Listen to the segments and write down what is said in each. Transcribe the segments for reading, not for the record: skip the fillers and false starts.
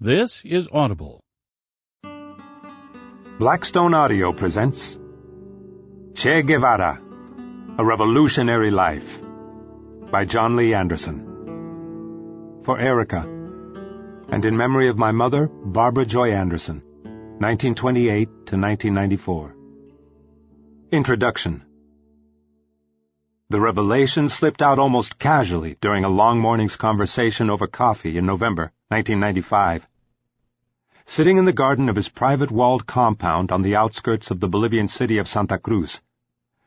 This is Audible. Blackstone Audio presents Che Guevara, A Revolutionary Life by John Lee Anderson. For Erica, and in memory of my mother, Barbara Joy Anderson, 1928 to 1994. Introduction. The revelation slipped out almost casually during a long morning's conversation over coffee in November 1995. Sitting in the garden of his private walled compound on the outskirts of the Bolivian city of Santa Cruz,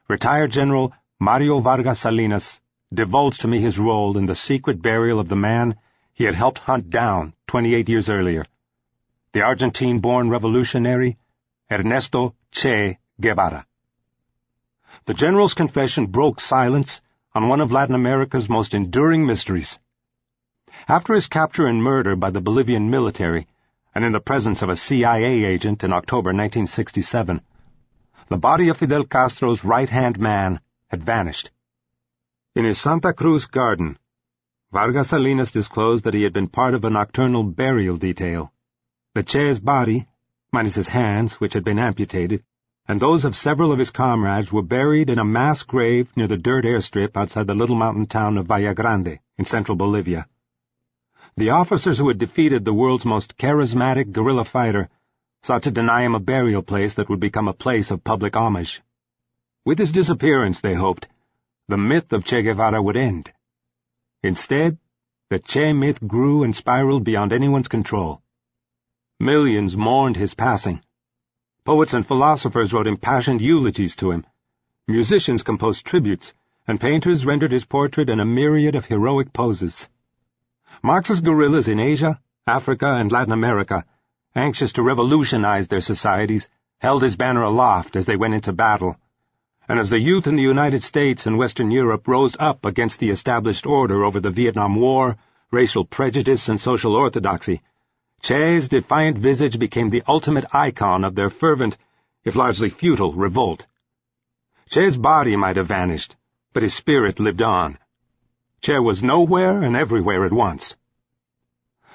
retired General Mario Vargas Salinas divulged to me his role in the secret burial of the man he had helped hunt down 28 years earlier, the Argentine-born revolutionary Ernesto Che Guevara. The general's confession broke silence on one of Latin America's most enduring mysteries. After his capture and murder by the Bolivian military, and in the presence of a CIA agent in October 1967, the body of Fidel Castro's right-hand man had vanished. In his Santa Cruz garden, Vargas Salinas disclosed that he had been part of a nocturnal burial detail. The Che's body, minus his hands, which had been amputated, and those of several of his comrades were buried in a mass grave near the dirt airstrip outside the little mountain town of Valle Grande in central Bolivia. The officers who had defeated the world's most charismatic guerrilla fighter sought to deny him a burial place that would become a place of public homage. With his disappearance, they hoped, the myth of Che Guevara would end. Instead, the Che myth grew and spiraled beyond anyone's control. Millions mourned his passing. Poets and philosophers wrote impassioned eulogies to him. Musicians composed tributes, and painters rendered his portrait in a myriad of heroic poses. Marxist guerrillas in Asia, Africa, and Latin America, anxious to revolutionize their societies, held his banner aloft as they went into battle. And as the youth in the United States and Western Europe rose up against the established order over the Vietnam War, racial prejudice, and social orthodoxy, Che's defiant visage became the ultimate icon of their fervent, if largely futile, revolt. Che's body might have vanished, but his spirit lived on. Che was nowhere and everywhere at once.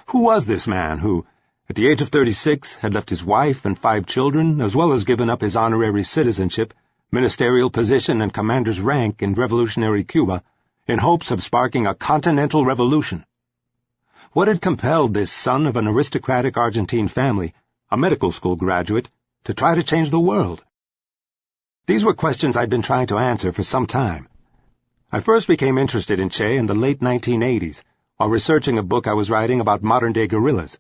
Who was this man who, at the age of 36, had left his wife and 5 children, as well as given up his honorary citizenship, ministerial position, and commander's rank in revolutionary Cuba, in hopes of sparking a continental revolution? What had compelled this son of an aristocratic Argentine family, a medical school graduate, to try to change the world? These were questions I'd been trying to answer for some time. I first became interested in Che in the late 1980s, while researching a book I was writing about modern-day guerrillas.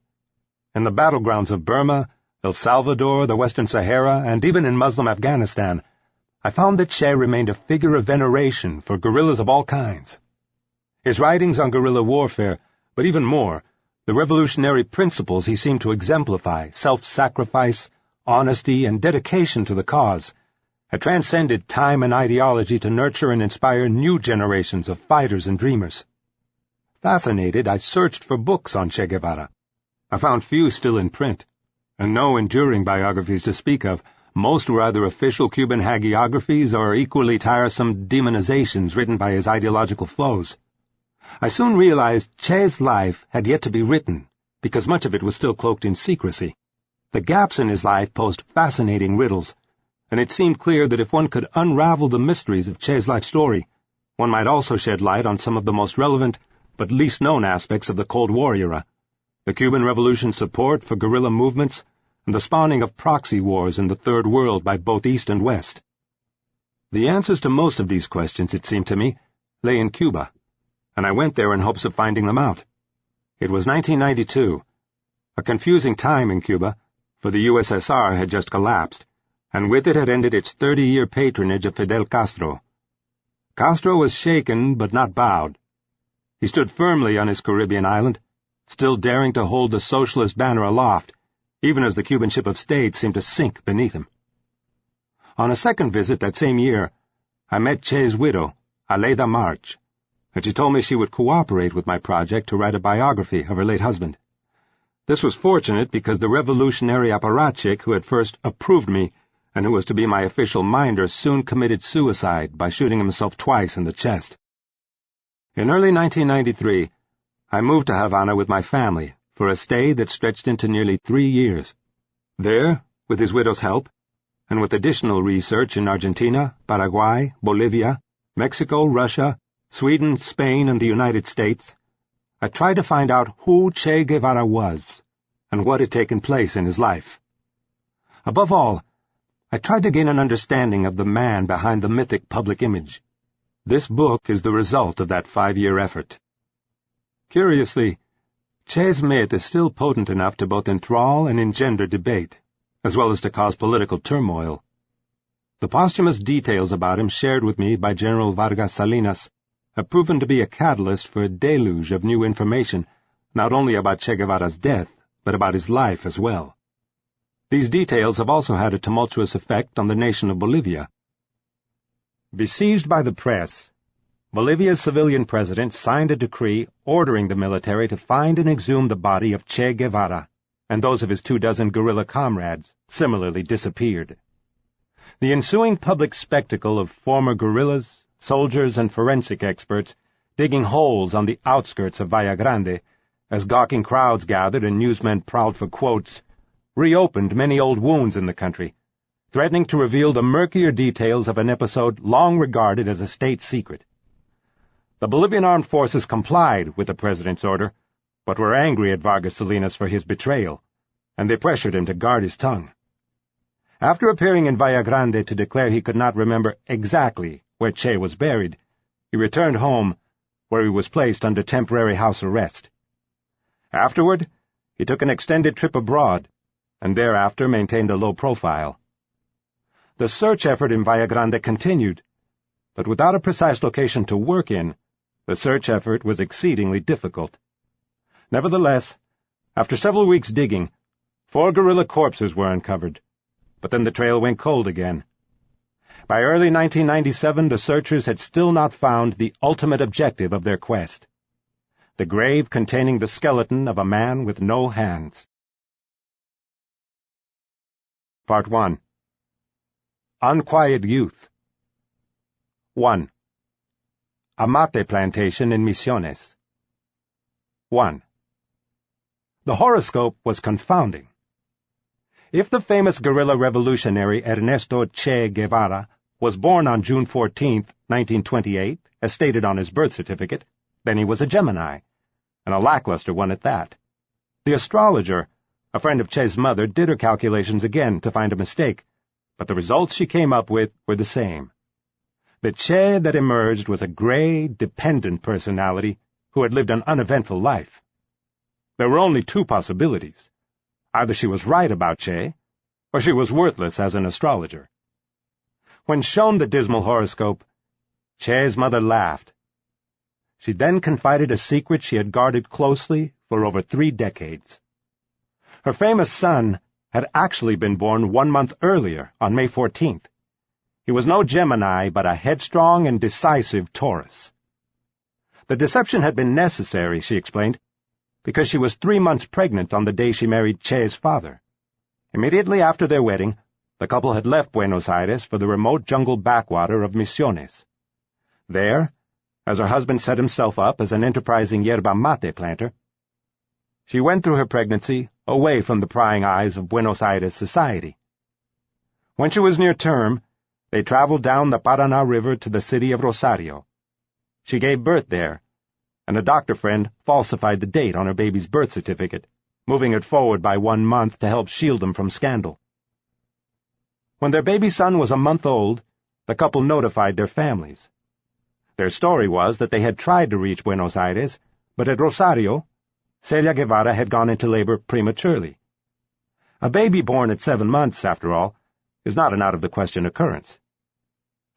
In the battlegrounds of Burma, El Salvador, the Western Sahara, and even in Muslim Afghanistan, I found that Che remained a figure of veneration for guerrillas of all kinds. His writings on guerrilla warfare, but even more, the revolutionary principles he seemed to exemplify, self-sacrifice, honesty, and dedication to the cause, had transcended time and ideology to nurture and inspire new generations of fighters and dreamers. Fascinated, I searched for books on Che Guevara. I found few still in print, and no enduring biographies to speak of. Most were either official Cuban hagiographies or equally tiresome demonizations written by his ideological foes. I soon realized Che's life had yet to be written, because much of it was still cloaked in secrecy. The gaps in his life posed fascinating riddles, and it seemed clear that if one could unravel the mysteries of Che's life story, one might also shed light on some of the most relevant but least known aspects of the Cold War era, the Cuban Revolution's support for guerrilla movements, and the spawning of proxy wars in the Third World by both East and West. The answers to most of these questions, it seemed to me, lay in Cuba, and I went there in hopes of finding them out. It was 1992, a confusing time in Cuba, for the USSR had just collapsed, and with it had ended its 30-year patronage of Fidel Castro. Castro was shaken but not bowed. He stood firmly on his Caribbean island, still daring to hold the socialist banner aloft, even as the Cuban ship of state seemed to sink beneath him. On a second visit that same year, I met Che's widow, Aleida March, and she told me she would cooperate with my project to write a biography of her late husband. This was fortunate because the revolutionary apparatchik who had first approved me and who was to be my official minder soon committed suicide by shooting himself twice in the chest. In early 1993, I moved to Havana with my family for a stay that stretched into nearly 3 years. There, with his widow's help, and with additional research in Argentina, Paraguay, Bolivia, Mexico, Russia, Sweden, Spain, and the United States, I tried to find out who Che Guevara was and what had taken place in his life. Above all, I tried to gain an understanding of the man behind the mythic public image. This book is the result of that 5-year effort. Curiously, Che's myth is still potent enough to both enthrall and engender debate, as well as to cause political turmoil. The posthumous details about him shared with me by General Vargas Salinas have proven to be a catalyst for a deluge of new information, not only about Che Guevara's death, but about his life as well. These details have also had a tumultuous effect on the nation of Bolivia. Besieged by the press, Bolivia's civilian president signed a decree ordering the military to find and exhume the body of Che Guevara, and those of his 24 guerrilla comrades similarly disappeared. The ensuing public spectacle of former guerrillas, soldiers, and forensic experts digging holes on the outskirts of Valle Grande, as gawking crowds gathered and newsmen prowled for quotes, reopened many old wounds in the country, threatening to reveal the murkier details of an episode long regarded as a state secret. The Bolivian armed forces complied with the president's order, but were angry at Vargas Salinas for his betrayal, and they pressured him to guard his tongue. After appearing in Valle Grande to declare he could not remember exactly where Che was buried, he returned home, where he was placed under temporary house arrest. Afterward, he took an extended trip abroad, and thereafter maintained a low profile. The search effort in Valle Grande continued, but without a precise location to work in, the search effort was exceedingly difficult. Nevertheless, after several weeks digging, 4 guerrilla corpses were uncovered, but then the trail went cold again. By early 1997, the searchers had still not found the ultimate objective of their quest: the grave containing the skeleton of a man with no hands. Part 1. Unquiet Youth. 1. A mate plantation in Misiones. 1. The horoscope was confounding. If the famous guerrilla revolutionary Ernesto Che Guevara was born on June 14, 1928, as stated on his birth certificate, then he was a Gemini, and a lackluster one at that. The astrologer, a friend of Che's mother, did her calculations again to find a mistake, but the results she came up with were the same. The Che that emerged was a gray, dependent personality who had lived an uneventful life. There were only 2 possibilities. Either she was right about Che, or she was worthless as an astrologer. When shown the dismal horoscope, Che's mother laughed. She then confided a secret she had guarded closely for over 3 decades. Her famous son had actually been born 1 month earlier, on May 14th. He was no Gemini, but a headstrong and decisive Taurus. The deception had been necessary, she explained, because she was 3 months pregnant on the day she married Che's father. Immediately after their wedding, the couple had left Buenos Aires for the remote jungle backwater of Misiones. There, as her husband set himself up as an enterprising yerba mate planter, she went through her pregnancy away from the prying eyes of Buenos Aires society. When she was near term, they traveled down the Paraná River to the city of Rosario. She gave birth there, and a doctor friend falsified the date on her baby's birth certificate, moving it forward by 1 month to help shield them from scandal. When their baby son was a month old, the couple notified their families. Their story was that they had tried to reach Buenos Aires, but at Rosario, Celia Guevara had gone into labor prematurely. A baby born at 7 months, after all, is not an out-of-the-question occurrence.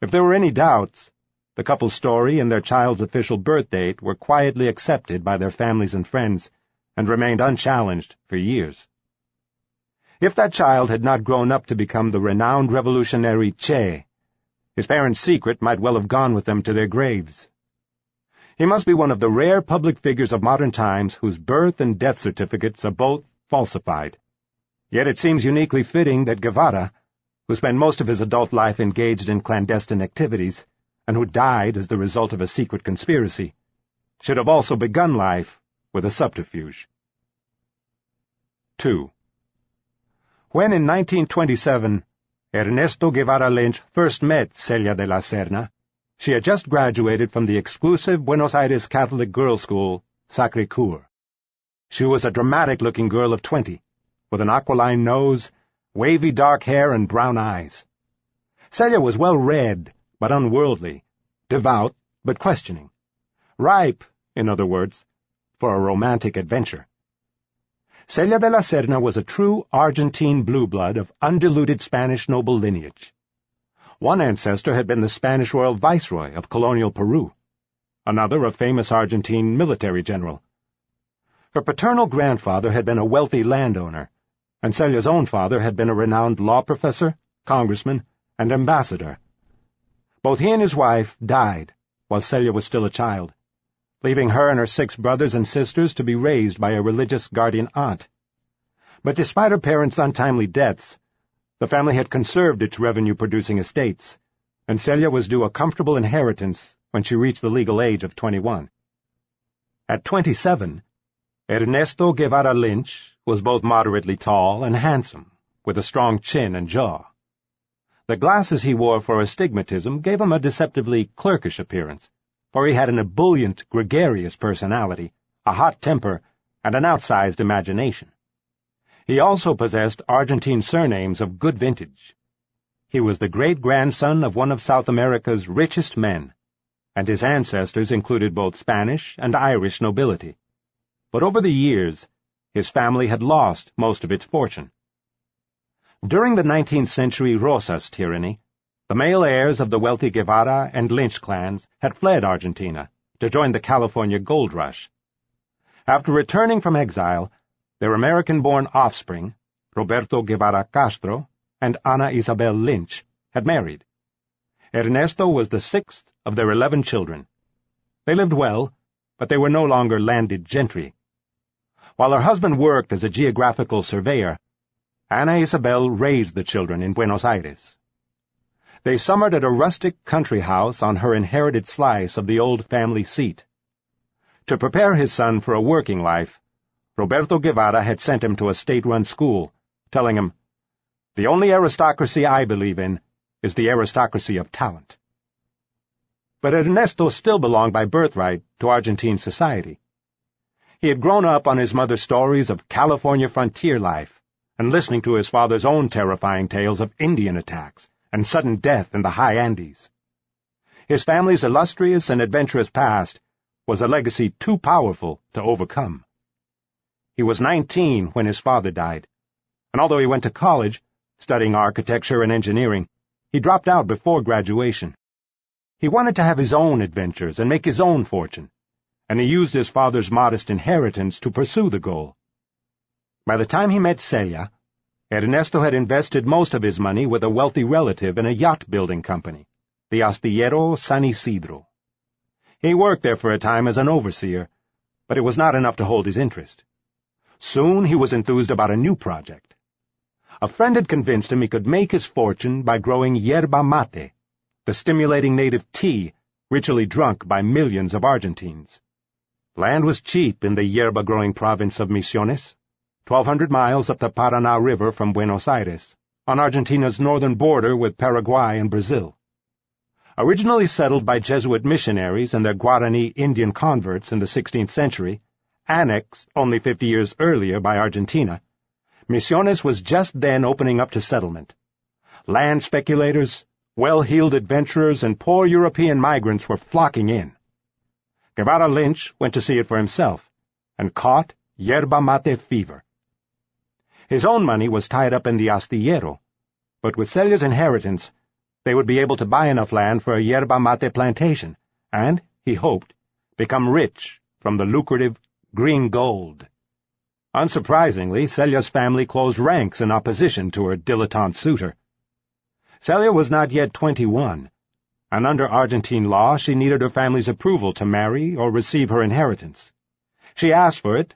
If there were any doubts, the couple's story and their child's official birth date were quietly accepted by their families and friends, and remained unchallenged for years. If that child had not grown up to become the renowned revolutionary Che, his parents' secret might well have gone with them to their graves. He must be one of the rare public figures of modern times whose birth and death certificates are both falsified. Yet it seems uniquely fitting that Guevara, who spent most of his adult life engaged in clandestine activities, and who died as the result of a secret conspiracy, should have also begun life with a subterfuge. 2. When in 1927 Ernesto Guevara Lynch first met Celia de la Serna, she had just graduated from the exclusive Buenos Aires Catholic girls' school, Sacré-Cœur. She was a dramatic-looking girl of 20, with an aquiline nose, wavy dark hair, and brown eyes. Celia was well-read, but unworldly, devout, but questioning. Ripe, in other words, for a romantic adventure. Celia de la Serna was a true Argentine blue blood of undiluted Spanish noble lineage. One ancestor had been the Spanish royal viceroy of colonial Peru, another a famous Argentine military general. Her paternal grandfather had been a wealthy landowner, and Celia's own father had been a renowned law professor, congressman, and ambassador. Both he and his wife died while Celia was still a child, leaving her and her 6 brothers and sisters to be raised by a religious guardian aunt. But despite her parents' untimely deaths, the family had conserved its revenue-producing estates, and Celia was due a comfortable inheritance when she reached the legal age of 21. At 27, Ernesto Guevara Lynch was both moderately tall and handsome, with a strong chin and jaw. The glasses he wore for astigmatism gave him a deceptively clerkish appearance, for he had an ebullient, gregarious personality, a hot temper, and an outsized imagination. He also possessed Argentine surnames of good vintage. He was the great-grandson of one of South America's richest men, and his ancestors included both Spanish and Irish nobility. But over the years, his family had lost most of its fortune. During the 19th century Rosas tyranny, the male heirs of the wealthy Guevara and Lynch clans had fled Argentina to join the California gold rush. After returning from exile, their American-born offspring, Roberto Guevara Castro and Ana Isabel Lynch, had married. Ernesto was the 6th of their 11 children. They lived well, but they were no longer landed gentry. While her husband worked as a geographical surveyor, Ana Isabel raised the children in Buenos Aires. They summered at a rustic country house on her inherited slice of the old family seat. To prepare his son for a working life, Roberto Guevara had sent him to a state-run school, telling him, "The only aristocracy I believe in is the aristocracy of talent." But Ernesto still belonged by birthright to Argentine society. He had grown up on his mother's stories of California frontier life and listening to his father's own terrifying tales of Indian attacks and sudden death in the high Andes. His family's illustrious and adventurous past was a legacy too powerful to overcome. He was 19 when his father died, and although he went to college, studying architecture and engineering, he dropped out before graduation. He wanted to have his own adventures and make his own fortune, and he used his father's modest inheritance to pursue the goal. By the time he met Celia, Ernesto had invested most of his money with a wealthy relative in a yacht-building company, the Astillero San Isidro. He worked there for a time as an overseer, but it was not enough to hold his interest. Soon he was enthused about a new project. A friend had convinced him he could make his fortune by growing yerba mate, the stimulating native tea ritually drunk by millions of Argentines. Land was cheap in the yerba-growing province of Misiones, 1,200 miles up the Paraná River from Buenos Aires, on Argentina's northern border with Paraguay and Brazil. Originally settled by Jesuit missionaries and their Guarani Indian converts in the 16th century, annexed only 50 years earlier by Argentina, Misiones was just then opening up to settlement. Land speculators, well-heeled adventurers, and poor European migrants were flocking in. Guevara Lynch went to see it for himself, and caught yerba mate fever. His own money was tied up in the Astillero, but with Celia's inheritance, they would be able to buy enough land for a yerba mate plantation, and, he hoped, become rich from the lucrative green gold. Unsurprisingly, Celia's family closed ranks in opposition to her dilettante suitor. Celia was not yet 21, and under Argentine law she needed her family's approval to marry or receive her inheritance. She asked for it,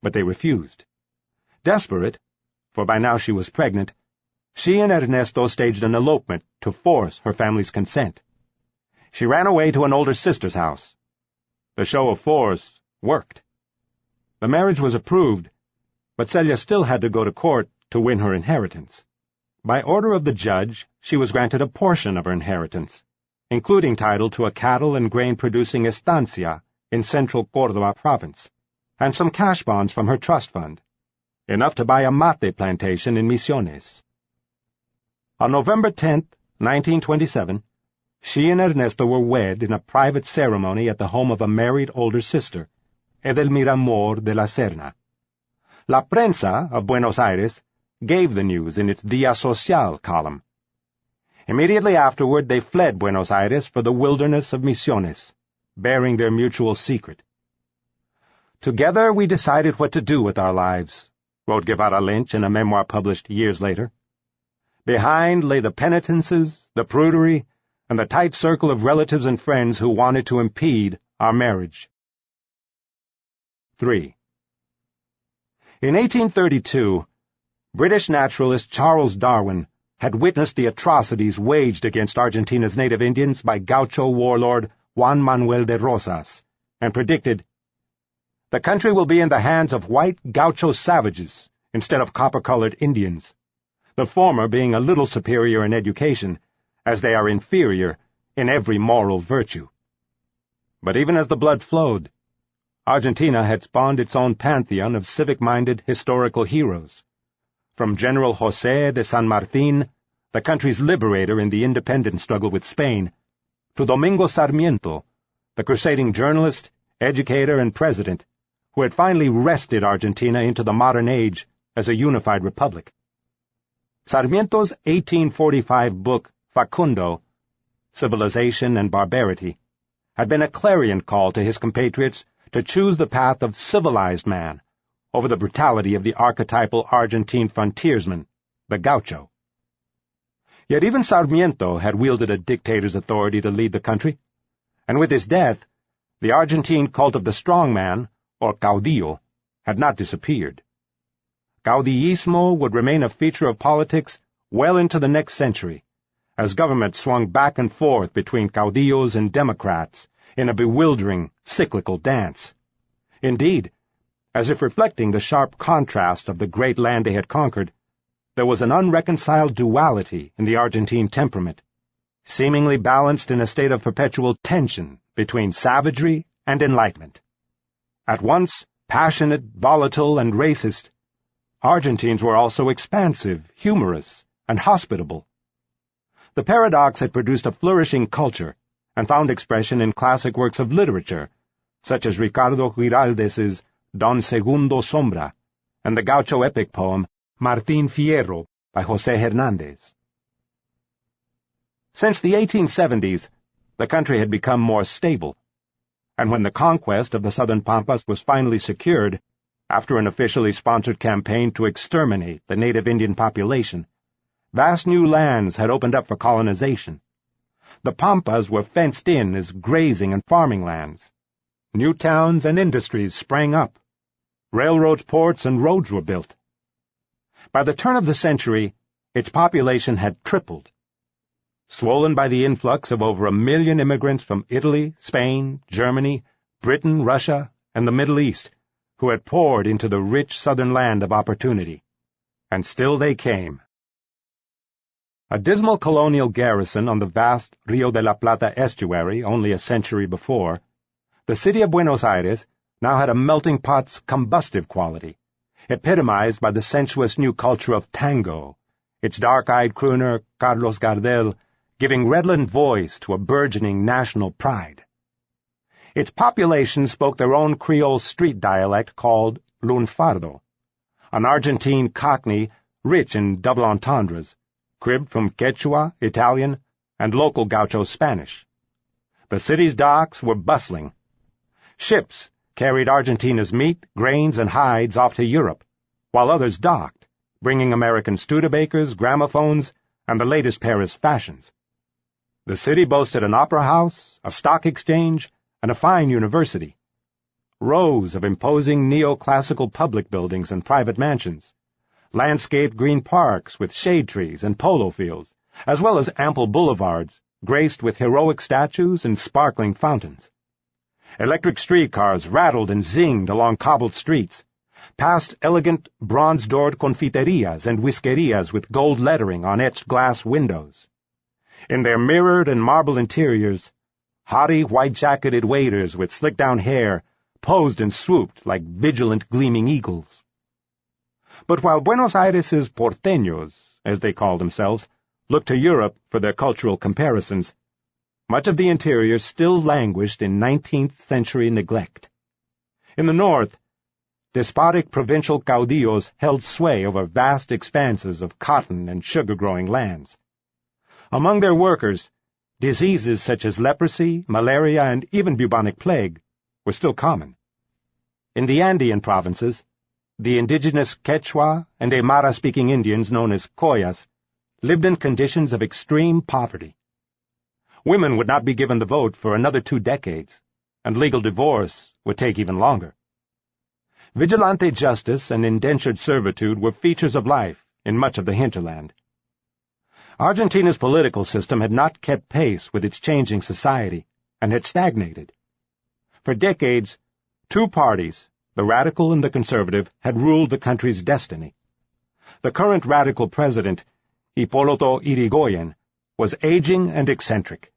but they refused. Desperate, for by now she was pregnant, she and Ernesto staged an elopement to force her family's consent. She ran away to an older sister's house. The show of force worked. The marriage was approved, but Celia still had to go to court to win her inheritance. By order of the judge, she was granted a portion of her inheritance, including title to a cattle and grain-producing estancia in central Córdoba province, and some cash bonds from her trust fund, enough to buy a mate plantation in Misiones. On November 10, 1927, she and Ernesto were wed in a private ceremony at the home of a married older sister, Edelmira Mor de la Serna. La Prensa of Buenos Aires gave the news in its Dia Social column. Immediately afterward, they fled Buenos Aires for the wilderness of Misiones, bearing their mutual secret. "Together we decided what to do with our lives," wrote Guevara Lynch in a memoir published years later. "Behind lay the penitences, the prudery, and the tight circle of relatives and friends who wanted to impede our marriage." 3. In 1832, British naturalist Charles Darwin had witnessed the atrocities waged against Argentina's native Indians by gaucho warlord Juan Manuel de Rosas, and predicted, "The country will be in the hands of white gaucho savages instead of copper-colored Indians, the former being a little superior in education, as they are inferior in every moral virtue." But even as the blood flowed, Argentina had spawned its own pantheon of civic-minded historical heroes, from General José de San Martín, the country's liberator in the independence struggle with Spain, to Domingo Sarmiento, the crusading journalist, educator, and president, who had finally wrested Argentina into the modern age as a unified republic. Sarmiento's 1845 book, Facundo, Civilization and Barbarity, had been a clarion call to his compatriots to choose the path of civilized man over the brutality of the archetypal Argentine frontiersman, the gaucho. Yet even Sarmiento had wielded a dictator's authority to lead the country, and with his death, the Argentine cult of the strongman, or caudillo, had not disappeared. Caudillismo would remain a feature of politics well into the next century, as government swung back and forth between caudillos and democrats in a bewildering, cyclical dance. Indeed, as if reflecting the sharp contrast of the great land they had conquered, there was an unreconciled duality in the Argentine temperament, seemingly balanced in a state of perpetual tension between savagery and enlightenment. At once passionate, volatile, and racist, Argentines were also expansive, humorous, and hospitable. The paradox had produced a flourishing culture and found expression in classic works of literature, such as Ricardo Giraldes's Don Segundo Sombra and the gaucho epic poem Martín Fierro by José Hernández. Since the 1870s, the country had become more stable, and when the conquest of the southern Pampas was finally secured, after an officially sponsored campaign to exterminate the native Indian population, vast new lands had opened up for colonization. The Pampas were fenced in as grazing and farming lands. New towns and industries sprang up. Railroads, ports, and roads were built. By the turn of the century, its population had tripled. Swollen by the influx of over 1 million immigrants from Italy, Spain, Germany, Britain, Russia, and the Middle East, who had poured into the rich southern land of opportunity. And still they came. A dismal colonial garrison on the vast Rio de la Plata estuary only a century before, the city of Buenos Aires now had a melting pot's combustive quality, epitomized by the sensuous new culture of tango, its dark-eyed crooner, Carlos Gardel, giving redolent voice to a burgeoning national pride. Its population spoke their own Creole street dialect called lunfardo, an Argentine cockney rich in double entendres, cribbed from Quechua, Italian, and local gaucho Spanish. The city's docks were bustling. Ships carried Argentina's meat, grains, and hides off to Europe, while others docked, bringing American Studebakers, gramophones, and the latest Paris fashions. The city boasted an opera house, a stock exchange, and a fine university. Rows of imposing neoclassical public buildings and private mansions, landscaped green parks with shade trees and polo fields, as well as ample boulevards graced with heroic statues and sparkling fountains. Electric streetcars rattled and zinged along cobbled streets, past elegant bronze-doored confiterias and whiskerías with gold lettering on etched glass windows. In their mirrored and marble interiors, haughty white-jacketed waiters with slick-down hair posed and swooped like vigilant gleaming eagles. But while Buenos Aires's porteños, as they called themselves, looked to Europe for their cultural comparisons, much of the interior still languished in 19th-century neglect. In the north, despotic provincial caudillos held sway over vast expanses of cotton and sugar-growing lands. Among their workers, diseases such as leprosy, malaria, and even bubonic plague were still common. In the Andean provinces, the indigenous Quechua and Aymara-speaking Indians known as Coyas lived in conditions of extreme poverty. Women would not be given the vote for another 2 decades, and legal divorce would take even longer. Vigilante justice and indentured servitude were features of life in much of the hinterland. Argentina's political system had not kept pace with its changing society and had stagnated. For decades, 2 parties, the radical and the conservative, had ruled the country's destiny. The current radical president, Hipólito Yrigoyen, was aging and eccentric,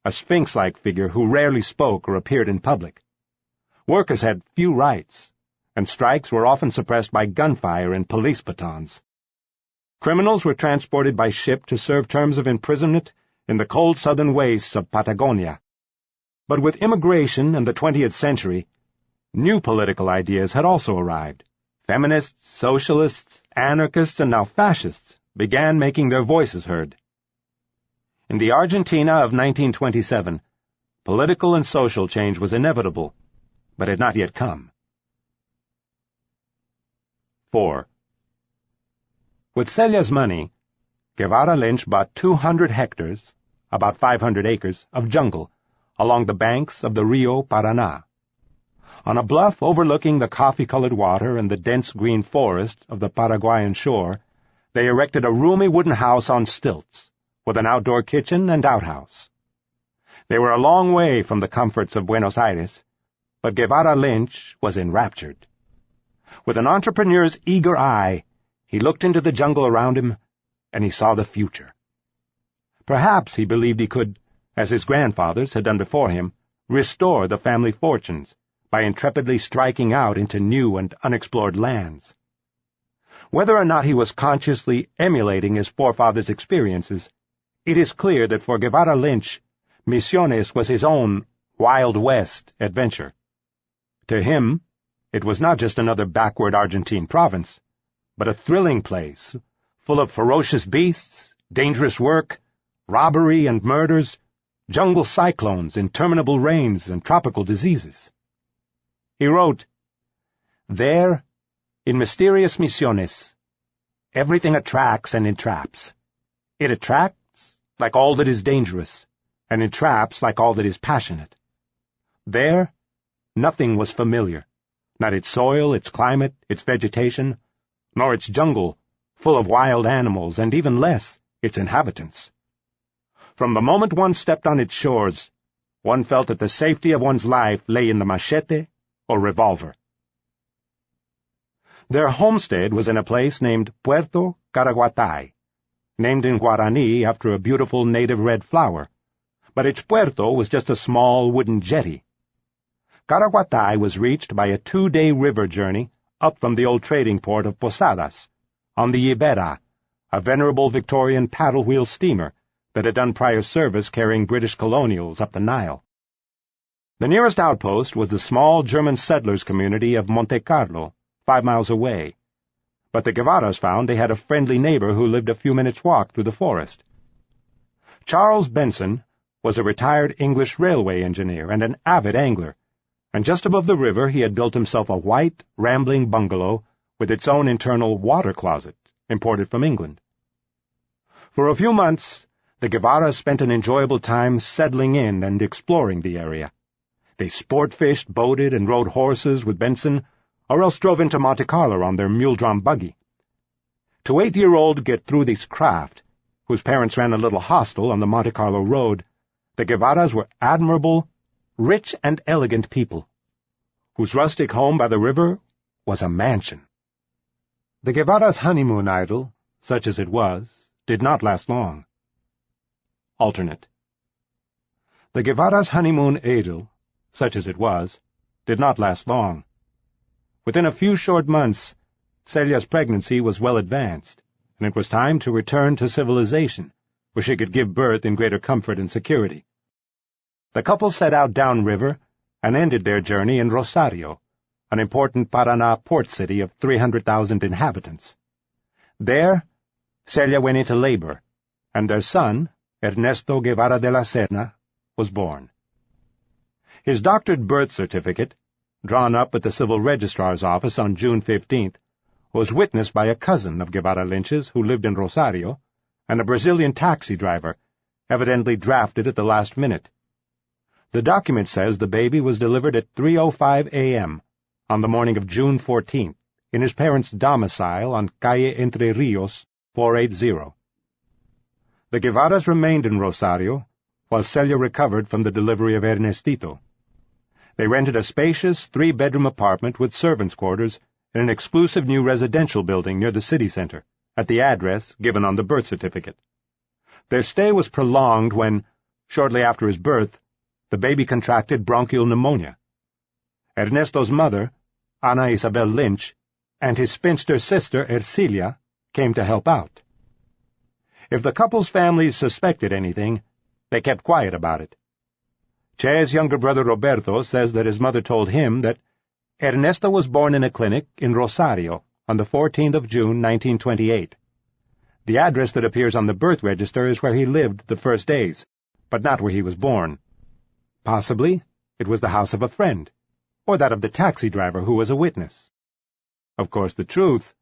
a sphinx-like figure who rarely spoke or appeared in public. Workers had few rights, and strikes were often suppressed by gunfire and police batons. Criminals were transported by ship to serve terms of imprisonment in the cold southern wastes of Patagonia. But with immigration and the 20th century, new political ideas had also arrived. Feminists, socialists, anarchists, and now fascists began making their voices heard. In the Argentina of 1927, political and social change was inevitable, but had not yet come. 4. With Celia's money, Guevara Lynch bought 200 hectares, about 500 acres, of jungle along the banks of the Rio Paraná. On a bluff overlooking the coffee-colored water and the dense green forest of the Paraguayan shore, they erected a roomy wooden house on stilts, with an outdoor kitchen and outhouse. They were a long way from the comforts of Buenos Aires, but Guevara Lynch was enraptured. With an entrepreneur's eager eye, he looked into the jungle around him, and he saw the future. Perhaps he believed he could, as his grandfathers had done before him, restore the family fortunes by intrepidly striking out into new and unexplored lands. Whether or not he was consciously emulating his forefathers' experiences, it is clear that for Guevara Lynch, Misiones was his own Wild West adventure. To him, it was not just another backward Argentine province, but a thrilling place, full of ferocious beasts, dangerous work, robbery and murders, jungle cyclones, interminable rains, and tropical diseases. He wrote, "There, in mysterious Misiones, everything attracts and entraps. It attracts like all that is dangerous, and entraps like all that is passionate. There, nothing was familiar, not its soil, its climate, its vegetation, nor its jungle, full of wild animals, and even less, its inhabitants. From the moment one stepped on its shores, one felt that the safety of one's life lay in the machete or revolver." Their homestead was in a place named Puerto Caraguatay, named in Guarani after a beautiful native red flower, but its puerto was just a small wooden jetty. Caraguatay was reached by a 2-day river journey up from the old trading port of Posadas, on the Guevara, a venerable Victorian paddle-wheel steamer that had done prior service carrying British colonials up the Nile. The nearest outpost was the small German settlers' community of Monte Carlo, 5 miles away, but the Guevaras found they had a friendly neighbor who lived a few minutes' walk through the forest. Charles Benson was a retired English railway engineer and an avid angler, and just above the river he had built himself a white, rambling bungalow with its own internal water closet, imported from England. For a few months, the Guevaras spent an enjoyable time settling in and exploring the area. They sport-fished, boated, and rode horses with Benson, or else drove into Monte Carlo on their mule-drawn buggy. To 8-year-old get through this craft, whose parents ran a little hostel on the Monte Carlo road, the Guevaras were admirable, rich and elegant people, whose rustic home by the river was a mansion. The Guevara's honeymoon idyll, such as it was, did not last long. Alternate. The Guevara's honeymoon idyll, such as it was, did not last long. Within a few short months, Celia's pregnancy was well advanced, and it was time to return to civilization, where she could give birth in greater comfort and security. The couple set out downriver and ended their journey in Rosario, an important Paraná port city of 300,000 inhabitants. There, Celia went into labor, and their son, Ernesto Guevara de la Serna, was born. His doctored birth certificate, drawn up at the civil registrar's office on June 15th, was witnessed by a cousin of Guevara Lynch's who lived in Rosario, and a Brazilian taxi driver, evidently drafted at the last minute. The document says the baby was delivered at 3:05 a.m. on the morning of June 14th in his parents' domicile on Calle Entre Rios, 480. The Guevaras remained in Rosario, while Celia recovered from the delivery of Ernestito. They rented a spacious 3-bedroom apartment with servants' quarters in an exclusive new residential building near the city center, at the address given on the birth certificate. Their stay was prolonged when, shortly after his birth, the baby contracted bronchial pneumonia. Ernesto's mother, Ana Isabel Lynch, and his spinster sister, Ercilia, came to help out. If the couple's families suspected anything, they kept quiet about it. Che's younger brother Roberto says that his mother told him that Ernesto was born in a clinic in Rosario on the 14th of June, 1928. The address that appears on the birth register is where he lived the first days, but not where he was born. Possibly, it was the house of a friend, or that of the taxi driver who was a witness. Of course, the truth,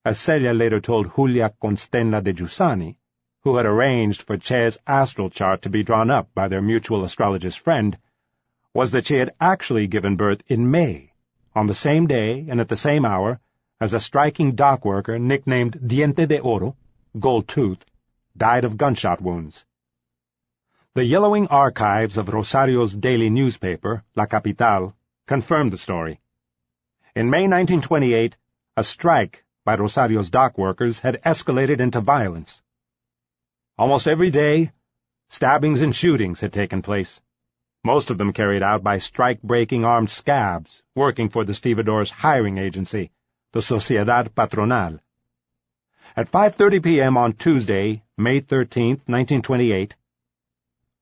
as Celia later told Julia Constenla de Giussani, who had arranged for Che's astral chart to be drawn up by their mutual astrologist friend, was that she had actually given birth in May, on the same day and at the same hour as a striking dock worker nicknamed Diente de Oro, Gold Tooth, died of gunshot wounds. The yellowing archives of Rosario's daily newspaper, La Capital, confirmed the story. In May 1928, a strike by Rosario's dock workers had escalated into violence. Almost every day, stabbings and shootings had taken place, most of them carried out by strike-breaking armed scabs working for the stevedores' hiring agency, the Sociedad Patronal. At 5:30 p.m. on Tuesday, May 13, 1928,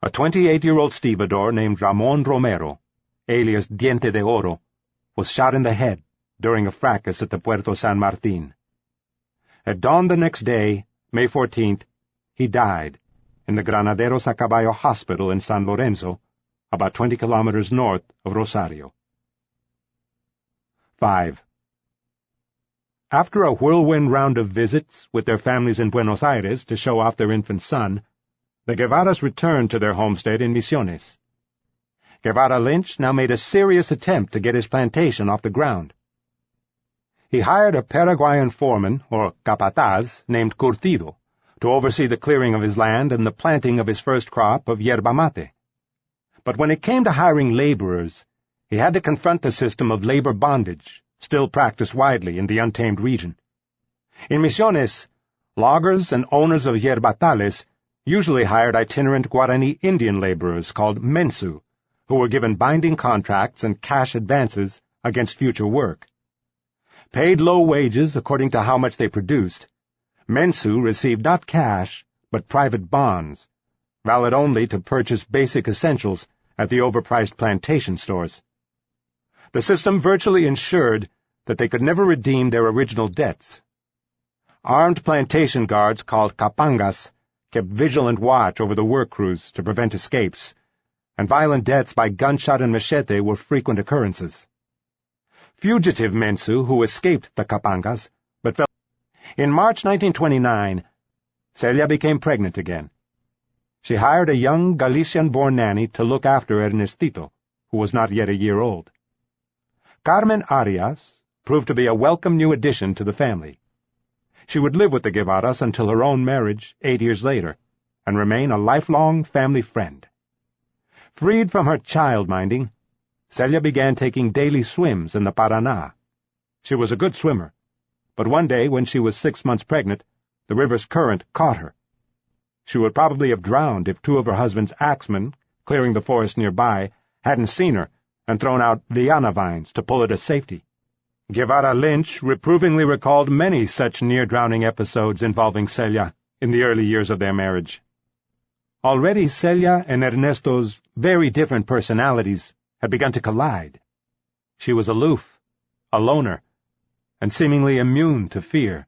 a 28-year-old stevedore named Ramon Romero, alias Diente de Oro, was shot in the head during a fracas at the Puerto San Martin. At dawn the next day, May 14th, he died in the Granaderos a Caballo Hospital in San Lorenzo, about 20 kilometers north of Rosario. 5. After a whirlwind round of visits with their families in Buenos Aires to show off their infant son, the Guevaras returned to their homestead in Misiones. Guevara Lynch now made a serious attempt to get his plantation off the ground. He hired a Paraguayan foreman, or capataz, named Curtido, to oversee the clearing of his land and the planting of his first crop of yerba mate. But when it came to hiring laborers, he had to confront the system of labor bondage, still practiced widely in the untamed region. In Misiones, loggers and owners of yerbatales usually hired itinerant Guarani Indian laborers called mensu, who were given binding contracts and cash advances against future work. Paid low wages according to how much they produced, mensu received not cash, but private bonds, valid only to purchase basic essentials at the overpriced plantation stores. The system virtually ensured that they could never redeem their original debts. Armed plantation guards called capangas kept vigilant watch over the work crews to prevent escapes, and violent deaths by gunshot and machete were frequent occurrences. Fugitive mensu who escaped the capangas, but fell. In March 1929, Celia became pregnant again. She hired a young Galician-born nanny to look after Ernestito, who was not yet a year old. Carmen Arias proved to be a welcome new addition to the family. She would live with the Guevaras until her own marriage 8 years later, and remain a lifelong family friend. Freed from her child-minding, Celia began taking daily swims in the Paraná. She was a good swimmer, but one day when she was 6 months pregnant, the river's current caught her. She would probably have drowned if two of her husband's axemen, clearing the forest nearby, hadn't seen her and thrown out liana vines to pull her to safety. Guevara Lynch reprovingly recalled many such near-drowning episodes involving Celia in the early years of their marriage. Already Celia and Ernesto's very different personalities had begun to collide. She was aloof, a loner, and seemingly immune to fear,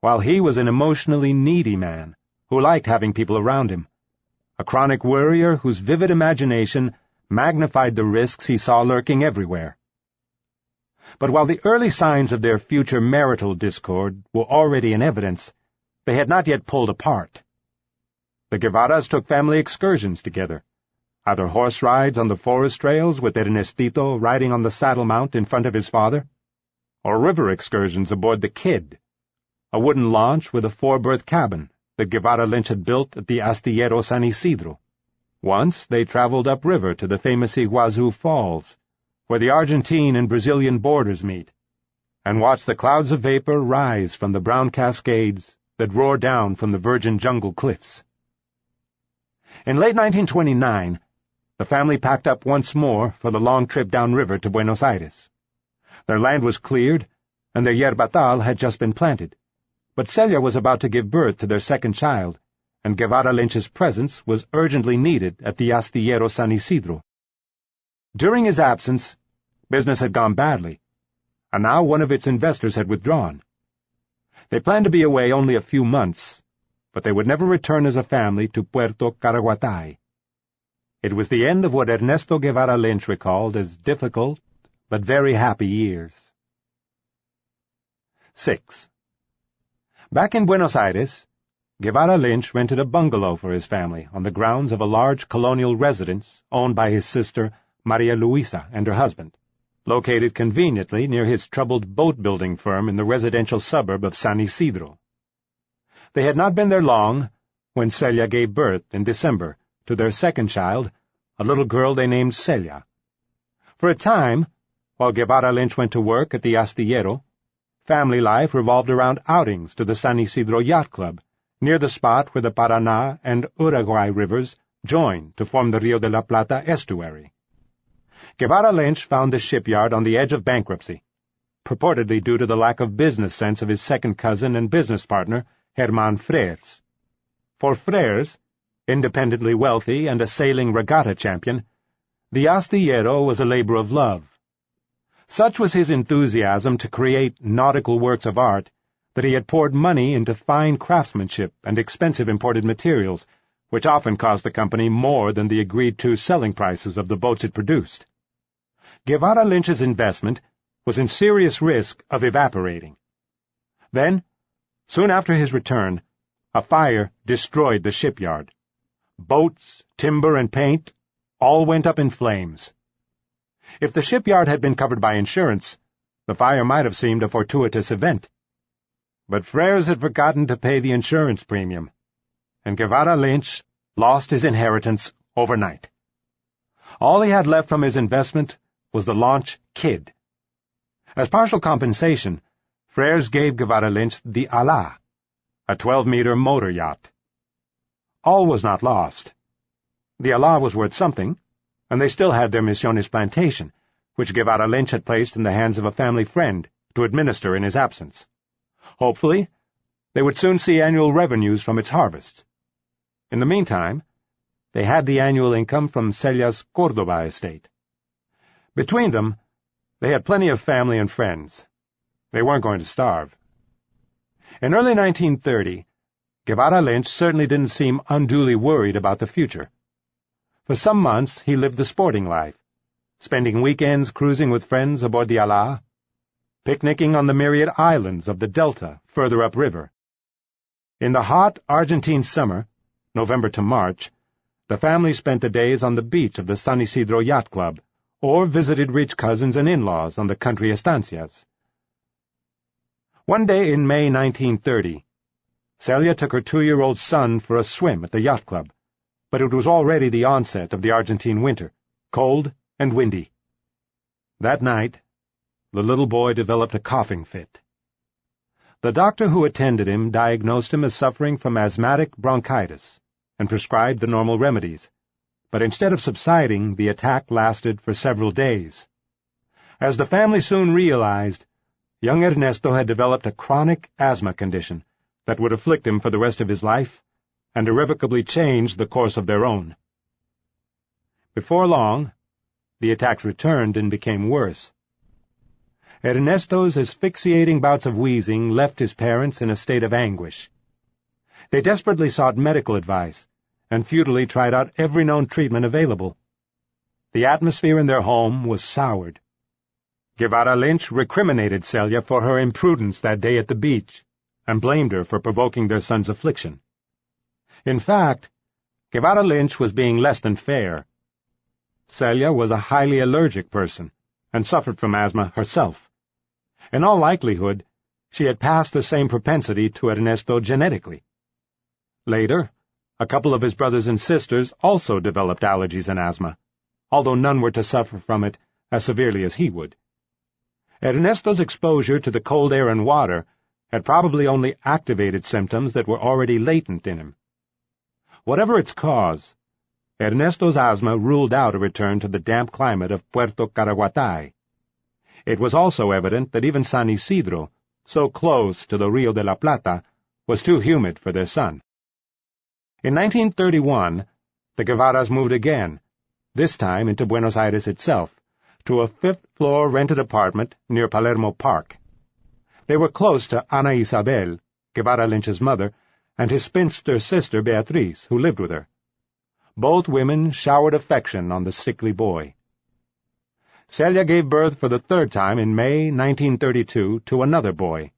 while he was an emotionally needy man who liked having people around him, a chronic worrier whose vivid imagination magnified the risks he saw lurking everywhere. But while the early signs of their future marital discord were already in evidence, they had not yet pulled apart. The Guevaras took family excursions together, either horse rides on the forest trails with Ernestito riding on the saddle mount in front of his father, or river excursions aboard the Kid, a wooden launch with a 4-berth cabin that Guevara Lynch had built at the Astillero San Isidro. Once they traveled upriver to the famous Iguazu Falls, where the Argentine and Brazilian borders meet, and watched the clouds of vapor rise from the brown cascades that roar down from the virgin jungle cliffs. In late 1929, the family packed up once more for the long trip downriver to Buenos Aires. Their land was cleared, and their yerbatal had just been planted, but Celia was about to give birth to their second child, and Guevara Lynch's presence was urgently needed at the Astillero San Isidro. During his absence, business had gone badly, and now one of its investors had withdrawn. They planned to be away only a few months, but they would never return as a family to Puerto Caraguatay. It was the end of what Ernesto Guevara Lynch recalled as difficult but very happy years. 6. Back in Buenos Aires, Guevara Lynch rented a bungalow for his family on the grounds of a large colonial residence owned by his sister Maria Luisa and her husband, located conveniently near his troubled boat-building firm in the residential suburb of San Isidro. They had not been there long when Celia gave birth in December to their second child, a little girl they named Celia. For a time, while Guevara Lynch went to work at the Astillero, family life revolved around outings to the San Isidro Yacht Club, near the spot where the Paraná and Uruguay rivers join to form the Rio de la Plata estuary. Guevara Lynch found the shipyard on the edge of bankruptcy, purportedly due to the lack of business sense of his second cousin and business partner, Germán Freres. For Freres, independently wealthy and a sailing regatta champion, the Astillero was a labor of love. Such was his enthusiasm to create nautical works of art that he had poured money into fine craftsmanship and expensive imported materials, which often cost the company more than the agreed-to selling prices of the boats it produced. Guevara Lynch's investment was in serious risk of evaporating. Then, soon after his return, a fire destroyed the shipyard. Boats, timber, and paint all went up in flames. If the shipyard had been covered by insurance, the fire might have seemed a fortuitous event. But Freres had forgotten to pay the insurance premium, and Guevara Lynch lost his inheritance overnight. All he had left from his investment was the launch Kid. As partial compensation, Freres gave Guevara Lynch the Ala, a 12-meter motor yacht. All was not lost. The Ala was worth something, and they still had their Misiones plantation, which Guevara Lynch had placed in the hands of a family friend to administer in his absence. Hopefully, they would soon see annual revenues from its harvests. In the meantime, they had the annual income from Celia's Córdoba estate. Between them, they had plenty of family and friends. They weren't going to starve. In early 1930, Guevara Lynch certainly didn't seem unduly worried about the future. For some months, he lived the sporting life, spending weekends cruising with friends aboard the Ala, picnicking on the myriad islands of the delta further upriver. In the hot Argentine summer, November to March, the family spent the days on the beach of the San Isidro Yacht Club, or visited rich cousins and in-laws on the country estancias. One day in May 1930, Celia took her 2-year-old son for a swim at the yacht club, but it was already the onset of the Argentine winter, cold and windy. That night, the little boy developed a coughing fit. The doctor who attended him diagnosed him as suffering from asthmatic bronchitis and prescribed the normal remedies, but instead of subsiding, the attack lasted for several days. As the family soon realized, young Ernesto had developed a chronic asthma condition that would afflict him for the rest of his life and irrevocably change the course of their own. Before long, the attacks returned and became worse. Ernesto's asphyxiating bouts of wheezing left his parents in a state of anguish. They desperately sought medical advice and futilely tried out every known treatment available. The atmosphere in their home was soured. Guevara Lynch recriminated Celia for her imprudence that day at the beach and blamed her for provoking their son's affliction. In fact, Guevara Lynch was being less than fair. Celia was a highly allergic person and suffered from asthma herself. In all likelihood, she had passed the same propensity to Ernesto genetically. Later, a couple of his brothers and sisters also developed allergies and asthma, although none were to suffer from it as severely as he would. Ernesto's exposure to the cold air and water had probably only activated symptoms that were already latent in him. Whatever its cause, Ernesto's asthma ruled out a return to the damp climate of Puerto Caraguatay. It was also evident that even San Isidro, so close to the Rio de la Plata, was too humid for their son. In 1931, the Guevaras moved again, this time into Buenos Aires itself, to a fifth-floor rented apartment near Palermo Park. They were close to Ana Isabel, Guevara Lynch's mother, and his spinster sister Beatriz, who lived with her. Both women showered affection on the sickly boy. Celia gave birth for the third time in May 1932 to another boy.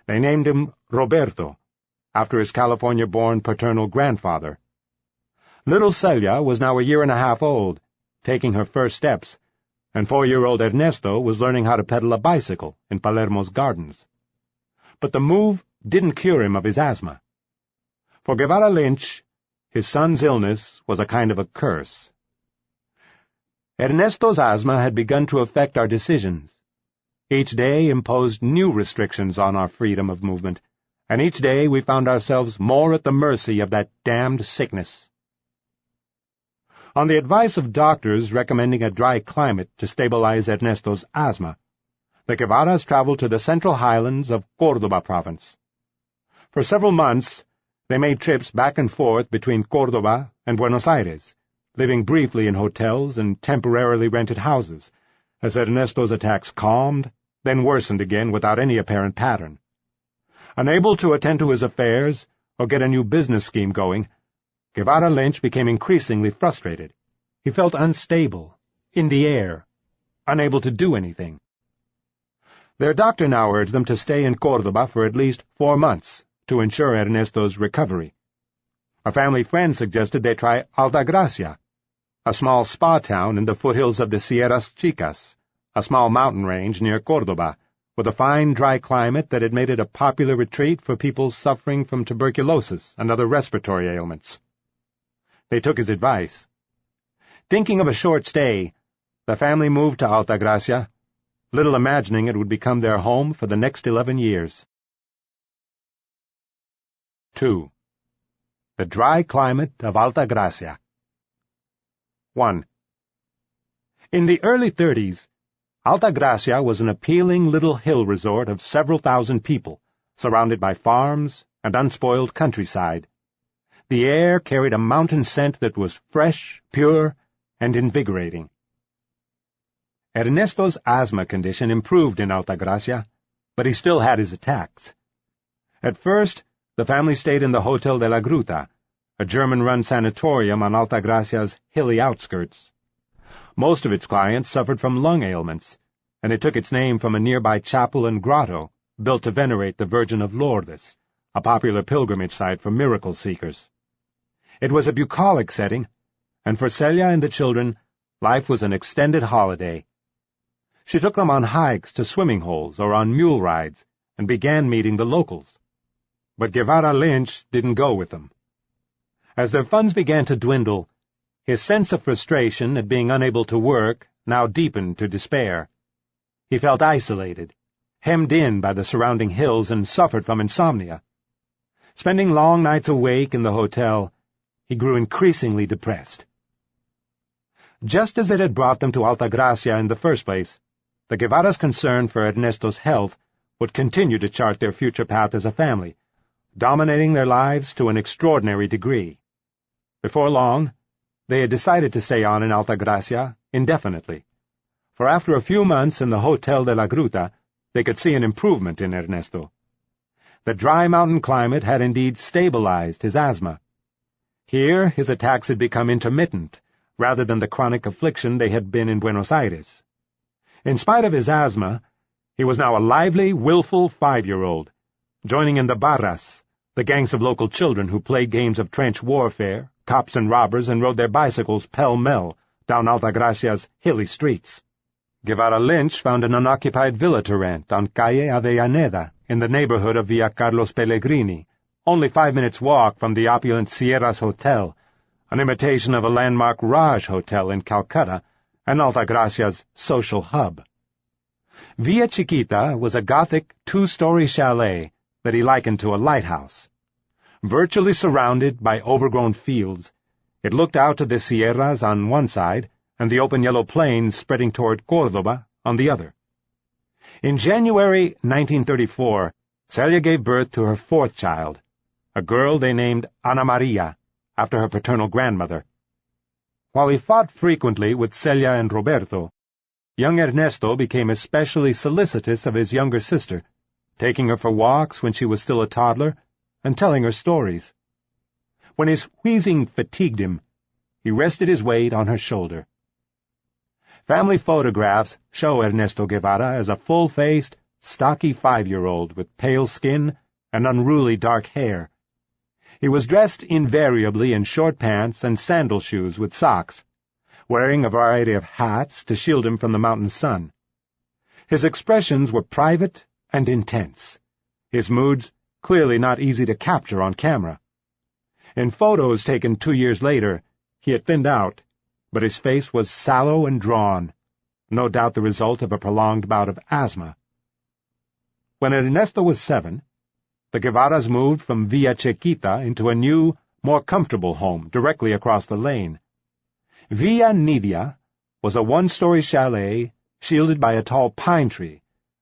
They named him Roberto, after his California-born paternal grandfather. Little Celia was now 1.5 years old, taking her first steps, and 4-year-old Ernesto was learning how to pedal a bicycle in Palermo's gardens. But the move didn't cure him of his asthma. For Guevara Lynch, his son's illness was a kind of a curse. Ernesto's asthma had begun to affect our decisions. Each day imposed new restrictions on our freedom of movement, and each day we found ourselves more at the mercy of that damned sickness. On the advice of doctors recommending a dry climate to stabilize Ernesto's asthma, the Guevaras traveled to the central highlands of Córdoba province. For several months, they made trips back and forth between Córdoba and Buenos Aires, living briefly in hotels and temporarily rented houses, as Ernesto's attacks calmed, then worsened again without any apparent pattern. Unable to attend to his affairs or get a new business scheme going, Guevara Lynch became increasingly frustrated. He felt unstable, in the air, unable to do anything. Their doctor now urged them to stay in Córdoba for at least 4 months to ensure Ernesto's recovery. A family friend suggested they try Altagracia, a small spa town in the foothills of the Sierras Chicas, a small mountain range near Córdoba, with a fine, dry climate that had made it a popular retreat for people suffering from tuberculosis and other respiratory ailments. They took his advice. Thinking of a short stay, the family moved to Altagracia, little imagining it would become their home for the next 11 years. 2. The dry climate of Altagracia. 1. In the early 30s, Altagracia was an appealing little hill resort of several thousand people, surrounded by farms and unspoiled countryside. The air carried a mountain scent that was fresh, pure, and invigorating. Ernesto's asthma condition improved in Altagracia, but he still had his attacks. At first, the family stayed in the Hotel de la Gruta, a German-run sanatorium on Altagracia's hilly outskirts. Most of its clients suffered from lung ailments, and it took its name from a nearby chapel and grotto built to venerate the Virgin of Lourdes, a popular pilgrimage site for miracle seekers. It was a bucolic setting, and for Celia and the children, life was an extended holiday. She took them on hikes to swimming holes or on mule rides, and began meeting the locals. But Guevara Lynch didn't go with them. As their funds began to dwindle, his sense of frustration at being unable to work now deepened to despair. He felt isolated, hemmed in by the surrounding hills, and suffered from insomnia. Spending long nights awake in the hotel, he grew increasingly depressed. Just as it had brought them to Altagracia in the first place, the Guevaras' concern for Ernesto's health would continue to chart their future path as a family, dominating their lives to an extraordinary degree. Before long, they had decided to stay on in Altagracia indefinitely, for after a few months in the Hotel de la Gruta, they could see an improvement in Ernesto. The dry mountain climate had indeed stabilized his asthma. Here his attacks had become intermittent, rather than the chronic affliction they had been in Buenos Aires. In spite of his asthma, he was now a lively, willful 5-year-old, joining in the barras, the gangs of local children who played games of trench warfare, cops and robbers, and rode their bicycles pell-mell down Altagracia's hilly streets. Guevara Lynch found an unoccupied villa to rent on Calle Avellaneda in the neighborhood of Villa Carlos Pellegrini, only 5 minutes' walk from the opulent Sierras Hotel, an imitation of a landmark Raj Hotel in Calcutta, and Altagracia's social hub. Villa Chiquita was a Gothic 2-story chalet that he likened to a lighthouse. Virtually surrounded by overgrown fields, it looked out to the Sierras on one side and the open yellow plains spreading toward Córdoba on the other. In January 1934, Celia gave birth to her 4th child, a girl they named Ana Maria, after her paternal grandmother. While he fought frequently with Celia and Roberto, young Ernesto became especially solicitous of his younger sister, taking her for walks when she was still a toddler and telling her stories. When his wheezing fatigued him, he rested his weight on her shoulder. Family photographs show Ernesto Guevara as a full-faced, stocky 5-year-old with pale skin and unruly dark hair. He was dressed invariably in short pants and sandal shoes with socks, wearing a variety of hats to shield him from the mountain sun. His expressions were private and intense, his moods clearly not easy to capture on camera. In photos taken 2 years later, he had thinned out, but his face was sallow and drawn, no doubt the result of a prolonged bout of asthma. When Ernesto was 7, the Guevaras moved from Villa Chiquita into a new, more comfortable home directly across the lane. Villa Nidia was a 1-story chalet shielded by a tall pine tree,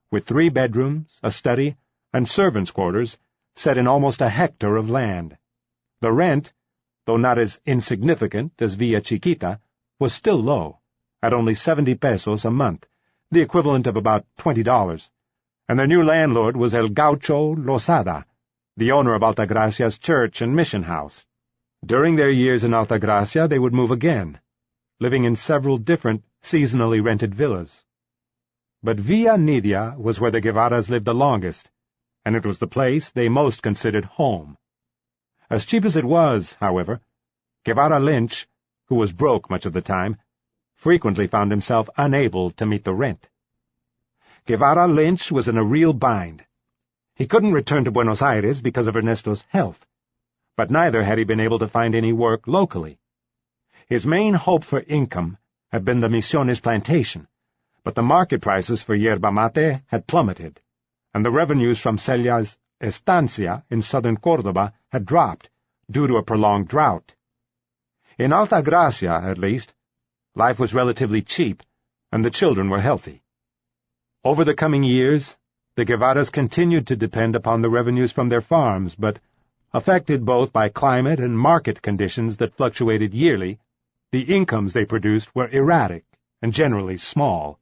with 3 bedrooms, a study, and servants' quarters set in almost a hectare of land. The rent, though not as insignificant as Villa Chiquita, was still low, at only 70 pesos a month, the equivalent of about $20, and their new landlord was El Gaucho Losada, the owner of Altagracia's church and mission house. During their years in Altagracia, they would move again, living in several different seasonally rented villas. But Villa Nidia was where the Guevaras lived the longest, and it was the place they most considered home. As cheap as it was, however, Guevara Lynch, who was broke much of the time, frequently found himself unable to meet the rent. Guevara Lynch was in a real bind. He couldn't return to Buenos Aires because of Ernesto's health, but neither had he been able to find any work locally. His main hope for income had been the Misiones plantation, but the market prices for yerba mate had plummeted, and the revenues from Celia's estancia in southern Córdoba had dropped due to a prolonged drought. In Altagracia, at least, life was relatively cheap, and the children were healthy. Over the coming years, the Guevaras continued to depend upon the revenues from their farms, but, affected both by climate and market conditions that fluctuated yearly, the incomes they produced were erratic and generally small.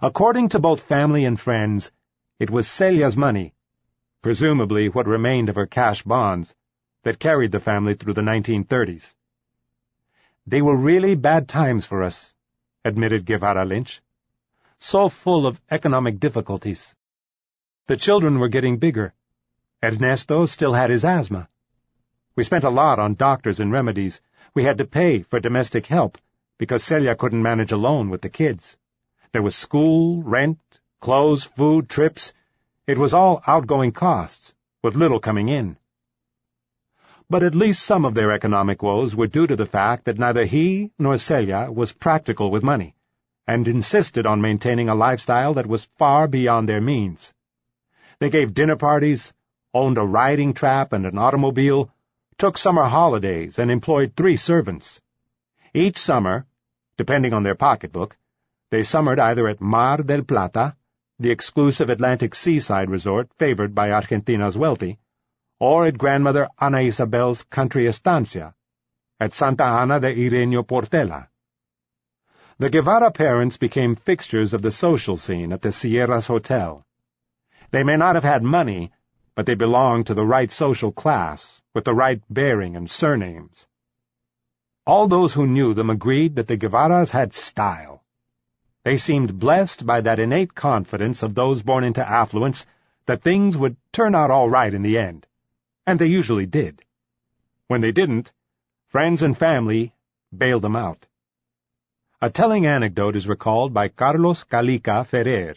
According to both family and friends, it was Celia's money, presumably what remained of her cash bonds, that carried the family through the 1930s. "They were really bad times for us," admitted Guevara Lynch. "So full of economic difficulties. The children were getting bigger. Ernesto still had his asthma. We spent a lot on doctors and remedies. We had to pay for domestic help because Celia couldn't manage alone with the kids. There was school, rent, clothes, food, trips. It was all outgoing costs, with little coming in." But at least some of their economic woes were due to the fact that neither he nor Celia was practical with money, and insisted on maintaining a lifestyle that was far beyond their means. They gave dinner parties, owned a riding trap and an automobile, took summer holidays, and employed 3 servants. Each summer, depending on their pocketbook, they summered either at Mar del Plata, the exclusive Atlantic seaside resort favored by Argentina's wealthy, or at grandmother Ana Isabel's country estancia, at Santa Ana de Ireño Portela. The Guevara parents became fixtures of the social scene at the Sierras Hotel. They may not have had money, but they belonged to the right social class, with the right bearing and surnames. All those who knew them agreed that the Guevaras had style. They seemed blessed by that innate confidence of those born into affluence that things would turn out all right in the end, and they usually did. When they didn't, friends and family bailed them out. A telling anecdote is recalled by Carlos Calica Ferrer,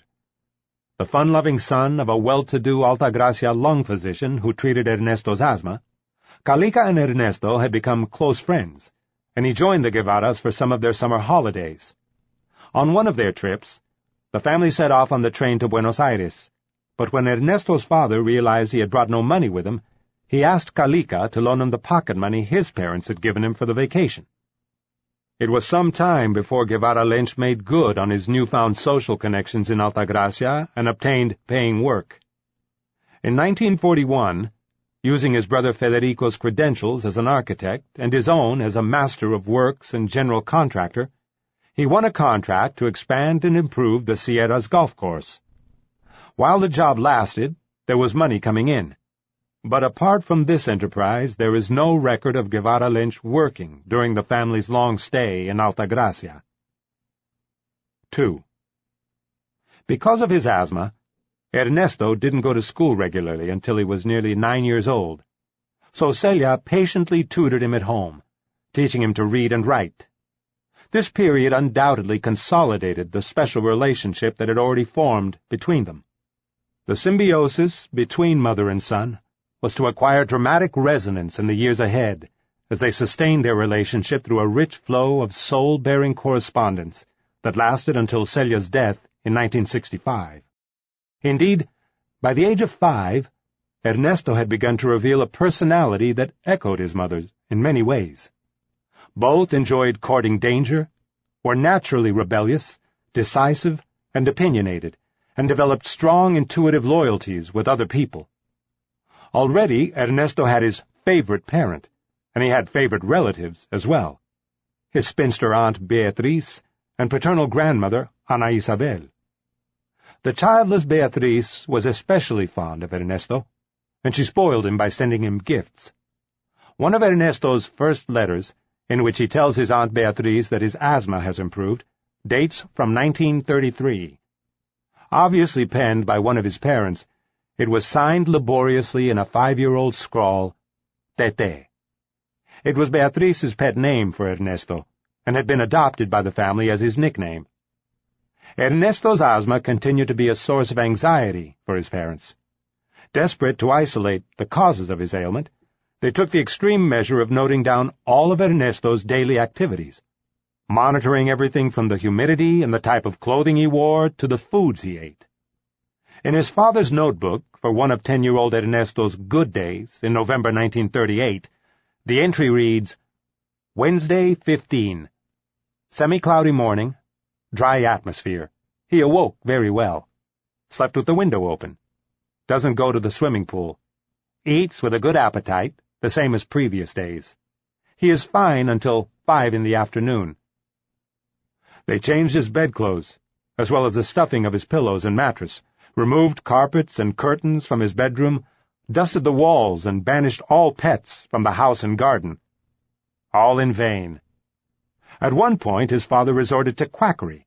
the fun-loving son of a well-to-do Altagracia lung physician who treated Ernesto's asthma. Calica and Ernesto had become close friends, and he joined the Guevaras for some of their summer holidays. On one of their trips, the family set off on the train to Buenos Aires, but when Ernesto's father realized he had brought no money with him, he asked Calica to loan him the pocket money his parents had given him for the vacation. It was some time before Guevara Lynch made good on his newfound social connections in Altagracia and obtained paying work. In 1941, using his brother Federico's credentials as an architect and his own as a master of works and general contractor, he won a contract to expand and improve the Sierras golf course. While the job lasted, there was money coming in. But apart from this enterprise, there is no record of Guevara Lynch working during the family's long stay in Altagracia. 2. Because of his asthma, Ernesto didn't go to school regularly until he was nearly 9 years old, so Celia patiently tutored him at home, teaching him to read and write. This period undoubtedly consolidated the special relationship that had already formed between them. The symbiosis between mother and son was to acquire dramatic resonance in the years ahead as they sustained their relationship through a rich flow of soul-bearing correspondence that lasted until Celia's death in 1965. Indeed, by the age of 5, Ernesto had begun to reveal a personality that echoed his mother's in many ways. Both enjoyed courting danger, were naturally rebellious, decisive, and opinionated, and developed strong intuitive loyalties with other people. Already Ernesto had his favorite parent, and he had favorite relatives as well, his spinster aunt Beatriz and paternal grandmother Ana Isabel. The childless Beatriz was especially fond of Ernesto, and she spoiled him by sending him gifts. One of Ernesto's first letters, in which he tells his Aunt Beatriz that his asthma has improved, dates from 1933. Obviously penned by one of his parents, it was signed laboriously in a 5-year-old scrawl, Tete. It was Beatriz's pet name for Ernesto, and had been adopted by the family as his nickname. Ernesto's asthma continued to be a source of anxiety for his parents. Desperate to isolate the causes of his ailment, they took the extreme measure of noting down all of Ernesto's daily activities, monitoring everything from the humidity and the type of clothing he wore to the foods he ate. In his father's notebook for one of 10-year-old Ernesto's good days in November 1938, the entry reads, Wednesday, 15. Semi-cloudy morning, dry atmosphere. He awoke very well. Slept with the window open. Doesn't go to the swimming pool. Eats with a good appetite, the same as previous days. He is fine until 5 in the afternoon. They changed his bedclothes, as well as the stuffing of his pillows and mattress, removed carpets and curtains from his bedroom, dusted the walls, and banished all pets from the house and garden. All in vain. At one point his father resorted to quackery.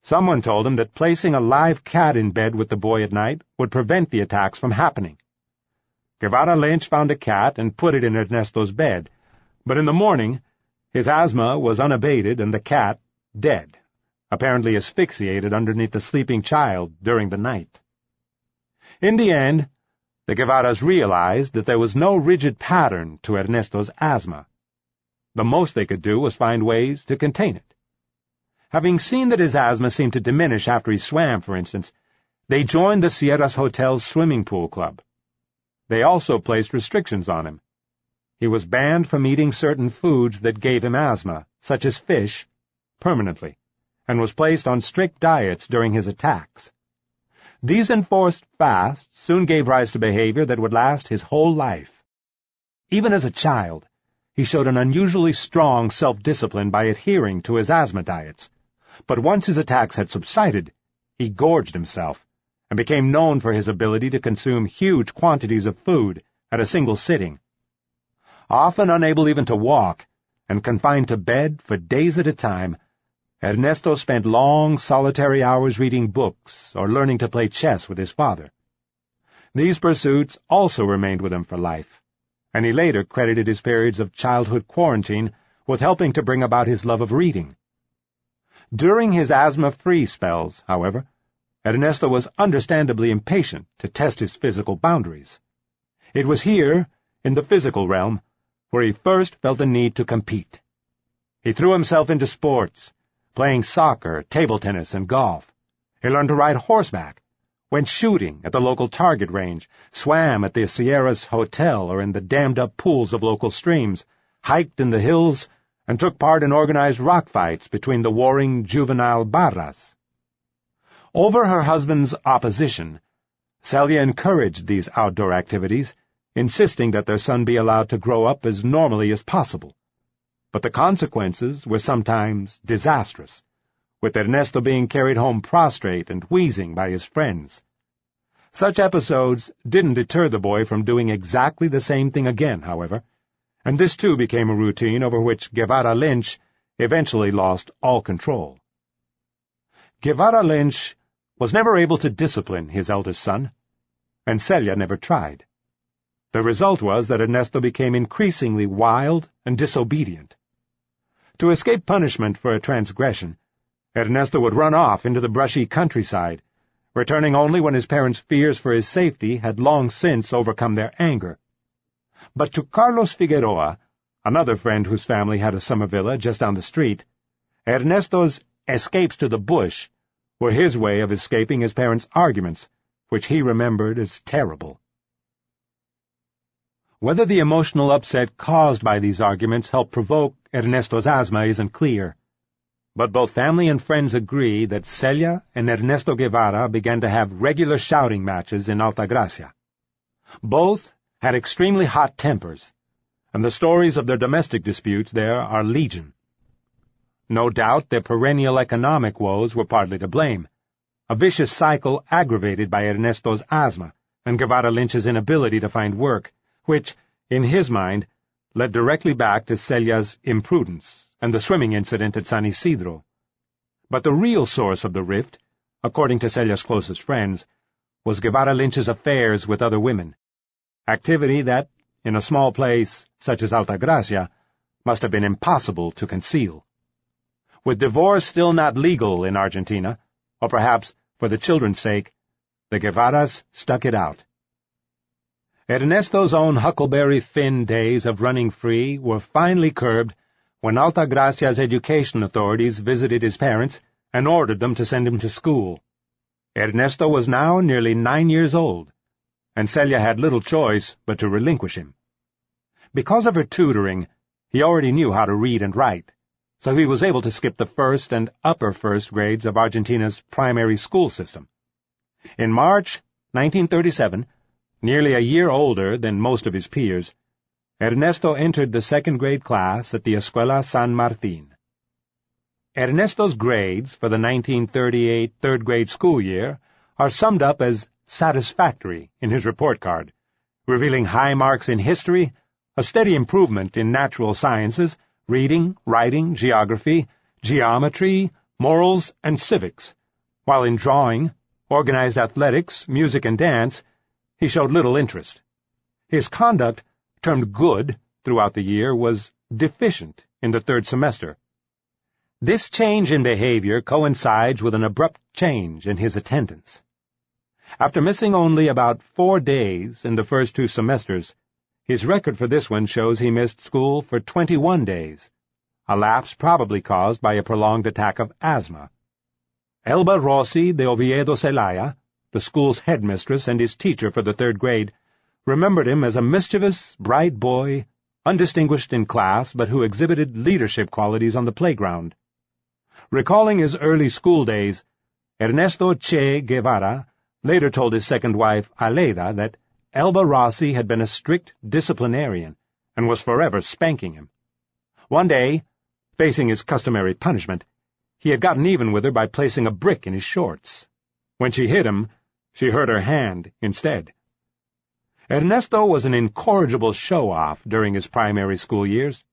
Someone told him that placing a live cat in bed with the boy at night would prevent the attacks from happening. Guevara Lynch found a cat and put it in Ernesto's bed, but in the morning his asthma was unabated and the cat dead, apparently asphyxiated underneath the sleeping child during the night. In the end, the Guevaras realized that there was no rigid pattern to Ernesto's asthma. The most they could do was find ways to contain it. Having seen that his asthma seemed to diminish after he swam, for instance, they joined the Sierras Hotel's swimming pool club. They also placed restrictions on him. He was banned from eating certain foods that gave him asthma, such as fish, permanently, and was placed on strict diets during his attacks. These enforced fasts soon gave rise to behavior that would last his whole life. Even as a child, he showed an unusually strong self-discipline by adhering to his asthma diets, but once his attacks had subsided, he gorged himself and became known for his ability to consume huge quantities of food at a single sitting. Often unable even to walk, and confined to bed for days at a time, Ernesto spent long, solitary hours reading books or learning to play chess with his father. These pursuits also remained with him for life, and he later credited his periods of childhood quarantine with helping to bring about his love of reading. During his asthma-free spells, however, Ernesto was understandably impatient to test his physical boundaries. It was here, in the physical realm, where he first felt the need to compete. He threw himself into sports, playing soccer, table tennis, and golf. He learned to ride horseback, went shooting at the local target range, swam at the Sierras Hotel or in the dammed-up pools of local streams, hiked in the hills, and took part in organized rock fights between the warring juvenile barras. Over her husband's opposition, Celia encouraged these outdoor activities, insisting that their son be allowed to grow up as normally as possible. But the consequences were sometimes disastrous, with Ernesto being carried home prostrate and wheezing by his friends. Such episodes didn't deter the boy from doing exactly the same thing again, however, and this too became a routine over which Guevara Lynch eventually lost all control. Guevara Lynch was never able to discipline his eldest son, and Celia never tried. The result was that Ernesto became increasingly wild and disobedient. To escape punishment for a transgression, Ernesto would run off into the brushy countryside, returning only when his parents' fears for his safety had long since overcome their anger. But to Carlos Figueroa, another friend whose family had a summer villa just down the street, Ernesto's escapes to the bush were his way of escaping his parents' arguments, which he remembered as terrible. Whether the emotional upset caused by these arguments helped provoke Ernesto's asthma isn't clear, but both family and friends agree that Celia and Ernesto Guevara began to have regular shouting matches in Altagracia. Both had extremely hot tempers, and the stories of their domestic disputes there are legion. No doubt their perennial economic woes were partly to blame, a vicious cycle aggravated by Ernesto's asthma and Guevara Lynch's inability to find work, which, in his mind, led directly back to Celia's imprudence and the swimming incident at San Isidro. But the real source of the rift, according to Celia's closest friends, was Guevara Lynch's affairs with other women, activity that, in a small place such as Altagracia, must have been impossible to conceal. With divorce still not legal in Argentina, or perhaps for the children's sake, the Guevaras stuck it out. Ernesto's own Huckleberry Finn days of running free were finally curbed when Altagracia's education authorities visited his parents and ordered them to send him to school. Ernesto was now nearly 9 years old, and Celia had little choice but to relinquish him. Because of her tutoring, he already knew how to read and write, so he was able to skip the first and upper first grades of Argentina's primary school system. In March 1937, nearly a year older than most of his peers, Ernesto entered the second-grade class at the Escuela San Martín. Ernesto's grades for the 1938 third-grade school year are summed up as satisfactory in his report card, revealing high marks in history, a steady improvement in natural sciences, reading, writing, geography, geometry, morals, and civics, while in drawing, organized athletics, music, and dance, he showed little interest. His conduct, termed good throughout the year, was deficient in the third semester. This change in behavior coincides with an abrupt change in his attendance. After missing only about 4 days in the first 2 semesters, his record for this one shows he missed school for 21 days, a lapse probably caused by a prolonged attack of asthma. Elba Rossi de Oviedo Celaya, the school's headmistress and his teacher for the 3rd grade, remembered him as a mischievous, bright boy, undistinguished in class, but who exhibited leadership qualities on the playground. Recalling his early school days, Ernesto Che Guevara later told his second wife, Aleida, that Elba Rossi had been a strict disciplinarian and was forever spanking him. One day, facing his customary punishment, he had gotten even with her by placing a brick in his shorts. When she hit him, she hurt her hand instead. Ernesto was an incorrigible show-off during his primary school years.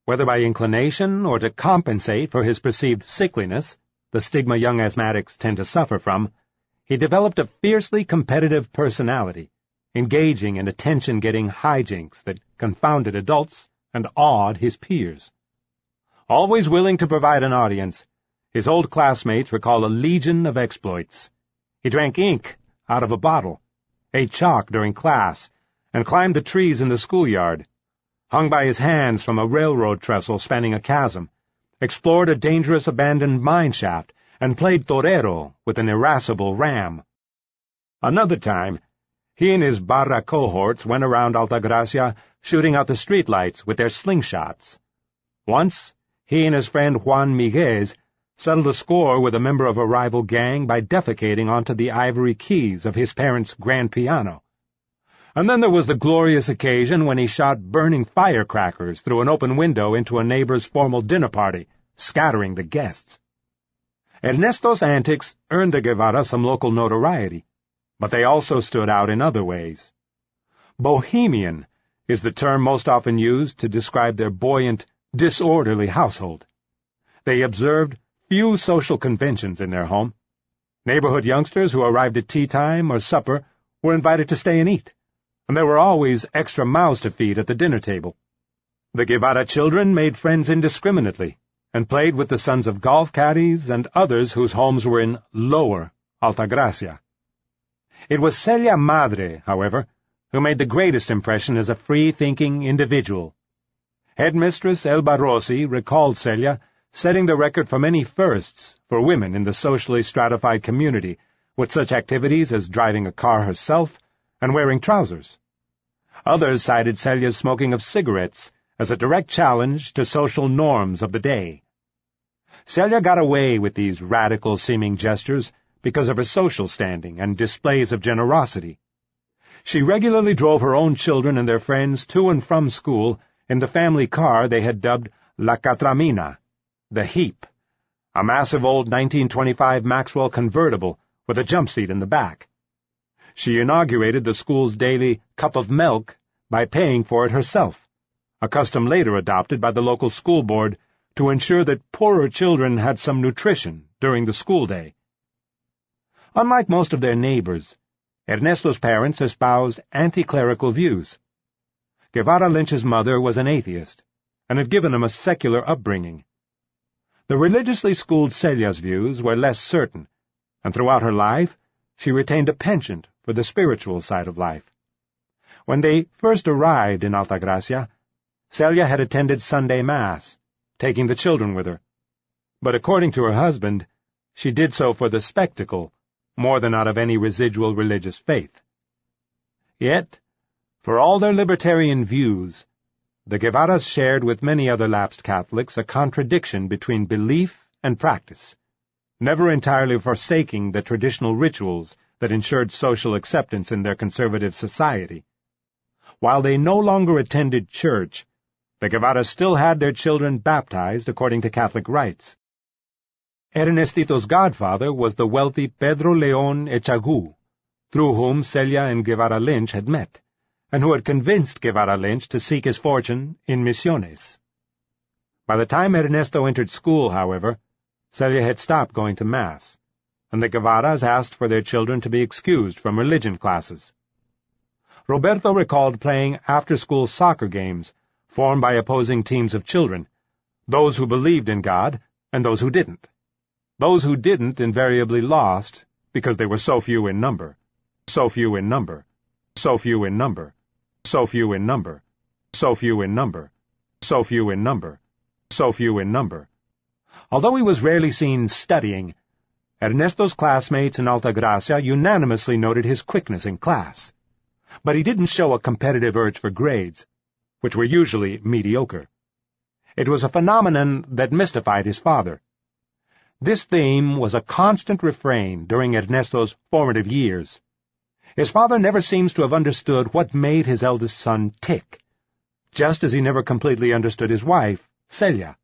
Whether by inclination or to compensate for his perceived sickliness, the stigma young asthmatics tend to suffer from, he developed a fiercely competitive personality, engaging in attention-getting hijinks that confounded adults and awed his peers. Always willing to provide an audience, his old classmates recall a legion of exploits. He drank ink out of a bottle, ate chalk during class, and climbed the trees in the schoolyard, hung by his hands from a railroad trestle spanning a chasm, explored a dangerous abandoned mine shaft, and played torero with an irascible ram. Another time, he and his barra cohorts went around Altagracia shooting out the streetlights with their slingshots. Once, he and his friend Juan Miguez settled a score with a member of a rival gang by defecating onto the ivory keys of his parents' grand piano. And then there was the glorious occasion when he shot burning firecrackers through an open window into a neighbor's formal dinner party, scattering the guests. Ernesto's antics earned the Guevara some local notoriety, but they also stood out in other ways. Bohemian is the term most often used to describe their buoyant, disorderly household. They observed few social conventions in their home. Neighborhood youngsters who arrived at tea time or supper were invited to stay and eat, and there were always extra mouths to feed at the dinner table. The Guevara children made friends indiscriminately, and played with the sons of golf caddies and others whose homes were in lower Altagracia. It was Celia Madre, however, who made the greatest impression as a free-thinking individual. Headmistress Elba Rossi recalled Celia setting the record for many firsts for women in the socially stratified community, with such activities as driving a car herself and wearing trousers. Others cited Celia's smoking of cigarettes as a direct challenge to social norms of the day. Celia got away with these radical-seeming gestures because of her social standing and displays of generosity. She regularly drove her own children and their friends to and from school in the family car they had dubbed La Catramina, the Heap, a massive old 1925 Maxwell convertible with a jump seat in the back. She inaugurated the school's daily cup of milk by paying for it herself, a custom later adopted by the local school board to ensure that poorer children had some nutrition during the school day. Unlike most of their neighbors, Ernesto's parents espoused anti-clerical views. Guevara Lynch's mother was an atheist, and had given him a secular upbringing. The religiously schooled Celia's views were less certain, and throughout her life she retained a penchant for the spiritual side of life. When they first arrived in Altagracia, Celia had attended Sunday Mass, taking the children with her. But according to her husband, she did so for the spectacle, more than out of any residual religious faith. Yet, for all their libertarian views, the Guevaras shared with many other lapsed Catholics a contradiction between belief and practice, never entirely forsaking the traditional rituals that ensured social acceptance in their conservative society. While they no longer attended church, the Guevaras still had their children baptized according to Catholic rites. Ernestito's godfather was the wealthy Pedro León Echagu, through whom Celia and Guevara Lynch had met, and who had convinced Guevara Lynch to seek his fortune in Misiones. By the time Ernesto entered school, however, Celia had stopped going to Mass, and the Guevaras asked for their children to be excused from religion classes. Roberto recalled playing after-school soccer games formed by opposing teams of children, those who believed in God and those who didn't. Those who didn't invariably lost because they were so few in number, so few in number, so few in number, so few in number, so few in number, so few in number, so few in number. Although he was rarely seen studying, Ernesto's classmates in Altagracia unanimously noted his quickness in class. But he didn't show a competitive urge for grades, which were usually mediocre. It was a phenomenon that mystified his father. This theme was a constant refrain during Ernesto's formative years. His father never seems to have understood what made his eldest son tick, just as he never completely understood his wife, Celia.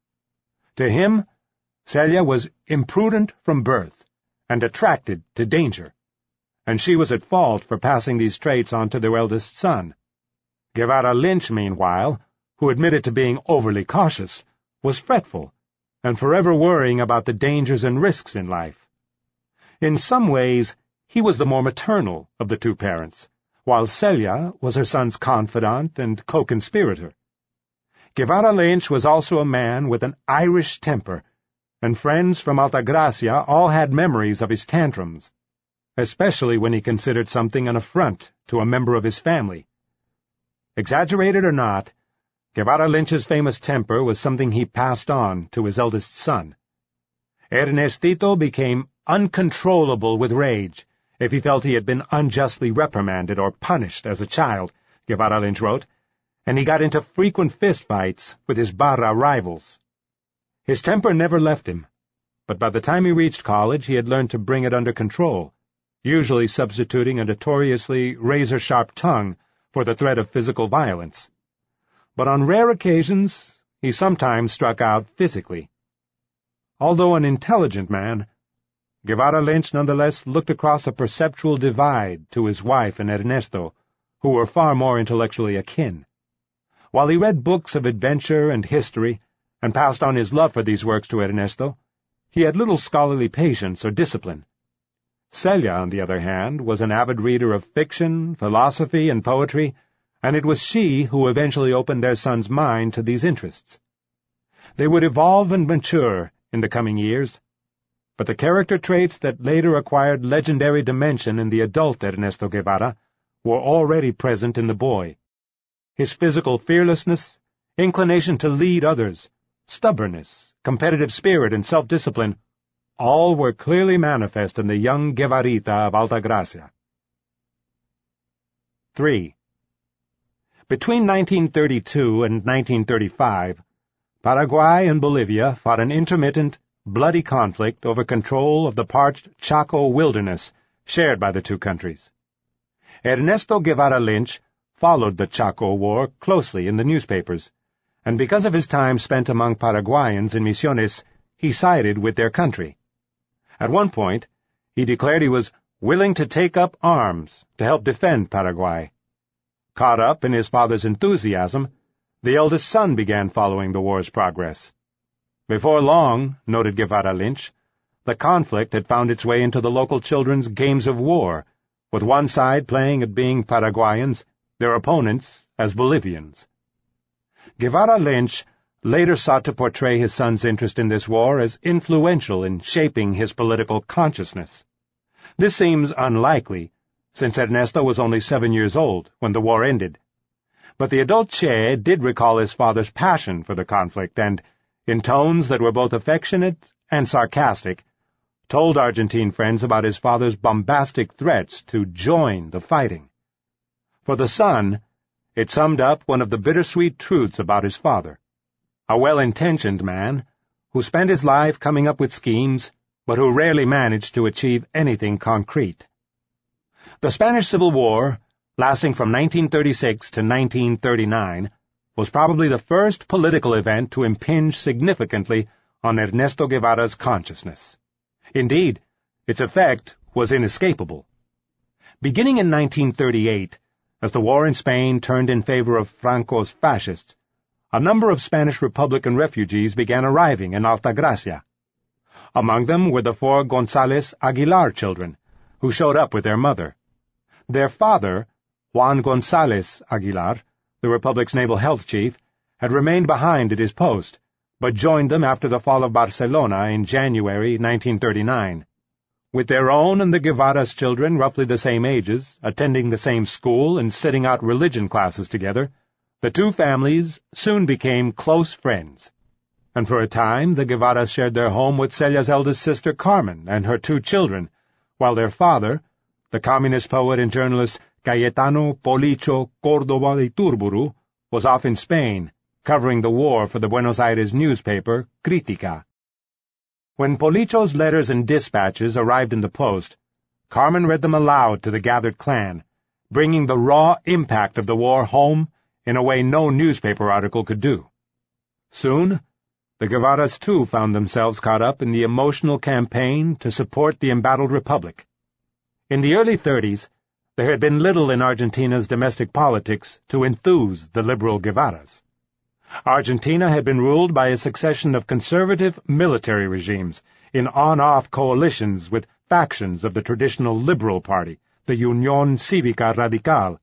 To him, Celia was imprudent from birth and attracted to danger, and she was at fault for passing these traits on to their eldest son. Guevara Lynch, meanwhile, who admitted to being overly cautious, was fretful and forever worrying about the dangers and risks in life. In some ways, he was the more maternal of the two parents, while Celia was her son's confidant and co-conspirator. Guevara Lynch was also a man with an Irish temper, and friends from Altagracia all had memories of his tantrums, especially when he considered something an affront to a member of his family. Exaggerated or not, Guevara Lynch's famous temper was something he passed on to his eldest son. Ernestito became uncontrollable with rage if he felt he had been unjustly reprimanded or punished as a child, Guevara Lynch wrote, and he got into frequent fistfights with his barra rivals. His temper never left him, but by the time he reached college he had learned to bring it under control, usually substituting a notoriously razor-sharp tongue for the threat of physical violence. But on rare occasions, he sometimes struck out physically. Although an intelligent man, Guevara Lynch nonetheless looked across a perceptual divide to his wife and Ernesto, who were far more intellectually akin. While he read books of adventure and history, and passed on his love for these works to Ernesto, he had little scholarly patience or discipline. Celia, on the other hand, was an avid reader of fiction, philosophy, and poetry, and it was she who eventually opened their son's mind to these interests. They would evolve and mature in the coming years, but the character traits that later acquired legendary dimension in the adult Ernesto Guevara were already present in the boy. His physical fearlessness, inclination to lead others, stubbornness, competitive spirit, and self-discipline all were clearly manifest in the young Guevarita of Altagracia. 3. Between 1932 and 1935, Paraguay and Bolivia fought an intermittent, bloody conflict over control of the parched Chaco wilderness shared by the two countries. Ernesto Guevara Lynch followed the Chaco War closely in the newspapers, and because of his time spent among Paraguayans in Misiones, he sided with their country. At one point, he declared he was willing to take up arms to help defend Paraguay. Caught up in his father's enthusiasm, the eldest son began following the war's progress. Before long, noted Guevara Lynch, the conflict had found its way into the local children's games of war, with one side playing at being Paraguayans, their opponents as Bolivians. Guevara Lynch later sought to portray his son's interest in this war as influential in shaping his political consciousness. This seems unlikely, since Ernesto was only 7 years old when the war ended. But the adult Che did recall his father's passion for the conflict and, in tones that were both affectionate and sarcastic, told Argentine friends about his father's bombastic threats to join the fighting. For the son, it summed up one of the bittersweet truths about his father, a well-intentioned man who spent his life coming up with schemes, but who rarely managed to achieve anything concrete. The Spanish Civil War, lasting from 1936 to 1939, was probably the first political event to impinge significantly on Ernesto Guevara's consciousness. Indeed, its effect was inescapable. Beginning in 1938, as the war in Spain turned in favor of Franco's fascists, a number of Spanish Republican refugees began arriving in Altagracia. Among them were the 4 González Aguilar children, who showed up with their mother. Their father, Juan González Aguilar, the Republic's naval health chief, had remained behind at his post, but joined them after the fall of Barcelona in January 1939. With their own and the Guevara's children roughly the same ages, attending the same school and sitting out religion classes together, the two families soon became close friends. and for a time the Guevaras shared their home with Celia's eldest sister Carmen and her 2 children, while their father, the communist poet and journalist Cayetano Policho Córdoba Iturburu, was off in Spain, covering the war for the Buenos Aires newspaper, Crítica. When Policho's letters and dispatches arrived in the post, Carmen read them aloud to the gathered clan, bringing the raw impact of the war home in a way no newspaper article could do. Soon, the Guevaras too found themselves caught up in the emotional campaign to support the embattled republic. In the early 30s, there had been little in Argentina's domestic politics to enthuse the liberal Guevaras. Argentina had been ruled by a succession of conservative military regimes in on-off coalitions with factions of the traditional Liberal Party, the Unión Cívica Radical,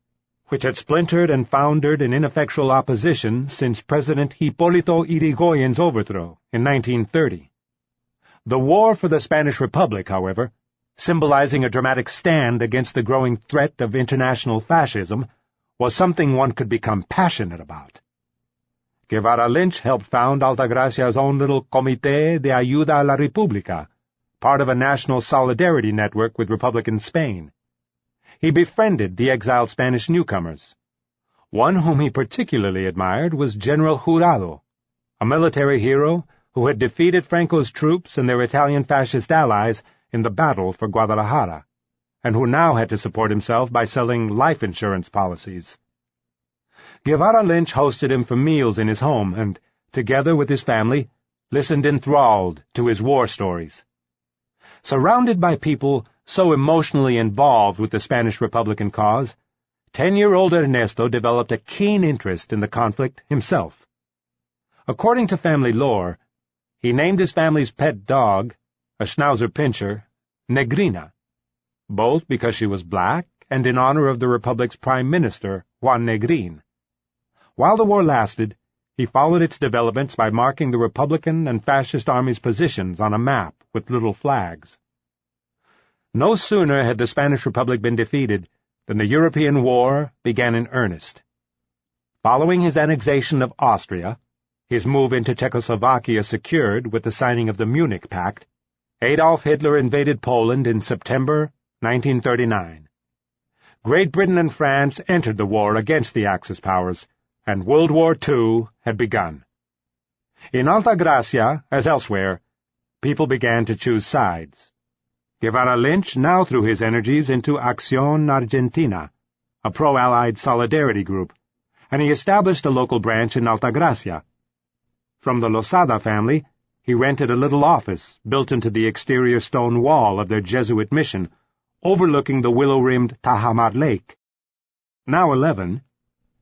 which had splintered and foundered in ineffectual opposition since President Hipólito Yrigoyen's overthrow in 1930. The war for the Spanish Republic, however, symbolizing a dramatic stand against the growing threat of international fascism, was something one could become passionate about. Guevara Lynch helped found Altagracia's own little Comité de Ayuda a la República, part of a national solidarity network with Republican Spain. He befriended the exiled Spanish newcomers. One whom he particularly admired was General Jurado, a military hero who had defeated Franco's troops and their Italian fascist allies in the battle for Guadalajara, and who now had to support himself by selling life insurance policies. Guevara Lynch hosted him for meals in his home and, together with his family, listened enthralled to his war stories. Surrounded by people so emotionally involved with the Spanish Republican cause, 10-year-old Ernesto developed a keen interest in the conflict himself. According to family lore, he named his family's pet dog, a Schnauzer Pinscher, Negrina, both because she was black and in honor of the Republic's Prime Minister, Juan Negrin. While the war lasted, he followed its developments by marking the Republican and Fascist armies' positions on a map with little flags. No sooner had the Spanish Republic been defeated than the European war began in earnest. Following his annexation of Austria, his move into Czechoslovakia secured with the signing of the Munich Pact, Adolf Hitler invaded Poland in September 1939. Great Britain and France entered the war against the Axis powers, and World War II had begun. In Altagracia, as elsewhere, people began to choose sides. Guevara Lynch now threw his energies into Acción Argentina, a pro-Allied solidarity group, and he established a local branch in Altagracia. From the Losada family, he rented a little office built into the exterior stone wall of their Jesuit mission, overlooking the willow-rimmed Tajamar Lake. Now 11,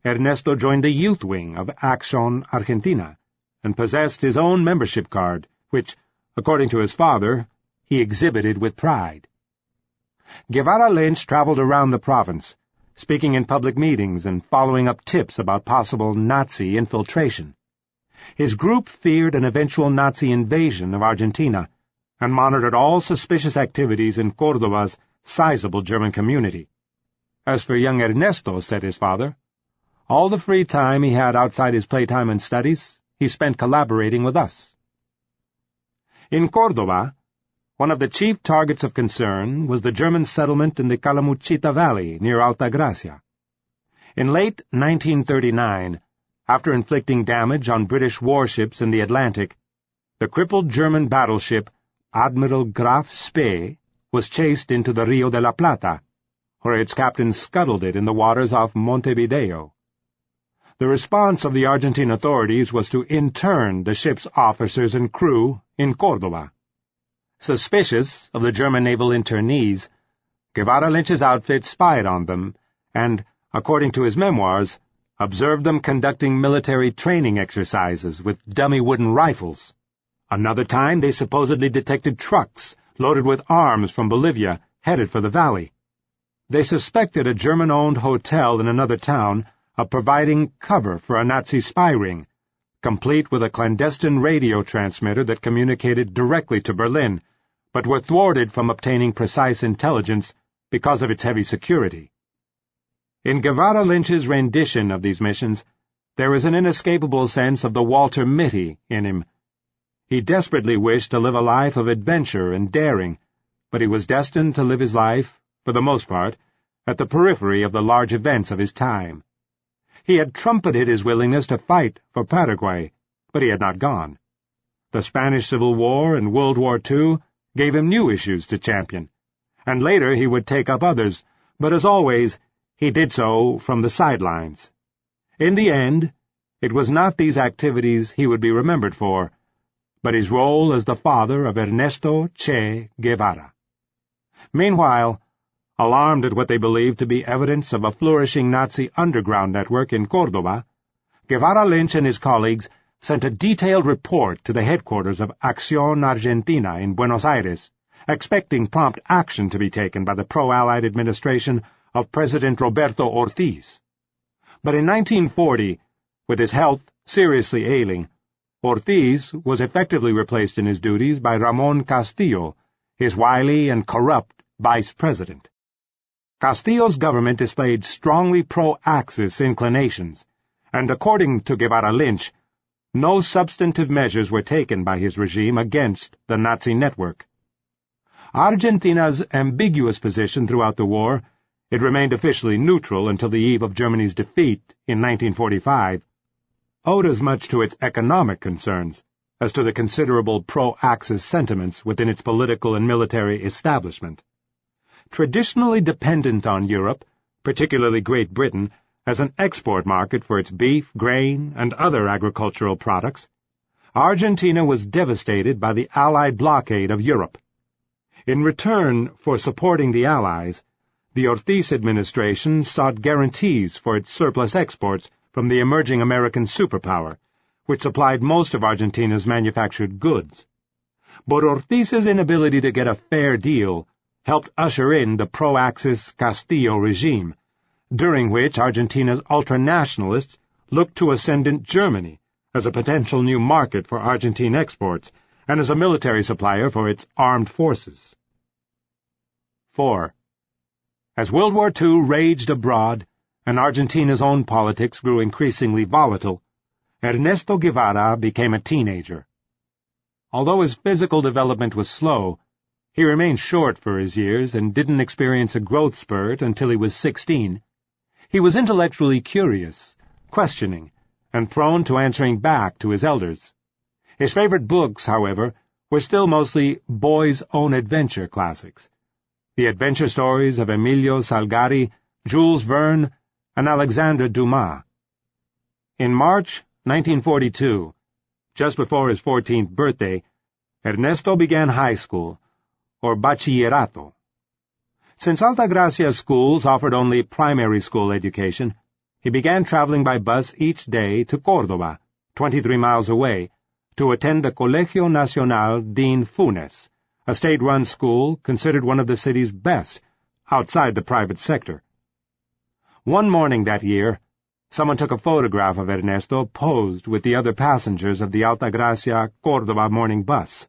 Ernesto joined the youth wing of Acción Argentina and possessed his own membership card, which, according to his father, he exhibited with pride. Guevara Lynch traveled around the province, speaking in public meetings and following up tips about possible Nazi infiltration. His group feared an eventual Nazi invasion of Argentina and monitored all suspicious activities in Córdoba's sizable German community. As for young Ernesto, said his father, all the free time he had outside his playtime and studies, he spent collaborating with us. In Córdoba, one of the chief targets of concern was the German settlement in the Calamuchita Valley near Altagracia. In late 1939, after inflicting damage on British warships in the Atlantic, the crippled German battleship Admiral Graf Spee was chased into the Rio de la Plata, where its captain scuttled it in the waters off Montevideo. The response of the Argentine authorities was to intern the ship's officers and crew in Córdoba. Suspicious of the German naval internees, Guevara Lynch's outfit spied on them and, according to his memoirs, observed them conducting military training exercises with dummy wooden rifles. Another time they supposedly detected trucks loaded with arms from Bolivia headed for the valley. They suspected a German-owned hotel in another town of providing cover for a Nazi spy ring, complete with a clandestine radio transmitter that communicated directly to Berlin, but were thwarted from obtaining precise intelligence because of its heavy security. In Guevara Lynch's rendition of these missions, there is an inescapable sense of the Walter Mitty in him, He desperately wished to live a life of adventure and daring, but he was destined to live his life, for the most part, at the periphery of the large events of his time. He had trumpeted his willingness to fight for Paraguay, but he had not gone. The Spanish Civil War and World War II gave him new issues to champion, and later he would take up others, but as always, he did so from the sidelines. In the end, it was not these activities he would be remembered for, but his role as the father of Ernesto Che Guevara. Meanwhile, alarmed at what they believed to be evidence of a flourishing Nazi underground network in Córdoba, Guevara Lynch and his colleagues sent a detailed report to the headquarters of Acción Argentina in Buenos Aires, expecting prompt action to be taken by the pro-Allied administration of President Roberto Ortiz. But in 1940, with his health seriously ailing, Ortiz was effectively replaced in his duties by Ramón Castillo, his wily and corrupt vice president. Castillo's government displayed strongly pro-Axis inclinations, and according to Guevara Lynch, no substantive measures were taken by his regime against the Nazi network. Argentina's ambiguous position throughout the war, it remained officially neutral until the eve of Germany's defeat in 1945, owed as much to its economic concerns as to the considerable pro-Axis sentiments within its political and military establishment. Traditionally dependent on Europe, particularly Great Britain, as an export market for its beef, grain, and other agricultural products, Argentina was devastated by the Allied blockade of Europe. In return for supporting the Allies, the Ortiz administration sought guarantees for its surplus exports from the emerging American superpower, which supplied most of Argentina's manufactured goods. But Ortiz's inability to get a fair deal helped usher in the pro-Axis Castillo regime, during which Argentina's ultranationalists looked to ascendant Germany as a potential new market for Argentine exports and as a military supplier for its armed forces. 4. As World War II raged abroad and Argentina's own politics grew increasingly volatile, Ernesto Guevara became a teenager. Although his physical development was slow, he remained short for his years and didn't experience a growth spurt until he was 16. He was intellectually curious, questioning, and prone to answering back to his elders. His favorite books, however, were still mostly boys' own adventure classics. The adventure stories of Emilio Salgari, Jules Verne, and Alexandre Dumas. In March 1942, just before his 14th birthday, Ernesto began high school, or bachillerato. Since Altagracia's schools offered only primary school education, he began traveling by bus each day to Córdoba, 23 miles away, to attend the Colegio Nacional Dean Funes, a state-run school considered one of the city's best, outside the private sector. One morning that year, someone took a photograph of Ernesto posed with the other passengers of the Altagracia-Córdoba morning bus.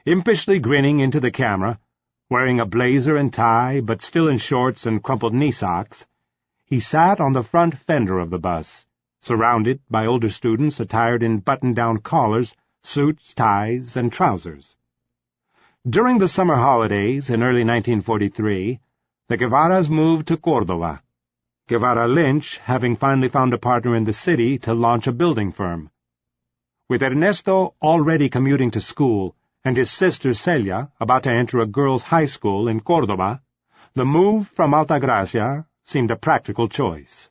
Impishly grinning into the camera, wearing a blazer and tie but still in shorts and crumpled knee socks, he sat on the front fender of the bus, surrounded by older students attired in button-down collars, suits, ties, and trousers. During the summer holidays in early 1943, the Guevaras moved to Córdoba, Guevara Lynch having finally found a partner in the city to launch a building firm. With Ernesto already commuting to school and his sister Celia about to enter a girls' high school in Córdoba, the move from Altagracia seemed a practical choice.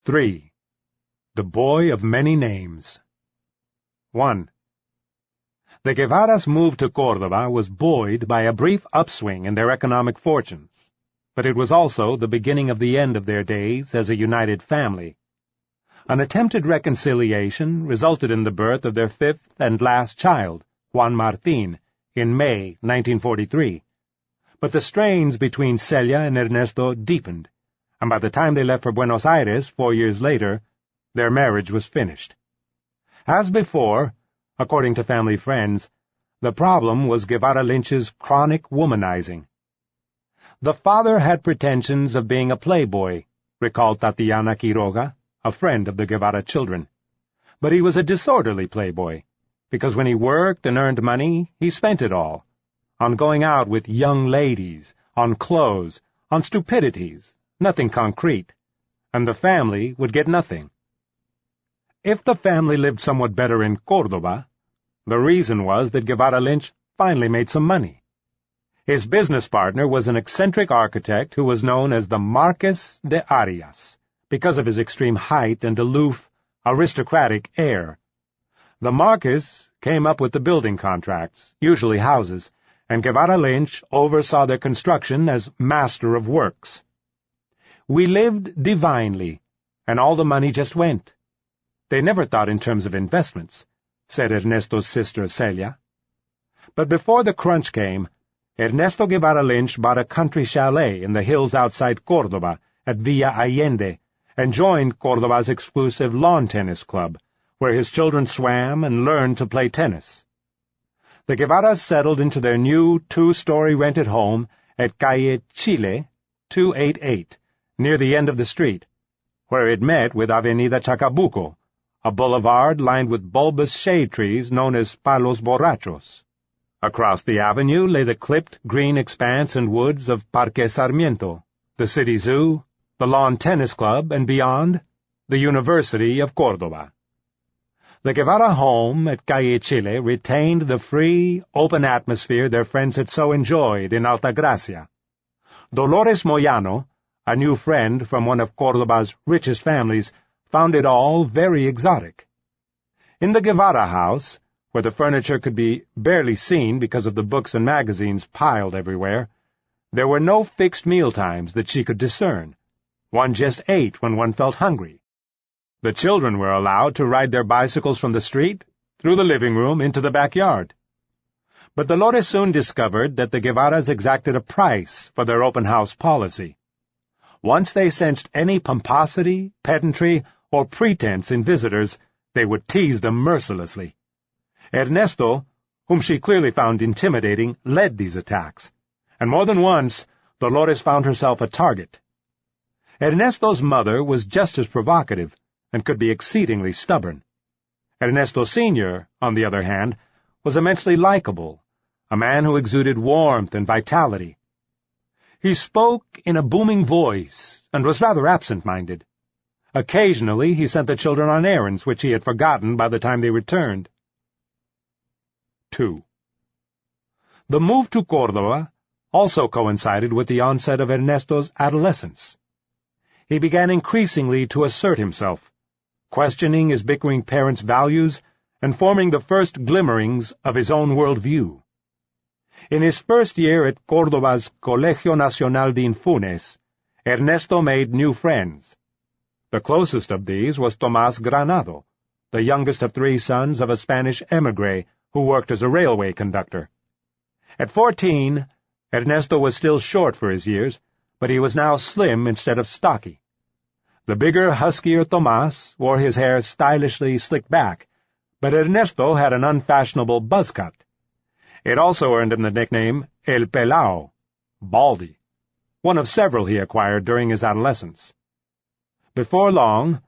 3. The Boy of Many Names. 1. The Guevaras' move to Córdoba was buoyed by a brief upswing in their economic fortunes, but it was also the beginning of the end of their days as a united family. An attempted reconciliation resulted in the birth of their fifth and last child, Juan Martín, in May 1943. But the strains between Celia and Ernesto deepened, and by the time they left for Buenos Aires 4 years later, their marriage was finished. As before, according to family friends, the problem was Guevara Lynch's chronic womanizing. The father had pretensions of being a playboy, recalled Tatiana Quiroga, a friend of the Guevara children. But he was a disorderly playboy, because when he worked and earned money, he spent it all, on going out with young ladies, on clothes, on stupidities, nothing concrete, and the family would get nothing. If the family lived somewhat better in Córdoba, the reason was that Guevara Lynch finally made some money. His business partner was an eccentric architect who was known as the Marqués de Arias, because of his extreme height and aloof, aristocratic air. The Marqués came up with the building contracts, usually houses, and Guevara Lynch oversaw their construction as master of works. We lived divinely, and all the money just went. They never thought in terms of investments, said Ernesto's sister Celia. But before the crunch came, Ernesto Guevara Lynch bought a country chalet in the hills outside Córdoba at Villa Allende and joined Córdoba's exclusive lawn tennis club, where his children swam and learned to play tennis. The Guevaras settled into their new 2-story rented home at Calle Chile 288, near the end of the street, where it met with Avenida Chacabuco, a boulevard lined with bulbous shade trees known as Palos Borrachos. Across the avenue lay the clipped green expanse and woods of Parque Sarmiento, the city zoo, the lawn tennis club, and beyond, the University of Córdoba. The Guevara home at Calle Chile retained the free, open atmosphere their friends had so enjoyed in Altagracia. Dolores Moyano, a new friend from one of Córdoba's richest families, found it all very exotic. In the Guevara house, where the furniture could be barely seen because of the books and magazines piled everywhere, there were no fixed meal times that she could discern. One just ate when one felt hungry. The children were allowed to ride their bicycles from the street, through the living room, into the backyard. But Dolores soon discovered that the Guevaras exacted a price for their open-house policy. Once they sensed any pomposity, pedantry, or pretense in visitors, they would tease them mercilessly. Ernesto, whom she clearly found intimidating, led these attacks, and more than once Dolores found herself a target. Ernesto's mother was just as provocative, and could be exceedingly stubborn. Ernesto Sr., on the other hand, was immensely likable, a man who exuded warmth and vitality. He spoke in a booming voice, and was rather absent-minded. Occasionally he sent the children on errands which he had forgotten by the time they returned. 2. The move to Córdoba also coincided with the onset of Ernesto's adolescence. He began increasingly to assert himself, questioning his bickering parents' values and forming the first glimmerings of his own world-view. In his first year at Córdoba's Colegio Nacional de Infunes, Ernesto made new friends. The closest of these was Tomás Granado, the youngest of 3 sons of a Spanish émigré who worked as a railway conductor. At 14, Ernesto was still short for his years, but he was now slim instead of stocky. The bigger, huskier Tomás wore his hair stylishly slicked back, but Ernesto had an unfashionable buzz cut. It also earned him the nickname El Pelao, Baldy, one of several he acquired during his adolescence. Before long,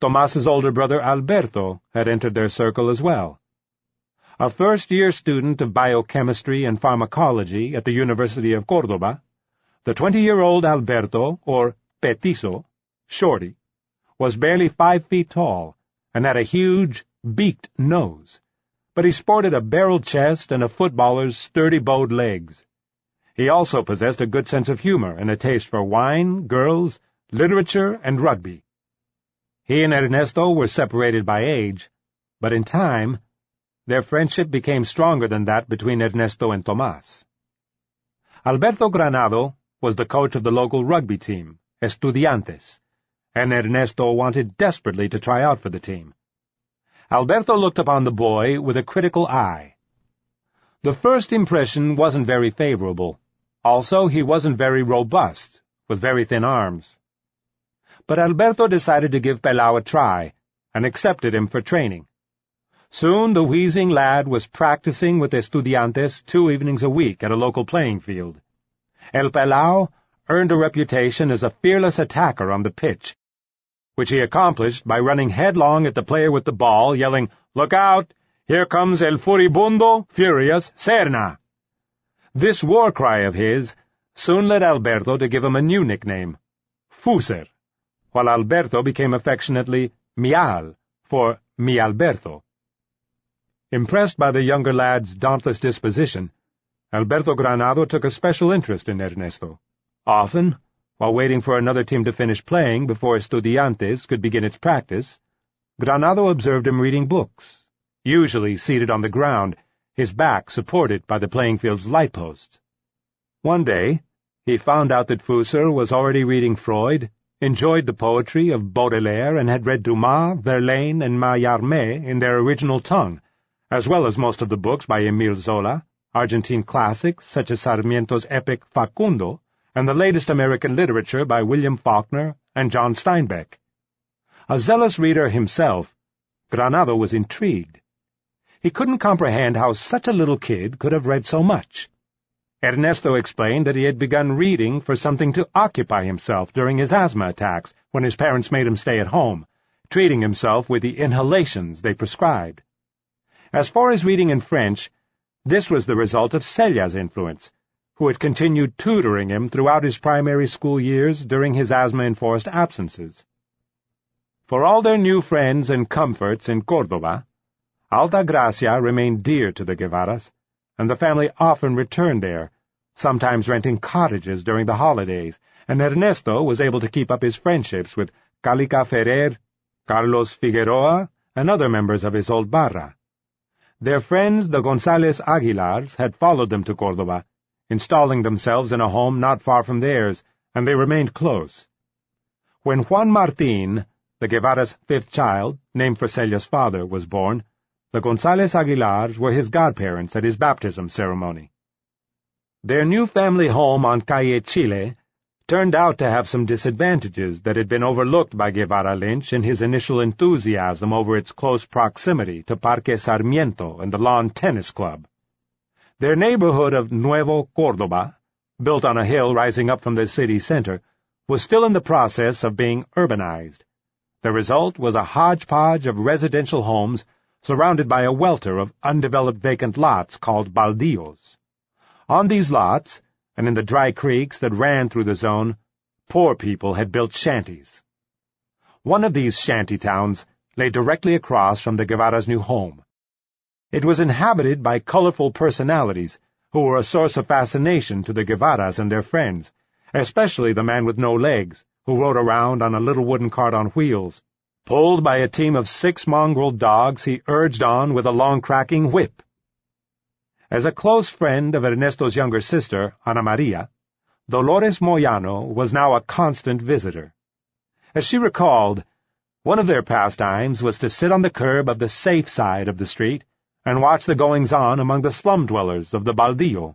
Tomás's older brother Alberto had entered their circle as well. A first-year student of biochemistry and pharmacology at the University of Córdoba, the 20-year-old Alberto, or Petizo, Shorty, was barely 5 feet tall and had a huge, beaked nose, but he sported a barreled chest and a footballer's sturdy bowed legs. He also possessed a good sense of humor and a taste for wine, girls, literature, and rugby. He and Ernesto were separated by age, but in time, their friendship became stronger than that between Ernesto and Tomás. Alberto Granado was the coach of the local rugby team, Estudiantes, and Ernesto wanted desperately to try out for the team. Alberto looked upon the boy with a critical eye. The first impression wasn't very favorable. Also, he wasn't very robust, with very thin arms. But Alberto decided to give Pelao a try, and accepted him for training. Soon the wheezing lad was practicing with Estudiantes 2 evenings a week at a local playing field. El Pelao earned a reputation as a fearless attacker on the pitch, which he accomplished by running headlong at the player with the ball, yelling, "Look out! Here comes el furibundo, furious, Serna!" This war cry of his soon led Alberto to give him a new nickname, Fuser, while Alberto became affectionately Mial, for Mi Alberto. Impressed by the younger lad's dauntless disposition, Alberto Granado took a special interest in Ernesto. Often, while waiting for another team to finish playing before Estudiantes could begin its practice, Granado observed him reading books, usually seated on the ground, his back supported by the playing field's light posts. One day, he found out that Fuser was already reading Freud, enjoyed the poetry of Baudelaire, and had read Dumas, Verlaine, and Mallarmé in their original tongue, as well as most of the books by Emile Zola, Argentine classics such as Sarmiento's epic Facundo, and the latest American literature by William Faulkner and John Steinbeck. A zealous reader himself, Granado was intrigued. He couldn't comprehend how such a little kid could have read so much. Ernesto explained that he had begun reading for something to occupy himself during his asthma attacks when his parents made him stay at home, treating himself with the inhalations they prescribed. As far as reading in French, this was the result of Celia's influence, who had continued tutoring him throughout his primary school years during his asthma-enforced absences. For all their new friends and comforts in Córdoba, Alta Gracia remained dear to the Guevaras, and the family often returned there, sometimes renting cottages during the holidays, and Ernesto was able to keep up his friendships with Calica Ferrer, Carlos Figueroa, and other members of his old barra. Their friends, the González Aguilars, had followed them to Córdoba, installing themselves in a home not far from theirs, and they remained close. When Juan Martín, the Guevara's fifth child, named for Celia's father, was born, the González Aguilars were his godparents at his baptism ceremony. Their new family home on Calle Chile turned out to have some disadvantages that had been overlooked by Guevara Lynch in his initial enthusiasm over its close proximity to Parque Sarmiento and the Lawn Tennis Club. Their neighborhood of Nuevo Córdoba, built on a hill rising up from the city center, was still in the process of being urbanized. The result was a hodgepodge of residential homes surrounded by a welter of undeveloped vacant lots called baldíos. On these lots, and in the dry creeks that ran through the zone, poor people had built shanties. One of these shanty towns lay directly across from the Guevara's new home. It was inhabited by colorful personalities who were a source of fascination to the Guevaras and their friends, especially the man with no legs, who rode around on a little wooden cart on wheels. Pulled by a team of 6 mongrel dogs, he urged on with a long cracking whip. As a close friend of Ernesto's younger sister, Ana Maria, Dolores Moyano was now a constant visitor. As she recalled, one of their pastimes was to sit on the curb of the safe side of the street and watch the goings-on among the slum dwellers of the Baldío.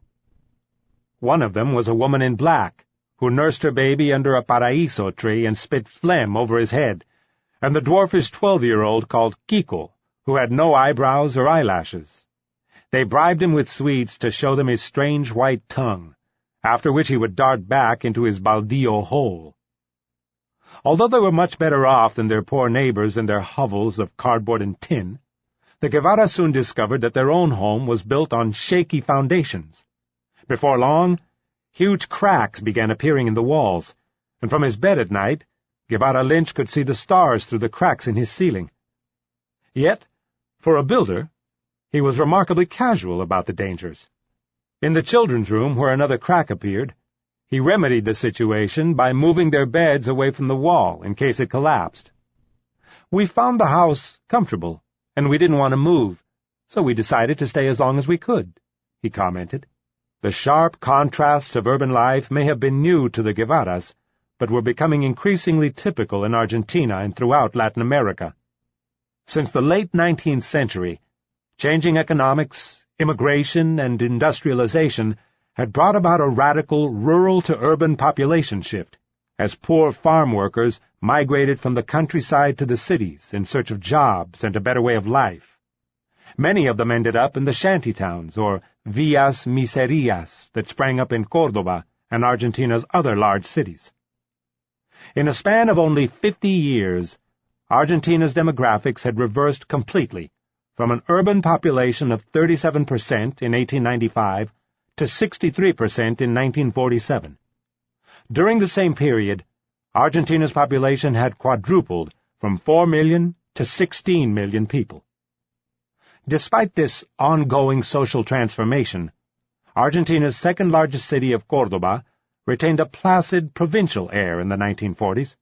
One of them was a woman in black, who nursed her baby under a paraíso tree and spit phlegm over his head, and the dwarfish 12-year-old called Kiko, who had no eyebrows or eyelashes. They bribed him with sweets to show them his strange white tongue, after which he would dart back into his Baldío hole. Although they were much better off than their poor neighbors in their hovels of cardboard and tin, the Guevaras soon discovered that their own home was built on shaky foundations. Before long, huge cracks began appearing in the walls, and from his bed at night, Guevara Lynch could see the stars through the cracks in his ceiling. Yet, for a builder, he was remarkably casual about the dangers. In the children's room, where another crack appeared, he remedied the situation by moving their beds away from the wall in case it collapsed. "We found the house comfortable, and we didn't want to move, so we decided to stay as long as we could," he commented. The sharp contrasts of urban life may have been new to the Guevaras, but were becoming increasingly typical in Argentina and throughout Latin America. Since the late 19th century, changing economics, immigration, and industrialization had brought about a radical rural-to-urban population shift, as poor farm workers migrated from the countryside to the cities in search of jobs and a better way of life. Many of them ended up in the shanty towns, or villas miserias, that sprang up in Córdoba and Argentina's other large cities. In a span of only 50 years, Argentina's demographics had reversed completely, from an urban population of 37% in 1895 to 63% in 1947. During the same period, Argentina's population had quadrupled from 4 million to 16 million people. Despite this ongoing social transformation, Argentina's second-largest city of Córdoba retained a placid provincial air in the 1940s.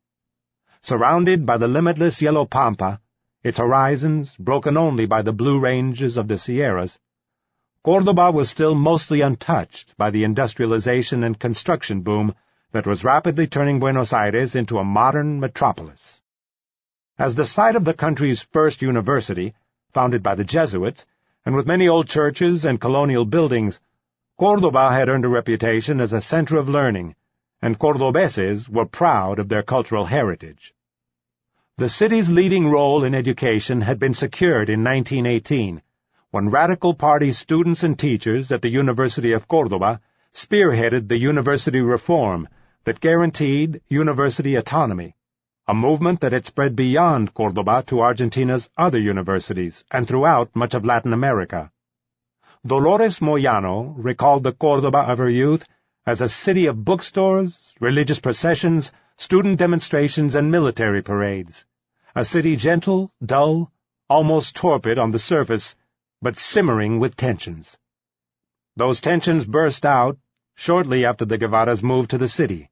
Surrounded by the limitless yellow pampa, its horizons broken only by the blue ranges of the Sierras, Córdoba was still mostly untouched by the industrialization and construction boom that was rapidly turning Buenos Aires into a modern metropolis. As the site of the country's first university, founded by the Jesuits, and with many old churches and colonial buildings, Córdoba had earned a reputation as a center of learning, and Cordobeses were proud of their cultural heritage. The city's leading role in education had been secured in 1918, when Radical Party students and teachers at the University of Córdoba spearheaded the university reform that guaranteed university autonomy, a movement that had spread beyond Córdoba to Argentina's other universities and throughout much of Latin America. Dolores Moyano recalled the Córdoba of her youth as a city of bookstores, religious processions, student demonstrations, and military parades, a city gentle, dull, almost torpid on the surface, but simmering with tensions. Those tensions burst out shortly after the Guevaras moved to the city.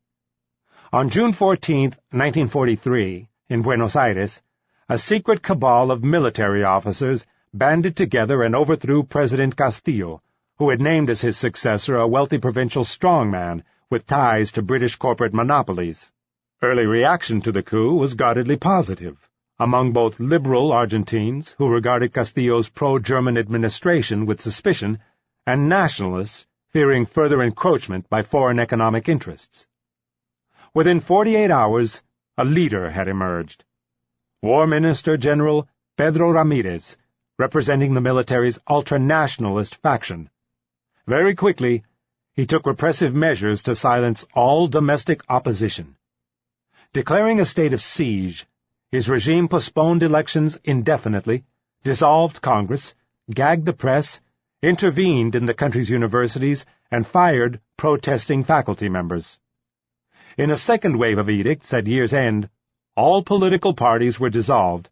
On June 14, 1943, in Buenos Aires, a secret cabal of military officers banded together and overthrew President Castillo, who had named as his successor a wealthy provincial strongman with ties to British corporate monopolies. Early reaction to the coup was guardedly positive, among both liberal Argentines, who regarded Castillo's pro-German administration with suspicion, and nationalists, fearing further encroachment by foreign economic interests. Within 48 hours, a leader had emerged. War Minister General Pedro Ramirez, representing the military's ultra-nationalist faction. Very quickly, he took repressive measures to silence all domestic opposition. Declaring a state of siege, his regime postponed elections indefinitely, dissolved Congress, gagged the press, intervened in the country's universities, and fired protesting faculty members. In a second wave of edicts at year's end, all political parties were dissolved,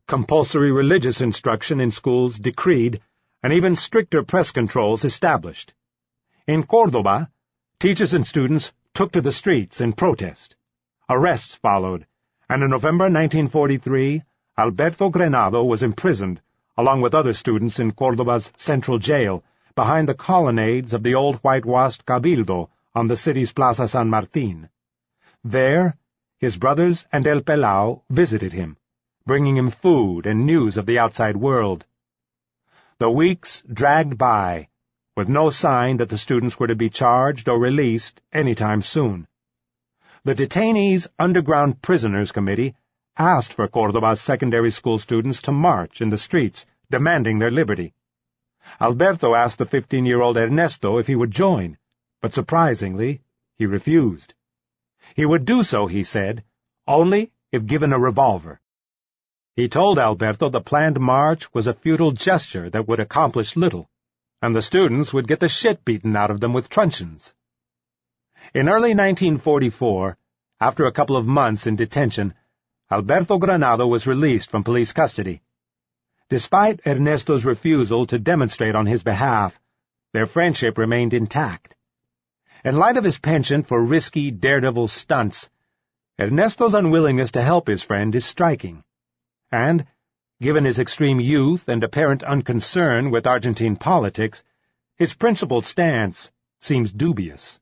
compulsory religious instruction in schools decreed, and even stricter press controls established. In Córdoba, teachers and students took to the streets in protest. Arrests followed, and in November 1943, Alberto Granado was imprisoned, along with other students in Córdoba's central jail, behind the colonnades of the old whitewashed Cabildo on the city's Plaza San Martín. There, his brothers and El Pelao visited him, bringing him food and news of the outside world. The weeks dragged by, with no sign that the students were to be charged or released any time soon. The detainees' Underground Prisoners Committee asked for Córdoba's secondary school students to march in the streets, demanding their liberty. Alberto asked the 15-year-old Ernesto if he would join, but surprisingly, he refused. He would do so, he said, only if given a revolver. He told Alberto the planned march was a futile gesture that would accomplish little, and the students would get the shit beaten out of them with truncheons. In early 1944, after a couple of months in detention, Alberto Granado was released from police custody. Despite Ernesto's refusal to demonstrate on his behalf, their friendship remained intact. In light of his penchant for risky, daredevil stunts, Ernesto's unwillingness to help his friend is striking. And, given his extreme youth and apparent unconcern with Argentine politics, his principled stance seems dubious.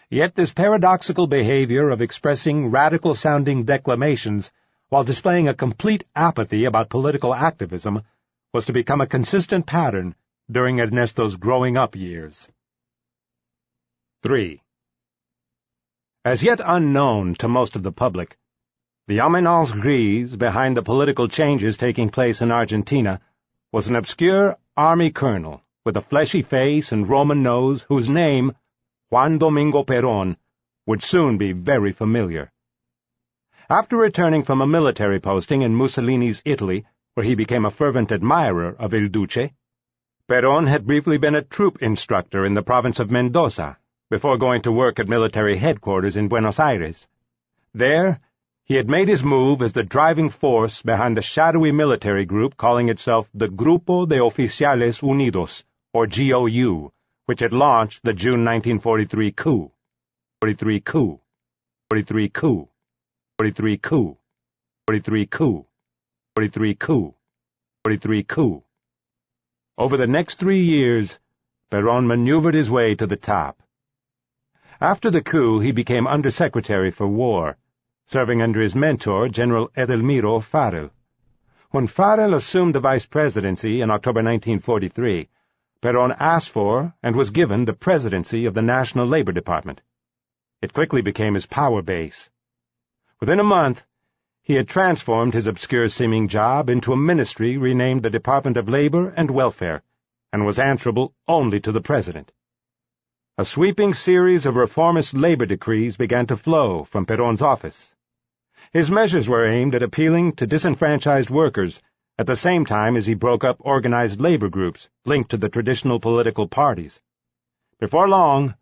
Yet this paradoxical behavior of expressing radical-sounding declamations while displaying a complete apathy about political activism was to become a consistent pattern during Ernesto's growing-up years. 3. As yet unknown to most of the public, the éminence grise behind the political changes taking place in Argentina was an obscure army colonel with a fleshy face and Roman nose whose name, Juan Domingo Perón, would soon be very familiar. After returning from a military posting in Mussolini's Italy, where he became a fervent admirer of Il Duce, Perón had briefly been a troop instructor in the province of Mendoza, before going to work at military headquarters in Buenos Aires. There, he had made his move as the driving force behind the shadowy military group calling itself the Grupo de Oficiales Unidos, or GOU, which had launched the June 1943 coup. 43 coup. 43 coup. 43 coup. 43 coup. 43 coup. 43 coup. Over the next 3 years, Perón maneuvered his way to the top. After the coup, he became Undersecretary for War, serving under his mentor, General Edelmiro Farrell. When Farrell assumed the vice presidency in October 1943, Perón asked for and was given the presidency of the National Labor Department. It quickly became his power base. Within a month, he had transformed his obscure-seeming job into a ministry renamed the Department of Labor and Welfare, and was answerable only to the president. A sweeping series of reformist labor decrees began to flow from Perón's office. His measures were aimed at appealing to disenfranchised workers, at the same time as he broke up organized labor groups linked to the traditional political parties. Before long,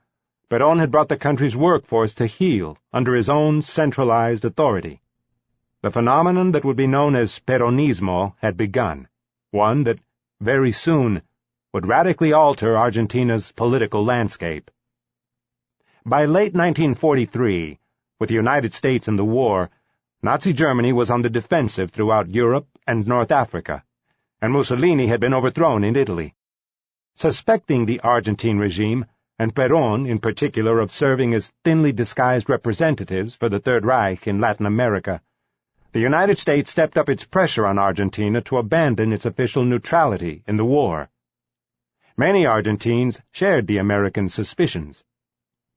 Perón had brought the country's workforce to heel under his own centralized authority. The phenomenon that would be known as Peronismo had begun, one that, very soon, would radically alter Argentina's political landscape. By late 1943, with the United States in the war, Nazi Germany was on the defensive throughout Europe and North Africa, and Mussolini had been overthrown in Italy. Suspecting the Argentine regime, and Perón in particular, of serving as thinly disguised representatives for the Third Reich in Latin America, the United States stepped up its pressure on Argentina to abandon its official neutrality in the war. Many Argentines shared the American suspicions.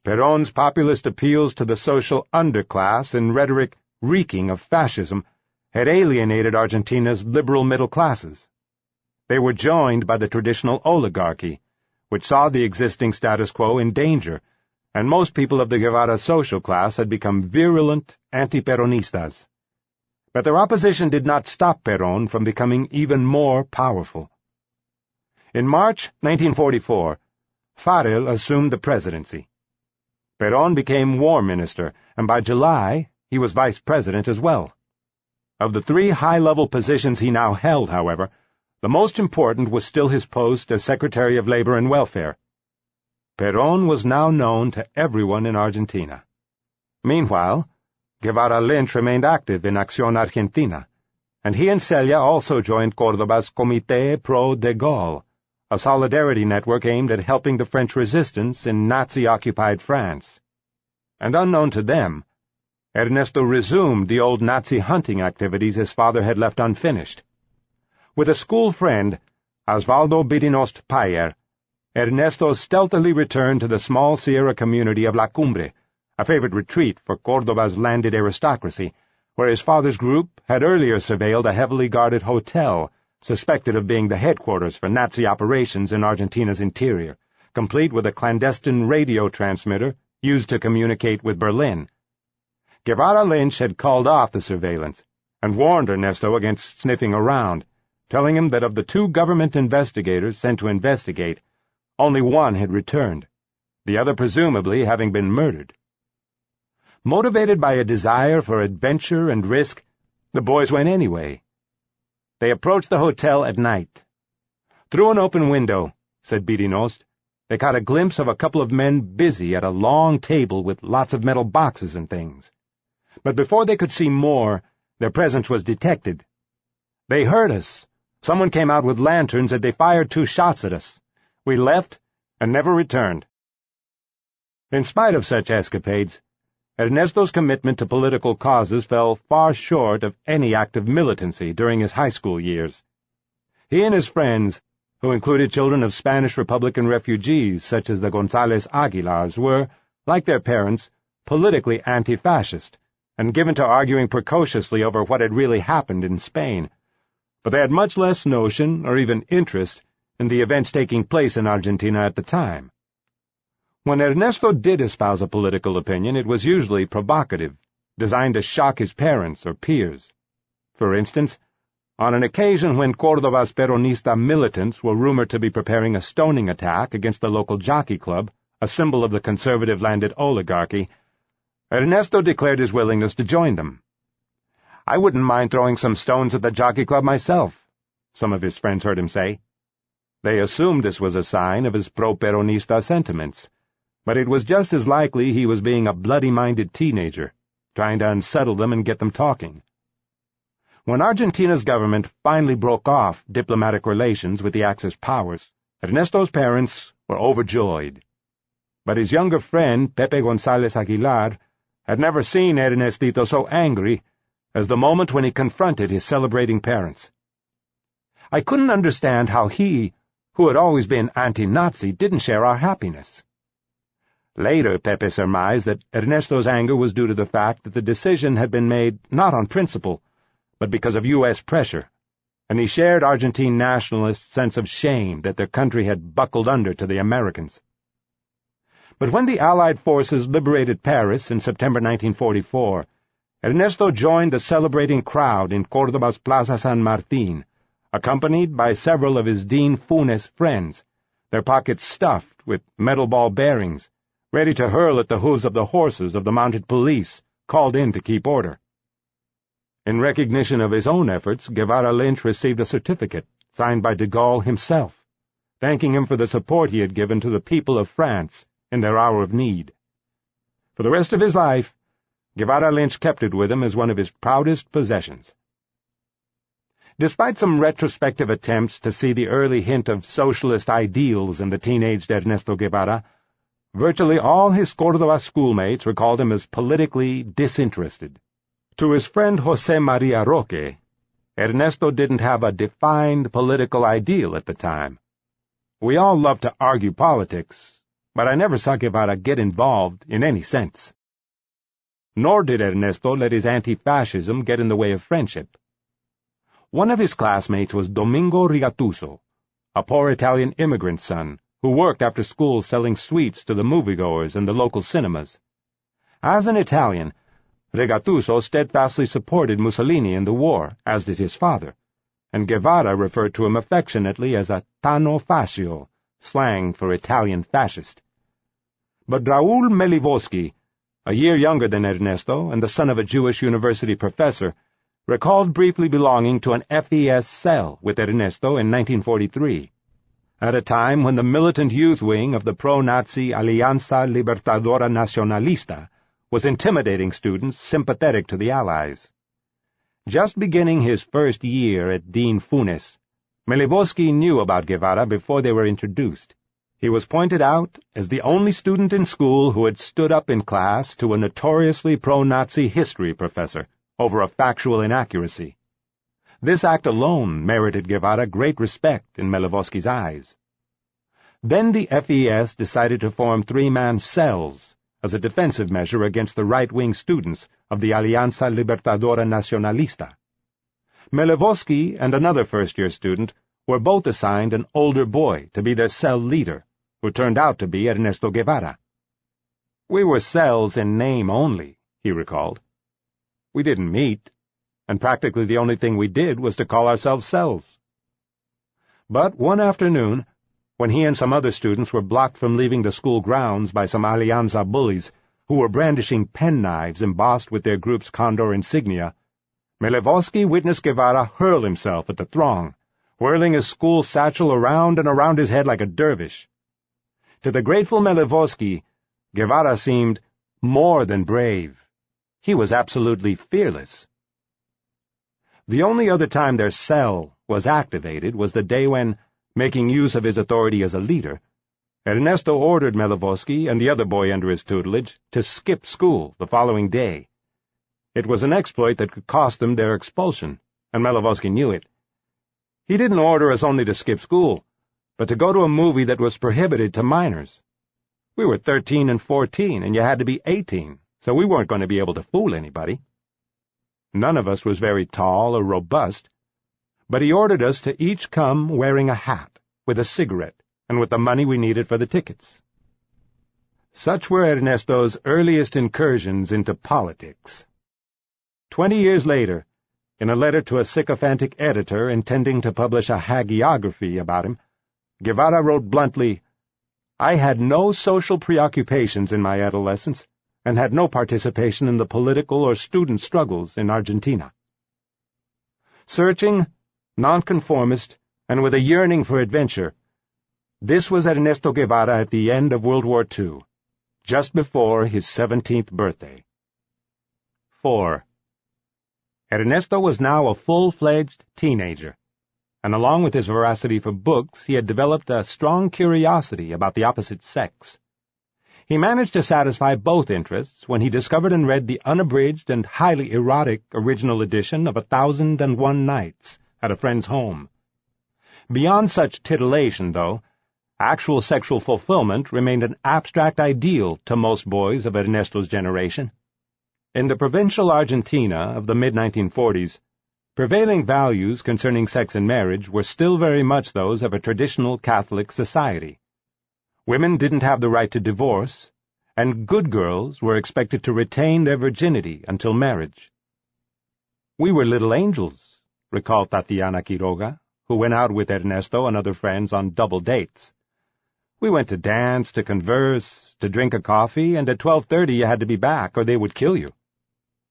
Perón's populist appeals to the social underclass and rhetoric reeking of fascism had alienated Argentina's liberal middle classes. They were joined by the traditional oligarchy, which saw the existing status quo in danger, and most people of the Guevara social class had become virulent anti-Peronistas. But their opposition did not stop Perón from becoming even more powerful. In March 1944, Farrell assumed the presidency. Perón became war minister, and by July he was vice president as well. Of the 3 high-level positions he now held, however, the most important was still his post as Secretary of Labor and Welfare. Perón was now known to everyone in Argentina. Meanwhile, Guevara Lynch remained active in Acción Argentina, and he and Celia also joined Córdoba's Comité Pro de Gaulle, a solidarity network aimed at helping the French resistance in Nazi-occupied France. And unknown to them, Ernesto resumed the old Nazi hunting activities his father had left unfinished. With a school friend, Osvaldo Birinost Payer, Ernesto stealthily returned to the small Sierra community of La Cumbre, a favorite retreat for Córdoba's landed aristocracy, where his father's group had earlier surveilled a heavily guarded hotel suspected of being the headquarters for Nazi operations in Argentina's interior, complete with a clandestine radio transmitter used to communicate with Berlin. Guevara Lynch had called off the surveillance and warned Ernesto against sniffing around, telling him that of the 2 government investigators sent to investigate, only one had returned, the other presumably having been murdered. Motivated by a desire for adventure and risk, the boys went anyway. They approached the hotel at night. Through an open window, said Birinost, they caught a glimpse of a couple of men busy at a long table with lots of metal boxes and things. But before they could see more, their presence was detected. They heard us. Someone came out with lanterns and they fired 2 shots at us. We left and never returned. In spite of such escapades, Ernesto's commitment to political causes fell far short of any active militancy during his high school years. He and his friends, who included children of Spanish Republican refugees such as the González Aguilars, were, like their parents, politically anti-fascist and given to arguing precociously over what had really happened in Spain. But they had much less notion or even interest in the events taking place in Argentina at the time. When Ernesto did espouse a political opinion, it was usually provocative, designed to shock his parents or peers. For instance, on an occasion when Córdoba's Peronista militants were rumored to be preparing a stoning attack against the local jockey club, a symbol of the conservative landed oligarchy, Ernesto declared his willingness to join them. "I wouldn't mind throwing some stones at the jockey club myself," some of his friends heard him say. They assumed this was a sign of his pro-Peronista sentiments, but it was just as likely he was being a bloody-minded teenager, trying to unsettle them and get them talking. When Argentina's government finally broke off diplomatic relations with the Axis powers, Ernesto's parents were overjoyed. But his younger friend, Pepe González Aguilar, had never seen Ernestito so angry as the moment when he confronted his celebrating parents. "I couldn't understand how he, who had always been anti-Nazi, didn't share our happiness." Later, Pepe surmised that Ernesto's anger was due to the fact that the decision had been made not on principle, but because of U.S. pressure, and he shared Argentine nationalists' sense of shame that their country had buckled under to the Americans. But when the Allied forces liberated Paris in September 1944, Ernesto joined the celebrating crowd in Córdoba's Plaza San Martín, accompanied by several of his Dean Funes friends, their pockets stuffed with metal ball bearings, ready to hurl at the hooves of the horses of the mounted police, called in to keep order. In recognition of his own efforts, Guevara Lynch received a certificate, signed by de Gaulle himself, thanking him for the support he had given to the people of France in their hour of need. For the rest of his life, Guevara Lynch kept it with him as one of his proudest possessions. Despite some retrospective attempts to see the early hint of socialist ideals in the teenaged Ernesto Guevara, virtually all his Córdoba schoolmates recalled him as politically disinterested. To his friend José María Roque, Ernesto didn't have a defined political ideal at the time. "We all love to argue politics, but I never saw Guevara get involved in any sense." Nor did Ernesto let his anti-fascism get in the way of friendship. One of his classmates was Domingo Rigatuso, a poor Italian immigrant son who worked after school selling sweets to the moviegoers and the local cinemas. As an Italian, Rigatuso steadfastly supported Mussolini in the war, as did his father, and Guevara referred to him affectionately as a Tano Fascio, slang for Italian fascist. But Raúl Melivosky, a year younger than Ernesto and the son of a Jewish university professor, recalled briefly belonging to an FES cell with Ernesto in 1943, at a time when the militant youth wing of the pro-Nazi Alianza Libertadora Nacionalista was intimidating students sympathetic to the Allies. Just beginning his first year at Dean Funes, Melivosky knew about Guevara before they were introduced. He was pointed out as the only student in school who had stood up in class to a notoriously pro-Nazi history professor over a factual inaccuracy. This act alone merited Guevara great respect in Melivosky's eyes. Then the FES decided to form three-man cells as a defensive measure against the right-wing students of the Alianza Libertadora Nacionalista. Melivosky and another first-year student were both assigned an older boy to be their cell leader, who turned out to be Ernesto Guevara. "We were cells in name only," he recalled. "We didn't meet, and practically the only thing we did was to call ourselves cells." But one afternoon, when he and some other students were blocked from leaving the school grounds by some Alianza bullies who were brandishing penknives embossed with their group's Condor insignia, Melivosky witnessed Guevara hurl himself at the throng, whirling his school satchel around and around his head like a dervish. To the grateful Melivosky, Guevara seemed more than brave. He was absolutely fearless. The only other time their cell was activated was the day when, making use of his authority as a leader, Ernesto ordered Melivosky and the other boy under his tutelage to skip school the following day. It was an exploit that could cost them their expulsion, and Melivosky knew it. He didn't order us only to skip school, but to go to a movie that was prohibited to minors. We were 13 and 14, and you had to be 18, so we weren't going to be able to fool anybody. None of us was very tall or robust, but he ordered us to each come wearing a hat, with a cigarette, and with the money we needed for the tickets. Such were Ernesto's earliest incursions into politics. 20 years later, in a letter to a sycophantic editor intending to publish a hagiography about him, Guevara wrote bluntly, "I had no social preoccupations in my adolescence and had no participation in the political or student struggles in Argentina." Searching, nonconformist, and with a yearning for adventure, this was Ernesto Guevara at the end of World War II, just before his 17th birthday. 4. Ernesto was now a full-fledged teenager, and along with his voracity for books, he had developed a strong curiosity about the opposite sex. He managed to satisfy both interests when he discovered and read the unabridged and highly erotic original edition of 1001 Nights at a friend's home. Beyond such titillation, though, actual sexual fulfillment remained an abstract ideal to most boys of Ernesto's generation. In the provincial Argentina of the mid-1940s, prevailing values concerning sex and marriage were still very much those of a traditional Catholic society. Women didn't have the right to divorce, and good girls were expected to retain their virginity until marriage. "We were little angels," recalled Tatiana Quiroga, who went out with Ernesto and other friends on double dates. "We went to dance, to converse, to drink a coffee, and at 12:30 you had to be back or they would kill you.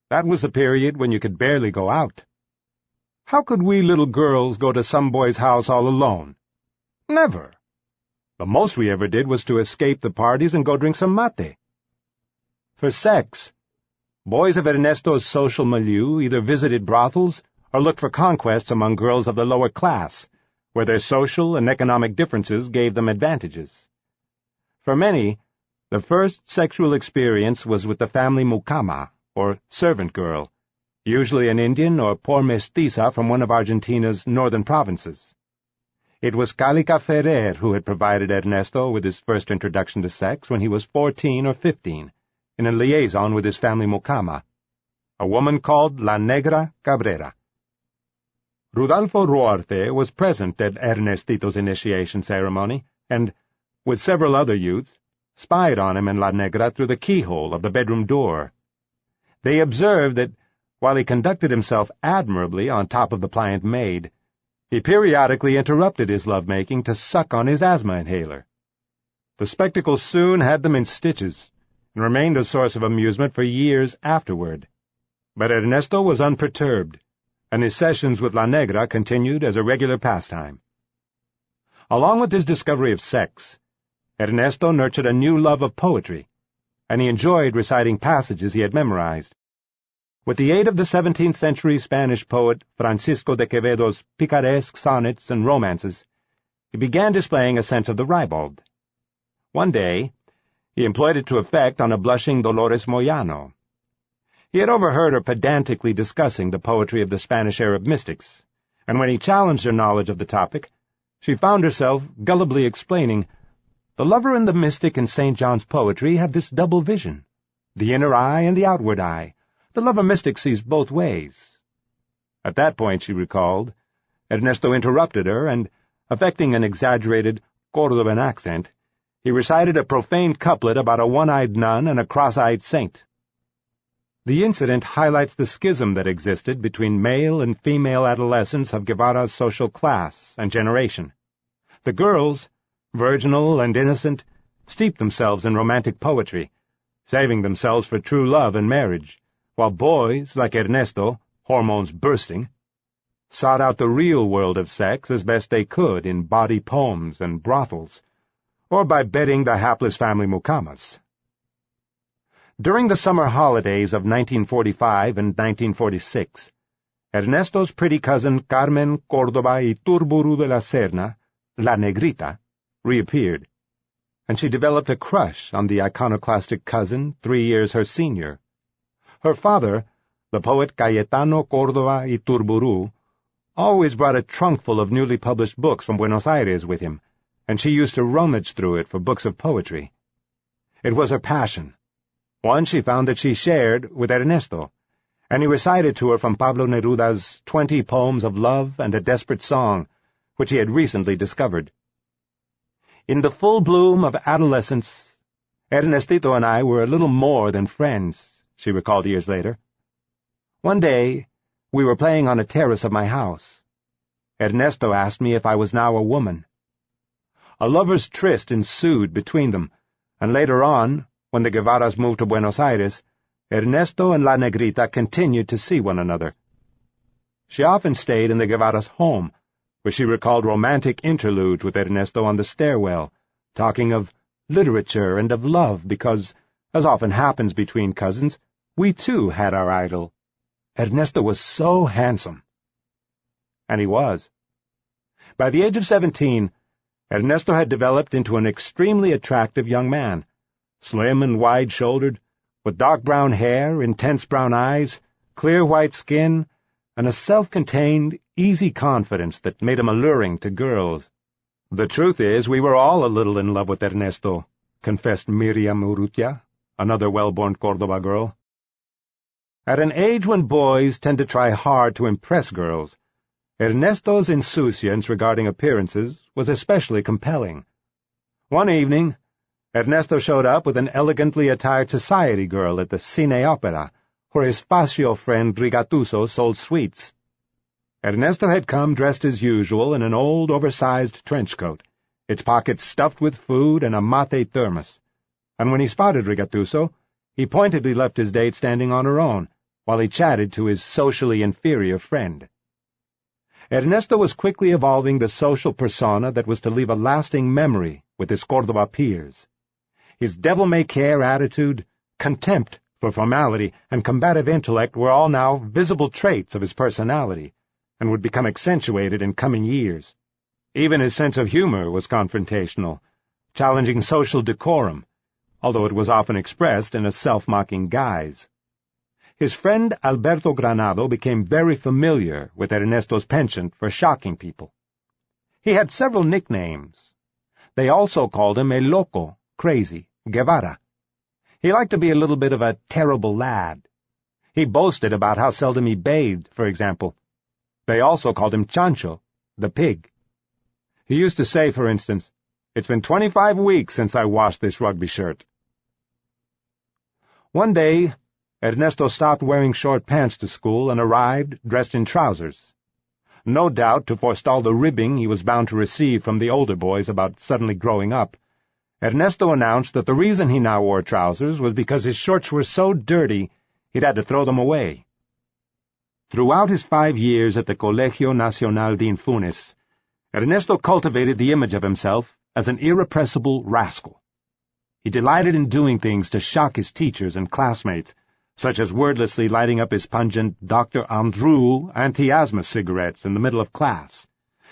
That was the period when you could barely go out. How could we little girls go to some boy's house all alone? Never. The most we ever did was to escape the parties and go drink some mate." For sex, boys of Ernesto's social milieu either visited brothels or looked for conquests among girls of the lower class, where their social and economic differences gave them advantages. For many, the first sexual experience was with the family mucama, or servant girl, usually an Indian or poor mestiza from one of Argentina's northern provinces. It was Calica Ferrer who had provided Ernesto with his first introduction to sex when he was 14 or 15, in a liaison with his family mucama, a woman called La Negra Cabrera. Rudolfo Ruarte was present at Ernestito's initiation ceremony and, with several other youths, spied on him and La Negra through the keyhole of the bedroom door. They observed that, while he conducted himself admirably on top of the pliant maid, he periodically interrupted his love-making to suck on his asthma inhaler. The spectacle soon had them in stitches, and remained a source of amusement for years afterward. But Ernesto was unperturbed, and his sessions with La Negra continued as a regular pastime. Along with his discovery of sex, Ernesto nurtured a new love of poetry, and he enjoyed reciting passages he had memorized. With the aid of the 17th-century Spanish poet Francisco de Quevedo's picaresque sonnets and romances, he began displaying a sense of the ribald. One day, he employed it to effect on a blushing Dolores Moyano. He had overheard her pedantically discussing the poetry of the Spanish Arab mystics, and when he challenged her knowledge of the topic, she found herself gullibly explaining, "The lover and the mystic in St. John's poetry have this double vision, the inner eye and the outward eye. The lover-mystic sees both ways." At that point, she recalled, Ernesto interrupted her, and, affecting an exaggerated Cordovan accent, he recited a profane couplet about a one-eyed nun and a cross-eyed saint. The incident highlights the schism that existed between male and female adolescents of Guevara's social class and generation. The girls, virginal and innocent, steeped themselves in romantic poetry, saving themselves for true love and marriage, while boys, like Ernesto, hormones bursting, sought out the real world of sex as best they could in bawdy poems and brothels, or by bedding the hapless family mucamas. During the summer holidays of 1945 and 1946, Ernesto's pretty cousin Carmen Córdoba Iturburu de la Serna, La Negrita, reappeared, and she developed a crush on the iconoclastic cousin 3 years her senior. Her father, the poet Cayetano Córdoba Iturburu, always brought a trunkful of newly published books from Buenos Aires with him, and she used to rummage through it for books of poetry. It was her passion, one she found that she shared with Ernesto, and he recited to her from Pablo Neruda's 20 poems of love and a desperate song, which he had recently discovered. In the full bloom of adolescence, Ernestito and I were a little more than friends, she recalled years later. One day, we were playing on a terrace of my house. Ernesto asked me if I was now a woman. A lover's tryst ensued between them, and later on, when the Guevaras moved to Buenos Aires, Ernesto and La Negrita continued to see one another. She often stayed in the Guevara's home, where she recalled romantic interludes with Ernesto on the stairwell, talking of literature and of love because, as often happens between cousins, we too had our idol. Ernesto was so handsome. And he was. By the age of 17, Ernesto had developed into an extremely attractive young man, slim and wide-shouldered, with dark brown hair, intense brown eyes, clear white skin, and a self-contained, easy confidence that made him alluring to girls. "The truth is, we were all a little in love with Ernesto," confessed Miriam Urrutia, another well-born Córdoba girl. At an age when boys tend to try hard to impress girls, Ernesto's insouciance regarding appearances was especially compelling. One evening, Ernesto showed up with an elegantly attired society girl at the Cine Opera, where his fascio friend Rigatuso sold sweets. Ernesto had come dressed as usual in an old, oversized trench coat, its pockets stuffed with food and a mate thermos, and when he spotted Rigatuso, he pointedly left his date standing on her own, while he chatted to his socially inferior friend. Ernesto was quickly evolving the social persona that was to leave a lasting memory with his Córdoba peers. His devil-may-care attitude, contempt for formality, and combative intellect were all now visible traits of his personality, and would become accentuated in coming years. Even his sense of humor was confrontational, challenging social decorum, although it was often expressed in a self-mocking guise. His friend Alberto Granado became very familiar with Ernesto's penchant for shocking people. He had several nicknames. They also called him El Loco, crazy, Guevara. He liked to be a little bit of a terrible lad. He boasted about how seldom he bathed, for example. They also called him Chancho, the pig. He used to say, for instance, "It's been 25 weeks since I washed this rugby shirt." One day, Ernesto stopped wearing short pants to school and arrived dressed in trousers. No doubt to forestall the ribbing he was bound to receive from the older boys about suddenly growing up, Ernesto announced that the reason he now wore trousers was because his shorts were so dirty he'd had to throw them away. Throughout his 5 years at the Colegio Nacional de Infunes, Ernesto cultivated the image of himself as an irrepressible rascal. He delighted in doing things to shock his teachers and classmates, such as wordlessly lighting up his pungent Dr. Andrew anti-asthma cigarettes in the middle of class,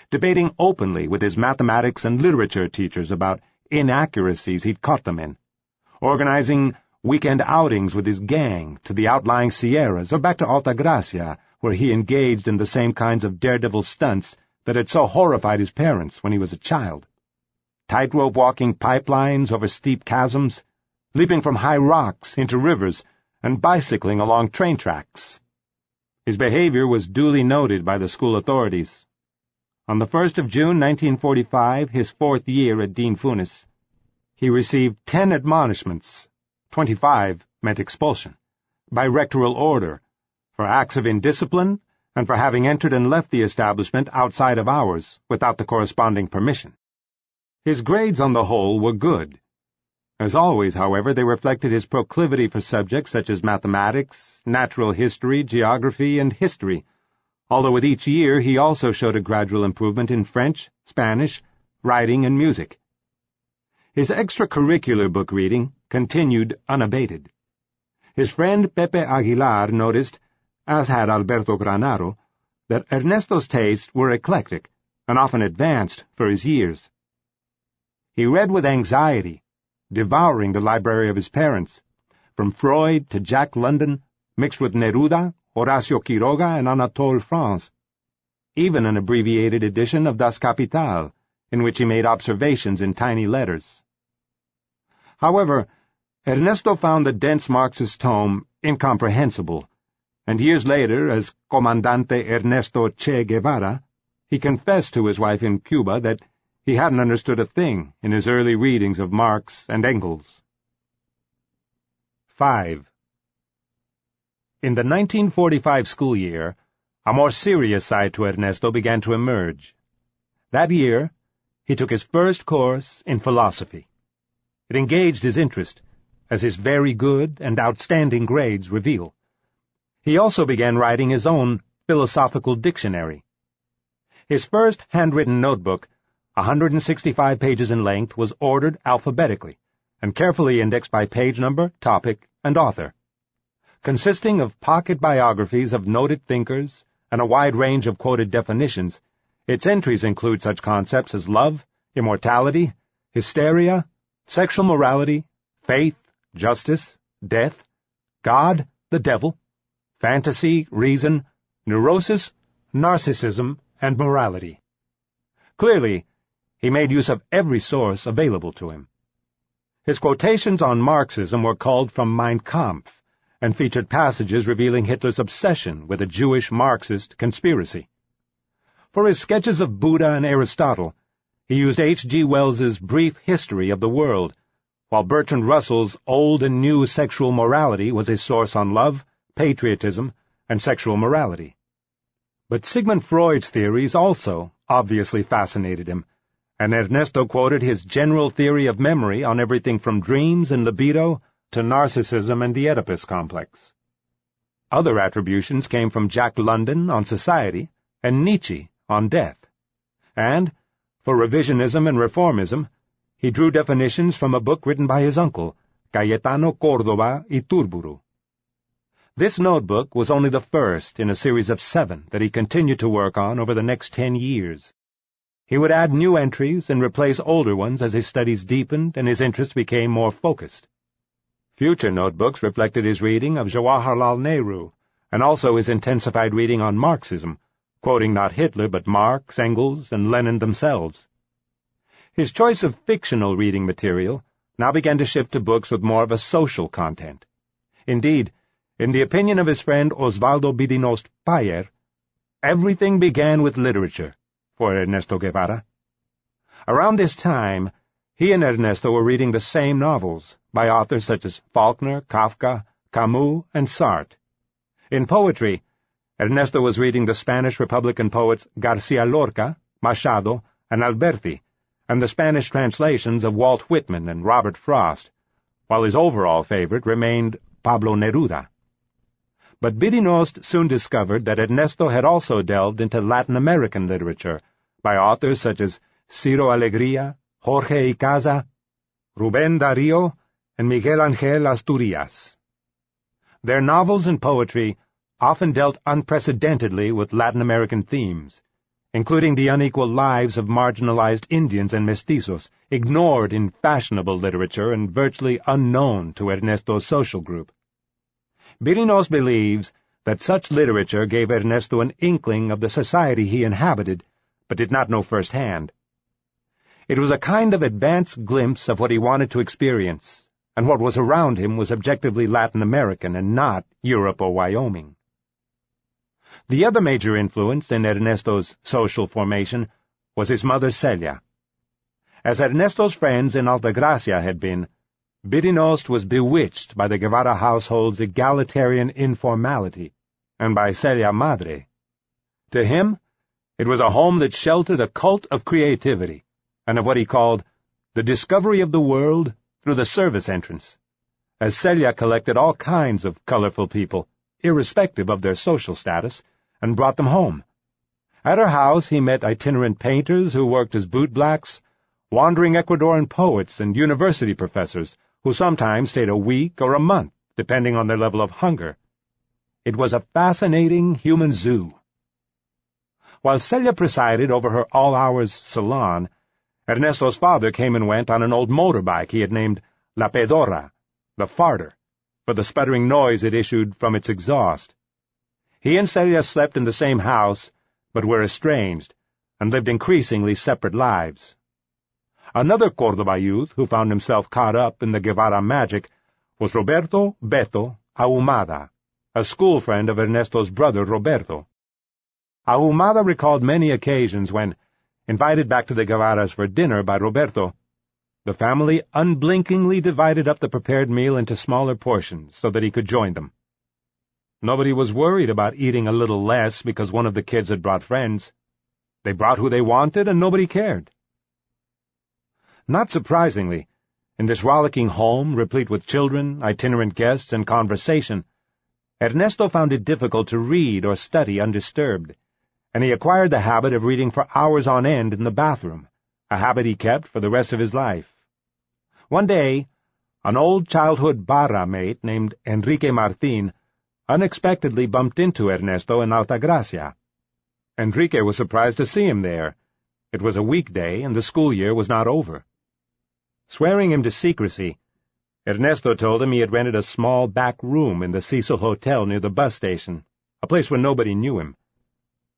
debating openly with his mathematics and literature teachers about inaccuracies he'd caught them in, organizing weekend outings with his gang to the outlying Sierras or back to Altagracia, where he engaged in the same kinds of daredevil stunts that had so horrified his parents when he was a child. Tightrope walking pipelines over steep chasms, leaping from high rocks into rivers, and bicycling along train tracks. His behavior was duly noted by the school authorities. On the 1st of June 1945, his 4th year at Dean Funes, he received 10 admonishments, 25 meant expulsion, by rectoral order, for acts of indiscipline and for having entered and left the establishment outside of hours without the corresponding permission. His grades on the whole were good. As always, however, they reflected his proclivity for subjects such as mathematics, natural history, geography, and history, although with each year he also showed a gradual improvement in French, Spanish, writing, and music. His extracurricular book reading continued unabated. His friend Pepe Aguilar noticed, as had Alberto Granado, that Ernesto's tastes were eclectic and often advanced for his years. He read with anxiety, devouring the library of his parents, from Freud to Jack London, mixed with Neruda, Horacio Quiroga, and Anatole France, even an abbreviated edition of Das Kapital, in which he made observations in tiny letters. However, Ernesto found the dense Marxist tome incomprehensible, and years later, as Comandante Ernesto Che Guevara, he confessed to his wife in Cuba that he hadn't understood a thing in his early readings of Marx and Engels. 5. In the 1945 school year, a more serious side to Ernesto began to emerge. That year, he took his first course in philosophy. It engaged his interest, as his very good and outstanding grades reveal. He also began writing his own philosophical dictionary. His first handwritten notebook, 165 pages in length, was ordered alphabetically and carefully indexed by page number, topic, and author. Consisting of pocket biographies of noted thinkers and a wide range of quoted definitions, its entries include such concepts as love, immortality, hysteria, sexual morality, faith, justice, death, God, the devil, fantasy, reason, neurosis, narcissism, and morality. Clearly, he made use of every source available to him. His quotations on Marxism were culled from Mein Kampf and featured passages revealing Hitler's obsession with a Jewish Marxist conspiracy. For his sketches of Buddha and Aristotle, he used H.G. Wells's Brief History of the World, while Bertrand Russell's Old and New Sexual Morality was his source on love, patriotism, and sexual morality. But Sigmund Freud's theories also obviously fascinated him, and Ernesto quoted his general theory of memory on everything from dreams and libido to narcissism and the Oedipus complex. Other attributions came from Jack London on society and Nietzsche on death. And, for revisionism and reformism, he drew definitions from a book written by his uncle, Cayetano Córdoba Iturburu. This notebook was only the first in a series of 7 that he continued to work on over the next 10 years. He would add new entries and replace older ones as his studies deepened and his interest became more focused. Future notebooks reflected his reading of Jawaharlal Nehru, and also his intensified reading on Marxism, quoting not Hitler but Marx, Engels, and Lenin themselves. His choice of fictional reading material now began to shift to books with more of a social content. Indeed, in the opinion of his friend Osvaldo Bidinost Payer, everything began with literature for Ernesto Guevara. Around this time, he and Ernesto were reading the same novels by authors such as Faulkner, Kafka, Camus, and Sartre. In poetry, Ernesto was reading the Spanish Republican poets García Lorca, Machado, and Alberti, and the Spanish translations of Walt Whitman and Robert Frost, while his overall favorite remained Pablo Neruda. But Bidinost soon discovered that Ernesto had also delved into Latin American literature by authors such as Ciro Alegría, Jorge Icaza, Rubén Darío, and Miguel Ángel Asturias. Their novels and poetry often dealt unprecedentedly with Latin American themes, including the unequal lives of marginalized Indians and mestizos, ignored in fashionable literature and virtually unknown to Ernesto's social group. Bidinost believes that such literature gave Ernesto an inkling of the society he inhabited, but did not know firsthand. It was a kind of advanced glimpse of what he wanted to experience, and what was around him was objectively Latin American and not Europe or Wyoming. The other major influence in Ernesto's social formation was his mother Celia. As Ernesto's friends in Altagracia had been, Bidinost was bewitched by the Guevara household's egalitarian informality, and by Celia Madre. To him, it was a home that sheltered a cult of creativity, and of what he called the discovery of the world through the service entrance, as Celia collected all kinds of colorful people, irrespective of their social status, and brought them home. At her house he met itinerant painters who worked as bootblacks, wandering Ecuadorian poets and university professors who sometimes stayed a week or a month, depending on their level of hunger. It was a fascinating human zoo. While Celia presided over her all-hours salon, Ernesto's father came and went on an old motorbike he had named La Pedorra, the farter, for the sputtering noise it issued from its exhaust. He and Celia slept in the same house, but were estranged, and lived increasingly separate lives. Another Córdoba youth who found himself caught up in the Guevara magic was Roberto Beto Ahumada, a school friend of Ernesto's brother Roberto. Ahumada recalled many occasions when, invited back to the Guevaras for dinner by Roberto, the family unblinkingly divided up the prepared meal into smaller portions so that he could join them. Nobody was worried about eating a little less because one of the kids had brought friends. They brought who they wanted, and nobody cared. Not surprisingly, in this rollicking home, replete with children, itinerant guests, and conversation, Ernesto found it difficult to read or study undisturbed, and he acquired the habit of reading for hours on end in the bathroom, a habit he kept for the rest of his life. One day, an old childhood barra mate named Enrique Martin unexpectedly bumped into Ernesto in Altagracia. Enrique was surprised to see him there. It was a weekday, and the school year was not over. Swearing him to secrecy, Ernesto told him he had rented a small back room in the Cecil Hotel near the bus station, a place where nobody knew him.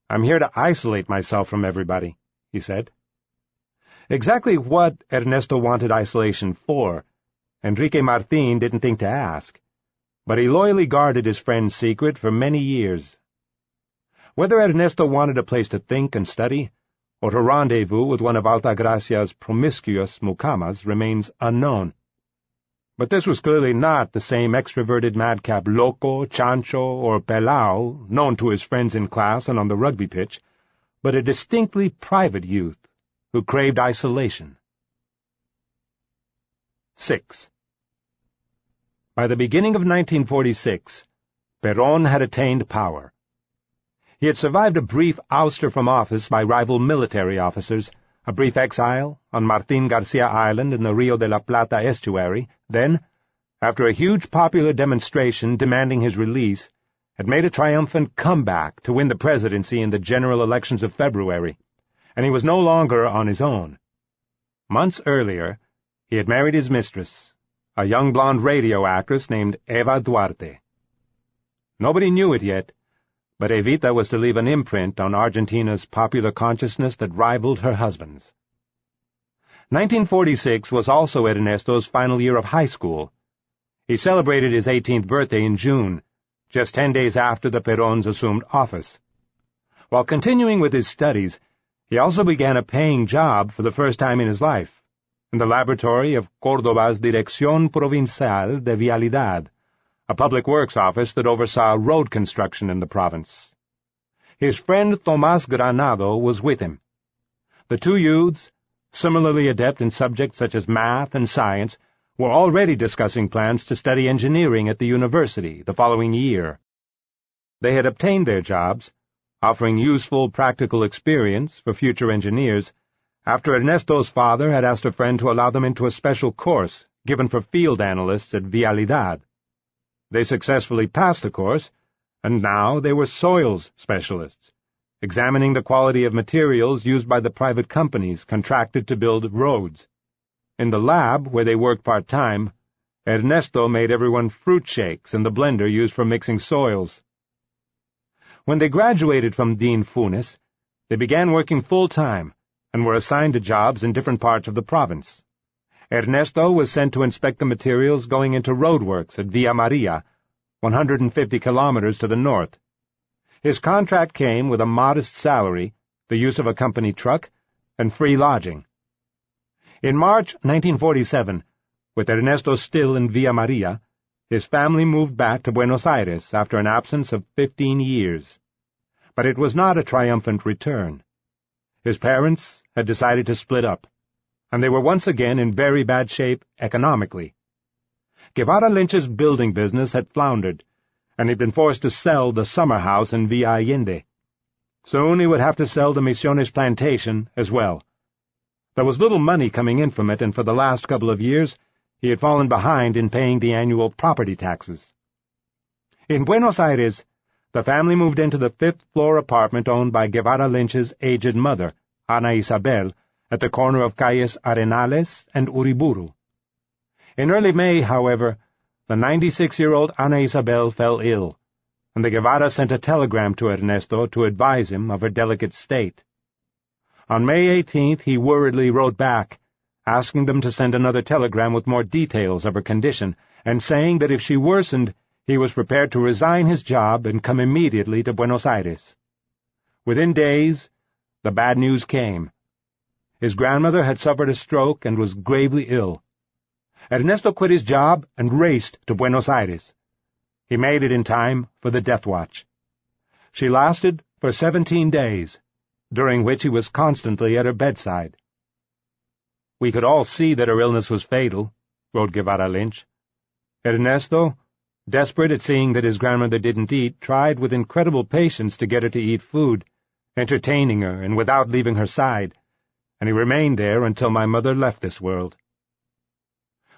"I'm here to isolate myself from everybody," he said. Exactly what Ernesto wanted isolation for, Enrique Martin didn't think to ask, but he loyally guarded his friend's secret for many years. Whether Ernesto wanted a place to think and study, or to rendezvous with one of Altagracia's promiscuous mucamas, remains unknown. But this was clearly not the same extroverted madcap loco, chancho, or pelao known to his friends in class and on the rugby pitch, but a distinctly private youth who craved isolation. 6. By the beginning of 1946, Perón had attained power. He had survived a brief ouster from office by rival military officers, a brief exile on Martín García Island in the Rio de la Plata estuary, then, after a huge popular demonstration demanding his release, had made a triumphant comeback to win the presidency in the general elections of February, and he was no longer on his own. Months earlier, he had married his mistress, a young blonde radio actress named Eva Duarte. Nobody knew it yet, but Evita was to leave an imprint on Argentina's popular consciousness that rivaled her husband's. 1946 was also Ernesto's final year of high school. He celebrated his 18th birthday in June, just 10 days after the Peróns assumed office. While continuing with his studies, he also began a paying job for the first time in his life, in the laboratory of Córdoba's Dirección Provincial de Vialidad, a public works office that oversaw road construction in the province. His friend Tomás Granado was with him. The two youths, similarly adept in subjects such as math and science, were already discussing plans to study engineering at the university the following year. They had obtained their jobs, offering useful practical experience for future engineers, after Ernesto's father had asked a friend to allow them into a special course given for field analysts at Vialidad. They successfully passed the course, and now they were soils specialists, examining the quality of materials used by the private companies contracted to build roads. In the lab, where they worked part-time, Ernesto made everyone fruit shakes in the blender used for mixing soils. When they graduated from Dean Funes, they began working full-time and were assigned to jobs in different parts of the province. Ernesto was sent to inspect the materials going into roadworks at Villa Maria, 150 kilometers to the north. His contract came with a modest salary, the use of a company truck, and free lodging. In March 1947, with Ernesto still in Villa Maria, his family moved back to Buenos Aires after an absence of 15 years. But it was not a triumphant return. His parents had decided to split up, and they were once again in very bad shape economically. Guevara Lynch's building business had floundered, and he'd been forced to sell the summer house in Villa Allende. Soon he would have to sell the Misiones plantation as well. There was little money coming in from it, and for the last couple of years he had fallen behind in paying the annual property taxes. In Buenos Aires, the family moved into the fifth-floor apartment owned by Guevara Lynch's aged mother, Ana Isabel, at the corner of calles Arenales and Uriburu. In early May, however, the 96-year-old Ana Isabel fell ill, and the Guevara sent a telegram to Ernesto to advise him of her delicate state. On May 18th, he worriedly wrote back, asking them to send another telegram with more details of her condition, and saying that if she worsened, he was prepared to resign his job and come immediately to Buenos Aires. Within days, the bad news came. His grandmother had suffered a stroke and was gravely ill. Ernesto quit his job and raced to Buenos Aires. He made it in time for the death watch. She lasted for 17 days, during which he was constantly at her bedside. "We could all see that her illness was fatal," wrote Guevara Lynch. Ernesto, desperate at seeing that his grandmother didn't eat, tried with incredible patience to get her to eat food, entertaining her and without leaving her side, and he remained there until my mother left this world.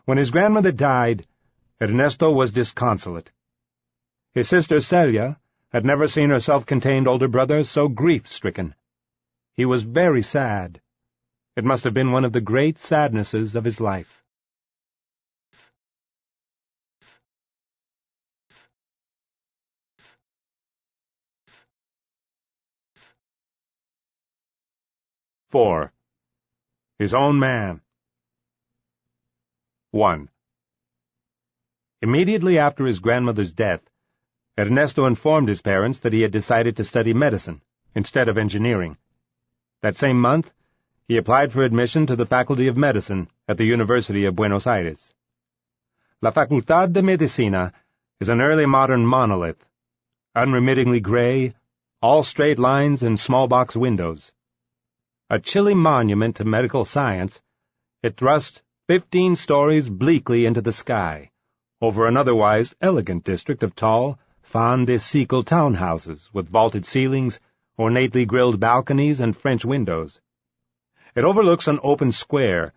When his grandmother died, Ernesto was disconsolate. His sister Celia had never seen her self-contained older brother so grief-stricken. He was very sad. It must have been one of the great sadnesses of his life. "4. His own man. 1. Immediately after his grandmother's death, Ernesto informed his parents that he had decided to study medicine instead of engineering. That same month, he applied for admission to the Faculty of Medicine at the University of Buenos Aires. La Facultad de Medicina is an early modern monolith, unremittingly gray, all straight lines and small box windows. A chilly monument to medical science, it thrust 15 stories bleakly into the sky, over an otherwise elegant district of tall, fin de siècle townhouses with vaulted ceilings, ornately grilled balconies, and French windows. It overlooks an open square,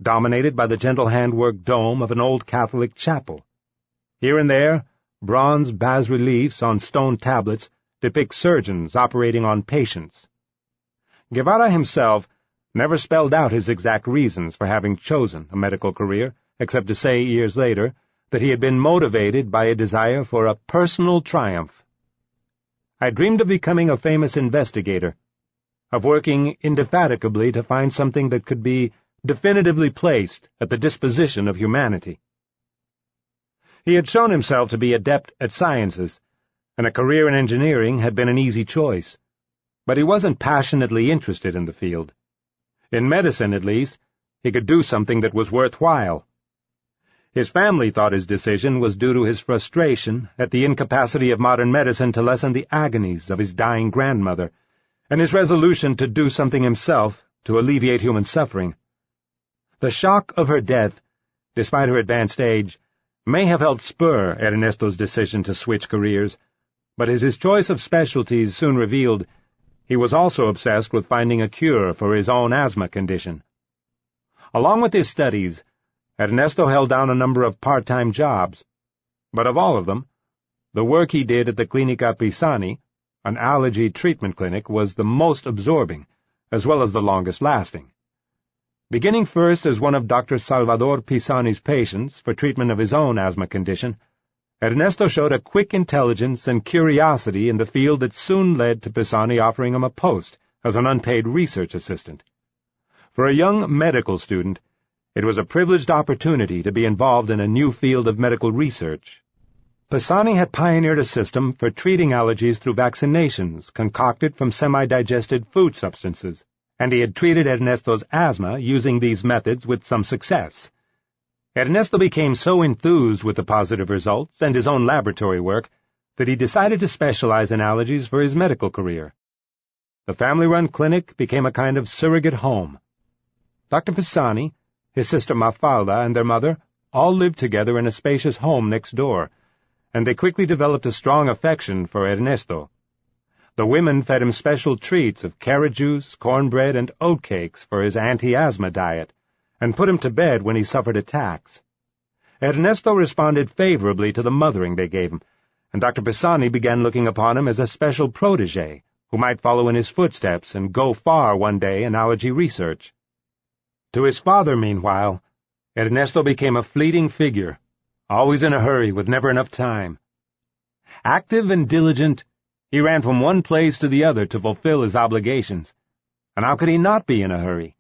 dominated by the gentle handwork dome of an old Catholic chapel. Here and there, bronze bas-reliefs on stone tablets depict surgeons operating on patients. Guevara himself never spelled out his exact reasons for having chosen a medical career, except to say years later that he had been motivated by a desire for a personal triumph. "I dreamed of becoming a famous investigator, of working indefatigably to find something that could be definitively placed at the disposition of humanity." He had shown himself to be adept at sciences, and a career in engineering had been an easy choice, but he wasn't passionately interested in the field. In medicine, at least, he could do something that was worthwhile. His family thought his decision was due to his frustration at the incapacity of modern medicine to lessen the agonies of his dying grandmother, and his resolution to do something himself to alleviate human suffering. The shock of her death, despite her advanced age, may have helped spur Ernesto's decision to switch careers, but as his choice of specialties soon revealed, he was also obsessed with finding a cure for his own asthma condition. Along with his studies, Ernesto held down a number of part-time jobs, but of all of them, the work he did at the Clinica Pisani, an allergy treatment clinic, was the most absorbing, as well as the longest-lasting. Beginning first as one of Dr. Salvador Pisani's patients for treatment of his own asthma condition, Ernesto showed a quick intelligence and curiosity in the field that soon led to Pisani offering him a post as an unpaid research assistant. For a young medical student, it was a privileged opportunity to be involved in a new field of medical research. Pisani had pioneered a system for treating allergies through vaccinations concocted from semi-digested food substances, and he had treated Ernesto's asthma using these methods with some success. Ernesto became so enthused with the positive results and his own laboratory work that he decided to specialize in allergies for his medical career. The family-run clinic became a kind of surrogate home. Dr. Pisani, his sister Mafalda, and their mother all lived together in a spacious home next door, and they quickly developed a strong affection for Ernesto. The women fed him special treats of carrot juice, cornbread, and oatcakes for his anti-asthma diet, and put him to bed when he suffered attacks. Ernesto responded favorably to the mothering they gave him, and Dr. Pisani began looking upon him as a special protégé who might follow in his footsteps and go far one day in allergy research. To his father, meanwhile, Ernesto became a fleeting figure, always in a hurry with never enough time. Active and diligent, he ran from one place to the other to fulfill his obligations, and how could he not be in a hurry?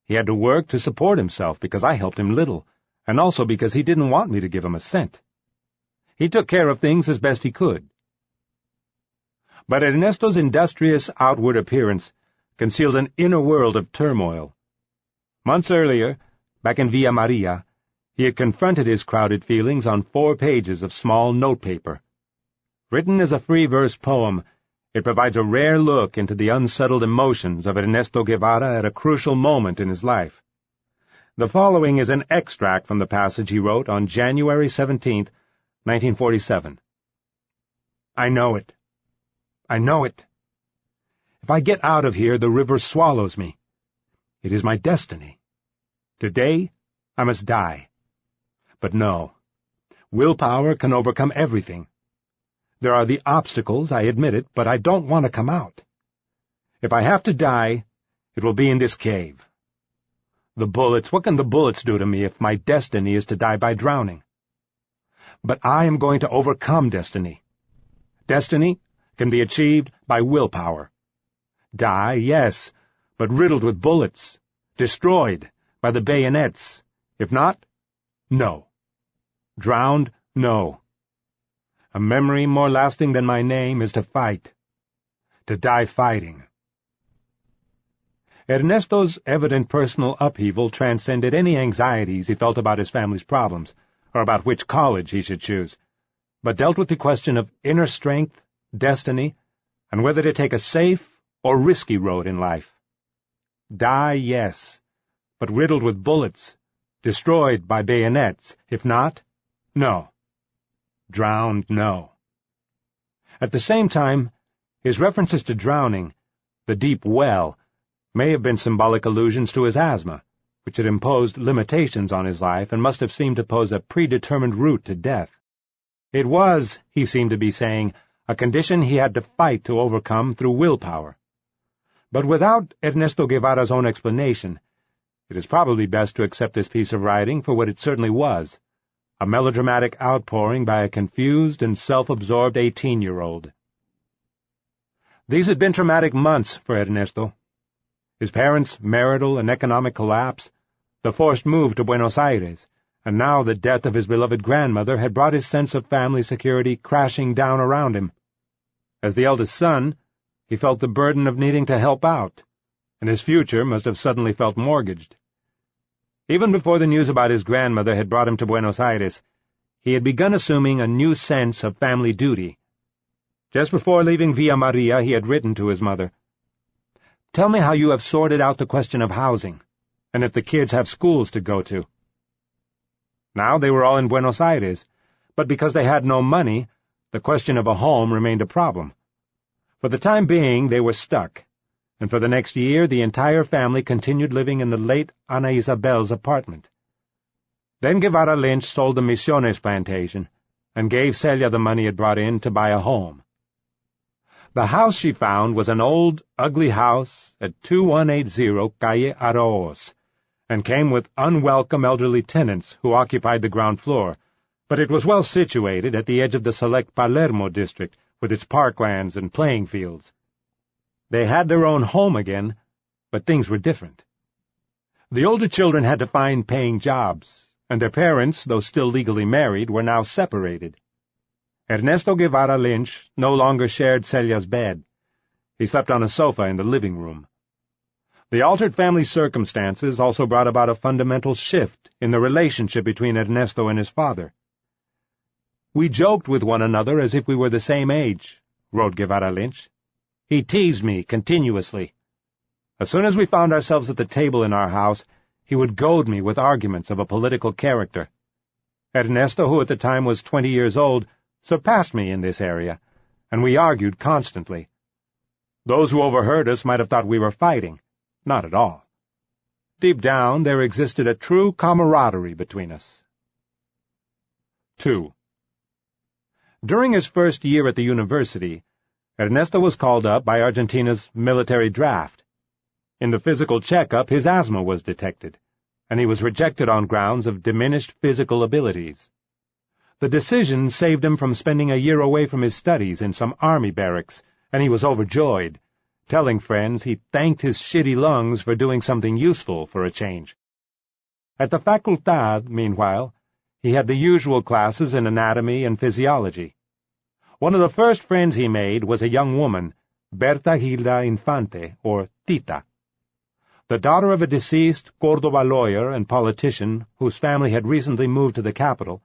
He had to work to support himself because I helped him little, and also because he didn't want me to give him a cent. He took care of things as best he could. But Ernesto's industrious outward appearance concealed an inner world of turmoil. Months earlier, back in Villa Maria, He had confronted his crowded feelings on 4 pages of small notepaper. Written as a free verse poem, it provides a rare look into the unsettled emotions of Ernesto Guevara at a crucial moment in his life. The following is an extract from the passage he wrote on January 17, 1947. I know it. I know it. If I get out of here, the river swallows me. It is my destiny. Today, I must die. But no, willpower can overcome everything. There are the obstacles, I admit it, but I don't want to come out. If I have to die, it will be in this cave. The bullets, what can the bullets do to me if my destiny is to die by drowning? But I am going to overcome destiny. Destiny can be achieved by willpower. Die, yes, but riddled with bullets, destroyed by the bayonets. If not, no. Drowned, no. A memory more lasting than my name is to fight. To die fighting. Ernesto's evident personal upheaval transcended any anxieties he felt about his family's problems, or about which college he should choose, but dealt with the question of inner strength, destiny, and whether to take a safe or risky road in life. Die, yes, but riddled with bullets, destroyed by bayonets. If not, no. Drowned, no. At the same time, his references to drowning, the deep well, may have been symbolic allusions to his asthma, which had imposed limitations on his life and must have seemed to pose a predetermined route to death. It was, he seemed to be saying, a condition he had to fight to overcome through willpower. But without Ernesto Guevara's own explanation, it is probably best to accept this piece of writing for what it certainly was, a melodramatic outpouring by a confused and self-absorbed 18-year-old. These had been traumatic months for Ernesto. His parents' marital and economic collapse, the forced move to Buenos Aires, and now the death of his beloved grandmother had brought his sense of family security crashing down around him. As the eldest son, he felt the burden of needing to help out, and his future must have suddenly felt mortgaged. Even before the news about his grandmother had brought him to Buenos Aires, he had begun assuming a new sense of family duty. Just before leaving Villa Maria, he had written to his mother, "Tell me how you have sorted out the question of housing, and if the kids have schools to go to." Now they were all in Buenos Aires, but because they had no money, the question of a home remained a problem. For the time being, they were stuck, and for the next year the entire family continued living in the late Ana Isabel's apartment. Then Guevara Lynch sold the Misiones plantation and gave Celia the money it brought in to buy a home. The house she found was an old, ugly house at 2180 Calle Araoz, and came with unwelcome elderly tenants who occupied the ground floor, but it was well situated at the edge of the select Palermo district, with its parklands and playing fields. They had their own home again, but things were different. The older children had to find paying jobs, and their parents, though still legally married, were now separated. Ernesto Guevara Lynch no longer shared Celia's bed. He slept on a sofa in the living room. The altered family circumstances also brought about a fundamental shift in the relationship between Ernesto and his father. "We joked with one another as if we were the same age," wrote Guevara Lynch. "He teased me continuously. As soon as we found ourselves at the table in our house, he would goad me with arguments of a political character. Ernesto, who at the time was 20 years old, surpassed me in this area, and we argued constantly. Those who overheard us might have thought we were fighting. Not at all. Deep down, there existed a true camaraderie between us." 2. During his first year at the university, Ernesto was called up by Argentina's military draft. In the physical checkup, his asthma was detected, and he was rejected on grounds of diminished physical abilities. The decision saved him from spending a year away from his studies in some army barracks, and he was overjoyed, telling friends he thanked his shitty lungs for doing something useful for a change. At the Facultad, meanwhile, he had the usual classes in anatomy and physiology. One of the first friends he made was a young woman, Berta Hilda Infante, or Tita. the daughter of a deceased Córdoba lawyer and politician whose family had recently moved to the capital,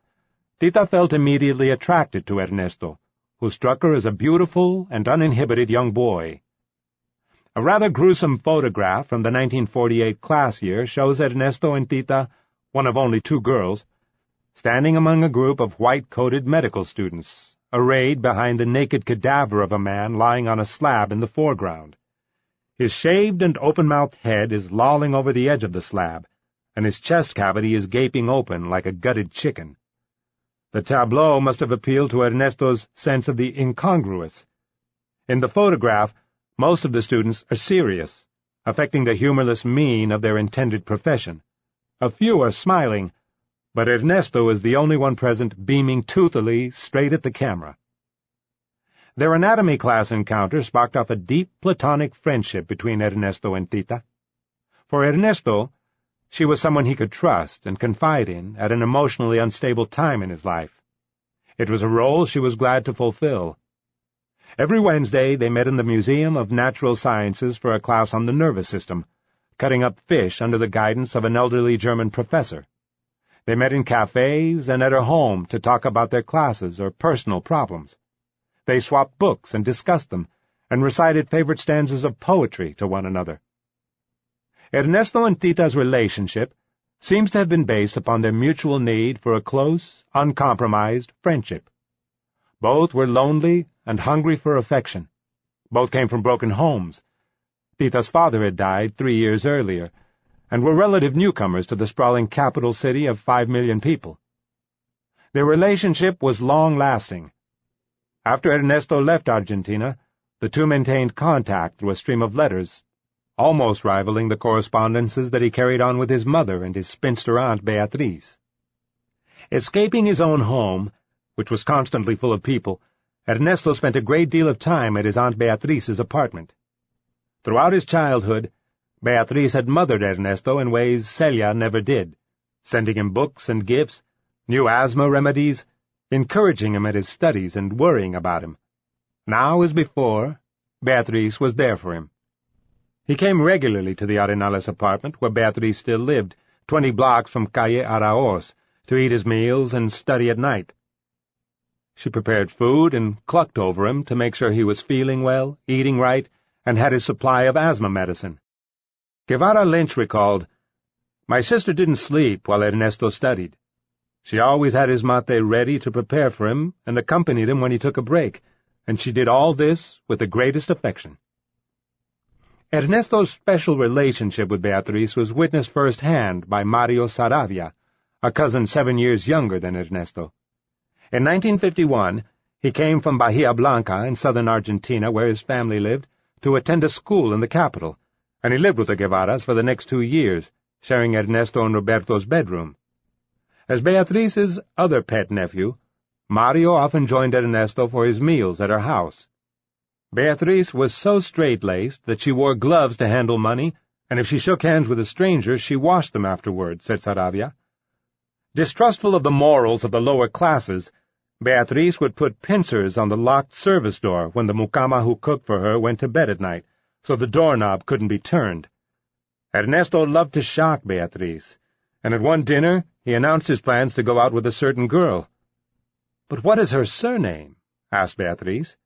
Tita felt immediately attracted to Ernesto, who struck her as a beautiful and uninhibited young boy. A rather gruesome photograph from the 1948 class year shows Ernesto and Tita, one of only 2 girls, standing among a group of white-coated medical students, arrayed behind the naked cadaver of a man lying on a slab in the foreground. His shaved and open-mouthed head is lolling over the edge of the slab, and his chest cavity is gaping open like a gutted chicken. The tableau must have appealed to Ernesto's sense of the incongruous. In the photograph, most of the students are serious, affecting the humorless mien of their intended profession. A few are smiling, but Ernesto is the only one present beaming toothily straight at the camera. Their anatomy class encounter sparked off a deep platonic friendship between Ernesto and Tita. For Ernesto, she was someone he could trust and confide in at an emotionally unstable time in his life. It was a role she was glad to fulfill. Every Wednesday they met in the Museum of Natural Sciences for a class on the nervous system, cutting up fish under the guidance of an elderly German professor. They met in cafes and at her home to talk about their classes or personal problems. They swapped books and discussed them, and recited favorite stanzas of poetry to one another. Ernesto and Tita's relationship seems to have been based upon their mutual need for a close, uncompromised friendship. Both were lonely and hungry for affection. Both came from broken homes. Tita's father had died 3 years earlier, and were relative newcomers to the sprawling capital city of 5 million people. Their relationship was long-lasting. After Ernesto left Argentina, the 2 maintained contact through a stream of letters, almost rivaling the correspondences that he carried on with his mother and his spinster aunt Beatriz. Escaping his own home, which was constantly full of people, Ernesto spent a great deal of time at his Aunt Beatriz's apartment. Throughout his childhood, Beatriz had mothered Ernesto in ways Celia never did, sending him books and gifts, new asthma remedies, encouraging him at his studies and worrying about him. Now, as before, Beatriz was there for him. He came regularly to the Arenales apartment, where Beatriz still lived, 20 blocks from Calle Araoz, to eat his meals and study at night. She prepared food and clucked over him to make sure he was feeling well, eating right, and had his supply of asthma medicine. Guevara Lynch recalled, "My sister didn't sleep while Ernesto studied. She always had his mate ready to prepare for him and accompanied him when he took a break, and she did all this with the greatest affection." Ernesto's special relationship with Beatriz was witnessed firsthand by Mario Saravia, a cousin 7 years younger than Ernesto. In 1951, he came from Bahia Blanca in southern Argentina, where his family lived, to attend a school in the capital, and he lived with the Guevaras for the next 2 years, sharing Ernesto and Roberto's bedroom. As Beatriz's other pet nephew, Mario often joined Ernesto for his meals at her house. Beatriz was so straight-laced that she wore gloves to handle money, and if she shook hands with a stranger, she washed them afterward, said Saravia. Distrustful of the morals of the lower classes, Beatriz would put pincers on the locked service door when the mucama who cooked for her went to bed at night, so the doorknob couldn't be turned. Ernesto loved to shock Beatriz, and at one dinner he announced his plans to go out with a certain girl. "But what is her surname?" asked Beatriz.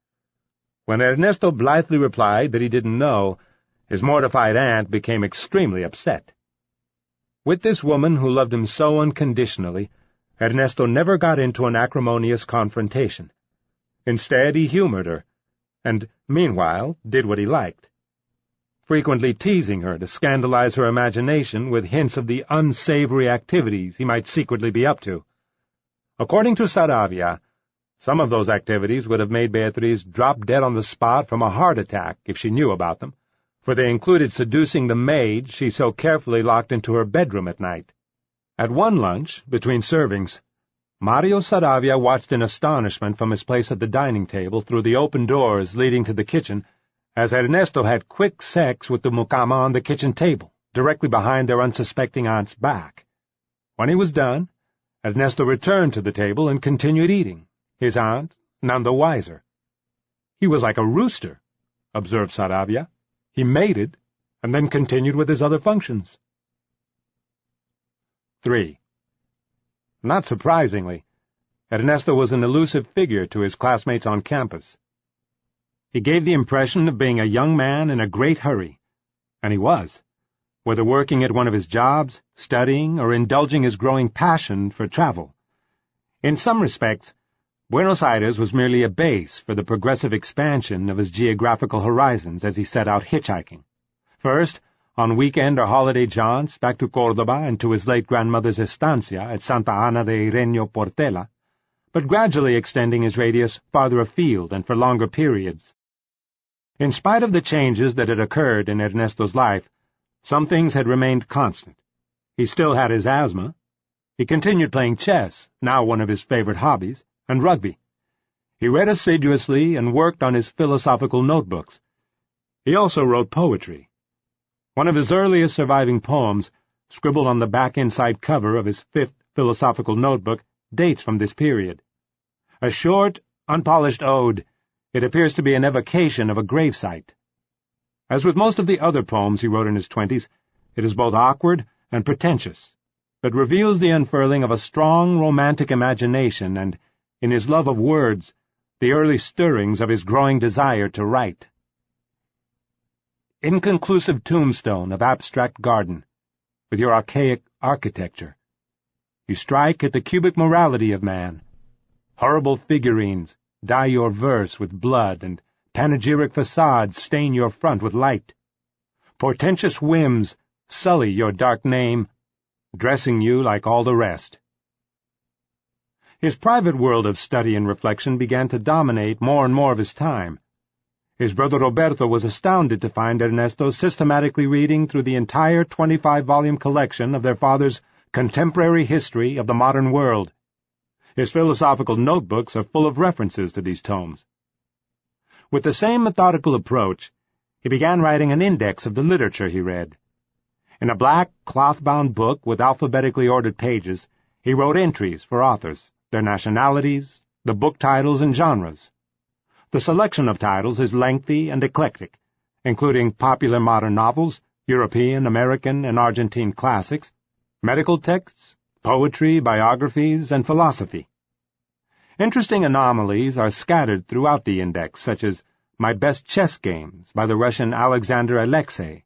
When Ernesto blithely replied that he didn't know, his mortified aunt became extremely upset. With this woman who loved him so unconditionally, Ernesto never got into an acrimonious confrontation. Instead, he humored her, and, meanwhile, did what he liked, frequently teasing her to scandalize her imagination with hints of the unsavory activities he might secretly be up to. According to Saravia, some of those activities would have made Beatriz drop dead on the spot from a heart attack if she knew about them, for they included seducing the maid she so carefully locked into her bedroom at night. At one lunch, between servings, Mario Saravia watched in astonishment from his place at the dining table through the open doors leading to the kitchen as Ernesto had quick sex with the mucama on the kitchen table, directly behind their unsuspecting aunt's back. When he was done, Ernesto returned to the table and continued eating, his aunt none the wiser. "He was like a rooster," observed Saravia. "He mated, and then continued with his other functions. 3. Not surprisingly, Ernesto was an elusive figure to his classmates on campus. He gave the impression of being a young man in a great hurry, and he was, whether working at one of his jobs, studying, or indulging his growing passion for travel. In some respects, Buenos Aires was merely a base for the progressive expansion of his geographical horizons as he set out hitchhiking. First, on weekend or holiday jaunts back to Córdoba and to his late grandmother's estancia at Santa Ana de Ireño Portela, but gradually extending his radius farther afield and for longer periods. In spite of the changes that had occurred in Ernesto's life, some things had remained constant. He still had his asthma. He continued playing chess, now one of his favorite hobbies, and rugby. He read assiduously and worked on his philosophical notebooks. He also wrote poetry. One of his earliest surviving poems, scribbled on the back inside cover of his 5th philosophical notebook, dates from this period. A short, unpolished ode, it appears to be an evocation of a gravesite. As with most of the other poems he wrote in his 20s, it is both awkward and pretentious, but reveals the unfurling of a strong romantic imagination and, in his love of words, the early stirrings of his growing desire to write. Inconclusive tombstone of abstract garden, with your archaic architecture, you strike at the cubic morality of man. Horrible figurines dye your verse with blood, and panegyric facades stain your front with light. Portentous whims sully your dark name, dressing you like all the rest. His private world of study and reflection began to dominate more and more of his time. His brother Roberto was astounded to find Ernesto systematically reading through the entire 25-volume collection of their father's Contemporary History of the Modern World. His philosophical notebooks are full of references to these tomes. With the same methodical approach, he began writing an index of the literature he read. In a black, cloth-bound book with alphabetically ordered pages, he wrote entries for authors, their nationalities, the book titles, and genres. The selection of titles is lengthy and eclectic, including popular modern novels, European, American, and Argentine classics, medical texts, poetry, biographies, and philosophy. Interesting anomalies are scattered throughout the index, such as My Best Chess Games by the Russian Alexander Alexei,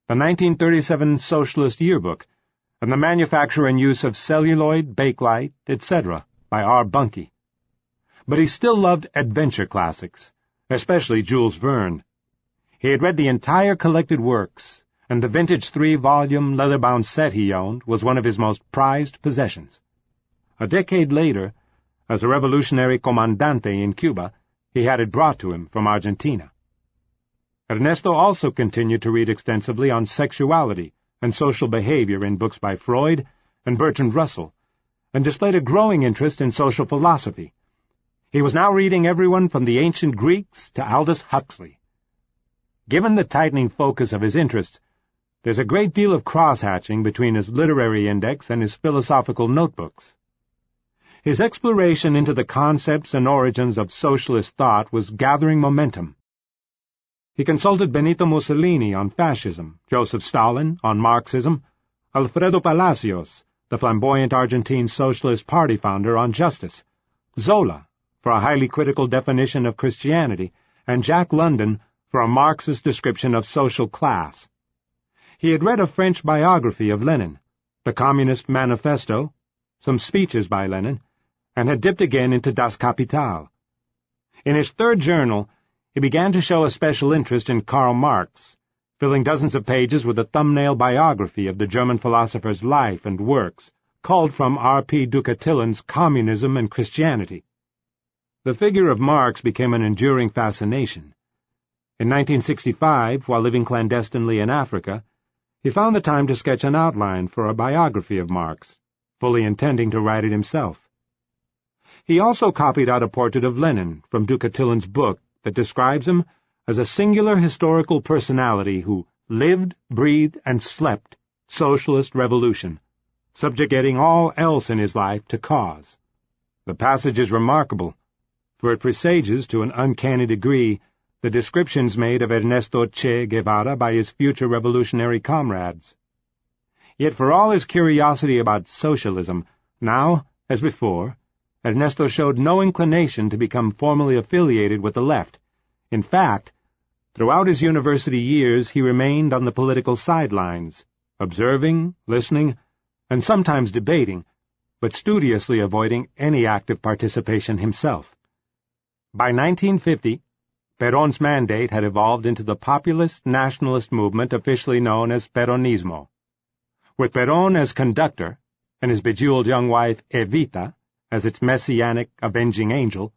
the 1937 Socialist Yearbook, and the manufacture and use of celluloid, bakelite, etc. by R. Bunke. But he still loved adventure classics, especially Jules Verne. He had read the entire collected works, and the vintage 3-volume leather-bound set he owned was one of his most prized possessions. A decade later, as a revolutionary comandante in Cuba, he had it brought to him from Argentina. Ernesto also continued to read extensively on sexuality and social behavior in books by Freud and Bertrand Russell, and displayed a growing interest in social philosophy. He was now reading everyone from the ancient Greeks to Aldous Huxley. Given the tightening focus of his interests, there's a great deal of cross-hatching between his literary index and his philosophical notebooks. His exploration into the concepts and origins of socialist thought was gathering momentum. He consulted Benito Mussolini on fascism, Joseph Stalin on Marxism, Alfredo Palacios, the flamboyant Argentine Socialist Party founder, on justice, Zola for a highly critical definition of Christianity, and Jack London for a Marxist description of social class. He had read a French biography of Lenin, the Communist Manifesto, some speeches by Lenin, and had dipped again into Das Kapital. In his 3rd journal, he began to show a special interest in Karl Marx, filling dozens of pages with a thumbnail biography of the German philosopher's life and works, culled from R.P. Ducatilin's Communism and Christianity. The figure of Marx became an enduring fascination. In 1965, while living clandestinely in Africa, he found the time to sketch an outline for a biography of Marx, fully intending to write it himself. He also copied out a portrait of Lenin from Ducatilin's book that describes him as a singular historical personality who lived, breathed, and slept socialist revolution, subjugating all else in his life to cause. The passage is remarkable, for it presages to an uncanny degree the descriptions made of Ernesto Che Guevara by his future revolutionary comrades. Yet for all his curiosity about socialism, now, as before, Ernesto showed no inclination to become formally affiliated with the left. In fact, throughout his university years he remained on the political sidelines, observing, listening, and sometimes debating, but studiously avoiding any active participation himself. By 1950, Perón's mandate had evolved into the populist nationalist movement officially known as Peronismo. With Perón as conductor, and his bejeweled young wife Evita as its messianic avenging angel,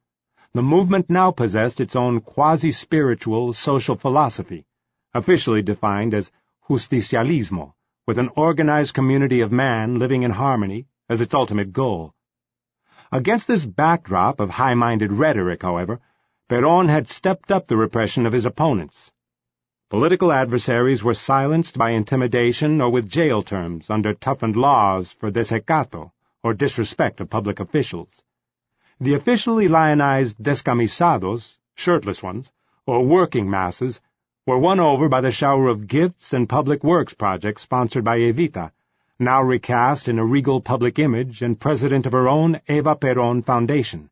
the movement now possessed its own quasi-spiritual social philosophy, officially defined as justicialismo, with an organized community of man living in harmony as its ultimate goal. Against this backdrop of high-minded rhetoric, however, Perón had stepped up the repression of his opponents. Political adversaries were silenced by intimidation or with jail terms under toughened laws for desacato, or disrespect of public officials. The officially lionized descamisados, shirtless ones, or working masses, were won over by the shower of gifts and public works projects sponsored by Evita, now recast in a regal public image and president of her own Eva Perón Foundation.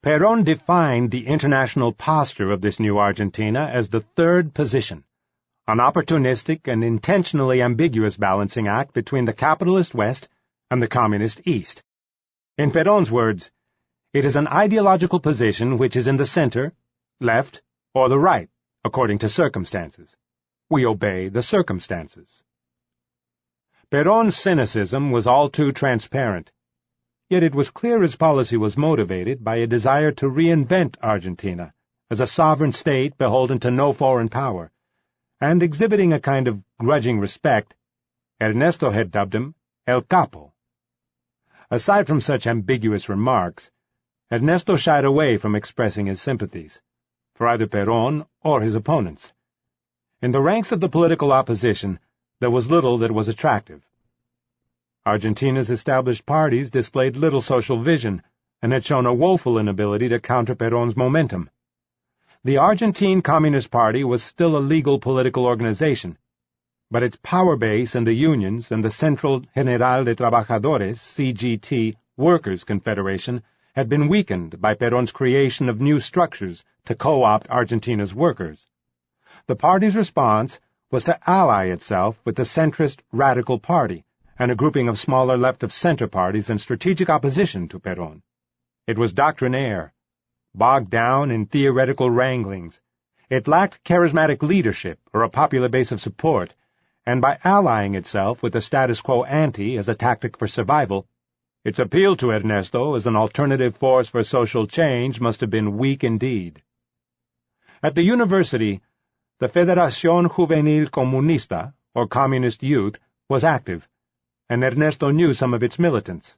Perón defined the international posture of this new Argentina as the third position, an opportunistic and intentionally ambiguous balancing act between the capitalist West and the communist East. In Perón's words, it is an ideological position which is in the center, left, or the right, according to circumstances. We obey the circumstances. Perón's cynicism was all too transparent, yet it was clear his policy was motivated by a desire to reinvent Argentina as a sovereign state beholden to no foreign power, and exhibiting a kind of grudging respect, Ernesto had dubbed him El Capo. Aside from such ambiguous remarks, Ernesto shied away from expressing his sympathies, for either Perón or his opponents. In the ranks of the political opposition, there was little that was attractive. Argentina's established parties displayed little social vision and had shown a woeful inability to counter Perón's momentum. The Argentine Communist Party was still a legal political organization, but its power base in the unions and the Central General de Trabajadores, CGT, Workers' Confederation, had been weakened by Perón's creation of new structures to co-opt Argentina's workers. The party's response was to ally itself with the centrist Radical Party and a grouping of smaller left-of-center parties in strategic opposition to Perón. It was doctrinaire, bogged down in theoretical wranglings. It lacked charismatic leadership or a popular base of support, and by allying itself with the status quo ante as a tactic for survival, its appeal to Ernesto as an alternative force for social change must have been weak indeed. At the university, the Federación Juvenil Comunista, or Communist Youth, was active, and Ernesto knew some of its militants.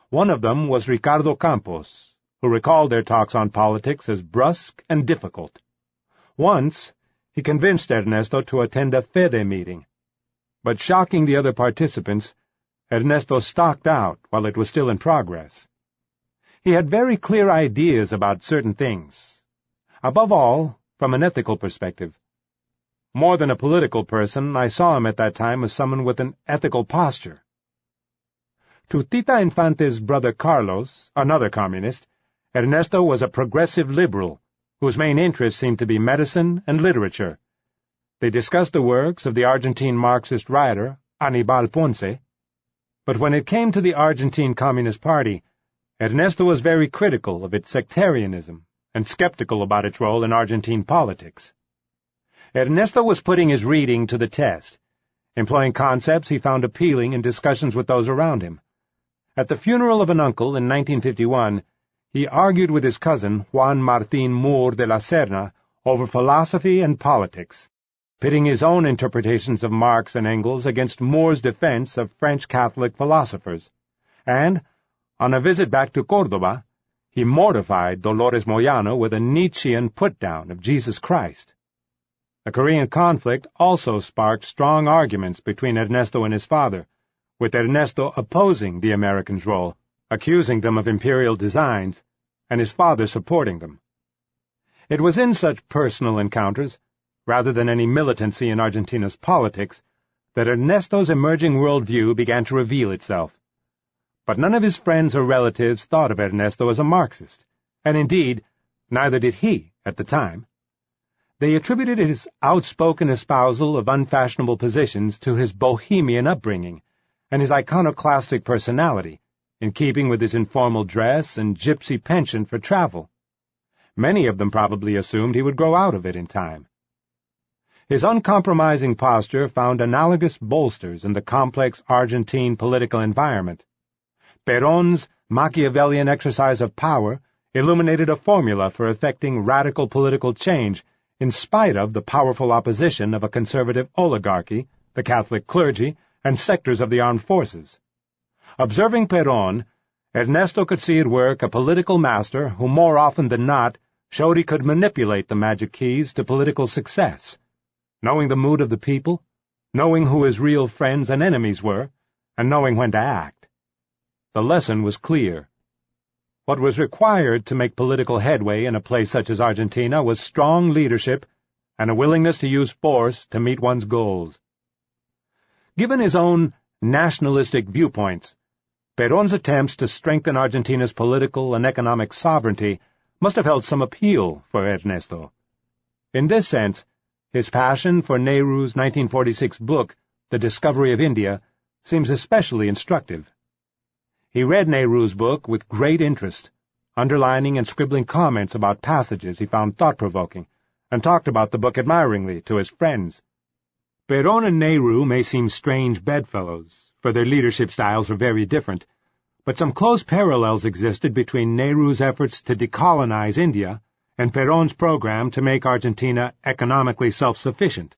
One of them was Ricardo Campos, who recalled their talks on politics as brusque and difficult. Once, he convinced Ernesto to attend a Fede meeting, but shocking the other participants, Ernesto stalked out while it was still in progress. He had very clear ideas about certain things, above all, from an ethical perspective. More than a political person, I saw him at that time as someone with an ethical posture. To Tita Infante's brother Carlos, another communist, Ernesto was a progressive liberal, whose main interests seemed to be medicine and literature. They discussed the works of the Argentine Marxist writer Aníbal Ponce, but when it came to the Argentine Communist Party, Ernesto was very critical of its sectarianism and skeptical about its role in Argentine politics. Ernesto was putting his reading to the test, employing concepts he found appealing in discussions with those around him. At the funeral of an uncle in 1951, he argued with his cousin Juan Martín Moore de la Serna over philosophy and politics, pitting his own interpretations of Marx and Engels against Moore's defense of French Catholic philosophers, and, on a visit back to Córdoba, he mortified Dolores Moyano with a Nietzschean put-down of Jesus Christ. The Korean conflict also sparked strong arguments between Ernesto and his father, with Ernesto opposing the Americans' role, accusing them of imperial designs, and his father supporting them. It was in such personal encounters, rather than any militancy in Argentina's politics, that Ernesto's emerging worldview began to reveal itself. But none of his friends or relatives thought of Ernesto as a Marxist, and indeed, neither did he at the time. They attributed his outspoken espousal of unfashionable positions to his bohemian upbringing and his iconoclastic personality, in keeping with his informal dress and gypsy penchant for travel. Many of them probably assumed he would grow out of it in time. His uncompromising posture found analogous bolsters in the complex Argentine political environment. Perón's Machiavellian exercise of power illuminated a formula for effecting radical political change in spite of the powerful opposition of a conservative oligarchy, the Catholic clergy, and sectors of the armed forces. Observing Perón, Ernesto could see at work a political master who more often than not showed he could manipulate the magic keys to political success, knowing the mood of the people, knowing who his real friends and enemies were, and knowing when to act. The lesson was clear. What was required to make political headway in a place such as Argentina was strong leadership and a willingness to use force to meet one's goals. Given his own nationalistic viewpoints, Perón's attempts to strengthen Argentina's political and economic sovereignty must have held some appeal for Ernesto. In this sense, his passion for Nehru's 1946 book, The Discovery of India, seems especially instructive. He read Nehru's book with great interest, underlining and scribbling comments about passages he found thought-provoking, and talked about the book admiringly to his friends. Perón and Nehru may seem strange bedfellows, for their leadership styles were very different, but some close parallels existed between Nehru's efforts to decolonize India and Perón's program to make Argentina economically self-sufficient.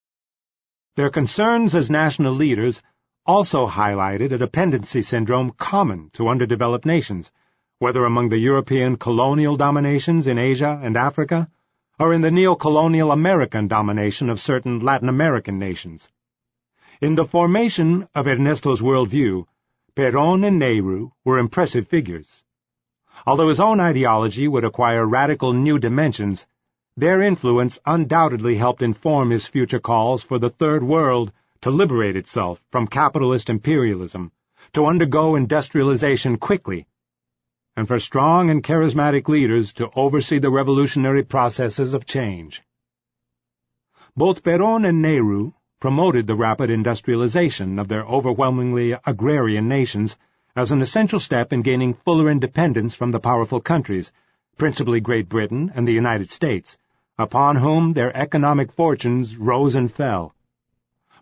Their concerns as national leaders also highlighted a dependency syndrome common to underdeveloped nations, whether among the European colonial dominations in Asia and Africa, or in the neo-colonial American domination of certain Latin American nations. In the formation of Ernesto's worldview, Perón and Nehru were impressive figures. Although his own ideology would acquire radical new dimensions, their influence undoubtedly helped inform his future calls for the Third World to liberate itself from capitalist imperialism, to undergo industrialization quickly, and for strong and charismatic leaders to oversee the revolutionary processes of change. Both Perón and Nehru promoted the rapid industrialization of their overwhelmingly agrarian nations as an essential step in gaining fuller independence from the powerful countries, principally Great Britain and the United States, upon whom their economic fortunes rose and fell.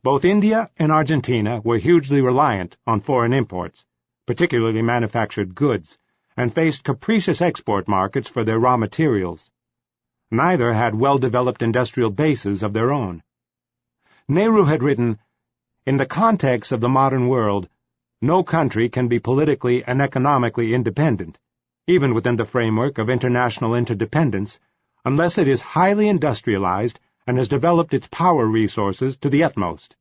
Both India and Argentina were hugely reliant on foreign imports, particularly manufactured goods, and faced capricious export markets for their raw materials. Neither had well-developed industrial bases of their own. Nehru had written, "In the context of the modern world, no country can be politically and economically independent, even within the framework of international interdependence, unless it is highly industrialized and has developed its power resources to the utmost."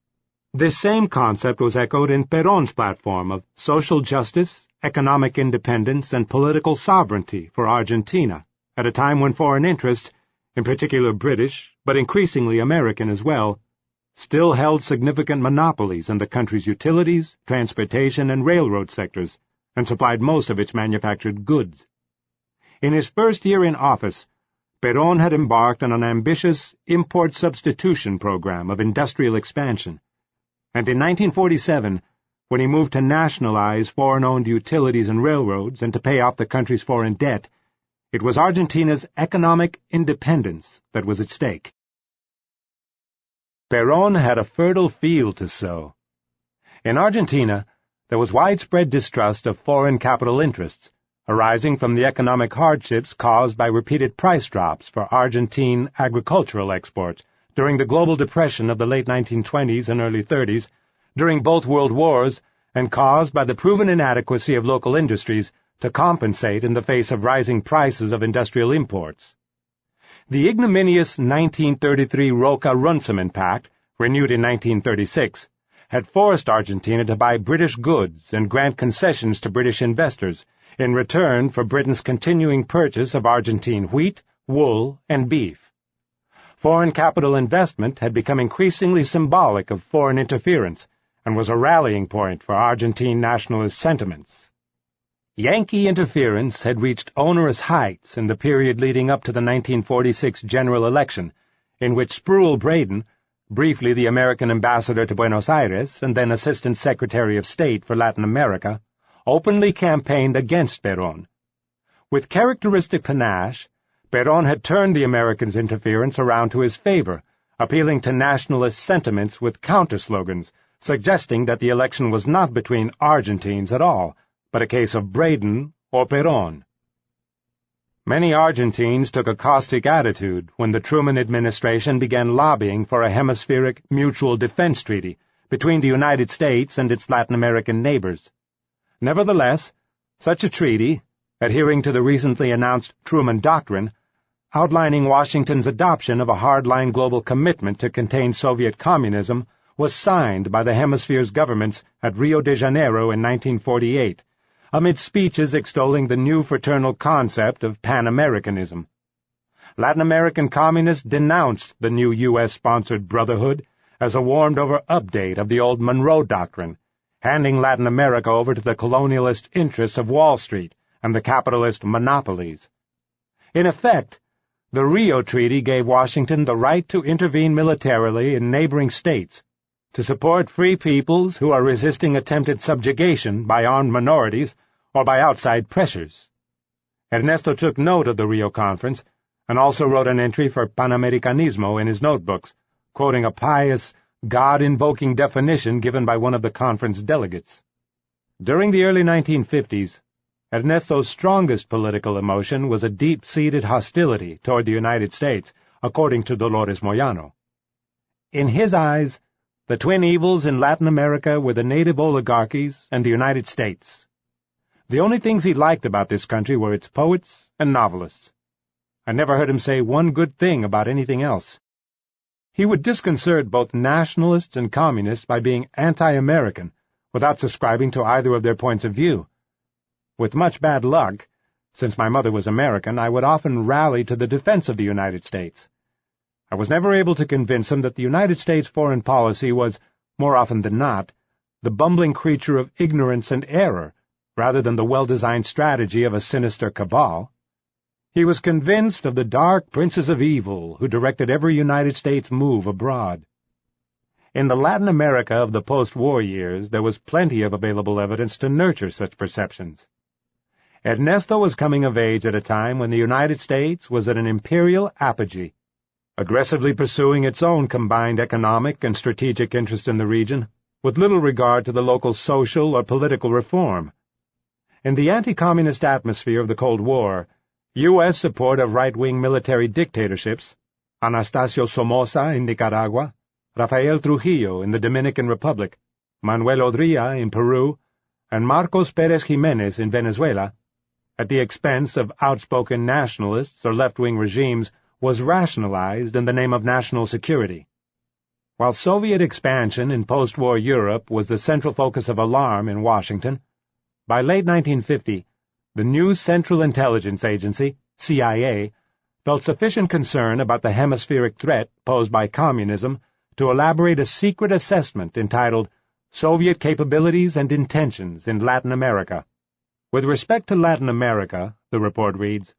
This same concept was echoed in Perón's platform of social justice, economic independence, and political sovereignty for Argentina, at a time when foreign interests, in particular British, but increasingly American as well, still held significant monopolies in the country's utilities, transportation, and railroad sectors, and supplied most of its manufactured goods. In his first year in office, Perón had embarked on an ambitious import substitution program of industrial expansion, and in 1947, when he moved to nationalize foreign-owned utilities and railroads and to pay off the country's foreign debt, it was Argentina's economic independence that was at stake. Perón had a fertile field to sow. In Argentina, there was widespread distrust of foreign capital interests, arising from the economic hardships caused by repeated price drops for Argentine agricultural exports during the global depression of the late 1920s and early 30s, during both world wars, and caused by the proven inadequacy of local industries to compensate in the face of rising prices of industrial imports. The ignominious 1933 Roca-Runciman Pact, renewed in 1936, had forced Argentina to buy British goods and grant concessions to British investors in return for Britain's continuing purchase of Argentine wheat, wool, and beef. Foreign capital investment had become increasingly symbolic of foreign interference and was a rallying point for Argentine nationalist sentiments. Yankee interference had reached onerous heights in the period leading up to the 1946 general election, in which Sproul Braden, briefly the American ambassador to Buenos Aires and then Assistant Secretary of State for Latin America, openly campaigned against Perón. With characteristic panache, Perón had turned the Americans' interference around to his favor, appealing to nationalist sentiments with counter-slogans, suggesting that the election was not between Argentines at all, but a case of Braden or Perón. Many Argentines took a caustic attitude when the Truman administration began lobbying for a hemispheric mutual defense treaty between the United States and its Latin American neighbors. Nevertheless, such a treaty, adhering to the recently announced Truman Doctrine, outlining Washington's adoption of a hardline global commitment to contain Soviet communism, was signed by the hemisphere's governments at Rio de Janeiro in 1948, amid speeches extolling the new fraternal concept of Pan-Americanism. Latin American communists denounced the new U.S.-sponsored brotherhood as a warmed-over update of the old Monroe Doctrine, handing Latin America over to the colonialist interests of Wall Street and the capitalist monopolies. In effect, the Rio Treaty gave Washington the right to intervene militarily in neighboring states, to support free peoples who are resisting attempted subjugation by armed minorities or by outside pressures. Ernesto took note of the Rio Conference and also wrote an entry for Panamericanismo in his notebooks, quoting a pious, God-invoking definition given by one of the conference delegates. During the early 1950s, Ernesto's strongest political emotion was a deep-seated hostility toward the United States, according to Dolores Moyano. In his eyes, the twin evils in Latin America were the native oligarchies and the United States. The only things he liked about this country were its poets and novelists. I never heard him say one good thing about anything else. He would disconcert both nationalists and communists by being anti-American, without subscribing to either of their points of view. With much bad luck, since my mother was American, I would often rally to the defense of the United States. I was never able to convince him that the United States foreign policy was, more often than not, the bumbling creature of ignorance and error, rather than the well-designed strategy of a sinister cabal. He was convinced of the dark princes of evil who directed every United States move abroad. In the Latin America of the post-war years, there was plenty of available evidence to nurture such perceptions. Ernesto was coming of age at a time when the United States was at an imperial apogee, aggressively pursuing its own combined economic and strategic interest in the region, with little regard to the local social or political reform. In the anti-communist atmosphere of the Cold War, U.S. support of right-wing military dictatorships, Anastasio Somoza in Nicaragua, Rafael Trujillo in the Dominican Republic, Manuel Odría in Peru, and Marcos Pérez Jiménez in Venezuela, at the expense of outspoken nationalists or left-wing regimes, was rationalized in the name of national security. While Soviet expansion in post-war Europe was the central focus of alarm in Washington, by late 1950, the new Central Intelligence Agency, CIA, felt sufficient concern about the hemispheric threat posed by communism to elaborate a secret assessment entitled Soviet Capabilities and Intentions in Latin America. With respect to Latin America, the report reads,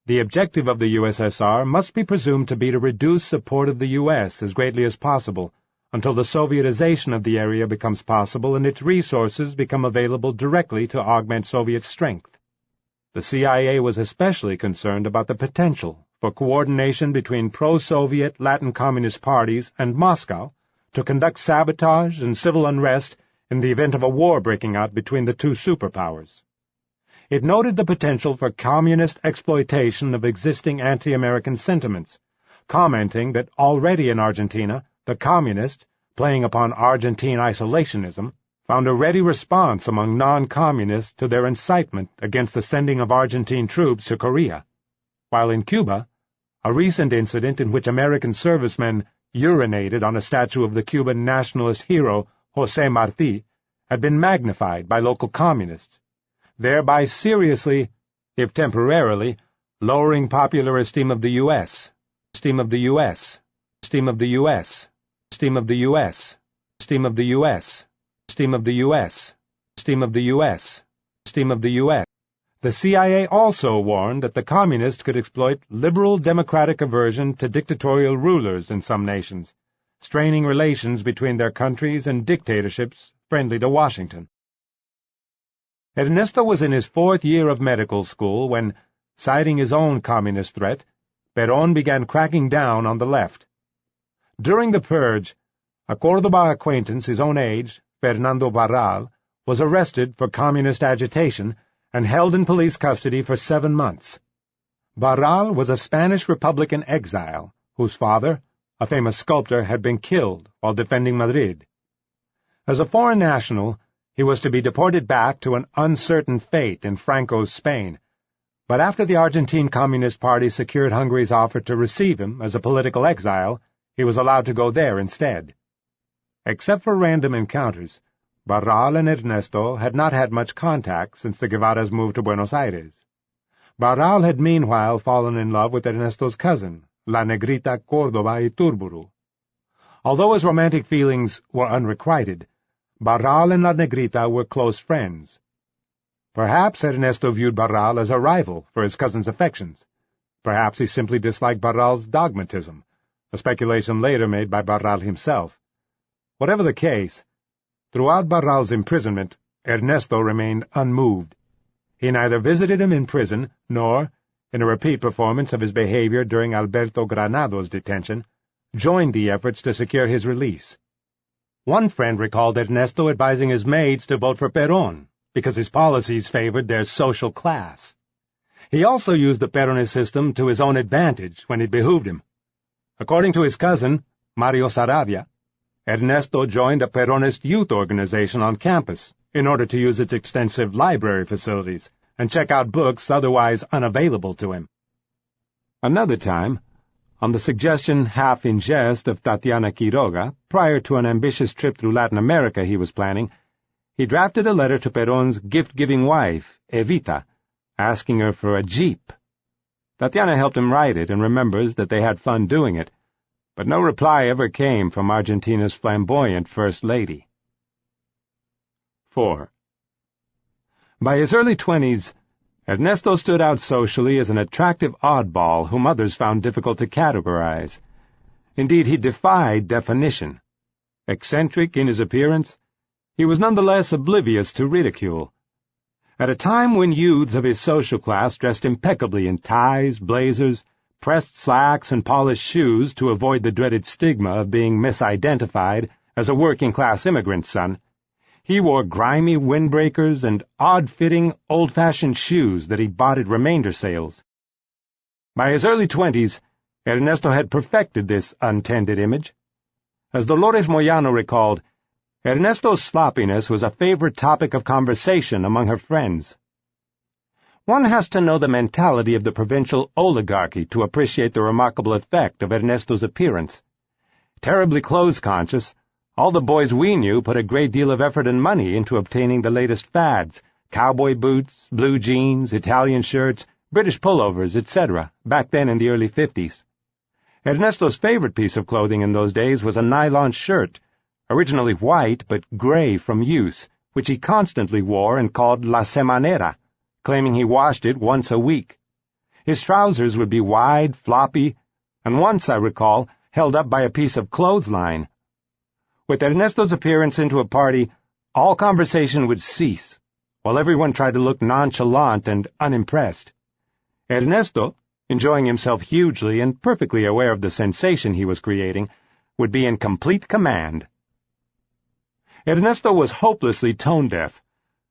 the objective of the USSR must be presumed to be to reduce support of the U.S. as greatly as possible until the Sovietization of the area becomes possible and its resources become available directly to augment Soviet strength. The CIA was especially concerned about the potential for coordination between pro-Soviet Latin Communist parties and Moscow to conduct sabotage and civil unrest in the event of a war breaking out between the two superpowers. It noted the potential for communist exploitation of existing anti-American sentiments, commenting that already in Argentina, the communists, playing upon Argentine isolationism, found a ready response among non-communists to their incitement against the sending of Argentine troops to Korea, while in Cuba, a recent incident in which American servicemen urinated on a statue of the Cuban nationalist hero José Martí had been magnified by local communists, thereby seriously, if temporarily, lowering popular esteem of the U.S., esteem of the U.S., esteem of the U.S., esteem of the U.S., esteem of the U.S., esteem of the U.S., esteem of the U.S., esteem of the U.S. The CIA also warned that the communists could exploit liberal democratic aversion to dictatorial rulers in some nations, straining relations between their countries and dictatorships friendly to Washington. Ernesto was in his 4th year of medical school when, citing his own communist threat, Perón began cracking down on the left. During the purge, a Córdoba acquaintance his own age, Fernando Barral, was arrested for communist agitation and held in police custody for 7 months. Barral was a Spanish Republican exile whose father, a famous sculptor, had been killed while defending Madrid. As a foreign national, he was to be deported back to an uncertain fate in Franco's Spain, but after the Argentine Communist Party secured Hungary's offer to receive him as a political exile, he was allowed to go there instead. Except for random encounters, Barral and Ernesto had not had much contact since the Guevaras moved to Buenos Aires. Barral had meanwhile fallen in love with Ernesto's cousin, La Negrita Córdoba Iturburu. Although his romantic feelings were unrequited, Barral and La Negrita were close friends. Perhaps Ernesto viewed Barral as a rival for his cousin's affections. Perhaps he simply disliked Barral's dogmatism, a speculation later made by Barral himself. Whatever the case, throughout Barral's imprisonment, Ernesto remained unmoved. He neither visited him in prison nor, in a repeat performance of his behavior during Alberto Granado's detention, joined the efforts to secure his release. One friend recalled Ernesto advising his maids to vote for Perón because his policies favored their social class. He also used the Peronist system to his own advantage when it behooved him. According to his cousin, Mario Saravia, Ernesto joined a Peronist youth organization on campus in order to use its extensive library facilities and check out books otherwise unavailable to him. Another time, on the suggestion half in jest of Tatiana Quiroga, prior to an ambitious trip through Latin America he was planning, he drafted a letter to Perón's gift-giving wife, Evita, asking her for a jeep. Tatiana helped him write it and remembers that they had fun doing it, but no reply ever came from Argentina's flamboyant First Lady. 4. By his early 20s, Ernesto stood out socially as an attractive oddball whom others found difficult to categorize. Indeed, he defied definition. Eccentric in his appearance, he was nonetheless oblivious to ridicule. At a time when youths of his social class dressed impeccably in ties, blazers, pressed slacks, and polished shoes to avoid the dreaded stigma of being misidentified as a working-class immigrant son, he wore grimy windbreakers and odd-fitting, old-fashioned shoes that he bought at remainder sales. By his early 20s, Ernesto had perfected this untended image. As Dolores Moyano recalled, Ernesto's sloppiness was a favorite topic of conversation among her friends. One has to know the mentality of the provincial oligarchy to appreciate the remarkable effect of Ernesto's appearance. Terribly clothes-conscious, all the boys we knew put a great deal of effort and money into obtaining the latest fads, cowboy boots, blue jeans, Italian shirts, British pullovers, etc., back then in the early 50s. Ernesto's favorite piece of clothing in those days was a nylon shirt, originally white but gray from use, which he constantly wore and called La Semanera, claiming he washed it once a week. His trousers would be wide, floppy, and once, I recall, held up by a piece of clothesline. With Ernesto's appearance into a party, all conversation would cease, while everyone tried to look nonchalant and unimpressed. Ernesto, enjoying himself hugely and perfectly aware of the sensation he was creating, would be in complete command. Ernesto was hopelessly tone-deaf,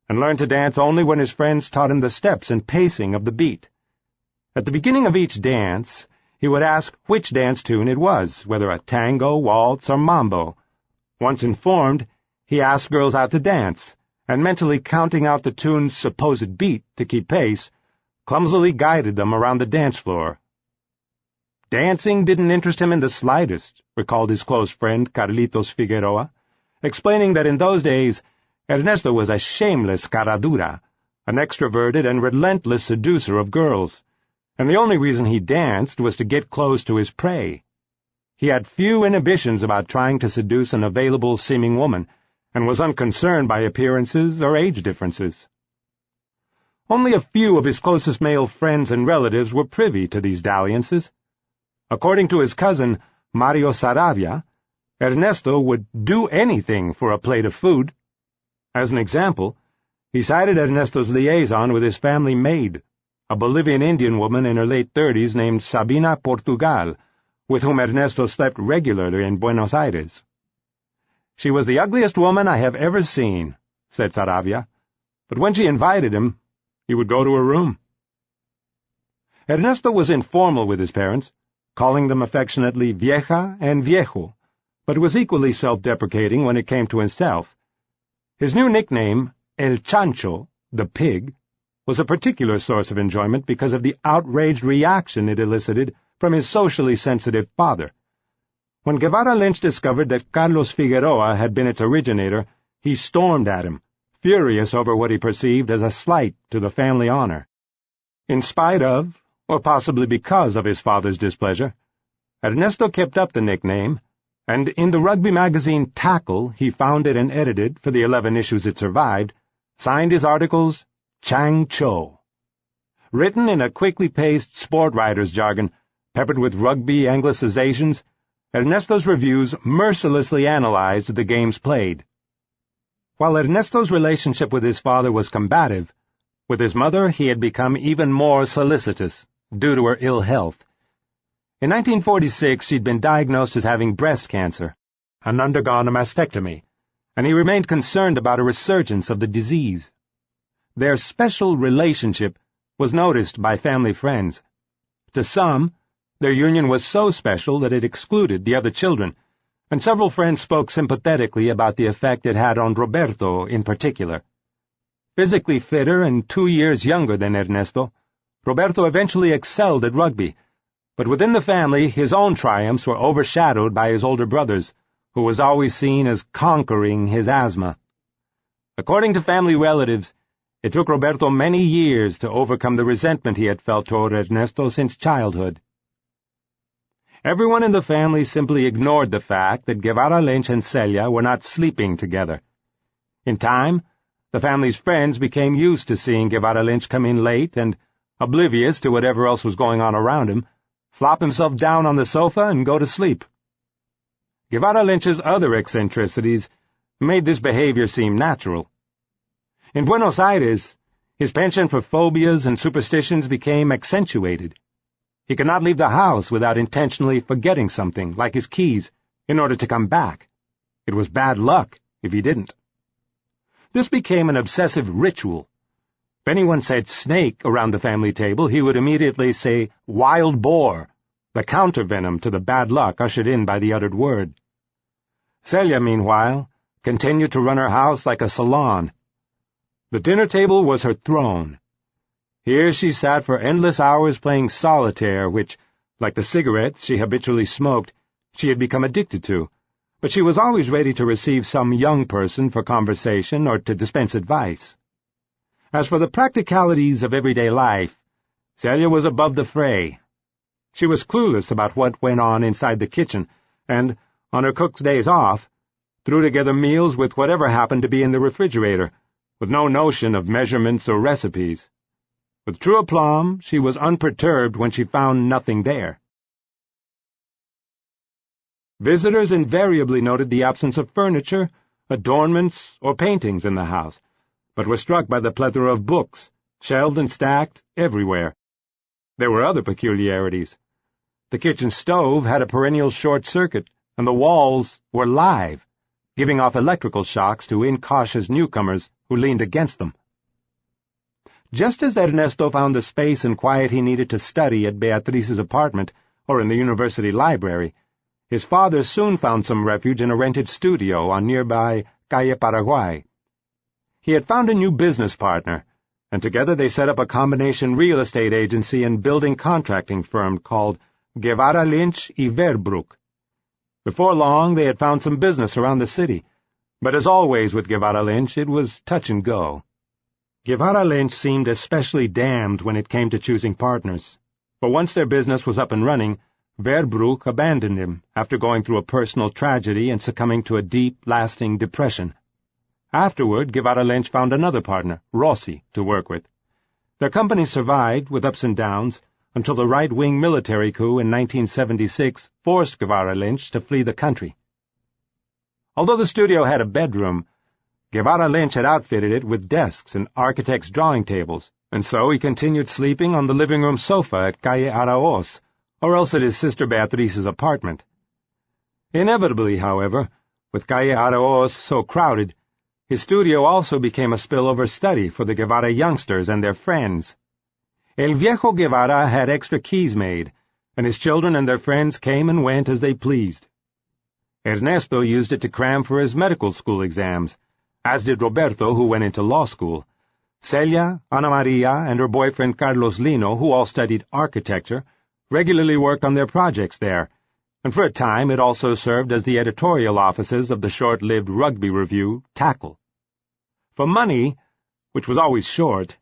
and learned to dance only when his friends taught him the steps and pacing of the beat. At the beginning of each dance, he would ask which dance tune it was, whether a tango, waltz, or mambo. Once informed, he asked girls out to dance, and mentally counting out the tune's supposed beat to keep pace, clumsily guided them around the dance floor. Dancing didn't interest him in the slightest, recalled his close friend Carlitos Figueroa, explaining that in those days Ernesto was a shameless caradura, an extroverted and relentless seducer of girls. and the only reason he danced was to get close to his prey. He had few inhibitions about trying to seduce an available-seeming woman, and was unconcerned by appearances or age differences. Only a few of his closest male friends and relatives were privy to these dalliances. According to his cousin, Mario Saravia, Ernesto would do anything for a plate of food. As an example, he cited Ernesto's liaison with his family maid, a Bolivian Indian woman in her late 30s named Sabina Portugal, with whom Ernesto slept regularly in Buenos Aires. "She was the ugliest woman I have ever seen," said Saravia, "but when she invited him, he would go to her room." Ernesto was informal with his parents, calling them affectionately vieja and viejo, but was equally self-deprecating when it came to himself. His new nickname, El Chancho, the pig, was a particular source of enjoyment because of the outraged reaction it elicited from his socially sensitive father. When Guevara Lynch discovered that Carlos Figueroa had been its originator, he stormed at him, furious over what he perceived as a slight to the family honor. In spite of, or possibly because of his father's displeasure, Ernesto kept up the nickname, and in the rugby magazine Tackle he founded and edited for the 11 issues it survived, signed his articles Chang Cho. Written in a quickly paced sport writer's jargon, peppered with rugby anglicizations, Ernesto's reviews mercilessly analyzed the games played. While Ernesto's relationship with his father was combative, with his mother he had become even more solicitous, due to her ill health. In 1946 she'd been diagnosed as having breast cancer, and undergone a mastectomy, and he remained concerned about a resurgence of the disease. Their special relationship was noticed by family friends. To some, their union was so special that it excluded the other children, and several friends spoke sympathetically about the effect it had on Roberto in particular. Physically fitter and 2 years younger than Ernesto, Roberto eventually excelled at rugby, but within the family his own triumphs were overshadowed by his older brother's, who was always seen as conquering his asthma. According to family relatives, it took Roberto many years to overcome the resentment he had felt toward Ernesto since childhood. Everyone in the family simply ignored the fact that Guevara Lynch and Celia were not sleeping together. In time, the family's friends became used to seeing Guevara Lynch come in late and, oblivious to whatever else was going on around him, flop himself down on the sofa and go to sleep. Guevara Lynch's other eccentricities made this behavior seem natural. In Buenos Aires, his penchant for phobias and superstitions became accentuated. He could not leave the house without intentionally forgetting something, like his keys, in order to come back. It was bad luck if he didn't. This became an obsessive ritual. If anyone said snake around the family table, he would immediately say wild boar, the countervenom to the bad luck ushered in by the uttered word. Celia, meanwhile, continued to run her house like a salon. The dinner table was her throne. Here she sat for endless hours playing solitaire, which, like the cigarettes she habitually smoked, she had become addicted to, but she was always ready to receive some young person for conversation or to dispense advice. As for the practicalities of everyday life, Celia was above the fray. She was clueless about what went on inside the kitchen, and, on her cook's days off, threw together meals with whatever happened to be in the refrigerator, with no notion of measurements or recipes. With true aplomb, she was unperturbed when she found nothing there. Visitors invariably noted the absence of furniture, adornments, or paintings in the house, but were struck by the plethora of books, shelved and stacked everywhere. There were other peculiarities. The kitchen stove had a perennial short circuit, and the walls were live, giving off electrical shocks to incautious newcomers who leaned against them. Just as Ernesto found the space and quiet he needed to study at Beatrice's apartment or in the university library, his father soon found some refuge in a rented studio on nearby Calle Paraguay. He had found a new business partner, and together they set up a combination real estate agency and building contracting firm called Guevara Lynch y Verbrook. Before long they had found some business around the city, but as always with Guevara Lynch, it was touch and go. Guevara Lynch seemed especially damned when it came to choosing partners. but once their business was up and running, Verbrugge abandoned him after going through a personal tragedy and succumbing to a deep, lasting depression. Afterward, Guevara Lynch found another partner, Rossi, to work with. Their company survived, with ups and downs, until the right-wing military coup in 1976 forced Guevara Lynch to flee the country. Although the studio had a bedroom, Guevara Lynch had outfitted it with desks and architects' drawing tables, and so he continued sleeping on the living room sofa at Calle Araoz, or else at his sister Beatrice's apartment. Inevitably, however, with Calle Araoz so crowded, his studio also became a spillover study for the Guevara youngsters and their friends. El Viejo Guevara had extra keys made, and his children and their friends came and went as they pleased. Ernesto used it to cram for his medical school exams, as did Roberto, who went into law school. Celia, Ana Maria, and her boyfriend Carlos Lino, who all studied architecture, regularly worked on their projects there, and for a time it also served as the editorial offices of the short-lived rugby review, Tackle. For money, which was always short,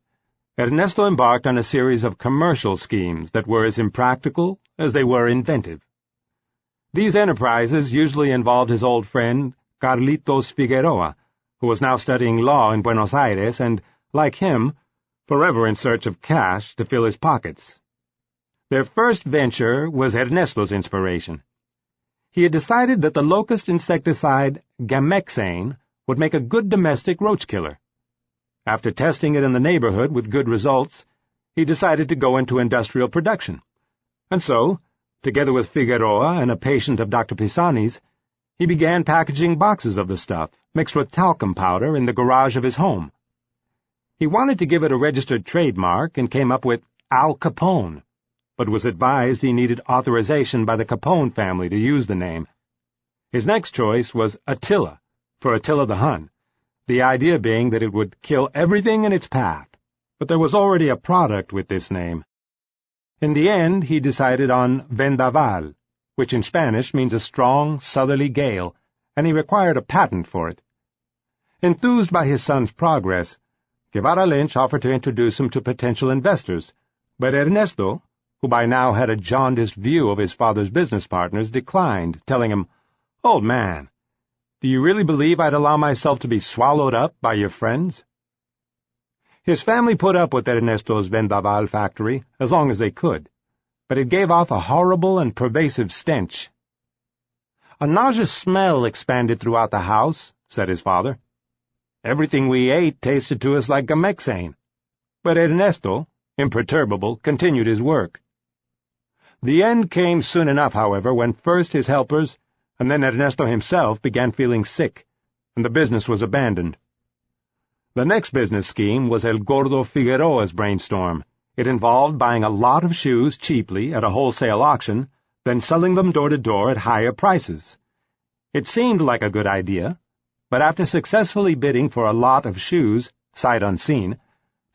Ernesto embarked on a series of commercial schemes that were as impractical as they were inventive. These enterprises usually involved his old friend Carlitos Figueroa, who was now studying law in Buenos Aires and, like him, forever in search of cash to fill his pockets. Their first venture was Ernesto's inspiration. He had decided that the locust insecticide Gamexane would make a good domestic roach killer. After testing it in the neighborhood with good results, he decided to go into industrial production. And so, together with Figueroa and a patient of Dr. Pisani's, he began packaging boxes of the stuff, mixed with talcum powder, in the garage of his home. He wanted to give it a registered trademark and came up with Al Capone, but was advised he needed authorization by the Capone family to use the name. His next choice was Attila, for Attila the Hun, the idea being that it would kill everything in its path, but there was already a product with this name. In the end, he decided on Vendaval, which in Spanish means a strong, southerly gale, and he required a patent for it. Enthused by his son's progress, Guevara Lynch offered to introduce him to potential investors, but Ernesto, who by now had a jaundiced view of his father's business partners, declined, telling him, "Old man, do you really believe I'd allow myself to be swallowed up by your friends?" His family put up with Ernesto's Vendaval factory as long as they could, but it gave off a horrible and pervasive stench. "A nauseous smell expanded throughout the house," said his father. "Everything we ate tasted to us like Gamexane." But Ernesto, imperturbable, continued his work. The end came soon enough, however, when first his helpers, and then Ernesto himself, began feeling sick, and the business was abandoned. The next business scheme was El Gordo Figueroa's brainstorm. It involved buying a lot of shoes cheaply at a wholesale auction, then selling them door to door at higher prices. It seemed like a good idea, but after successfully bidding for a lot of shoes, sight unseen,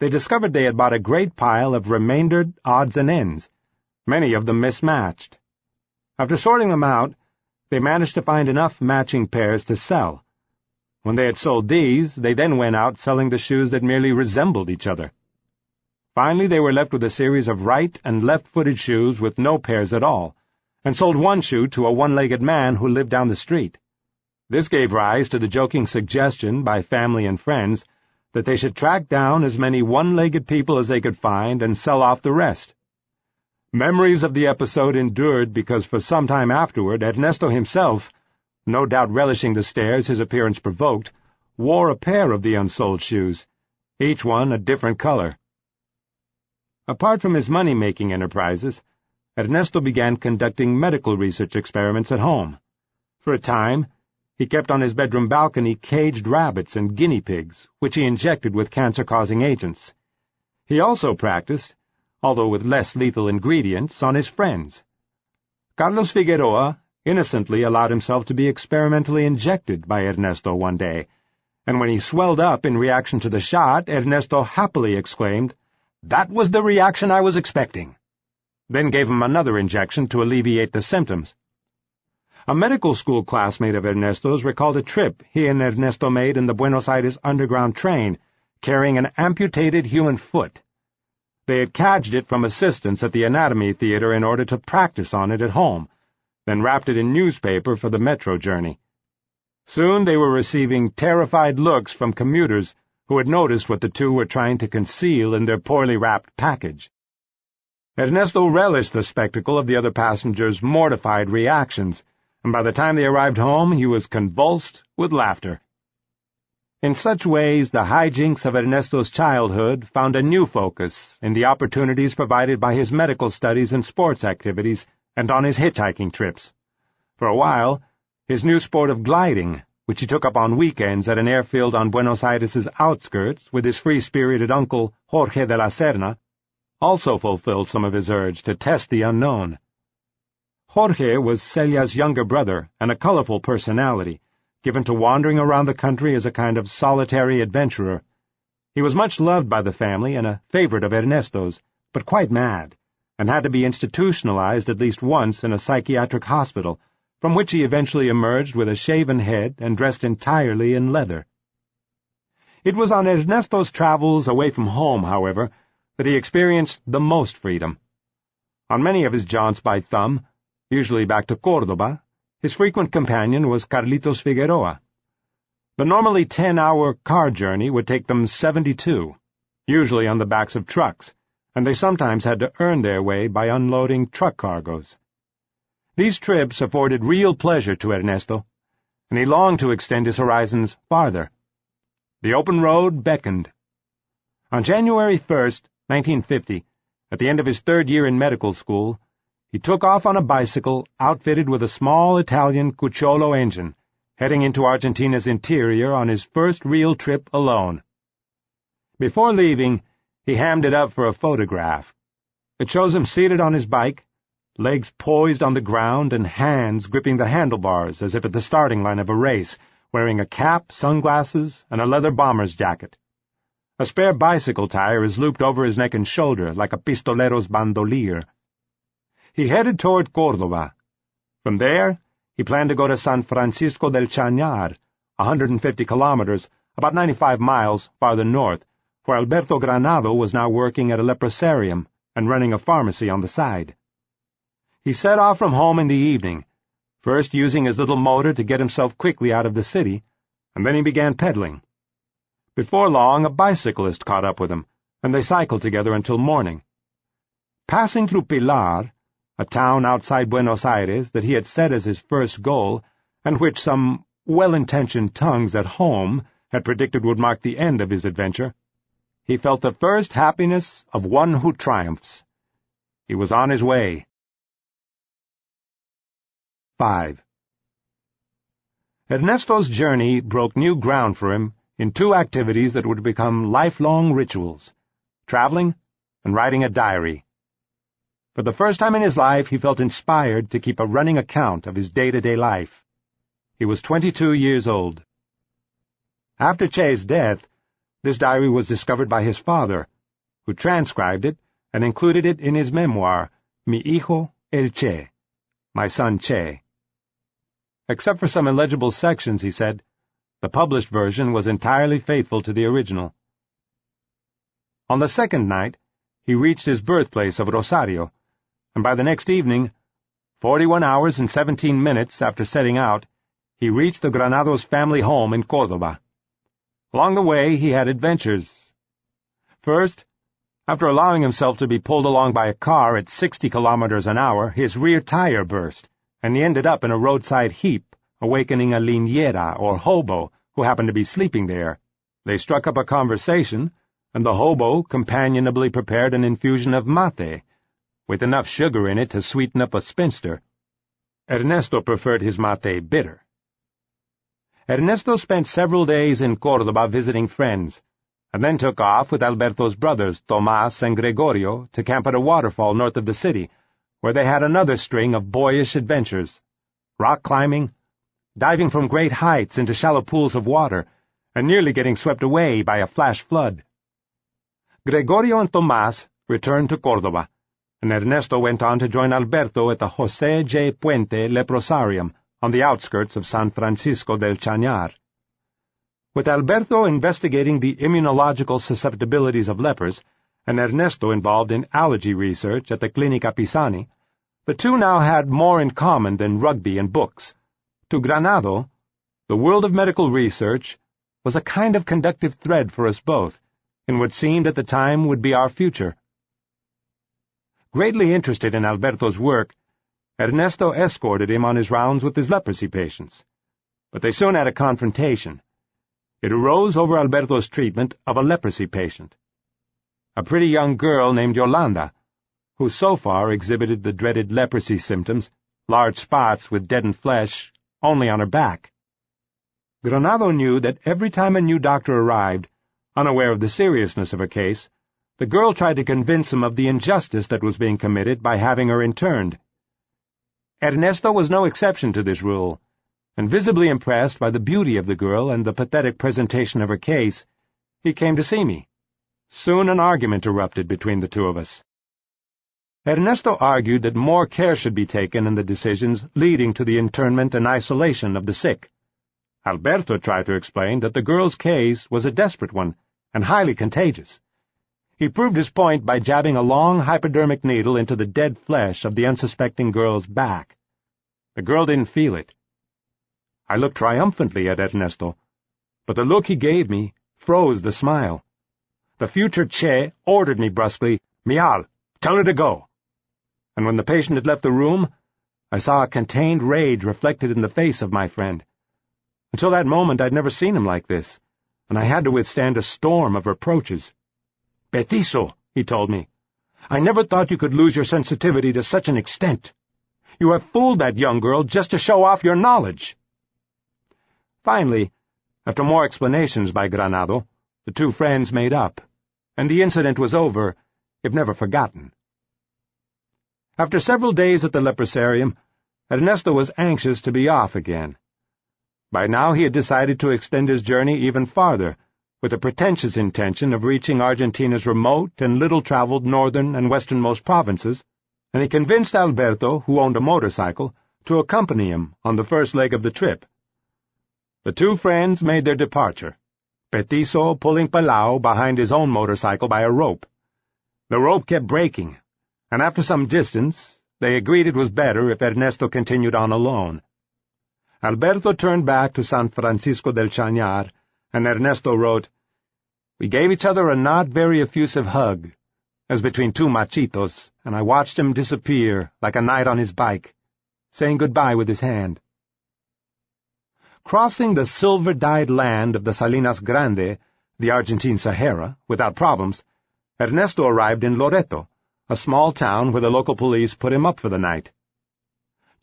they discovered they had bought a great pile of remaindered odds and ends, many of them mismatched. After sorting them out, they managed to find enough matching pairs to sell. When they had sold these, they then went out selling the shoes that merely resembled each other. Finally, they were left with a series of right- and left-footed shoes with no pairs at all, and sold one shoe to a one-legged man who lived down the street. This gave rise to the joking suggestion by family and friends that they should track down as many one-legged people as they could find and sell off the rest. Memories of the episode endured because for some time afterward Ernesto himself, no doubt relishing the stares his appearance provoked, wore a pair of the unsold shoes, each one a different color. Apart from his money-making enterprises, Ernesto began conducting medical research experiments at home. For a time, he kept on his bedroom balcony caged rabbits and guinea pigs, which he injected with cancer-causing agents. He also practiced, although with less lethal ingredients, on his friends. Carlos Figueroa innocently allowed himself to be experimentally injected by Ernesto one day, and when he swelled up in reaction to the shot, Ernesto happily exclaimed, "That was the reaction I was expecting," then gave him another injection to alleviate the symptoms. A medical school classmate of Ernesto's recalled a trip he and Ernesto made in the Buenos Aires underground train, carrying an amputated human foot. They had cadged it from assistants at the anatomy theater in order to practice on it at home, then wrapped it in newspaper for the metro journey. Soon they were receiving terrified looks from commuters who had noticed what the two were trying to conceal in their poorly wrapped package. Ernesto relished the spectacle of the other passengers' mortified reactions, and by the time they arrived home he was convulsed with laughter. In such ways, the hijinks of Ernesto's childhood found a new focus in the opportunities provided by his medical studies and sports activities and on his hitchhiking trips. For a while, his new sport of gliding, which he took up on weekends at an airfield on Buenos Aires' outskirts with his free-spirited uncle Jorge de la Serna, also fulfilled some of his urge to test the unknown. Jorge was Celia's younger brother and a colorful personality, given to wandering around the country as a kind of solitary adventurer. He was much loved by the family and a favorite of Ernesto's, but quite mad, and had to be institutionalized at least once in a psychiatric hospital, from which he eventually emerged with a shaven head and dressed entirely in leather. It was on Ernesto's travels away from home, however, that he experienced the most freedom. On many of his jaunts by thumb, usually back to Córdoba, his frequent companion was Carlitos Figueroa. The normally 10-hour car journey would take them 72, usually on the backs of trucks, and they sometimes had to earn their way by unloading truck cargoes. These trips afforded real pleasure to Ernesto, and he longed to extend his horizons farther. The open road beckoned. On January 1st, 1950, at the end of his third year in medical school, he took off on a bicycle outfitted with a small Italian Cucciolo engine, heading into Argentina's interior on his first real trip alone. Before leaving, he hammed it up for a photograph. It shows him seated on his bike, legs poised on the ground and hands gripping the handlebars as if at the starting line of a race, wearing a cap, sunglasses, and a leather bomber's jacket. A spare bicycle tire is looped over his neck and shoulder like a pistolero's bandolier. He headed toward Córdoba. From there, he planned to go to San Francisco del Chañar, 150 kilometers, about 95 miles farther north, where Alberto Granado was now working at a leprosarium and running a pharmacy on the side. He set off from home in the evening, first using his little motor to get himself quickly out of the city, and then he began pedaling. Before long, a bicyclist caught up with him, and they cycled together until morning. Passing through Pilar, a town outside Buenos Aires that he had set as his first goal, and which some well-intentioned tongues at home had predicted would mark the end of his adventure, he felt the first happiness of one who triumphs. He was on his way. 5. Ernesto's journey broke new ground for him in two activities that would become lifelong rituals: traveling and writing a diary. For the first time in his life, he felt inspired to keep a running account of his day-to-day life. He was 22 years old. After Che's death, this diary was discovered by his father, who transcribed it and included it in his memoir, Mi Hijo el Che, My Son Che. Except for some illegible sections, he said, the published version was entirely faithful to the original. On the second night, he reached his birthplace of Rosario, and by the next evening, 41 hours and 17 minutes after setting out, he reached the Granados family home in Córdoba. Along the way, he had adventures. First, after allowing himself to be pulled along by a car at 60 kilometers an hour, his rear tire burst, and he ended up in a roadside heap, awakening a liniera, or hobo, who happened to be sleeping there. They struck up a conversation, and the hobo companionably prepared an infusion of mate, with enough sugar in it to sweeten up a spinster. Ernesto preferred his mate bitter. Ernesto spent several days in Córdoba visiting friends, and then took off with Alberto's brothers, Tomás and Gregorio, to camp at a waterfall north of the city, where they had another string of boyish adventures: rock climbing, diving from great heights into shallow pools of water, and nearly getting swept away by a flash flood. Gregorio and Tomás returned to Córdoba, and Ernesto went on to join Alberto at the José J. Puente Leprosarium on the outskirts of San Francisco del Chañar. With Alberto investigating the immunological susceptibilities of lepers, and Ernesto involved in allergy research at the Clinica Pisani, the two now had more in common than rugby and books. To Granado, the world of medical research was a kind of conductive thread for us both, in what seemed at the time would be our future. Greatly interested in Alberto's work, Ernesto escorted him on his rounds with his leprosy patients. But they soon had a confrontation. It arose over Alberto's treatment of a leprosy patient, a pretty young girl named Yolanda, who so far exhibited the dreaded leprosy symptoms, large spots with deadened flesh, only on her back. Granado knew that every time a new doctor arrived, unaware of the seriousness of her case, the girl tried to convince him of the injustice that was being committed by having her interned. Ernesto was no exception to this rule, and visibly impressed by the beauty of the girl and the pathetic presentation of her case, he came to see me. Soon an argument erupted between the two of us. Ernesto argued that more care should be taken in the decisions leading to the internment and isolation of the sick. Alberto tried to explain that the girl's case was a desperate one and highly contagious. He proved his point by jabbing a long hypodermic needle into the dead flesh of the unsuspecting girl's back. The girl didn't feel it. I looked triumphantly at Ernesto, but the look he gave me froze the smile. The future Che ordered me brusquely, "Mial, tell her to go." And when the patient had left the room, I saw a contained rage reflected in the face of my friend. Until that moment I'd never seen him like this, and I had to withstand a storm of reproaches. "Petiso," he told me, "I never thought you could lose your sensitivity to such an extent. You have fooled that young girl just to show off your knowledge." Finally, after more explanations by Granado, the two friends made up, and the incident was over, if never forgotten. After several days at the leprosarium, Ernesto was anxious to be off again. By now he had decided to extend his journey even farther, with the pretentious intention of reaching Argentina's remote and little-traveled northern and westernmost provinces, and he convinced Alberto, who owned a motorcycle, to accompany him on the first leg of the trip. The two friends made their departure, Petiso pulling Palau behind his own motorcycle by a rope. The rope kept breaking, and after some distance they agreed it was better if Ernesto continued on alone. Alberto turned back to San Francisco del Chañar, and Ernesto wrote, "We gave each other a not very effusive hug, as between two machitos, and I watched him disappear like a knight on his bike, saying goodbye with his hand." Crossing the silver-dyed land of the Salinas Grande, the Argentine Sahara, without problems, Ernesto arrived in Loreto, a small town where the local police put him up for the night.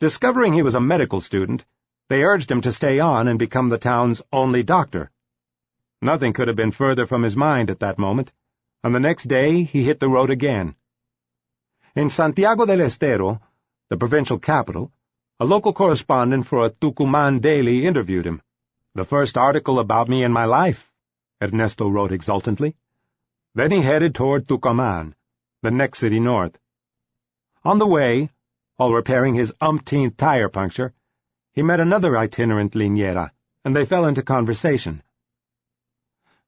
Discovering he was a medical student, they urged him to stay on and become the town's only doctor. Nothing could have been further from his mind at that moment, and the next day he hit the road again. In Santiago del Estero, the provincial capital, a local correspondent for a Tucumán daily interviewed him. "The first article about me in my life," Ernesto wrote exultantly. Then he headed toward Tucumán, the next city north. On the way, while repairing his umpteenth tire puncture, he met another itinerant liniera, and they fell into conversation.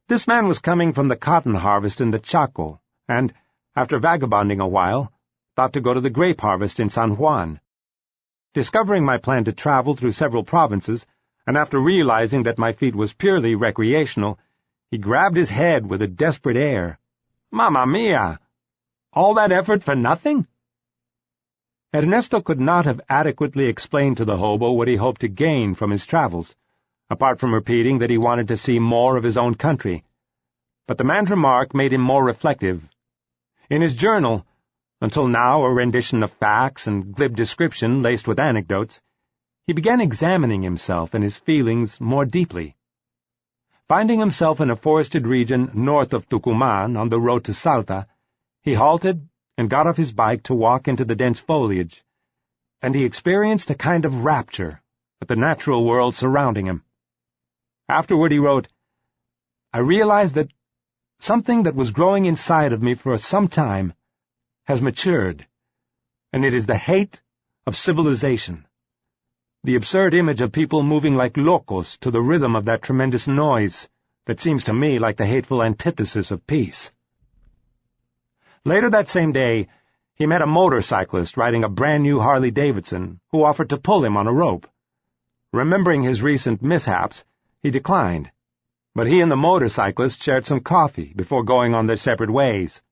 This man was coming from the cotton harvest in the Chaco, and, after vagabonding a while, thought to go to the grape harvest in San Juan. Discovering my plan to travel through several provinces, and after realizing that my feat was purely recreational, he grabbed his head with a desperate air. "Mamma mia! All that effort for nothing?" Ernesto could not have adequately explained to the hobo what he hoped to gain from his travels, apart from repeating that he wanted to see more of his own country. But the man's remark made him more reflective. In his journal, until now a rendition of facts and glib description laced with anecdotes, he began examining himself and his feelings more deeply. Finding himself in a forested region north of Tucumán on the road to Salta, he halted and got off his bike to walk into the dense foliage, and he experienced a kind of rapture at the natural world surrounding him. Afterward he wrote, "I realized that something that was growing inside of me for some time has matured, and it is the hate of civilization. The absurd image of people moving like locos to the rhythm of that tremendous noise that seems to me like the hateful antithesis of peace." Later that same day, he met a motorcyclist riding a brand-new Harley-Davidson who offered to pull him on a rope. Remembering his recent mishaps, he declined, but he and the motorcyclist shared some coffee before going on their separate ways.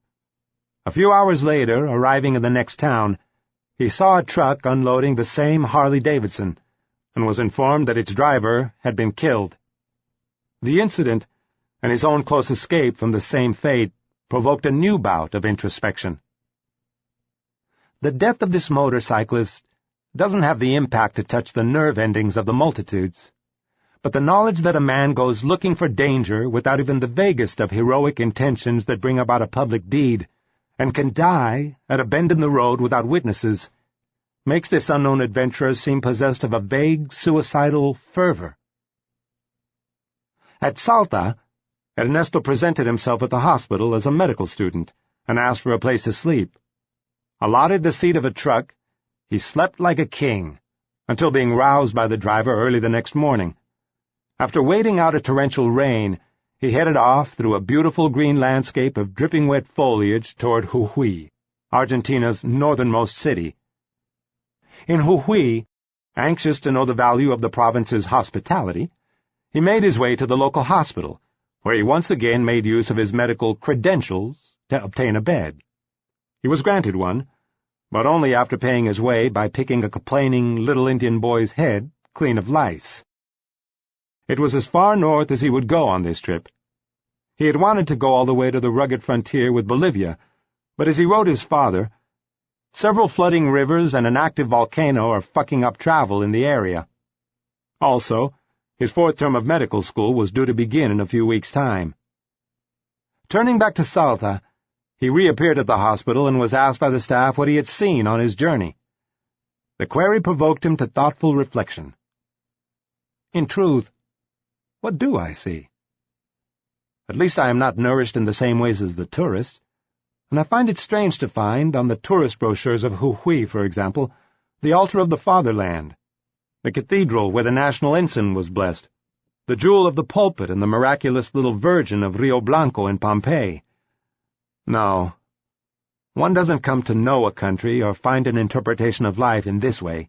A few hours later, arriving in the next town, he saw a truck unloading the same Harley-Davidson and was informed that its driver had been killed. The incident, and his own close escape from the same fate, provoked a new bout of introspection. The death of this motorcyclist doesn't have the impact to touch the nerve endings of the multitudes, but the knowledge that a man goes looking for danger without even the vaguest of heroic intentions that bring about a public deed, and can die at a bend in the road without witnesses, makes this unknown adventurer seem possessed of a vague, suicidal fervor. At Salta, Ernesto presented himself at the hospital as a medical student and asked for a place to sleep. Allotted the seat of a truck, he slept like a king, until being roused by the driver early the next morning. After waiting out a torrential rain, he headed off through a beautiful green landscape of dripping wet foliage toward Jujuy, Argentina's northernmost city. In Jujuy, anxious to know the value of the province's hospitality, he made his way to the local hospital, where he once again made use of his medical credentials to obtain a bed. He was granted one, but only after paying his way by picking a complaining little Indian boy's head clean of lice. It was as far north as he would go on this trip. He had wanted to go all the way to the rugged frontier with Bolivia, but as he wrote his father, several flooding rivers and an active volcano are fucking up travel in the area. Also, his fourth term of medical school was due to begin in a few weeks' time. Turning back to Salta, he reappeared at the hospital and was asked by the staff what he had seen on his journey. The query provoked him to thoughtful reflection. In truth, what do I see? At least I am not nourished in the same ways as the tourist, and I find it strange to find, on the tourist brochures of Jujuy, for example, the altar of the fatherland, the cathedral where the national ensign was blessed, the jewel of the pulpit and the miraculous little Virgin of Rio Blanco in Pompeii. No, one doesn't come to know a country or find an interpretation of life in this way.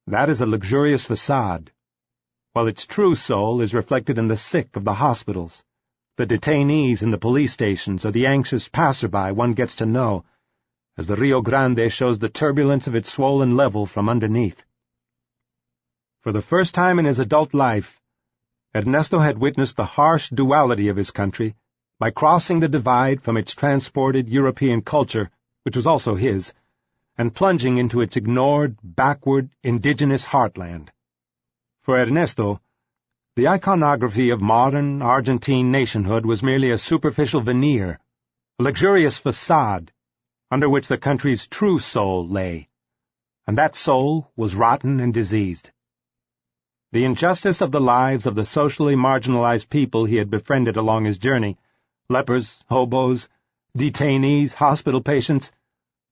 That is a luxurious facade, while its true soul is reflected in the sick of the hospitals, the detainees in the police stations, or the anxious passerby one gets to know, as the Rio Grande shows the turbulence of its swollen level from underneath. For the first time in his adult life, Ernesto had witnessed the harsh duality of his country by crossing the divide from its transported European culture, which was also his, and plunging into its ignored, backward, indigenous heartland. For Ernesto, the iconography of modern Argentine nationhood was merely a superficial veneer, a luxurious facade, under which the country's true soul lay, and that soul was rotten and diseased. The injustice of the lives of the socially marginalized people he had befriended along his journey, lepers, hobos, detainees, hospital patients,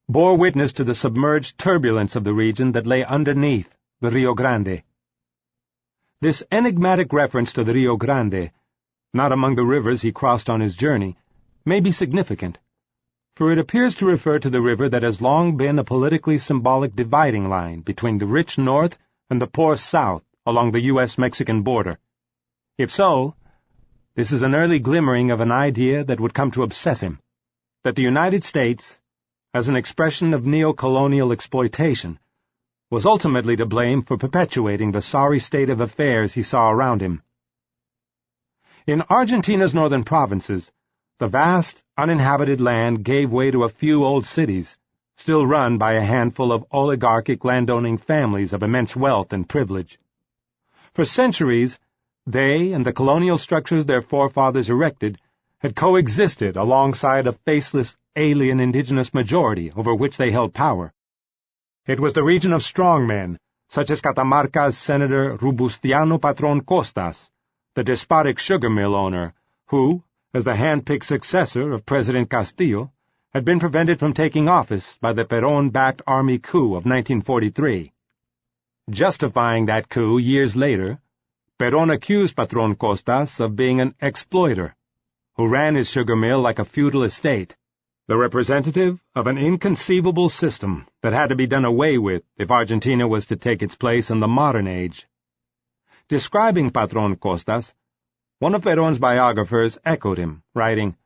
bore witness to the submerged turbulence of the region that lay underneath the Rio Grande. This enigmatic reference to the Rio Grande, not among the rivers he crossed on his journey, may be significant, for it appears to refer to the river that has long been a politically symbolic dividing line between the rich north and the poor south along the U.S.-Mexican border. If so, this is an early glimmering of an idea that would come to obsess him, that the United States, as an expression of neo-colonial exploitation, was ultimately to blame for perpetuating the sorry state of affairs he saw around him. In Argentina's northern provinces, the vast, uninhabited land gave way to a few old cities, still run by a handful of oligarchic landowning families of immense wealth and privilege. For centuries, they and the colonial structures their forefathers erected had coexisted alongside a faceless, alien indigenous majority over which they held power. It was the region of strong men, such as Catamarca's Senator Robustiano Patron Costas, the despotic sugar mill owner, who, as the hand-picked successor of President Castillo, had been prevented from taking office by the Perón-backed army coup of 1943. Justifying that coup years later, Perón accused Patron Costas of being an exploiter, who ran his sugar mill like a feudal estate, the representative of an inconceivable system that had to be done away with if Argentina was to take its place in the modern age. Describing Patron Costas, one of Perón's biographers echoed him, writing,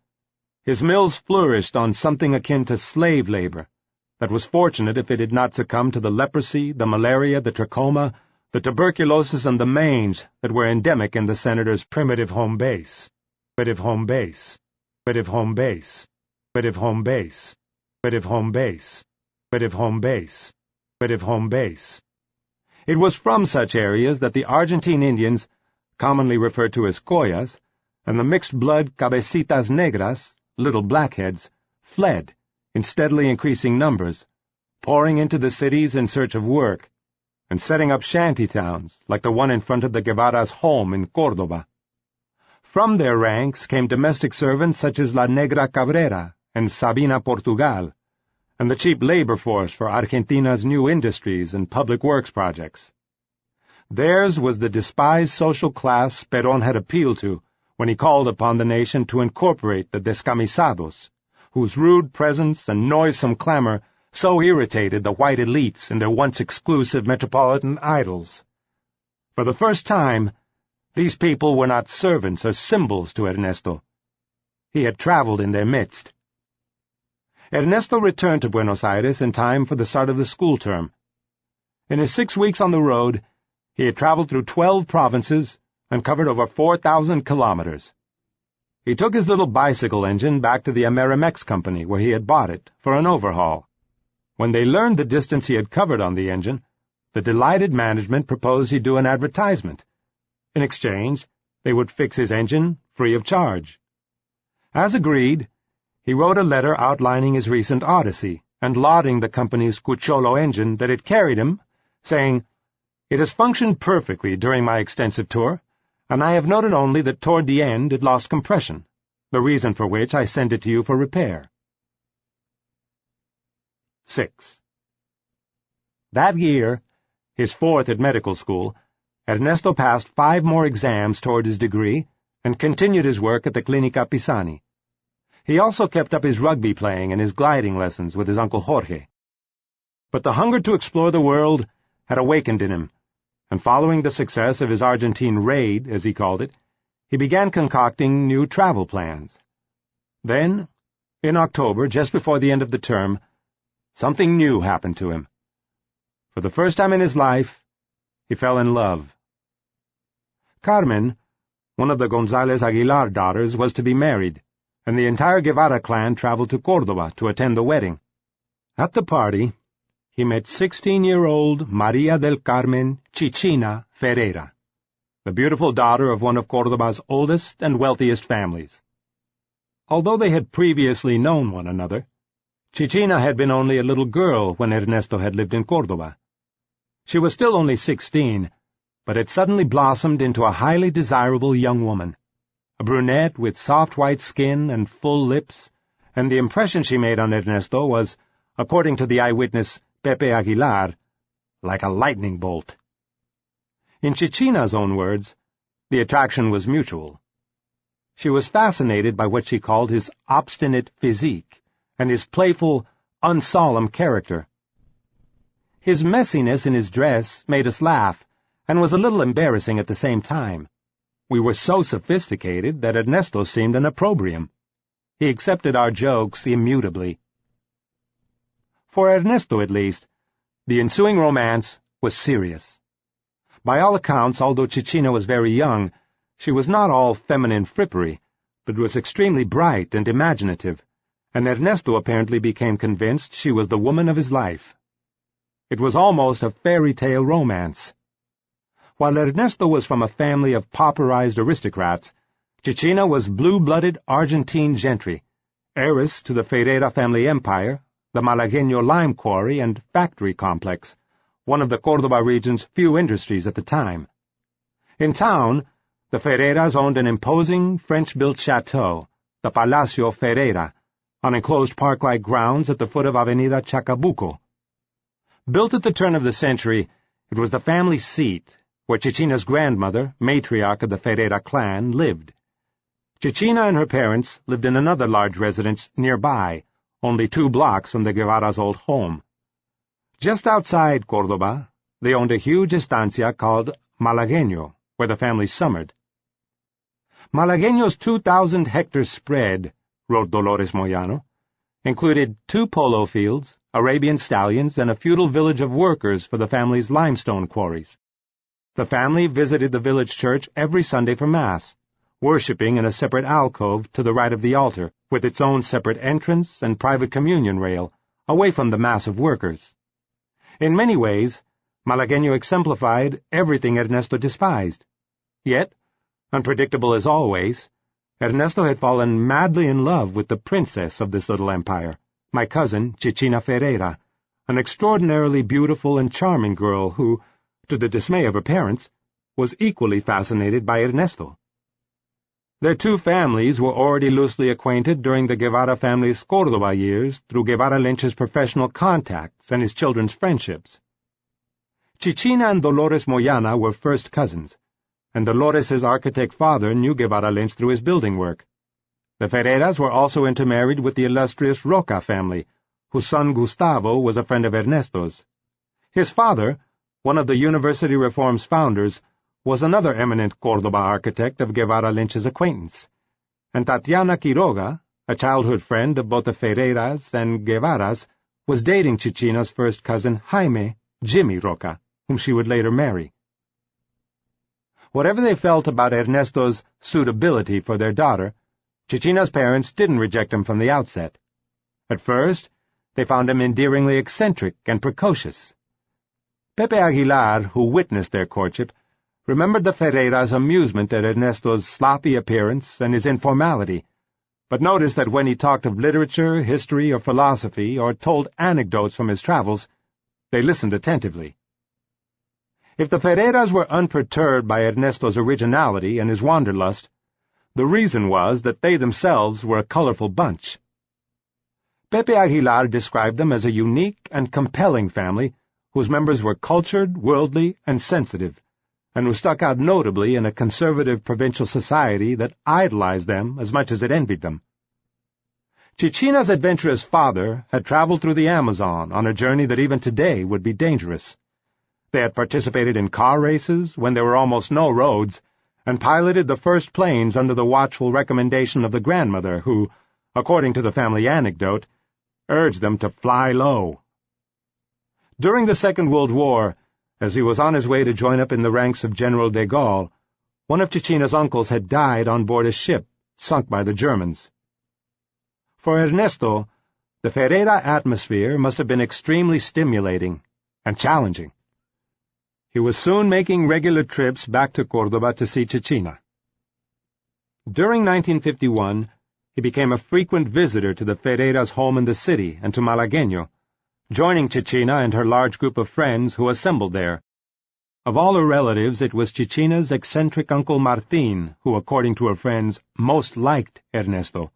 "His mills flourished on something akin to slave labor, that was fortunate if it had not succumbed to the leprosy, the malaria, the trachoma, the tuberculosis, and the mange that were endemic in the senator's primitive home base. Primitive home base. Primitive home base. Primitive home base. Primitive home base. Primitive home base. Primitive home base." It was from such areas that the Argentine Indians, commonly referred to as Coyas, and the mixed-blood Cabecitas Negras, little blackheads, fled in steadily increasing numbers, pouring into the cities in search of work, and setting up shanty towns like the one in front of the Guevara's home in Córdoba. From their ranks came domestic servants such as La Negra Cabrera and Sabina Portugal, and the cheap labor force for Argentina's new industries and public works projects. Theirs was the despised social class Perón had appealed to when he called upon the nation to incorporate the descamisados, whose rude presence and noisome clamor so irritated the white elites and their once exclusive metropolitan idols. For the first time, these people were not servants or symbols to Ernesto. He had traveled in their midst. Ernesto returned to Buenos Aires in time for the start of the school term. In his 6 weeks on the road, he had traveled through 12 provinces and covered over 4,000 kilometers. He took his little bicycle engine back to the Amerimex company where he had bought it for an overhaul. When they learned the distance he had covered on the engine, the delighted management proposed he do an advertisement. In exchange, they would fix his engine free of charge. As agreed, he wrote a letter outlining his recent odyssey and lauding the company's Cucciolo engine that had carried him, saying, "It has functioned perfectly during my extensive tour, and I have noted only that toward the end it lost compression, the reason for which I send it to you for repair." 6. That year, his 4th at medical school, Ernesto passed 5 more exams toward his degree and continued his work at the Clinica Pisani. He also kept up his rugby playing and his gliding lessons with his Uncle Jorge. But the hunger to explore the world had awakened in him, and following the success of his Argentine raid, as he called it, he began concocting new travel plans. Then, in October, just before the end of the term, something new happened to him. For the first time in his life, he fell in love. Carmen, one of the González Aguilar daughters, was to be married, and the entire Guevara clan traveled to Córdoba to attend the wedding. At the party, he met 16-year-old María del Carmen Chichina Ferreira, the beautiful daughter of one of Córdoba's oldest and wealthiest families. Although they had previously known one another, Chichina had been only a little girl when Ernesto had lived in Córdoba. She was still only 16, but had suddenly blossomed into a highly desirable young woman, a brunette with soft white skin and full lips, and the impression she made on Ernesto was, according to the eyewitness Pepe Aguilar, like a lightning bolt. In Chichina's own words, the attraction was mutual. She was fascinated by what she called his obstinate physique and his playful, unsolemn character. His messiness in his dress made us laugh, and was a little embarrassing at the same time. We were so sophisticated that Ernesto seemed an opprobrium. He accepted our jokes immutably. For Ernesto, at least, the ensuing romance was serious. By all accounts, although Chichina was very young, she was not all feminine frippery, but was extremely bright and imaginative, and Ernesto apparently became convinced she was the woman of his life. It was almost a fairy tale romance. While Ernesto was from a family of pauperized aristocrats, Chichina was blue-blooded Argentine gentry, heiress to the Ferreira family empire, the Malagueño lime quarry and factory complex, one of the Córdoba region's few industries at the time. In town, the Ferreiras owned an imposing French-built chateau, the Palacio Ferreira, on enclosed park-like grounds at the foot of Avenida Chacabuco. Built at the turn of the century, it was the family seat, where Chichina's grandmother, matriarch of the Ferreira clan, lived. Chichina and her parents lived in another large residence nearby, only 2 blocks from the Guevara's old home. Just outside Córdoba, they owned a huge estancia called Malagueño, where the family summered. Malagueño's 2,000-hectare spread, wrote Dolores Moyano, included 2 polo fields, Arabian stallions, and a feudal village of workers for the family's limestone quarries. The family visited the village church every Sunday for Mass, worshipping in a separate alcove to the right of the altar, with its own separate entrance and private communion rail, away from the mass of workers. In many ways, Malagueño exemplified everything Ernesto despised. Yet, unpredictable as always, Ernesto had fallen madly in love with the princess of this little empire, my cousin Chichina Ferreira, an extraordinarily beautiful and charming girl who, to the dismay of her parents, was equally fascinated by Ernesto. Their 2 families were already loosely acquainted during the Guevara family's Córdoba years through Guevara Lynch's professional contacts and his children's friendships. Chichina and Dolores Moyana were first cousins, and Dolores' architect father knew Guevara Lynch through his building work. The Ferreiras were also intermarried with the illustrious Roca family, whose son Gustavo was a friend of Ernesto's. His father, one of the University Reform's founders, was another eminent Córdoba architect of Guevara Lynch's acquaintance, and Tatiana Quiroga, a childhood friend of both the Ferreiras and Guevaras, was dating Chichina's first cousin Jaime, Jimmy Roca, whom she would later marry. Whatever they felt about Ernesto's suitability for their daughter, Chichina's parents didn't reject him from the outset. At first, they found him endearingly eccentric and precocious. Pepe Aguilar, who witnessed their courtship, remembered the Ferreiras' amusement at Ernesto's sloppy appearance and his informality, but noticed that when he talked of literature, history, or philosophy, or told anecdotes from his travels, they listened attentively. If the Ferreiras were unperturbed by Ernesto's originality and his wanderlust, the reason was that they themselves were a colorful bunch. Pepe Aguilar described them as a unique and compelling family whose members were cultured, worldly, and sensitive, and who stuck out notably in a conservative provincial society that idolized them as much as it envied them. Chichina's adventurous father had traveled through the Amazon on a journey that even today would be dangerous. They had participated in car races when there were almost no roads, and piloted the first planes under the watchful recommendation of the grandmother who, according to the family anecdote, urged them to fly low. During the Second World War, as he was on his way to join up in the ranks of General de Gaulle, one of Chichina's uncles had died on board a ship sunk by the Germans. For Ernesto, the Ferreira atmosphere must have been extremely stimulating and challenging. He was soon making regular trips back to Córdoba to see Chichina. During 1951, he became a frequent visitor to the Ferreira's home in the city and to Malagueño, joining Chichina and her large group of friends who assembled there. Of all her relatives, it was Chichina's eccentric Uncle Martín who, according to her friends, most liked Ernesto.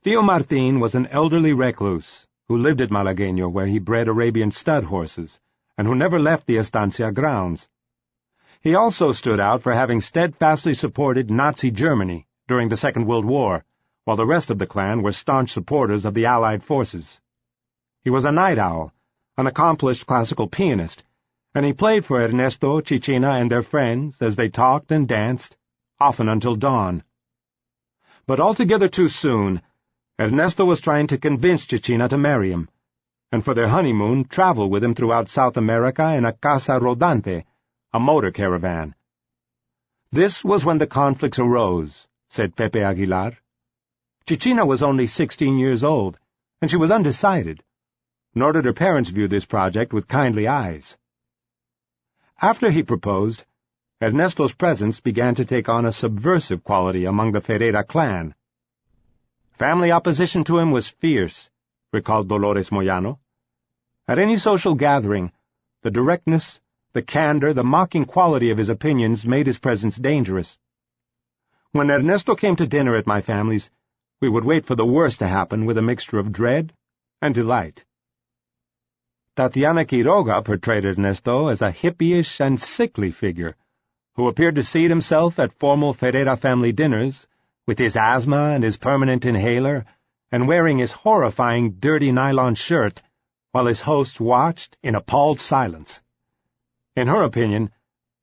Tío Martín was an elderly recluse who lived at Malagueño, where he bred Arabian stud horses, and who never left the estancia grounds. He also stood out for having steadfastly supported Nazi Germany during the Second World War, while the rest of the clan were staunch supporters of the Allied forces. He was a night owl, an accomplished classical pianist, and he played for Ernesto, Chichina, and their friends as they talked and danced, often until dawn. But altogether too soon, Ernesto was trying to convince Chichina to marry him, and for their honeymoon travel with him throughout South America in a casa rodante, a motor caravan. This was when the conflicts arose, said Pepe Aguilar. Chichina was only 16 years old, and she was undecided, nor did her parents view this project with kindly eyes. After he proposed, Ernesto's presence began to take on a subversive quality among the Ferreira clan. Family opposition to him was fierce, recalled Dolores Moyano. At any social gathering, the directness, the candor, the mocking quality of his opinions made his presence dangerous. When Ernesto came to dinner at my family's, we would wait for the worst to happen with a mixture of dread and delight. Tatiana Quiroga portrayed Ernesto as a hippyish and sickly figure, who appeared to seat himself at formal Ferreira family dinners, with his asthma and his permanent inhaler, and wearing his horrifying dirty nylon shirt, while his hosts watched in appalled silence. In her opinion,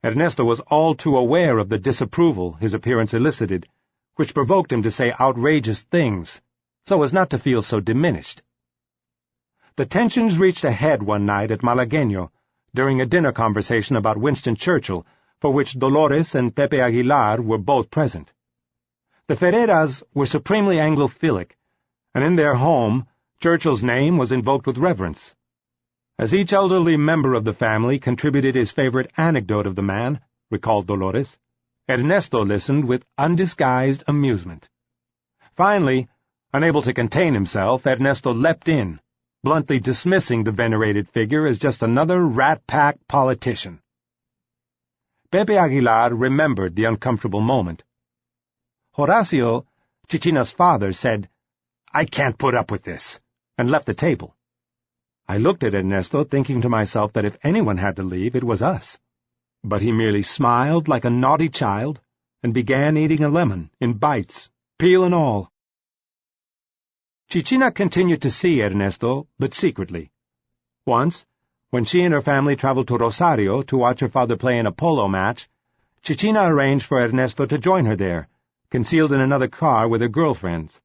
Ernesto was all too aware of the disapproval his appearance elicited, which provoked him to say outrageous things, so as not to feel so diminished. The tensions reached a head one night at Malagueño, during a dinner conversation about Winston Churchill, for which Dolores and Pepe Aguilar were both present. The Ferreiras were supremely Anglophilic, and in their home Churchill's name was invoked with reverence. As each elderly member of the family contributed his favorite anecdote of the man, recalled Dolores, Ernesto listened with undisguised amusement. Finally, unable to contain himself, Ernesto leapt in, bluntly dismissing the venerated figure as just another rat-pack politician. Pepe Aguilar remembered the uncomfortable moment. Horacio, Chichina's father, said, "I can't put up with this," and left the table. I looked at Ernesto, thinking to myself that if anyone had to leave, it was us. But he merely smiled like a naughty child and began eating a lemon in bites, peel and all. Chichina continued to see Ernesto, but secretly. Once, when she and her family traveled to Rosario to watch her father play in a polo match, Chichina arranged for Ernesto to join her there, concealed in another car with her girlfriends.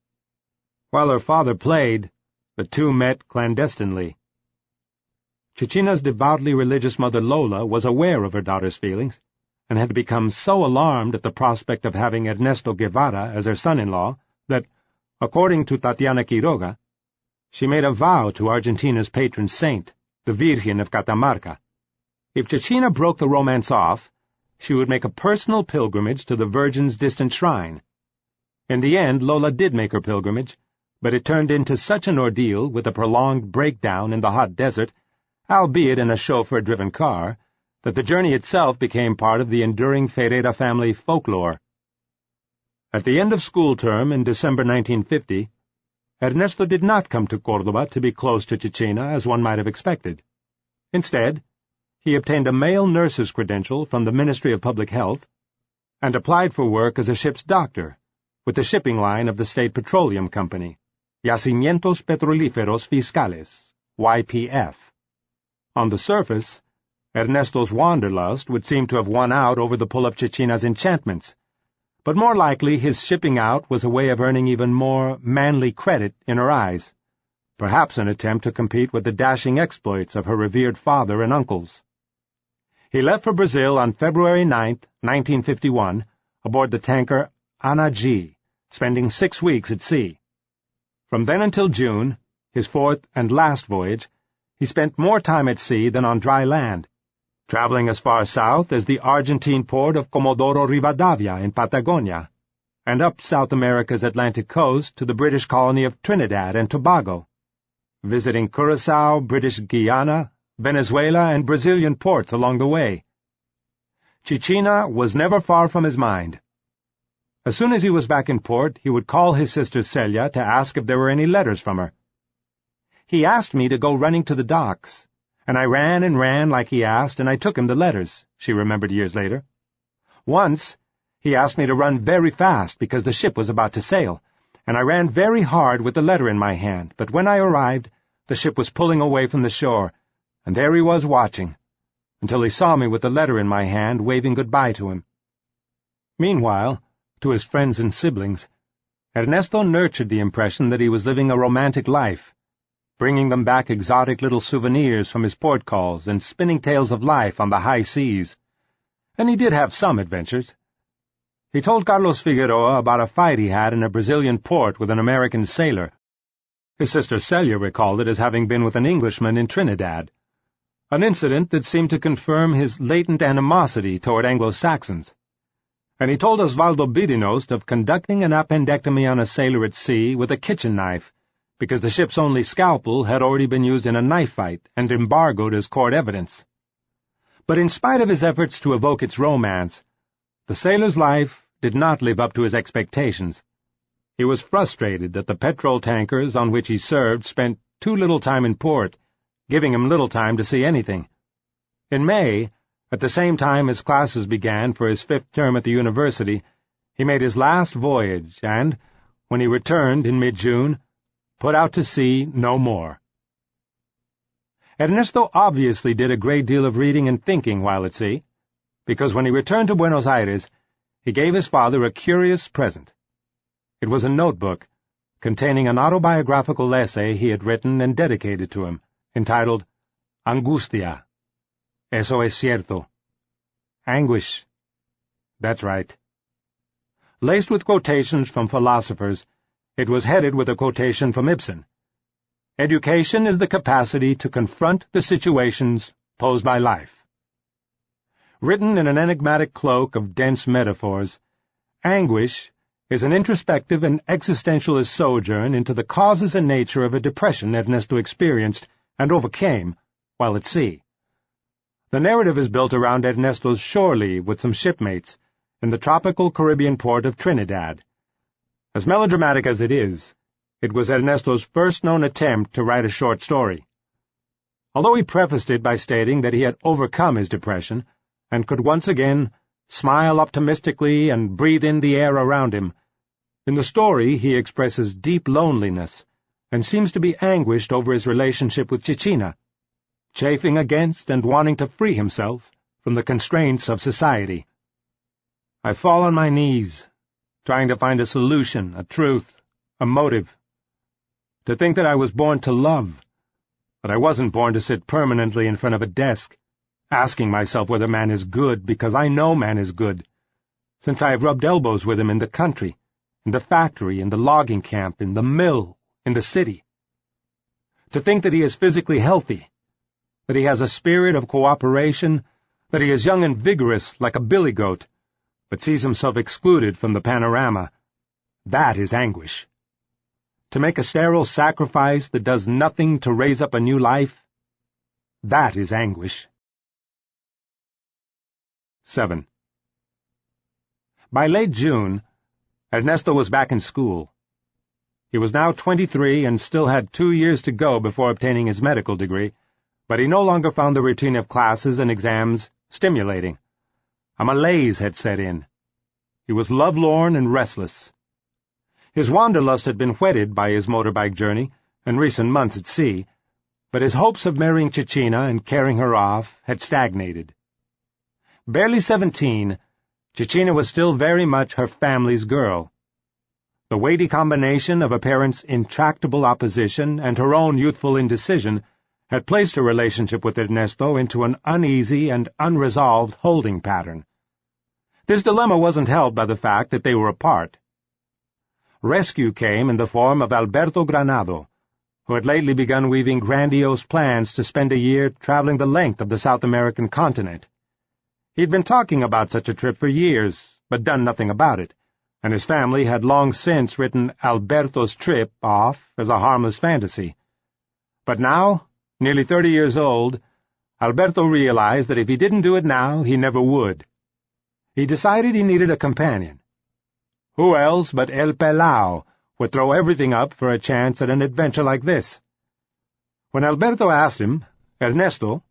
While her father played, the two met clandestinely. Chichina's devoutly religious mother Lola was aware of her daughter's feelings, and had become so alarmed at the prospect of having Ernesto Guevara as her son-in-law that, according to Tatiana Quiroga, she made a vow to Argentina's patron saint, the Virgin of Catamarca. If Chichina broke the romance off, she would make a personal pilgrimage to the Virgin's distant shrine. In the end, Lola did make her pilgrimage, but it turned into such an ordeal with a prolonged breakdown in the hot desert, albeit in a chauffeur-driven car, that the journey itself became part of the enduring Ferreira family folklore. At the end of school term in December 1950, Ernesto did not come to Córdoba to be close to Chichina as one might have expected. Instead, he obtained a male nurse's credential from the Ministry of Public Health and applied for work as a ship's doctor with the shipping line of the State Petroleum Company, Yacimientos Petrolíferos Fiscales, YPF. On the surface, Ernesto's wanderlust would seem to have won out over the pull of Chichina's enchantments, but more likely his shipping out was a way of earning even more manly credit in her eyes, perhaps an attempt to compete with the dashing exploits of her revered father and uncles. He left for Brazil on February 9, 1951, aboard the tanker Ana G, spending 6 weeks at sea. From then until June, his fourth and last voyage, he spent more time at sea than on dry land, traveling as far south as the Argentine port of Comodoro Rivadavia in Patagonia, and up South America's Atlantic coast to the British colony of Trinidad and Tobago, visiting Curaçao, British Guiana, Venezuela, and Brazilian ports along the way. Chichina was never far from his mind. As soon as he was back in port, he would call his sister Celia to ask if there were any letters from her. He asked me to go running to the docks, and I ran and ran like he asked, and I took him the letters, she remembered years later. Once, he asked me to run very fast because the ship was about to sail, and I ran very hard with the letter in my hand, but when I arrived, the ship was pulling away from the shore, and there he was watching, until he saw me with the letter in my hand, waving goodbye to him. Meanwhile, to his friends and siblings, Ernesto nurtured the impression that he was living a romantic life, bringing them back exotic little souvenirs from his port calls and spinning tales of life on the high seas. And he did have some adventures. He told Carlos Figueroa about a fight he had in a Brazilian port with an American sailor. His sister Celia recalled it as having been with an Englishman in Trinidad, an incident that seemed to confirm his latent animosity toward Anglo-Saxons. And he told Osvaldo Birinost of conducting an appendectomy on a sailor at sea with a kitchen knife, because the ship's only scalpel had already been used in a knife fight and embargoed as court evidence. But in spite of his efforts to evoke its romance, the sailor's life did not live up to his expectations. He was frustrated that the petrol tankers on which he served spent too little time in port, giving him little time to see anything. In May, at the same time his classes began for his 5th term at the university, he made his last voyage and, when he returned in mid-June, put out to sea no more. Ernesto obviously did a great deal of reading and thinking while at sea, because when he returned to Buenos Aires, he gave his father a curious present. It was a notebook containing an autobiographical essay he had written and dedicated to him, entitled Angustia. Eso es cierto. Anguish. That's right. Laced with quotations from philosophers, it was headed with a quotation from Ibsen. Education is the capacity to confront the situations posed by life. Written in an enigmatic cloak of dense metaphors, Anguish is an introspective and existentialist sojourn into the causes and nature of a depression Ernesto experienced and overcame while at sea. The narrative is built around Ernesto's shore leave with some shipmates in the tropical Caribbean port of Trinidad. As melodramatic as it is, it was Ernesto's first known attempt to write a short story. Although he prefaced it by stating that he had overcome his depression and could once again smile optimistically and breathe in the air around him, in the story he expresses deep loneliness and seems to be anguished over his relationship with Chichina, chafing against and wanting to free himself from the constraints of society. I fall on my knees, trying to find a solution, a truth, a motive. To think that I was born to love, that I wasn't born to sit permanently in front of a desk, asking myself whether man is good because I know man is good, since I have rubbed elbows with him in the country, in the factory, in the logging camp, in the mill, in the city. To think that he is physically healthy, that he has a spirit of cooperation, that he is young and vigorous like a billy goat, but sees himself excluded from the panorama, that is anguish. To make a sterile sacrifice that does nothing to raise up a new life, that is anguish. 7. By late June, Ernesto was back in school. He was now 23 and still had 2 years to go before obtaining his medical degree, but he no longer found the routine of classes and exams stimulating. A malaise had set in. He was lovelorn and restless. His wanderlust had been whetted by his motorbike journey and recent months at sea, but his hopes of marrying Chichina and carrying her off had stagnated. Barely 17, Chichina was still very much her family's girl. The weighty combination of her parents' intractable opposition and her own youthful indecision had placed her relationship with Ernesto into an uneasy and unresolved holding pattern. This dilemma wasn't helped by the fact that they were apart. Rescue came in the form of Alberto Granado, who had lately begun weaving grandiose plans to spend a year traveling the length of the South American continent. He'd been talking about such a trip for years, but done nothing about it, and his family had long since written Alberto's trip off as a harmless fantasy. But now, nearly 30 years old, Alberto realized that if he didn't do it now, he never would. He decided he needed a companion. Who else but El Pelao would throw everything up for a chance at an adventure like this? When Alberto asked him, Ernesto,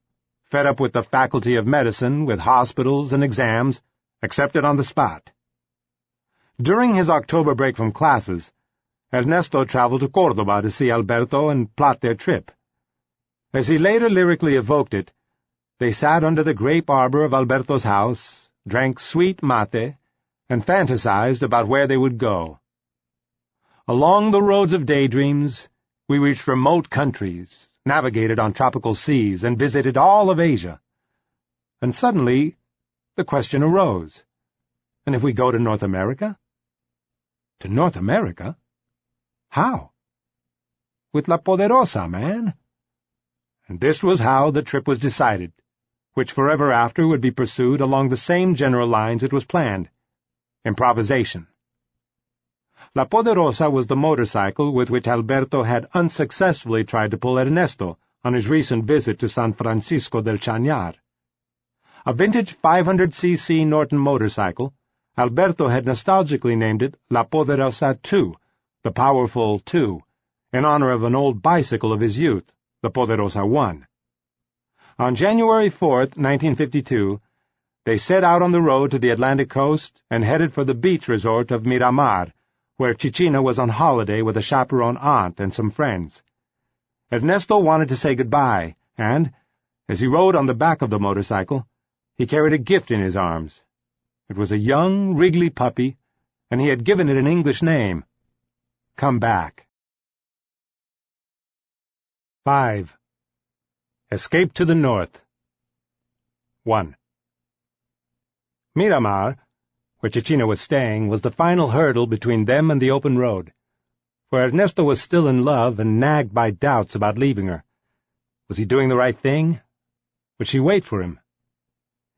fed up with the faculty of medicine, with hospitals and exams, accepted on the spot. During his October break from classes, Ernesto traveled to Córdoba to see Alberto and plot their trip. As he later lyrically evoked it, they sat under the grape arbor of Alberto's house, drank sweet mate, and fantasized about where they would go. Along the roads of daydreams, we reached remote countries, navigated on tropical seas, and visited all of Asia. And suddenly, the question arose, and if we go to North America? To North America? How? With La Poderosa, man. And this was how the trip was decided, which forever after would be pursued along the same general lines it was planned. Improvisation. La Poderosa was the motorcycle with which Alberto had unsuccessfully tried to pull Ernesto on his recent visit to San Francisco del Chañar. A vintage 500cc Norton motorcycle, Alberto had nostalgically named it La Poderosa II, the Powerful II, in honor of an old bicycle of his youth, the Poderosa I. On January 4th, 1952, they set out on the road to the Atlantic coast and headed for the beach resort of Miramar, where Chichina was on holiday with a chaperone aunt and some friends. Ernesto wanted to say goodbye, and, as he rode on the back of the motorcycle, he carried a gift in his arms. It was a young, wriggly puppy, and he had given it an English name. Come back. 5. Escape to the North. 1. Miramar, where Chichina was staying, was the final hurdle between them and the open road, for Ernesto was still in love and nagged by doubts about leaving her. Was he doing the right thing? Would she wait for him?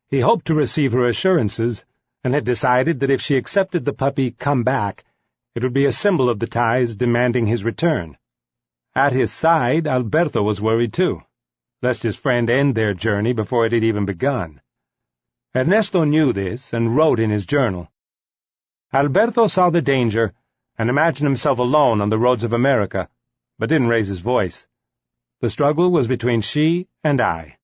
He hoped to receive her assurances, and had decided that if she accepted the puppy come back, it would be a symbol of the ties demanding his return. At his side, Alberto was worried too, lest his friend end their journey before it had even begun. Ernesto knew this and wrote in his journal. Alberto saw the danger and imagined himself alone on the roads of America, but didn't raise his voice. The struggle was between she and I.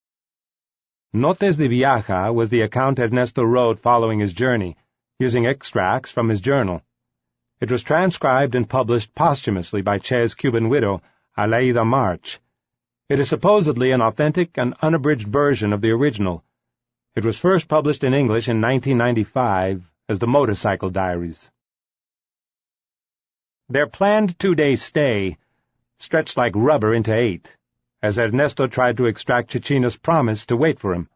Notes de Viaja was the account Ernesto wrote following his journey, using extracts from his journal. It was transcribed and published posthumously by Che's Cuban widow, Aleida March. It is supposedly an authentic and unabridged version of the original. It was first published in English in 1995 as the Motorcycle Diaries. Their planned 2-day stay stretched like rubber into 8, as Ernesto tried to extract Chichina's promise to wait for him.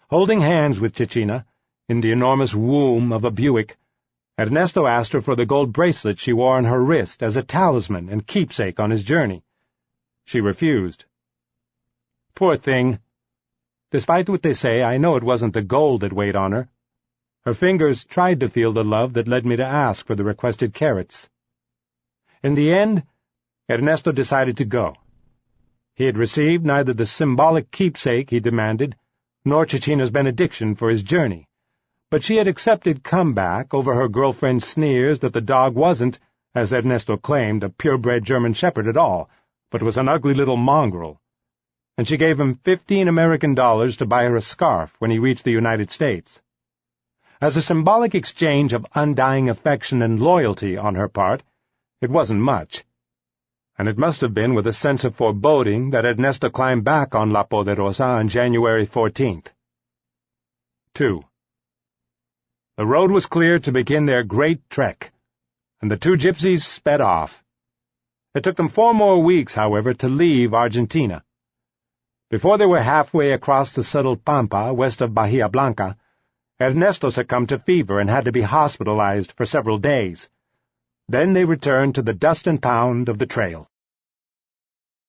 Holding hands with Chichina, in the enormous womb of a Buick, Ernesto asked her for the gold bracelet she wore on her wrist as a talisman and keepsake on his journey. She refused. Poor thing. Despite what they say, I know it wasn't the gold that weighed on her. Her fingers tried to feel the love that led me to ask for the requested carats. In the end, Ernesto decided to go. He had received neither the symbolic keepsake he demanded, nor Chichina's benediction for his journey, but she had accepted comeback over her girlfriend's sneers that the dog wasn't, as Ernesto claimed, a purebred German shepherd at all, but was an ugly little mongrel, and she gave him $15 American to buy her a scarf when he reached the United States. As a symbolic exchange of undying affection and loyalty on her part, it wasn't much, and it must have been with a sense of foreboding that Ernesto climbed back on La Poderosa on January 14th. 2. The road was clear to begin their great trek, and the two gypsies sped off. It took them 4 more weeks, however, to leave Argentina. Before they were halfway across the settled pampa west of Bahia Blanca, Ernesto succumbed to fever and had to be hospitalized for several days. Then they returned to the dust and pound of the trail.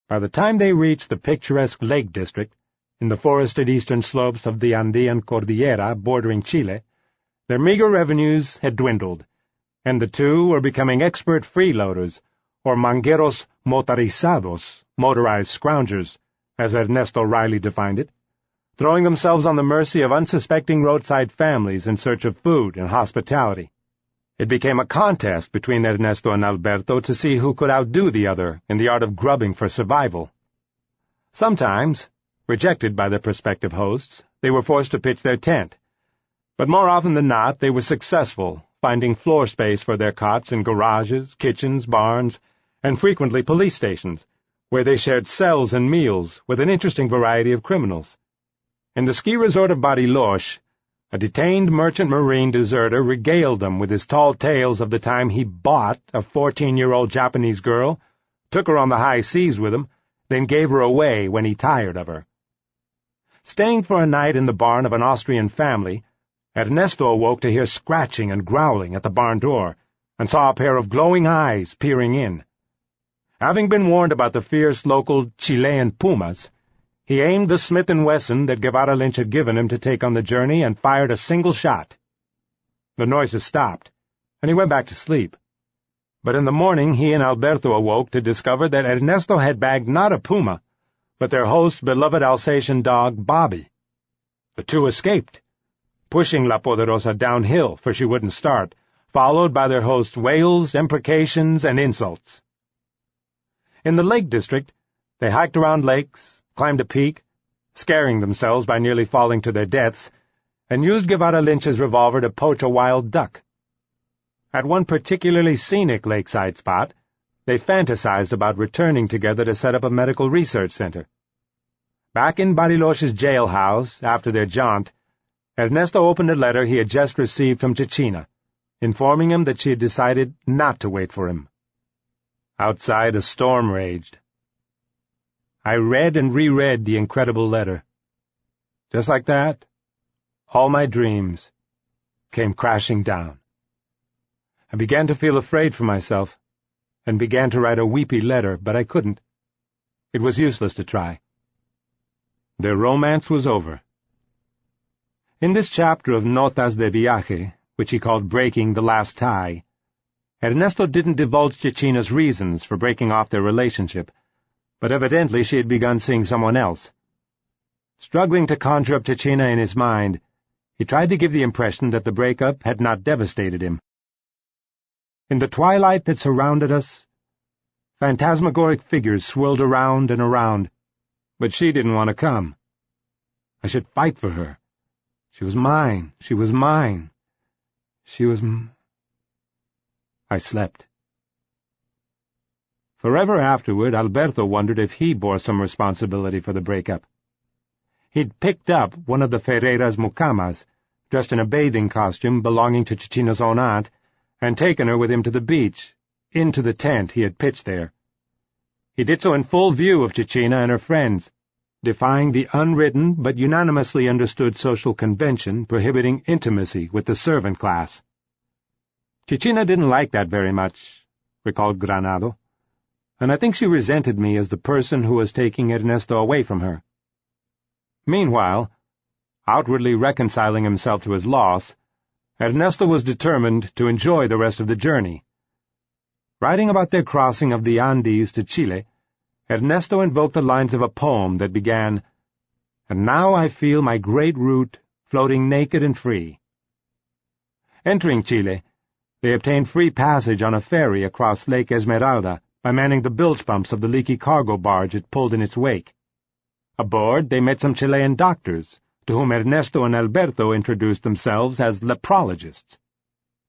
By the time they reached the picturesque Lake District, in the forested eastern slopes of the Andean Cordillera bordering Chile, their meager revenues had dwindled, and the two were becoming expert freeloaders, or mangueros motorizados, motorized scroungers, as Ernesto Riley defined it, throwing themselves on the mercy of unsuspecting roadside families in search of food and hospitality. It became a contest between Ernesto and Alberto to see who could outdo the other in the art of grubbing for survival. Sometimes, rejected by their prospective hosts, they were forced to pitch their tent, but more often than not they were successful, finding floor space for their cots in garages, kitchens, barns, and frequently police stations, where they shared cells and meals with an interesting variety of criminals. In the ski resort of Bariloche, a detained merchant marine deserter regaled them with his tall tales of the time he bought a 14-year-old Japanese girl, took her on the high seas with him, then gave her away when he tired of her. Staying for a night in the barn of an Austrian family, Ernesto awoke to hear scratching and growling at the barn door, and saw a pair of glowing eyes peering in. Having been warned about the fierce local Chilean pumas, he aimed the Smith & Wesson that Guevara Lynch had given him to take on the journey and fired a single shot. The noises stopped, and he went back to sleep. But in the morning he and Alberto awoke to discover that Ernesto had bagged not a puma, but their host's beloved Alsatian dog, Bobby. The two escaped, pushing La Poderosa downhill, for she wouldn't start, followed by their host's wails, imprecations, and insults. In the Lake District, they hiked around lakes, climbed a peak, scaring themselves by nearly falling to their deaths, and used Guevara Lynch's revolver to poach a wild duck. At one particularly scenic lakeside spot, they fantasized about returning together to set up a medical research center. Back in Bariloche's jailhouse, after their jaunt, Ernesto opened a letter he had just received from Cecina, informing him that she had decided not to wait for him. Outside, a storm raged. I read and reread the incredible letter. Just like that, all my dreams came crashing down. I began to feel afraid for myself, and began to write a weepy letter, but I couldn't. It was useless to try. Their romance was over. In this chapter of Notas de Viaje, which he called Breaking the Last Tie, Ernesto didn't divulge Cecina's reasons for breaking off their relationship, but evidently she had begun seeing someone else. Struggling to conjure up Cecina in his mind, he tried to give the impression that the breakup had not devastated him. In the twilight that surrounded us, phantasmagoric figures swirled around and around, but she didn't want to come. I should fight for her. She was mine. She was mine. She was I slept. Forever afterward, Alberto wondered if he bore some responsibility for the breakup. He'd picked up one of the Ferreira's mucamas, dressed in a bathing costume belonging to Cecina's own aunt, and taken her with him to the beach, into the tent he had pitched there. He did so in full view of Cecina and her friends, defying the unwritten but unanimously understood social convention prohibiting intimacy with the servant class. Cecina didn't like that very much, recalled Granado, and I think she resented me as the person who was taking Ernesto away from her. Meanwhile, outwardly reconciling himself to his loss, Ernesto was determined to enjoy the rest of the journey. Writing about their crossing of the Andes to Chile, Ernesto invoked the lines of a poem that began, "And now I feel my great route floating naked and free." Entering Chile, they obtained free passage on a ferry across Lake Esmeralda by manning the bilge pumps of the leaky cargo barge it pulled in its wake. Aboard, they met some Chilean doctors, to whom Ernesto and Alberto introduced themselves as leprologists.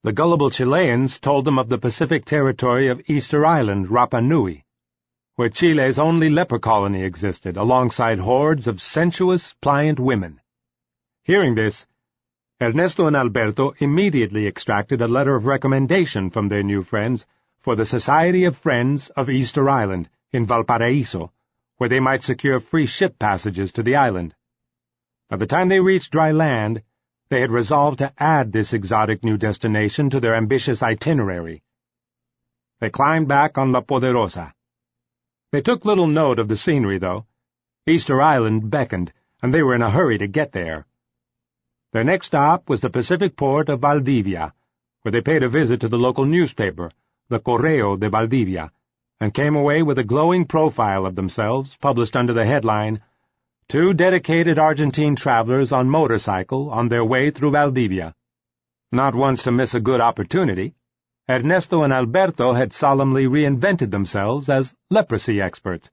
The gullible Chileans told them of the Pacific territory of Easter Island, Rapa Nui, where Chile's only leper colony existed, alongside hordes of sensuous, pliant women. Hearing this, Ernesto and Alberto immediately extracted a letter of recommendation from their new friends for the Society of Friends of Easter Island in Valparaiso, where they might secure free ship passages to the island. By the time they reached dry land, they had resolved to add this exotic new destination to their ambitious itinerary. They climbed back on La Poderosa. They took little note of the scenery, though. Easter Island beckoned, and they were in a hurry to get there. Their next stop was the Pacific port of Valdivia, where they paid a visit to the local newspaper, the Correo de Valdivia, and came away with a glowing profile of themselves, published under the headline, "Two dedicated Argentine travelers on motorcycle on their way through Valdivia." Not once to miss a good opportunity, Ernesto and Alberto had solemnly reinvented themselves as leprosy experts,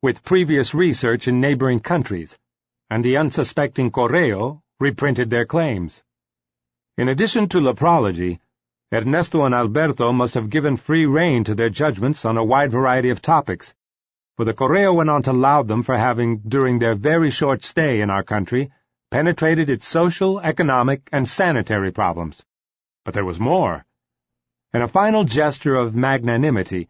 with previous research in neighboring countries, and the unsuspecting Correo reprinted their claims. In addition to leprology, Ernesto and Alberto must have given free rein to their judgments on a wide variety of topics, for the Correo went on to laud them for having, during their very short stay in our country, penetrated its social, economic, and sanitary problems. But there was more. In a final gesture of magnanimity,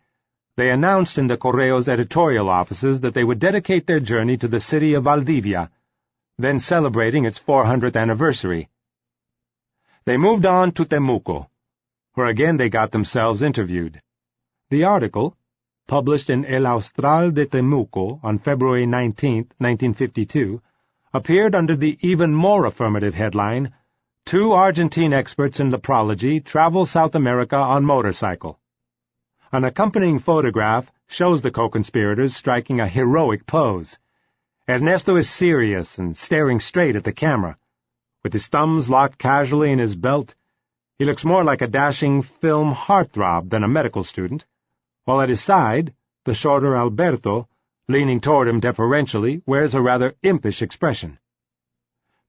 they announced in the Correo's editorial offices that they would dedicate their journey to the city of Valdivia, then celebrating its 400th anniversary. They moved on to Temuco, where again they got themselves interviewed. The article, published in El Austral de Temuco on February 19, 1952, appeared under the even more affirmative headline, "Two Argentine experts in leprology travel South America on motorcycle." An accompanying photograph shows the co-conspirators striking a heroic pose. Ernesto is serious and staring straight at the camera. With his thumbs locked casually in his belt, he looks more like a dashing film heartthrob than a medical student, while at his side, the shorter Alberto, leaning toward him deferentially, wears a rather impish expression.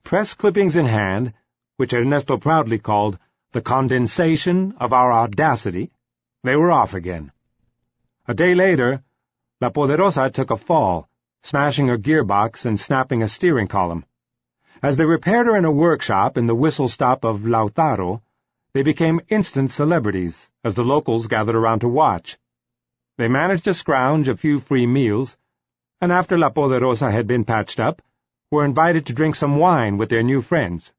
Press clippings in hand, which Ernesto proudly called the condensation of our audacity, they were off again. A day later, La Poderosa took a fall, smashing her gearbox and snapping a steering column. As they repaired her in a workshop in the whistle-stop of Lautaro, they became instant celebrities as the locals gathered around to watch. They managed to scrounge a few free meals, and after La Poderosa had been patched up, were invited to drink some wine with their new friends.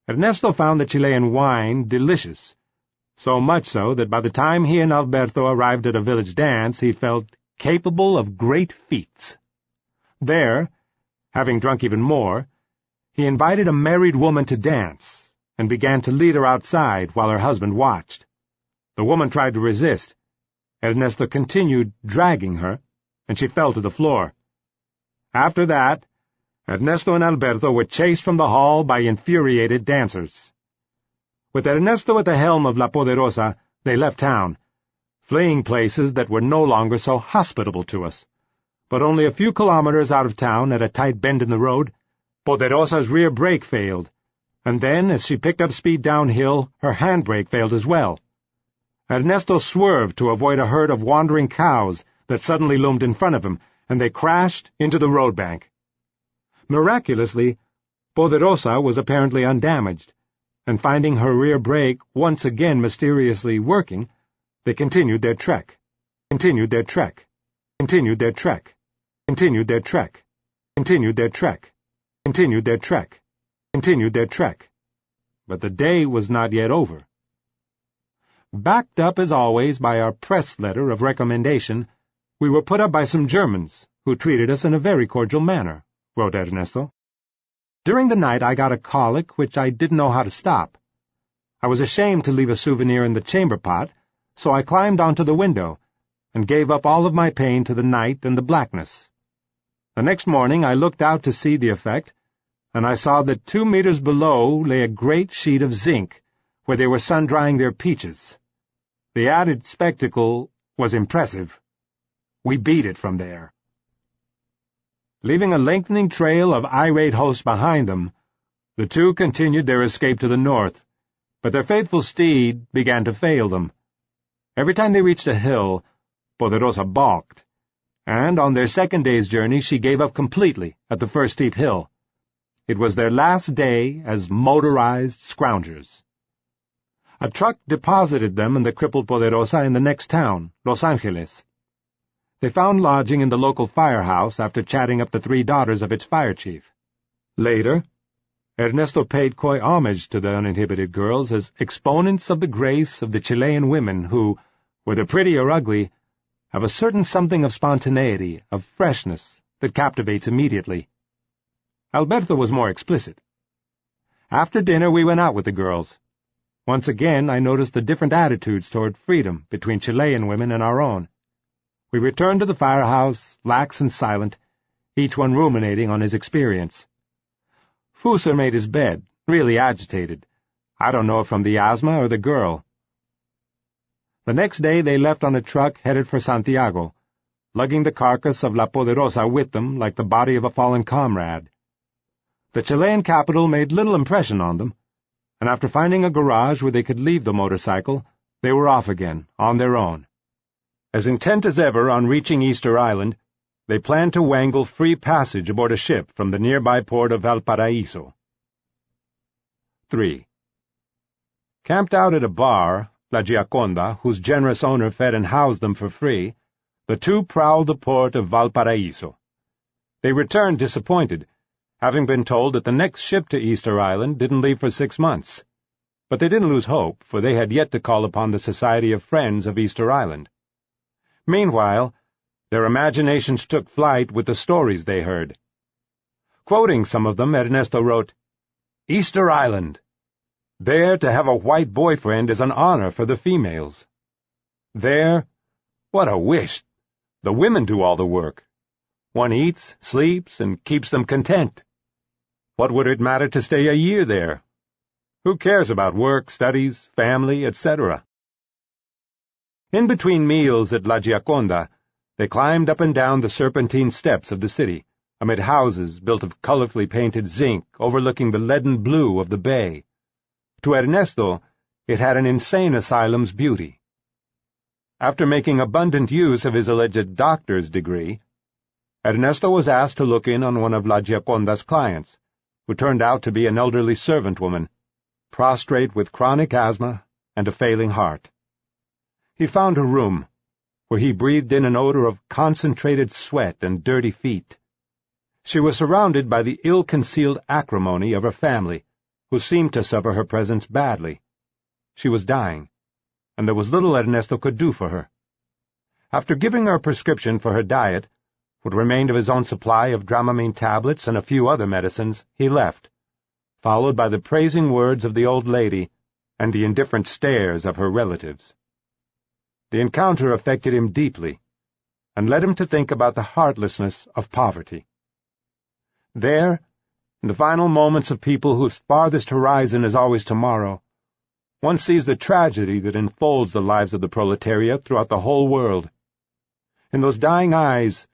Ernesto found the Chilean wine delicious, so much so that by the time he and Alberto arrived at a village dance, he felt capable of great feats. There, having drunk even more, he invited a married woman to dance, and began to lead her outside while her husband watched. The woman tried to resist. Ernesto continued dragging her, and she fell to the floor. After that, Ernesto and Alberto were chased from the hall by infuriated dancers. With Ernesto at the helm of La Poderosa, they left town, fleeing places that were no longer so hospitable to us. But only a few kilometers out of town, at a tight bend in the road, Poderosa's rear brake failed, and then, as she picked up speed downhill, her handbrake failed as well. Ernesto swerved to avoid a herd of wandering cows that suddenly loomed in front of him, and they crashed into the road bank. Miraculously, Poderosa was apparently undamaged, and finding her rear brake once again mysteriously working, they continued their trek, continued their trek, continued their trek, continued their trek, continued their trek, continued their trek, continued their trek. But the day was not yet over. Backed up as always by our press letter of recommendation, we were put up by some Germans, who treated us in a very cordial manner, wrote Ernesto. During the night I got a colic which I didn't know how to stop. I was ashamed to leave a souvenir in the chamber pot, so I climbed onto the window, and gave up all of my pain to the night and the blackness. The next morning I looked out to see the effect, and I saw that 2 meters below lay a great sheet of zinc, where they were sun-drying their peaches. The added spectacle was impressive. We beat it from there. Leaving a lengthening trail of irate hosts behind them, the two continued their escape to the north, but their faithful steed began to fail them. Every time they reached a hill, Poderosa balked, and on their second day's journey she gave up completely at the first steep hill. It was their last day as motorized scroungers. A truck deposited them and the crippled Poderosa in the next town, Los Angeles. They found lodging in the local firehouse after chatting up the 3 daughters of its fire chief. Later, Ernesto paid coy homage to the uninhibited girls as exponents of the grace of the Chilean women who, whether pretty or ugly, have a certain something of spontaneity, of freshness, that captivates immediately. Alberto was more explicit. After dinner we went out with the girls. Once again I noticed the different attitudes toward freedom between Chilean women and our own. We returned to the firehouse, lax and silent, each one ruminating on his experience. Fusser made his bed, really agitated. I don't know if from the asthma or the girl. The next day they left on a truck headed for Santiago, lugging the carcass of La Poderosa with them like the body of a fallen comrade. The Chilean capital made little impression on them, and after finding a garage where they could leave the motorcycle, they were off again, on their own. As intent as ever on reaching Easter Island, they planned to wangle free passage aboard a ship from the nearby port of Valparaiso. 3. Camped out at a bar, La Gioconda, whose generous owner fed and housed them for free, the two prowled the port of Valparaiso. They returned disappointed, having been told that the next ship to Easter Island didn't leave for 6 months. But they didn't lose hope, for they had yet to call upon the Society of Friends of Easter Island. Meanwhile, their imaginations took flight with the stories they heard. Quoting some of them, Ernesto wrote, "Easter Island. There to have a white boyfriend is an honor for the females. There, what a wish! The women do all the work. One eats, sleeps, and keeps them content. What would it matter to stay a year there? Who cares about work, studies, family, etc.? In between meals at La Gioconda, they climbed up and down the serpentine steps of the city, amid houses built of colorfully painted zinc overlooking the leaden blue of the bay. To Ernesto, It had an insane asylum's beauty. After making abundant use of his alleged doctor's degree, Ernesto was asked to look in on one of La Gioconda's clients, who turned out to be an elderly servant woman, prostrate with chronic asthma and a failing heart. He found her room, where he breathed in an odor of concentrated sweat and dirty feet. She was surrounded by the ill-concealed acrimony of her family, who seemed to suffer her presence badly. She was dying, and there was little Ernesto could do for her. After giving her a prescription for her diet, what remained of his own supply of Dramamine tablets and a few other medicines, he left, followed by the praising words of the old lady and the indifferent stares of her relatives. The encounter affected him deeply, and led him to think about the heartlessness of poverty. There, in the final moments of people whose farthest horizon is always tomorrow, one sees the tragedy that enfolds the lives of the proletariat throughout the whole world. In those dying eyes,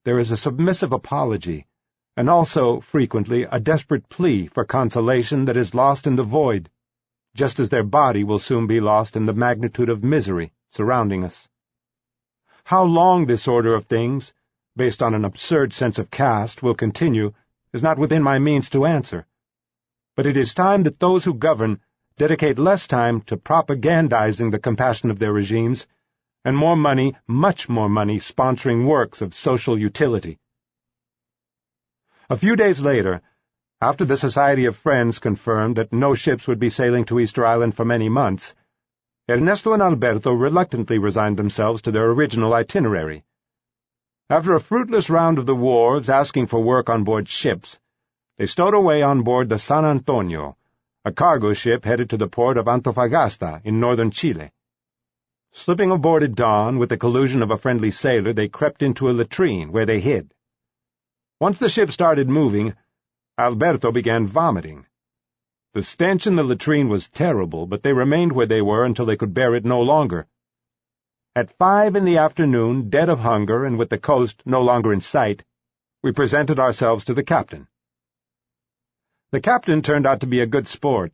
there is a submissive apology, and also, frequently, a desperate plea for consolation that is lost in the void, just as their body will soon be lost in the magnitude of misery surrounding us. How long this order of things, based on an absurd sense of caste, will continue is not within my means to answer, but it is time that those who govern dedicate less time to propagandizing the compassion of their regimes, and more money, much more money, sponsoring works of social utility. A few days later, after the Society of Friends confirmed that no ships would be sailing to Easter Island for many months, Ernesto and Alberto reluctantly resigned themselves to their original itinerary. After a fruitless round of the wharves asking for work on board ships, they stowed away on board the San Antonio, a cargo ship headed to the port of Antofagasta in northern Chile. Slipping aboard at dawn with the collusion of a friendly sailor, they crept into a latrine where they hid. Once the ship started moving, Alberto began vomiting. The stench in the latrine was terrible, but they remained where they were until they could bear it no longer. At 5 p.m, dead of hunger and with the coast no longer in sight, we presented ourselves to the captain. The captain turned out to be a good sport,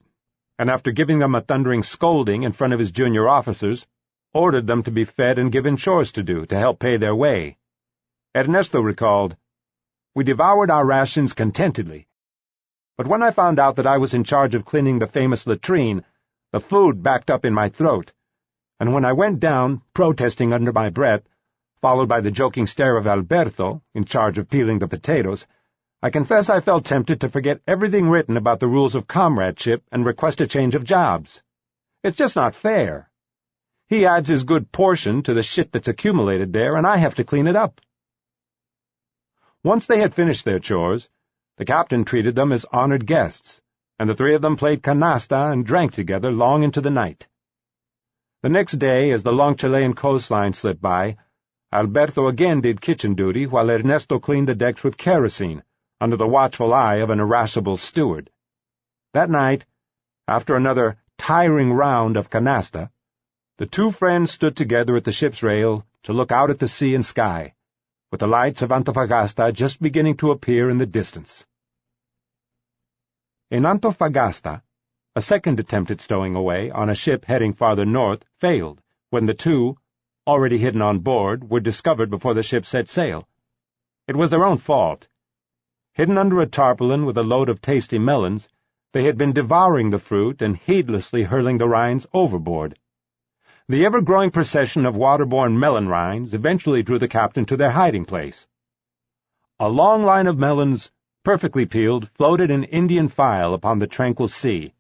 and after giving them a thundering scolding in front of his junior officers, ordered them to be fed and given chores to do to help pay their way. Ernesto recalled, "We devoured our rations contentedly. But when I found out that I was in charge of cleaning the famous latrine, the food backed up in my throat, and when I went down, protesting under my breath, followed by the joking stare of Alberto, in charge of peeling the potatoes, I confess I felt tempted to forget everything written about the rules of comradeship and request a change of jobs. It's just not fair. He adds his good portion to the shit that's accumulated there, and I have to clean it up." Once they had finished their chores, the captain treated them as honored guests, and the three of them played canasta and drank together long into the night. The next day, as the long Chilean coastline slipped by, Alberto again did kitchen duty while Ernesto cleaned the decks with kerosene, under the watchful eye of an irascible steward. That night, after another tiring round of canasta, the two friends stood together at the ship's rail to look out at the sea and sky, with the lights of Antofagasta just beginning to appear in the distance. In Antofagasta, a second attempt at stowing away on a ship heading farther north failed when the two, already hidden on board, were discovered before the ship set sail. It was their own fault. Hidden under a tarpaulin with a load of tasty melons, they had been devouring the fruit and heedlessly hurling the rinds overboard. The ever-growing procession of waterborne melon rinds eventually drew the captain to their hiding place. A long line of melons, perfectly peeled, floated in Indian file upon the tranquil sea.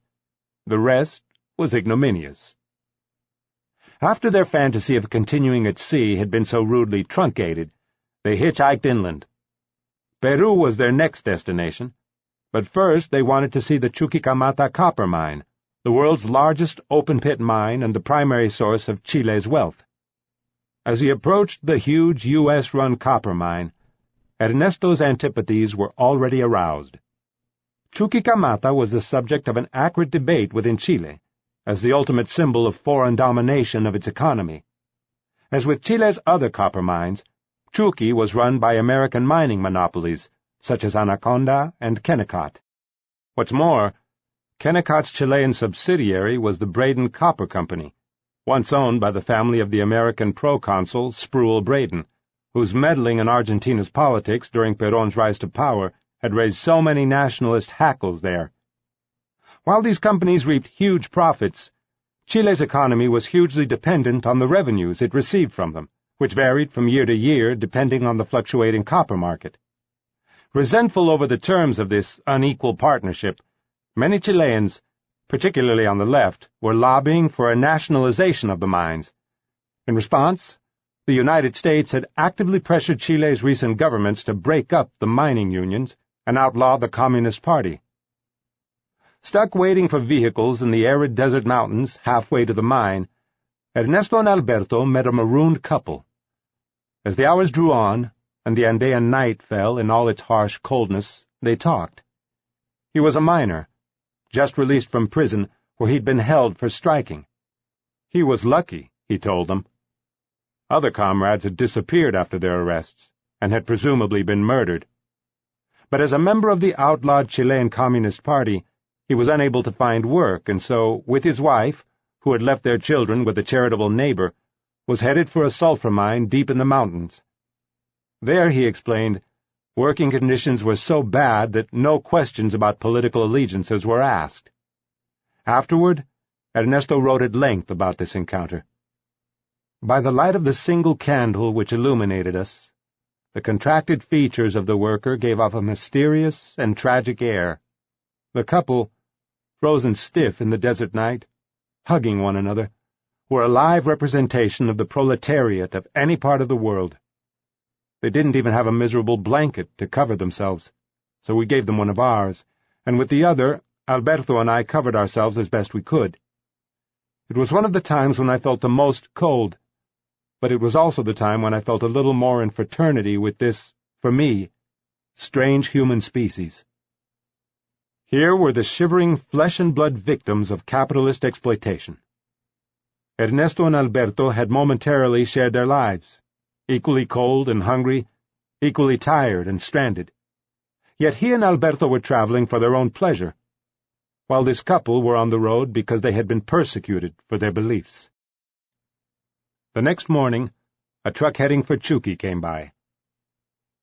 The rest was ignominious. After their fantasy of continuing at sea had been so rudely truncated, they hitchhiked inland. Peru was their next destination, but first they wanted to see the Chuquicamata copper mine, the world's largest open-pit mine and the primary source of Chile's wealth. As he approached the huge U.S.-run copper mine, Ernesto's antipathies were already aroused. Chuquicamata was the subject of an acrid debate within Chile, as the ultimate symbol of foreign domination of its economy. As with Chile's other copper mines, Chuqui was run by American mining monopolies, such as Anaconda and Kennecott. What's more, Kennicott's Chilean subsidiary was the Braden Copper Company, once owned by the family of the American proconsul Sproul Braden, whose meddling in Argentina's politics during Perón's rise to power had raised so many nationalist hackles there. While these companies reaped huge profits, Chile's economy was hugely dependent on the revenues it received from them, which varied from year to year depending on the fluctuating copper market. Resentful over the terms of this unequal partnership, many Chileans, particularly on the left, were lobbying for a nationalization of the mines. In response, the United States had actively pressured Chile's recent governments to break up the mining unions and outlaw the Communist Party. Stuck waiting for vehicles in the arid desert mountains halfway to the mine, Ernesto and Alberto met a marooned couple. As the hours drew on, and the Andean night fell in all its harsh coldness, they talked. He was a miner, just released from prison where he'd been held for striking. He was lucky, he told them. Other comrades had disappeared after their arrests, and had presumably been murdered. But as a member of the outlawed Chilean Communist Party, he was unable to find work, and so, with his wife, who had left their children with a charitable neighbor, was headed for a sulfur mine deep in the mountains. There, he explained, working conditions were so bad that no questions about political allegiances were asked. Afterward, Ernesto wrote at length about this encounter. By the light of the single candle which illuminated us, the contracted features of the worker gave off a mysterious and tragic air. The couple, frozen stiff in the desert night, hugging one another, were a live representation of the proletariat of any part of the world. They didn't even have a miserable blanket to cover themselves, so we gave them one of ours, and with the other, Alberto and I covered ourselves as best we could. It was one of the times when I felt the most cold, but it was also the time when I felt a little more in fraternity with this, for me, strange human species. Here were the shivering flesh-and-blood victims of capitalist exploitation. Ernesto and Alberto had momentarily shared their lives, equally cold and hungry, equally tired and stranded. Yet he and Alberto were traveling for their own pleasure, while this couple were on the road because they had been persecuted for their beliefs. The next morning, a truck heading for Chuqui came by.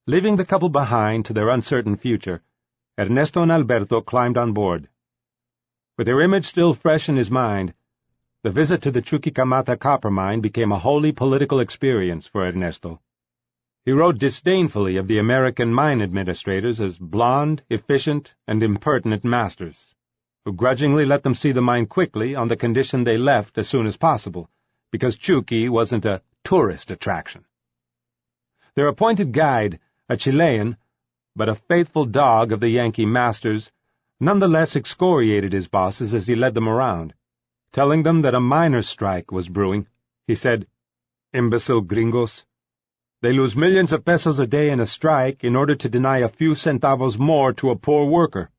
Leaving the couple behind to their uncertain future, Ernesto and Alberto climbed on board. With their image still fresh in his mind, the visit to the Chuquicamata copper mine became a wholly political experience for Ernesto. He wrote disdainfully of the American mine administrators as blonde, efficient, and impertinent masters, who grudgingly let them see the mine quickly on the condition they left as soon as possible, because Chuqui wasn't a tourist attraction. Their appointed guide, a Chilean, but a faithful dog of the Yankee masters, nonetheless excoriated his bosses as he led them around. Telling them that a miners' strike was brewing, he said, "Imbecile gringos. They lose millions of pesos a day in a strike in order to deny a few centavos more to a poor worker."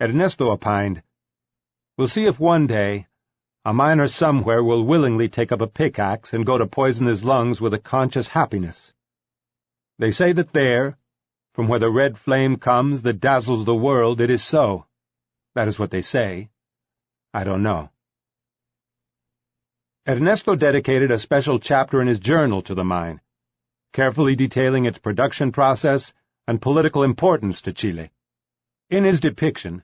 Ernesto opined, "We'll see if one day a miner somewhere will willingly take up a pickaxe and go to poison his lungs with a conscious happiness. They say that there, from where the red flame comes that dazzles the world, it is so. That is what they say. I don't know." Ernesto dedicated a special chapter in his journal to the mine, carefully detailing its production process and political importance to Chile. In his depiction,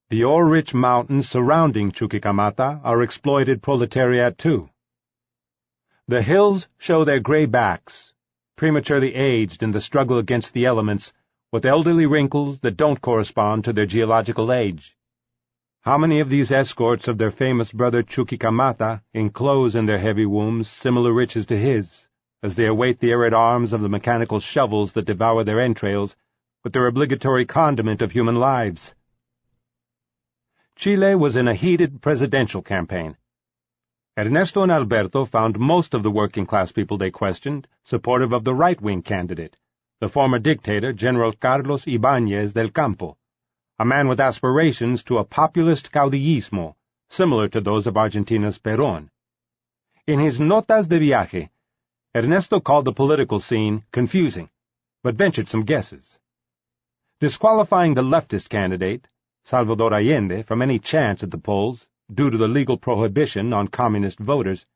the ore-rich mountains surrounding Chuquicamata are exploited proletariat too. The hills show their gray backs, prematurely aged in the struggle against the elements, with elderly wrinkles that don't correspond to their geological age. How many of these escorts of their famous brother Chuquicamata enclose in their heavy wombs similar riches to his, as they await the arid arms of the mechanical shovels that devour their entrails with their obligatory condiment of human lives? Chile was in a heated presidential campaign. Ernesto and Alberto found most of the working-class people they questioned supportive of the right-wing candidate, the former dictator General Carlos Ibáñez del Campo, a man with aspirations to a populist caudillismo, similar to those of Argentina's Perón. In his Notas de Viaje, Ernesto called the political scene confusing, but ventured some guesses. Disqualifying the leftist candidate, Salvador Allende, from any chance at the polls, due to the legal prohibition on communist voters,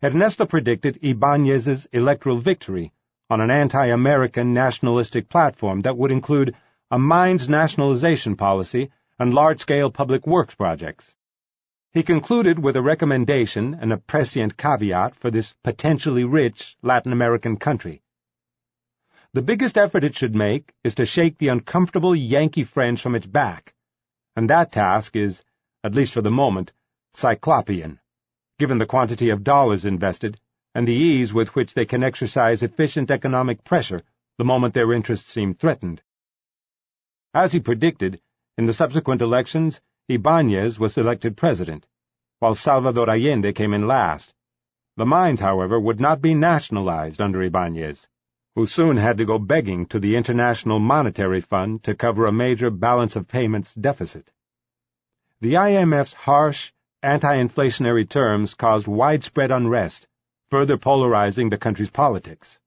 Ernesto predicted Ibáñez's electoral victory on an anti-American nationalistic platform that would include a mines nationalization policy and large-scale public works projects. He concluded with a recommendation and a prescient caveat for this potentially rich Latin American country. The biggest effort it should make is to shake the uncomfortable Yankee friends from its back, and that task is, at least for the moment, cyclopean, given the quantity of dollars invested and the ease with which they can exercise efficient economic pressure the moment their interests seem threatened. As he predicted, in the subsequent elections, Ibáñez was elected president, while Salvador Allende came in last. The mines, however, would not be nationalized under Ibáñez, who soon had to go begging to the International Monetary Fund to cover a major balance of payments deficit. The IMF's harsh, anti-inflationary terms caused widespread unrest, further polarizing the country's politics.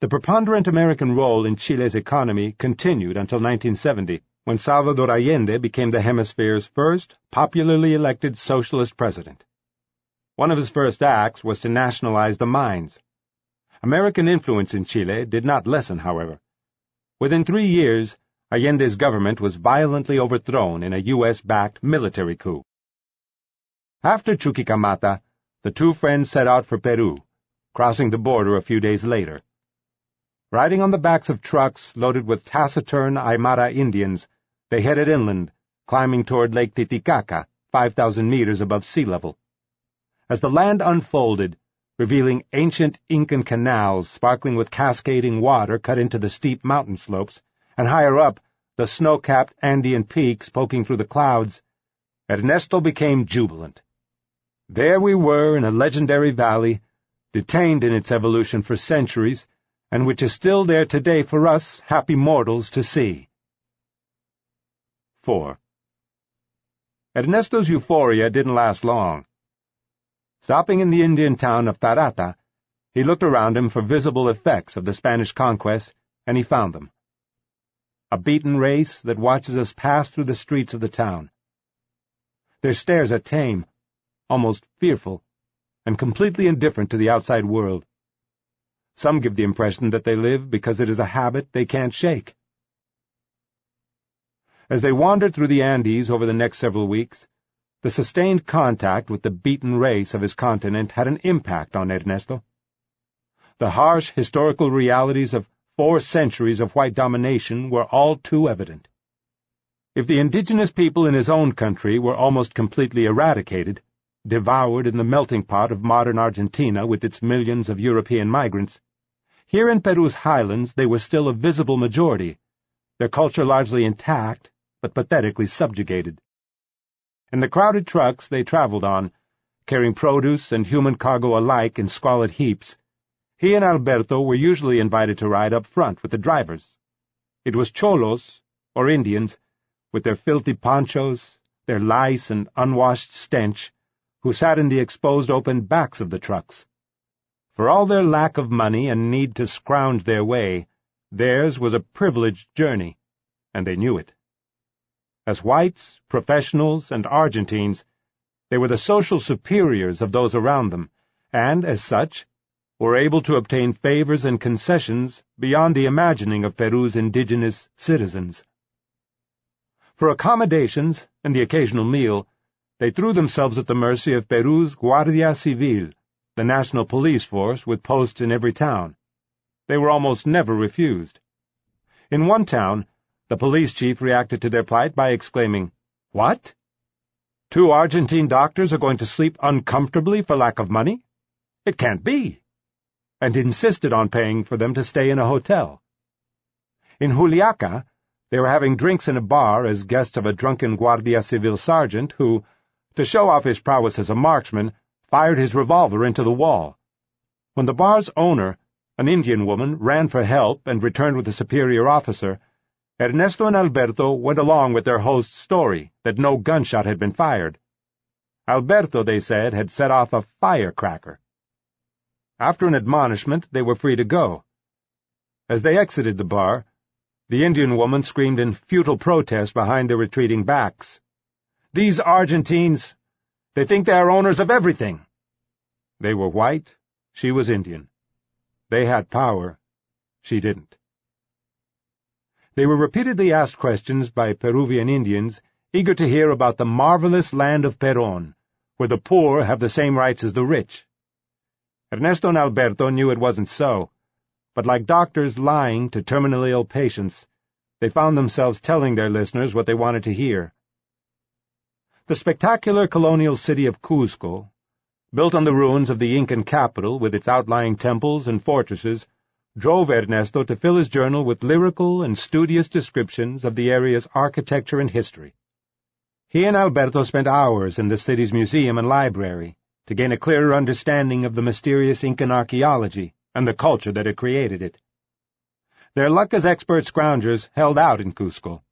The preponderant American role in Chile's economy continued until 1970, when Salvador Allende became the hemisphere's first popularly elected socialist president. One of his first acts was to nationalize the mines. American influence in Chile did not lessen, however. Within 3 years, Allende's government was violently overthrown in a U.S.-backed military coup. After Chuquicamata, the two friends set out for Peru, crossing the border a few days later. Riding on the backs of trucks loaded with taciturn Aymara Indians, they headed inland, climbing toward Lake Titicaca, 5,000 meters above sea level. As the land unfolded, revealing ancient Incan canals sparkling with cascading water cut into the steep mountain slopes, and higher up, the snow-capped Andean peaks poking through the clouds, Ernesto became jubilant. There we were in a legendary valley, detained in its evolution for centuries, and which is still there today for us happy mortals to see. 4. Ernesto's euphoria didn't last long. Stopping in the Indian town of Tarata, he looked around him for visible effects of the Spanish conquest, and he found them. A beaten race that watches us pass through the streets of the town. Their stares are tame, almost fearful, and completely indifferent to the outside world. Some give the impression that they live because it is a habit they can't shake. As they wandered through the Andes over the next several weeks, the sustained contact with the beaten race of his continent had an impact on Ernesto. The harsh historical realities of 4 centuries of white domination were all too evident. If the indigenous people in his own country were almost completely eradicated, devoured in the melting pot of modern Argentina with its millions of European migrants, here in Peru's highlands they were still a visible majority, their culture largely intact, but pathetically subjugated. In the crowded trucks they traveled on, carrying produce and human cargo alike in squalid heaps, he and Alberto were usually invited to ride up front with the drivers. It was cholos, or Indians, with their filthy ponchos, their lice and unwashed stench, who sat in the exposed open backs of the trucks. For all their lack of money and need to scrounge their way, theirs was a privileged journey, and they knew it. As whites, professionals, and Argentines, they were the social superiors of those around them, and, as such, were able to obtain favors and concessions beyond the imagining of Peru's indigenous citizens. For accommodations and the occasional meal, they threw themselves at the mercy of Peru's Guardia Civil, the national police force with posts in every town. They were almost never refused. In one town, the police chief reacted to their plight by exclaiming, "What? 2 Argentine doctors are going to sleep uncomfortably for lack of money? It can't be!" and insisted on paying for them to stay in a hotel. In Juliaca, they were having drinks in a bar as guests of a drunken Guardia Civil sergeant who, to show off his prowess as a marksman, fired his revolver into the wall. When the bar's owner, an Indian woman, ran for help and returned with a superior officer, Ernesto and Alberto went along with their host's story that no gunshot had been fired. Alberto, they said, had set off a firecracker. After an admonishment, they were free to go. As they exited the bar, The Indian woman screamed in futile protest behind their retreating backs. "These Argentines, they think they are owners of everything." They were white, she was Indian. They had power, she didn't. They were repeatedly asked questions by Peruvian Indians eager to hear about the marvelous land of Perón, where the poor have the same rights as the rich. Ernesto and Alberto knew it wasn't so, but like doctors lying to terminally ill patients, they found themselves telling their listeners what they wanted to hear. The spectacular colonial city of Cuzco, built on the ruins of the Incan capital with its outlying temples and fortresses, drove Ernesto to fill his journal with lyrical and studious descriptions of the area's architecture and history. He and Alberto spent hours in the city's museum and library to gain a clearer understanding of the mysterious Incan archaeology and the culture that had created it. Their luck as expert scroungers held out in Cuzco.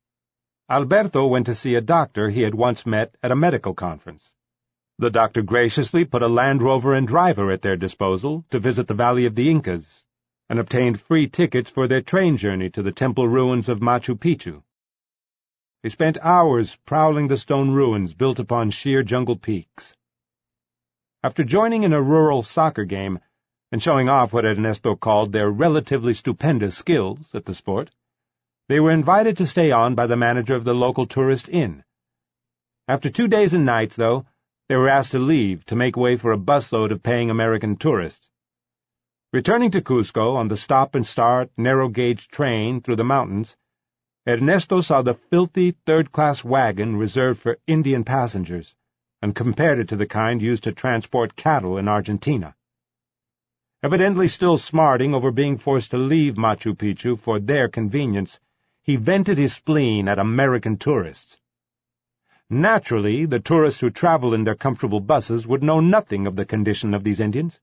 Alberto went to see a doctor he had once met at a medical conference. The doctor graciously put a Land Rover and driver at their disposal to visit the Valley of the Incas, and obtained free tickets for their train journey to the temple ruins of Machu Picchu. They spent hours prowling the stone ruins built upon sheer jungle peaks. After joining in a rural soccer game and showing off what Ernesto called their relatively stupendous skills at the sport, they were invited to stay on by the manager of the local tourist inn. After 2 days and nights, though, they were asked to leave to make way for a busload of paying American tourists. Returning to Cuzco on the stop-and-start, narrow-gauge train through the mountains, Ernesto saw the filthy third-class wagon reserved for Indian passengers and compared it to the kind used to transport cattle in Argentina. Evidently still smarting over being forced to leave Machu Picchu for their convenience, he vented his spleen at American tourists. Naturally, the tourists who travel in their comfortable buses would know nothing of the condition of these Indians.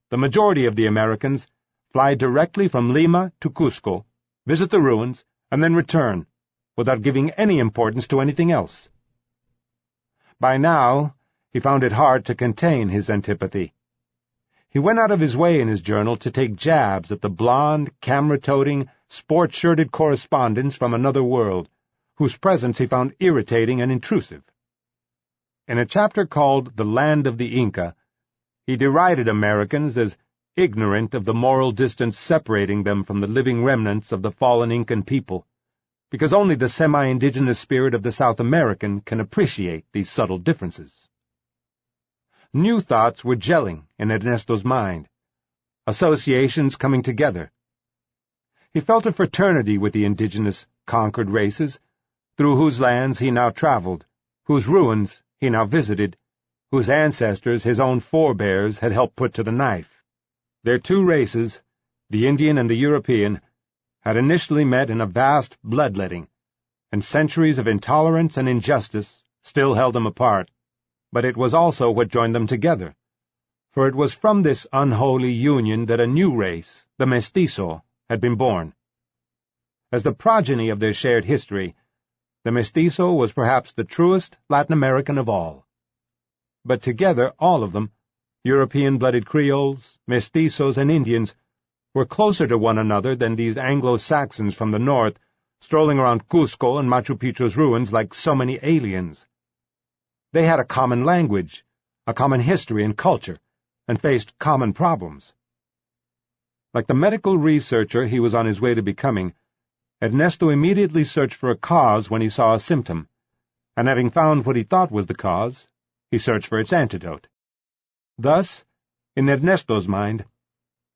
The majority of the Americans fly directly from Lima to Cuzco, visit the ruins, and then return, without giving any importance to anything else. By now, he found it hard to contain his antipathy. He went out of his way in his journal to take jabs at the blonde, camera-toting, sport-shirted correspondents from another world, whose presence he found irritating and intrusive. In a chapter called The Land of the Inca, he derided Americans as ignorant of the moral distance separating them from the living remnants of the fallen Incan people, because only the semi-indigenous spirit of the South American can appreciate these subtle differences. New thoughts were gelling in Ernesto's mind, associations coming together. He felt a fraternity with the indigenous, conquered races, through whose lands he now traveled, whose ruins he now visited, whose ancestors his own forebears had helped put to the knife. Their two races, the Indian and the European, had initially met in a vast bloodletting, and centuries of intolerance and injustice still held them apart, but it was also what joined them together, for it was from this unholy union that a new race, the mestizo, had been born. As the progeny of their shared history, the mestizo was perhaps the truest Latin American of all. But together, all of them, European-blooded Creoles, mestizos, and Indians, were closer to one another than these Anglo-Saxons from the north, strolling around Cuzco and Machu Picchu's ruins like so many aliens. They had a common language, a common history and culture, and faced common problems. Like the medical researcher he was on his way to becoming, Ernesto immediately searched for a cause when he saw a symptom, and having found what he thought was the cause, he searched for its antidote. Thus, in Ernesto's mind,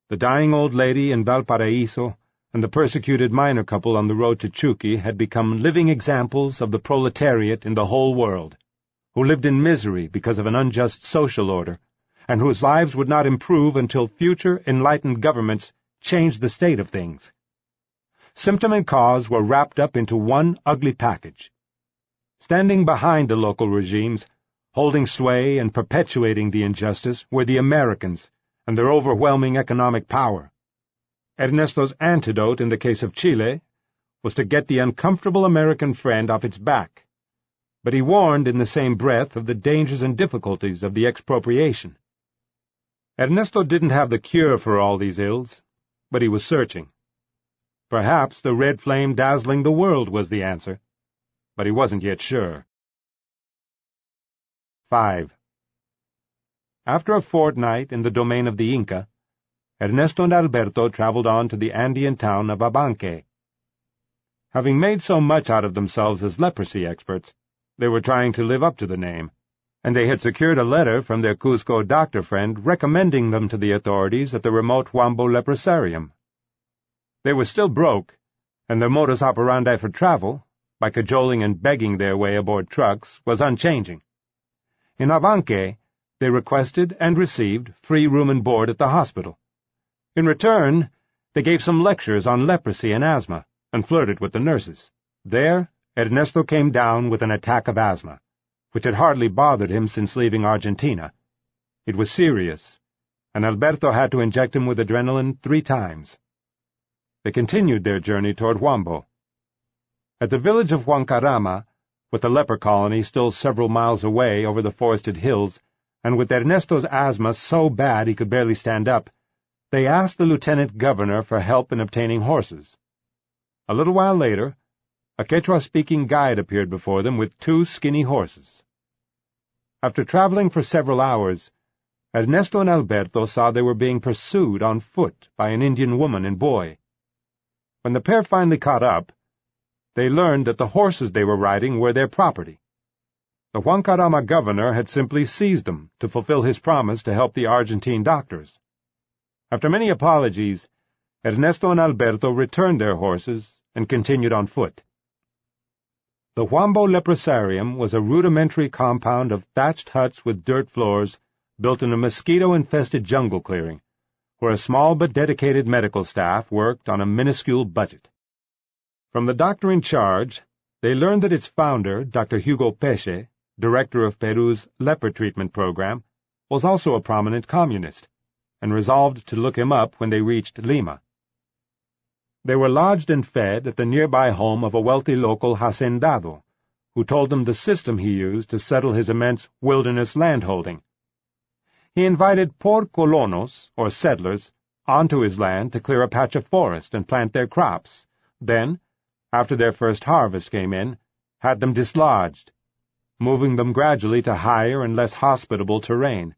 the dying old lady in Valparaiso and the persecuted miner couple on the road to Chuqui had become living examples of the proletariat in the whole world, who lived in misery because of an unjust social order, and whose lives would not improve until future enlightened governments changed the state of things. Symptom and cause were wrapped up into one ugly package. Standing behind the local regimes, holding sway and perpetuating the injustice, were the Americans and their overwhelming economic power. Ernesto's antidote in the case of Chile was to get the uncomfortable American friend off its back, but he warned in the same breath of the dangers and difficulties of the expropriation. Ernesto didn't have the cure for all these ills, but he was searching. Perhaps the red flame dazzling the world was the answer, but he wasn't yet sure. 5. After a fortnight in the domain of the Inca, Ernesto and Alberto traveled on to the Andean town of Abanque. Having made so much out of themselves as leprosy experts, they were trying to live up to the name, and they had secured a letter from their Cusco doctor friend recommending them to the authorities at the remote Huambo Leprosarium. They were still broke, and their modus operandi for travel, by cajoling and begging their way aboard trucks, was unchanging. In Abanque, they requested and received free room and board at the hospital. In return, they gave some lectures on leprosy and asthma, and flirted with the nurses. There, Ernesto came down with an attack of asthma, which had hardly bothered him since leaving Argentina. It was serious, and Alberto had to inject him with adrenaline 3 times. They continued their journey toward Huambo. At the village of Huancarama, with the leper colony still several miles away over the forested hills, and with Ernesto's asthma so bad he could barely stand up, they asked the lieutenant governor for help in obtaining horses. A little while later, a Quechua-speaking guide appeared before them with 2 skinny horses. After traveling for several hours, Ernesto and Alberto saw they were being pursued on foot by an Indian woman and boy. When the pair finally caught up, they learned that the horses they were riding were their property. The Huancarama governor had simply seized them to fulfill his promise to help the Argentine doctors. After many apologies, Ernesto and Alberto returned their horses and continued on foot. The Huambo Leprosarium was a rudimentary compound of thatched huts with dirt floors built in a mosquito-infested jungle clearing, where a small but dedicated medical staff worked on a minuscule budget. From the doctor in charge, they learned that its founder, Dr. Hugo Peche, director of Peru's leper treatment program, was also a prominent communist, and resolved to look him up when they reached Lima. They were lodged and fed at the nearby home of a wealthy local hacendado, who told them the system he used to settle his immense wilderness landholding. He invited por colonos, or settlers, onto his land to clear a patch of forest and plant their crops, then, after their first harvest came in, had them dislodged, moving them gradually to higher and less hospitable terrain.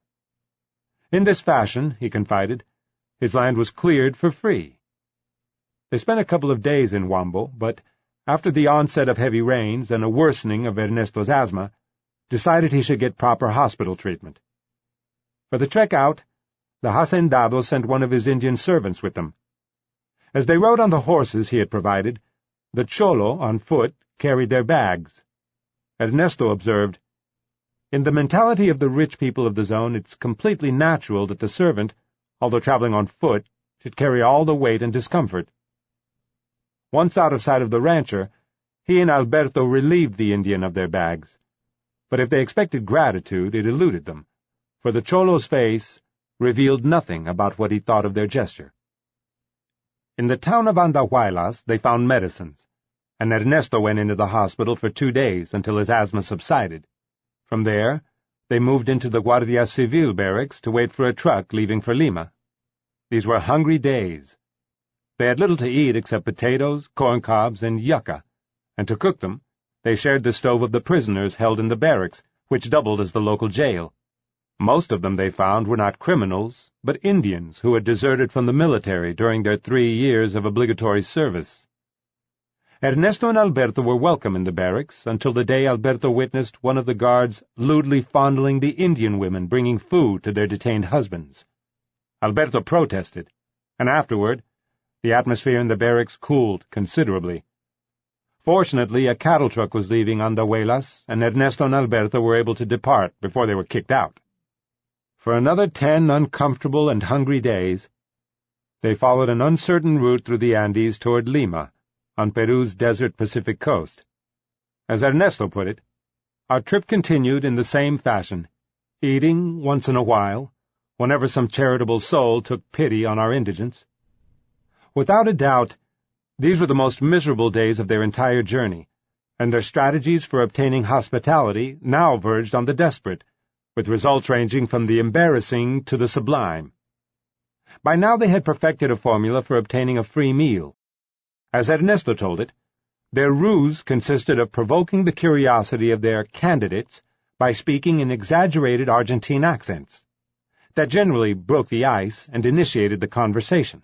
In this fashion, he confided, his land was cleared for free. They spent a couple of days in Huambo, but, after the onset of heavy rains and a worsening of Ernesto's asthma, decided he should get proper hospital treatment. For the trek out, the hacendado sent one of his Indian servants with them. As they rode on the horses he had provided, the cholo, on foot, carried their bags. Ernesto observed, "In the mentality of the rich people of the zone, it's completely natural that the servant, although traveling on foot, should carry all the weight and discomfort." Once out of sight of the rancher, he and Alberto relieved the Indian of their bags. But if they expected gratitude, it eluded them, for the cholo's face revealed nothing about what he thought of their gesture. In the town of Andahuaylas they found medicines, and Ernesto went into the hospital for 2 days until his asthma subsided. From there, they moved into the Guardia Civil barracks to wait for a truck leaving for Lima. These were hungry days. They had little to eat except potatoes, corn cobs, and yucca, and to cook them, they shared the stove of the prisoners held in the barracks, which doubled as the local jail. Most of them, they found, were not criminals, but Indians who had deserted from the military during their 3 years of obligatory service. Ernesto and Alberto were welcome in the barracks until the day Alberto witnessed one of the guards lewdly fondling the Indian women bringing food to their detained husbands. Alberto protested, and afterward, the atmosphere in the barracks cooled considerably. Fortunately, a cattle truck was leaving Andahuaylas, and Ernesto and Alberto were able to depart before they were kicked out. For another 10 uncomfortable and hungry days, they followed an uncertain route through the Andes toward Lima, on Peru's desert Pacific coast. As Ernesto put it, our trip continued in the same fashion, eating once in a while, whenever some charitable soul took pity on our indigence. Without a doubt, these were the most miserable days of their entire journey, and their strategies for obtaining hospitality now verged on the desperate, with results ranging from the embarrassing to the sublime. By now they had perfected a formula for obtaining a free meal. As Ernesto told it, their ruse consisted of provoking the curiosity of their candidates by speaking in exaggerated Argentine accents. That generally broke the ice and initiated the conversation.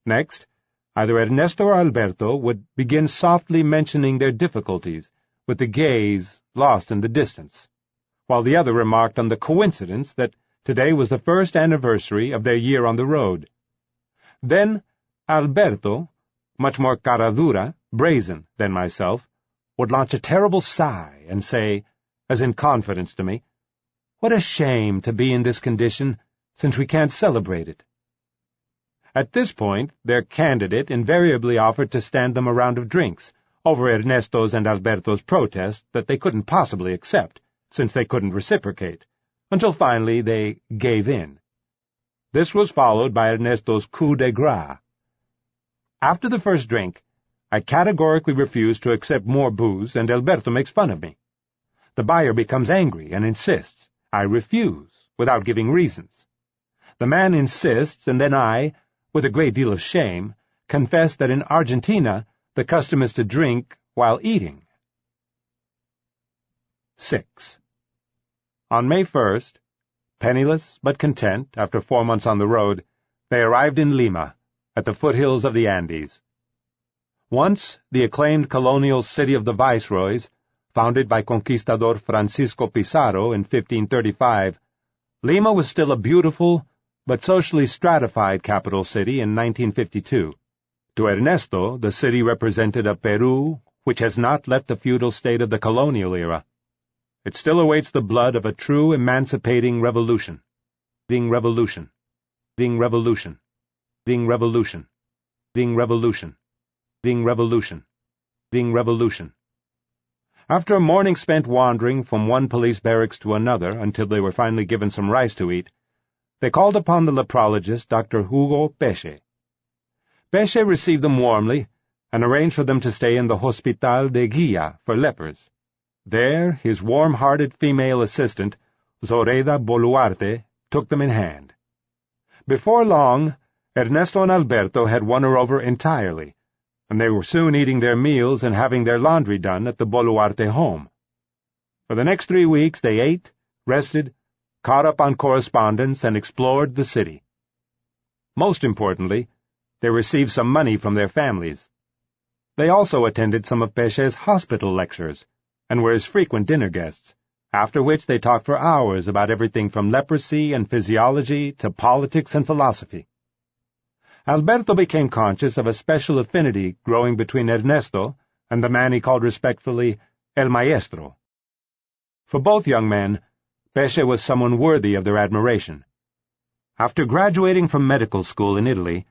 Next, either Ernesto or Alberto would begin softly mentioning their difficulties, with the gaze lost in the distance, while the other remarked on the coincidence that today was the first anniversary of their year on the road. Then Alberto, much more cara dura, brazen than myself, would launch a terrible sigh and say, as in confidence to me, "What a shame to be in this condition, since we can't celebrate it." At this point, their candidate invariably offered to stand them a round of drinks, over Ernesto's and Alberto's protest that they couldn't possibly accept, since they couldn't reciprocate, until finally they gave in. This was followed by Ernesto's coup de grace. After the first drink, I categorically refuse to accept more booze, and Alberto makes fun of me. The buyer becomes angry and insists. I refuse, without giving reasons. The man insists, and then I, with a great deal of shame, confess that in Argentina the custom is to drink while eating. 6. On May 1st, penniless but content after 4 months on the road, they arrived in Lima, at the foothills of the Andes. Once the acclaimed colonial city of the Viceroys, founded by Conquistador Francisco Pizarro in 1535, Lima was still a beautiful but socially stratified capital city in 1952. To Ernesto, the city represented a Peru which has not left the feudal state of the colonial era. It still awaits the blood of a true emancipating revolution. Revolution. Revolution. Revolution. Revolution. Revolution. Revolution. After a morning spent wandering from one police barracks to another until they were finally given some rice to eat, they called upon the leprologist Dr. Hugo Peche. Peche received them warmly and arranged for them to stay in the Hospital de Guia for lepers. There, his warm-hearted female assistant, Zoraida Boluarte, took them in hand. Before long, Ernesto and Alberto had won her over entirely, and they were soon eating their meals and having their laundry done at the Boluarte home. For the next 3 weeks they ate, rested, caught up on correspondence, and explored the city. Most importantly, they received some money from their families. They also attended some of Peche's hospital lectures, and were his frequent dinner guests, after which they talked for hours about everything from leprosy and physiology to politics and philosophy. Alberto became conscious of a special affinity growing between Ernesto and the man he called respectfully El Maestro. For both young men, Peche was someone worthy of their admiration. After graduating from medical school in Italy,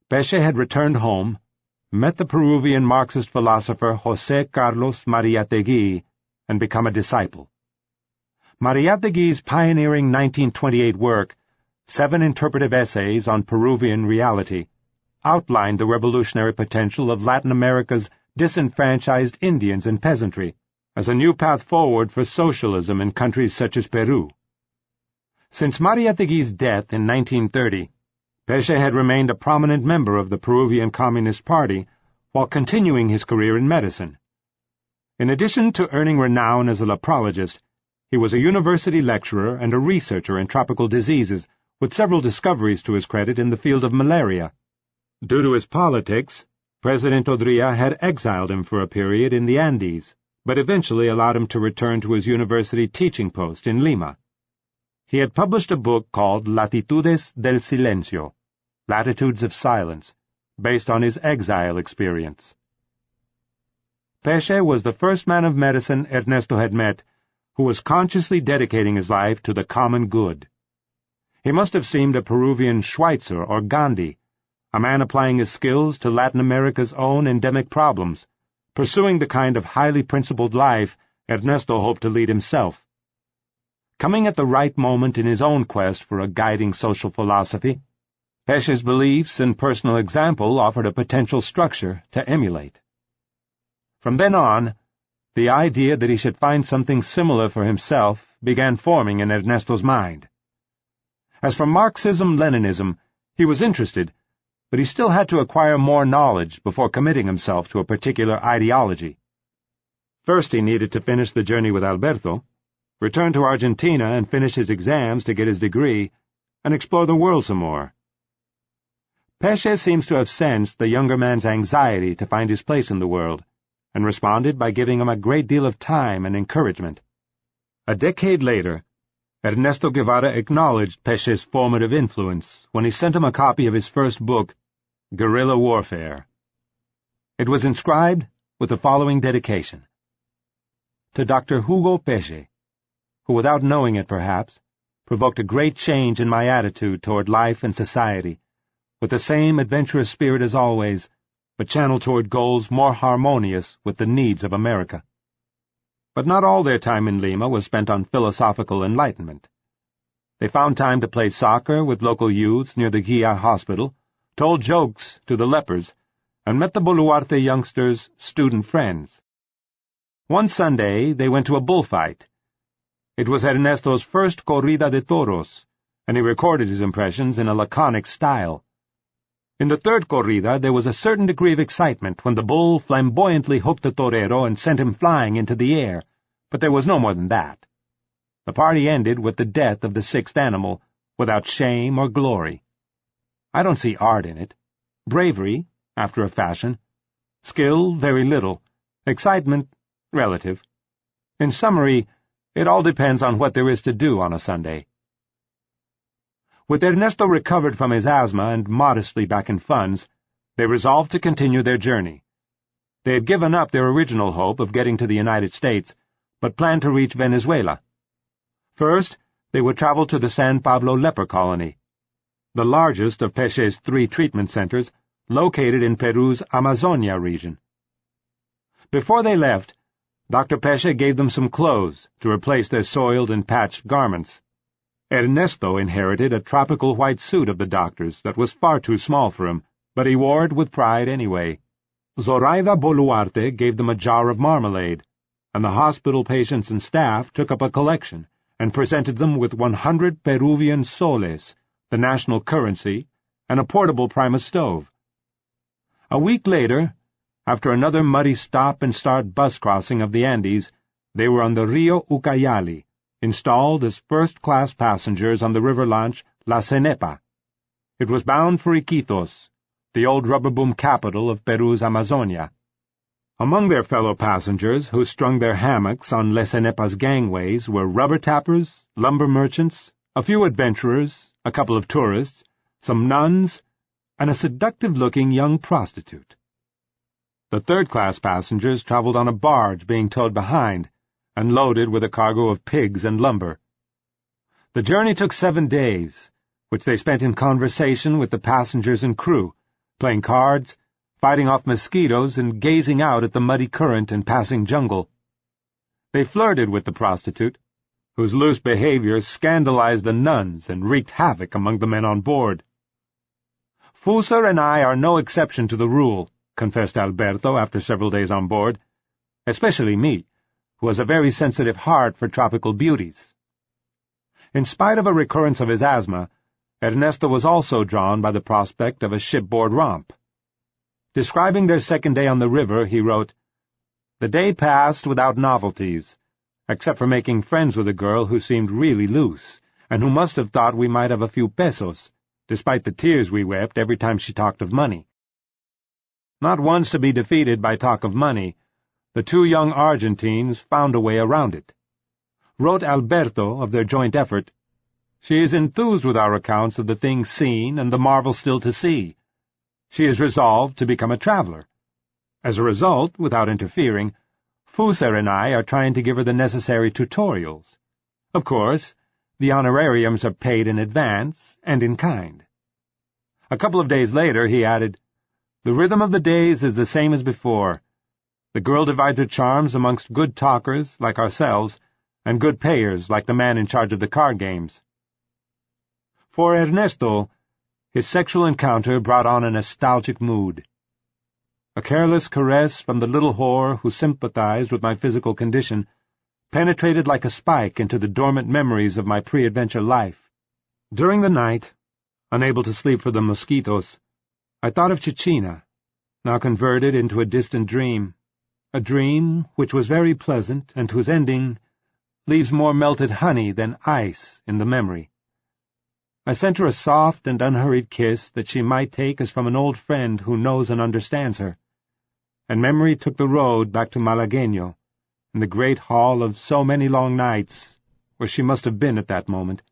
Peche had returned home, met the Peruvian Marxist philosopher José Carlos Mariátegui, and become a disciple. Mariátegui's pioneering 1928 work, 7 interpretive essays on Peruvian reality, outlined the revolutionary potential of Latin America's disenfranchised Indians and peasantry as a new path forward for socialism in countries such as Peru. Since Mariátegui's death in 1930, Peche had remained a prominent member of the Peruvian Communist Party while continuing his career in medicine. In addition to earning renown as a leprologist, he was a university lecturer and a researcher in tropical diseases, with several discoveries to his credit in the field of malaria. Due to his politics, President Odría had exiled him for a period in the Andes, but eventually allowed him to return to his university teaching post in Lima. He had published a book called Latitudes del Silencio, Latitudes of Silence, based on his exile experience. Peche was the first man of medicine Ernesto had met who was consciously dedicating his life to the common good. He must have seemed a Peruvian Schweitzer or Gandhi, a man applying his skills to Latin America's own endemic problems, pursuing the kind of highly principled life Ernesto hoped to lead himself. Coming at the right moment in his own quest for a guiding social philosophy, Peche's beliefs and personal example offered a potential structure to emulate. From then on, the idea that he should find something similar for himself began forming in Ernesto's mind. As for Marxism-Leninism, he was interested, but he still had to acquire more knowledge before committing himself to a particular ideology. First, he needed to finish the journey with Alberto, return to Argentina and finish his exams to get his degree, and explore the world some more. Pesce seems to have sensed the younger man's anxiety to find his place in the world, and responded by giving him a great deal of time and encouragement. A decade later, Ernesto Guevara acknowledged Pesce's formative influence when he sent him a copy of his first book, Guerrilla Warfare. It was inscribed with the following dedication: To Dr. Hugo Pesce, who, without knowing it perhaps, provoked a great change in my attitude toward life and society, with the same adventurous spirit as always, but channeled toward goals more harmonious with the needs of America. But not all their time in Lima was spent on philosophical enlightenment. They found time to play soccer with local youths near the Guia Hospital, told jokes to the lepers, and met the Boluarte youngsters' student friends. One Sunday they went to a bullfight. It was Ernesto's first corrida de toros, and he recorded his impressions in a laconic style. In the third corrida there was a certain degree of excitement when the bull flamboyantly hooked the torero and sent him flying into the air, but there was no more than that. The party ended with the death of the sixth animal, without shame or glory. I don't see art in it. Bravery, after a fashion. Skill, very little. Excitement, relative. In summary, it all depends on what there is to do on a Sunday. With Ernesto recovered from his asthma and modestly back in funds, they resolved to continue their journey. They had given up their original hope of getting to the United States, but planned to reach Venezuela. First, they would travel to the San Pablo leper colony, the largest of Pesce's 3 treatment centers, located in Peru's Amazonia region. Before they left, Dr. Pesce gave them some clothes to replace their soiled and patched garments. Ernesto inherited a tropical white suit of the doctor's that was far too small for him, but he wore it with pride anyway. Zoraida Boluarte gave them a jar of marmalade, and the hospital patients and staff took up a collection and presented them with 100 Peruvian soles, the national currency, and a portable Primus stove. A week later, after another muddy stop-and-start bus crossing of the Andes, they were on the Rio Ucayali, installed as first-class passengers on the river launch La Cenepa. It was bound for Iquitos, the old rubber-boom capital of Peru's Amazonia. Among their fellow passengers who strung their hammocks on La Cenepa's gangways were rubber tappers, lumber merchants, a few adventurers, a couple of tourists, some nuns, and a seductive-looking young prostitute. The third-class passengers traveled on a barge being towed behind, and loaded with a cargo of pigs and lumber. The journey took 7 days, which they spent in conversation with the passengers and crew, playing cards, fighting off mosquitoes, and gazing out at the muddy current and passing jungle. They flirted with the prostitute, whose loose behavior scandalized the nuns and wreaked havoc among the men on board. "Fuser and I are no exception to the rule," confessed Alberto after several days on board, "especially me, who has a very sensitive heart for tropical beauties." In spite of a recurrence of his asthma, Ernesto was also drawn by the prospect of a shipboard romp. Describing their second day on the river, he wrote, "The day passed without novelties, except for making friends with a girl who seemed really loose, and who must have thought we might have a few pesos, despite the tears we wept every time she talked of money." Not ones to be defeated by talk of money, the 2 young Argentines found a way around it. Wrote Alberto of their joint effort, "She is enthused with our accounts of the things seen and the marvel still to see. She is resolved to become a traveler. As a result, without interfering, Fuser and I are trying to give her the necessary tutorials. Of course, the honorariums are paid in advance and in kind." A couple of days later he added, "The rhythm of the days is the same as before. The girl divides her charms amongst good talkers, like ourselves, and good payers, like the man in charge of the card games." For Ernesto, his sexual encounter brought on a nostalgic mood. A careless caress from the little whore who sympathized with my physical condition penetrated like a spike into the dormant memories of my pre-adventure life. During the night, unable to sleep for the mosquitoes, I thought of Cecina, now converted into a distant dream, a dream which was very pleasant and whose ending leaves more melted honey than ice in the memory. I sent her a soft and unhurried kiss that she might take as from an old friend who knows and understands her, and memory took the road back to Malagueño, in the great hall of so many long nights, where she must have been at that moment,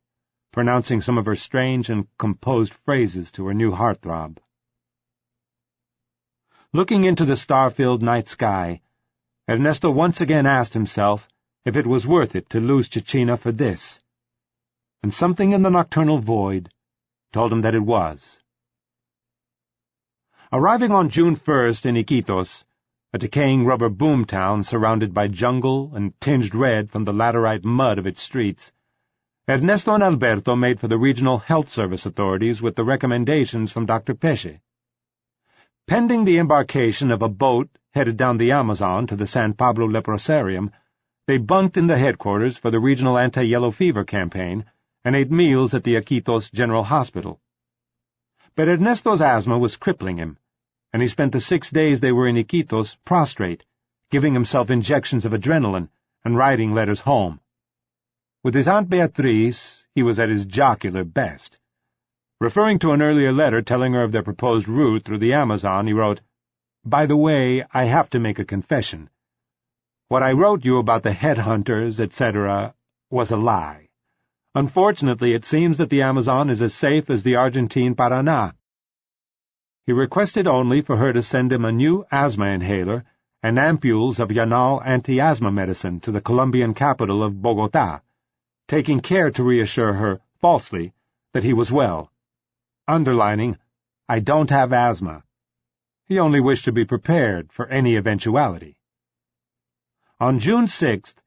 pronouncing some of her strange and composed phrases to her new heartthrob. Looking into the star-filled night sky, Ernesto once again asked himself if it was worth it to lose Cecina for this, and something in the nocturnal void told him that it was. Arriving on June 1st in Iquitos, a decaying rubber boom town surrounded by jungle and tinged red from the laterite mud of its streets, Ernesto and Alberto made for the regional health service authorities with the recommendations from Dr. Pesce. Pending the embarkation of a boat headed down the Amazon to the San Pablo Leprosarium, they bunked in the headquarters for the regional anti-yellow fever campaign and ate meals at the Iquitos General Hospital. But Ernesto's asthma was crippling him, and he spent the 6 days they were in Iquitos prostrate, giving himself injections of adrenaline and writing letters home. With his Aunt Beatriz, he was at his jocular best. Referring to an earlier letter telling her of their proposed route through the Amazon, he wrote, "By the way, I have to make a confession. What I wrote you about the headhunters, etc., was a lie. Unfortunately, it seems that the Amazon is as safe as the Argentine Paraná." He requested only for her to send him a new asthma inhaler and ampules of Yanal anti-asthma medicine to the Colombian capital of Bogotá, taking care to reassure her, falsely, that he was well, underlining, "I don't have asthma." He only wished to be prepared for any eventuality. On June 6th,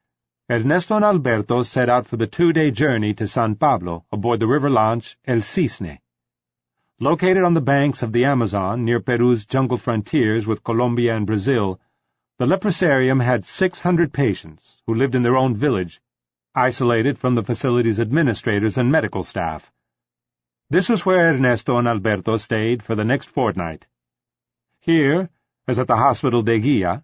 Ernesto and Alberto set out for the 2-day journey to San Pablo aboard the river launch El Cisne. Located on the banks of the Amazon near Peru's jungle frontiers with Colombia and Brazil, the leprosarium had 600 patients who lived in their own village, isolated from the facility's administrators and medical staff. This was where Ernesto and Alberto stayed for the next fortnight. Here, as at the Hospital de Guia,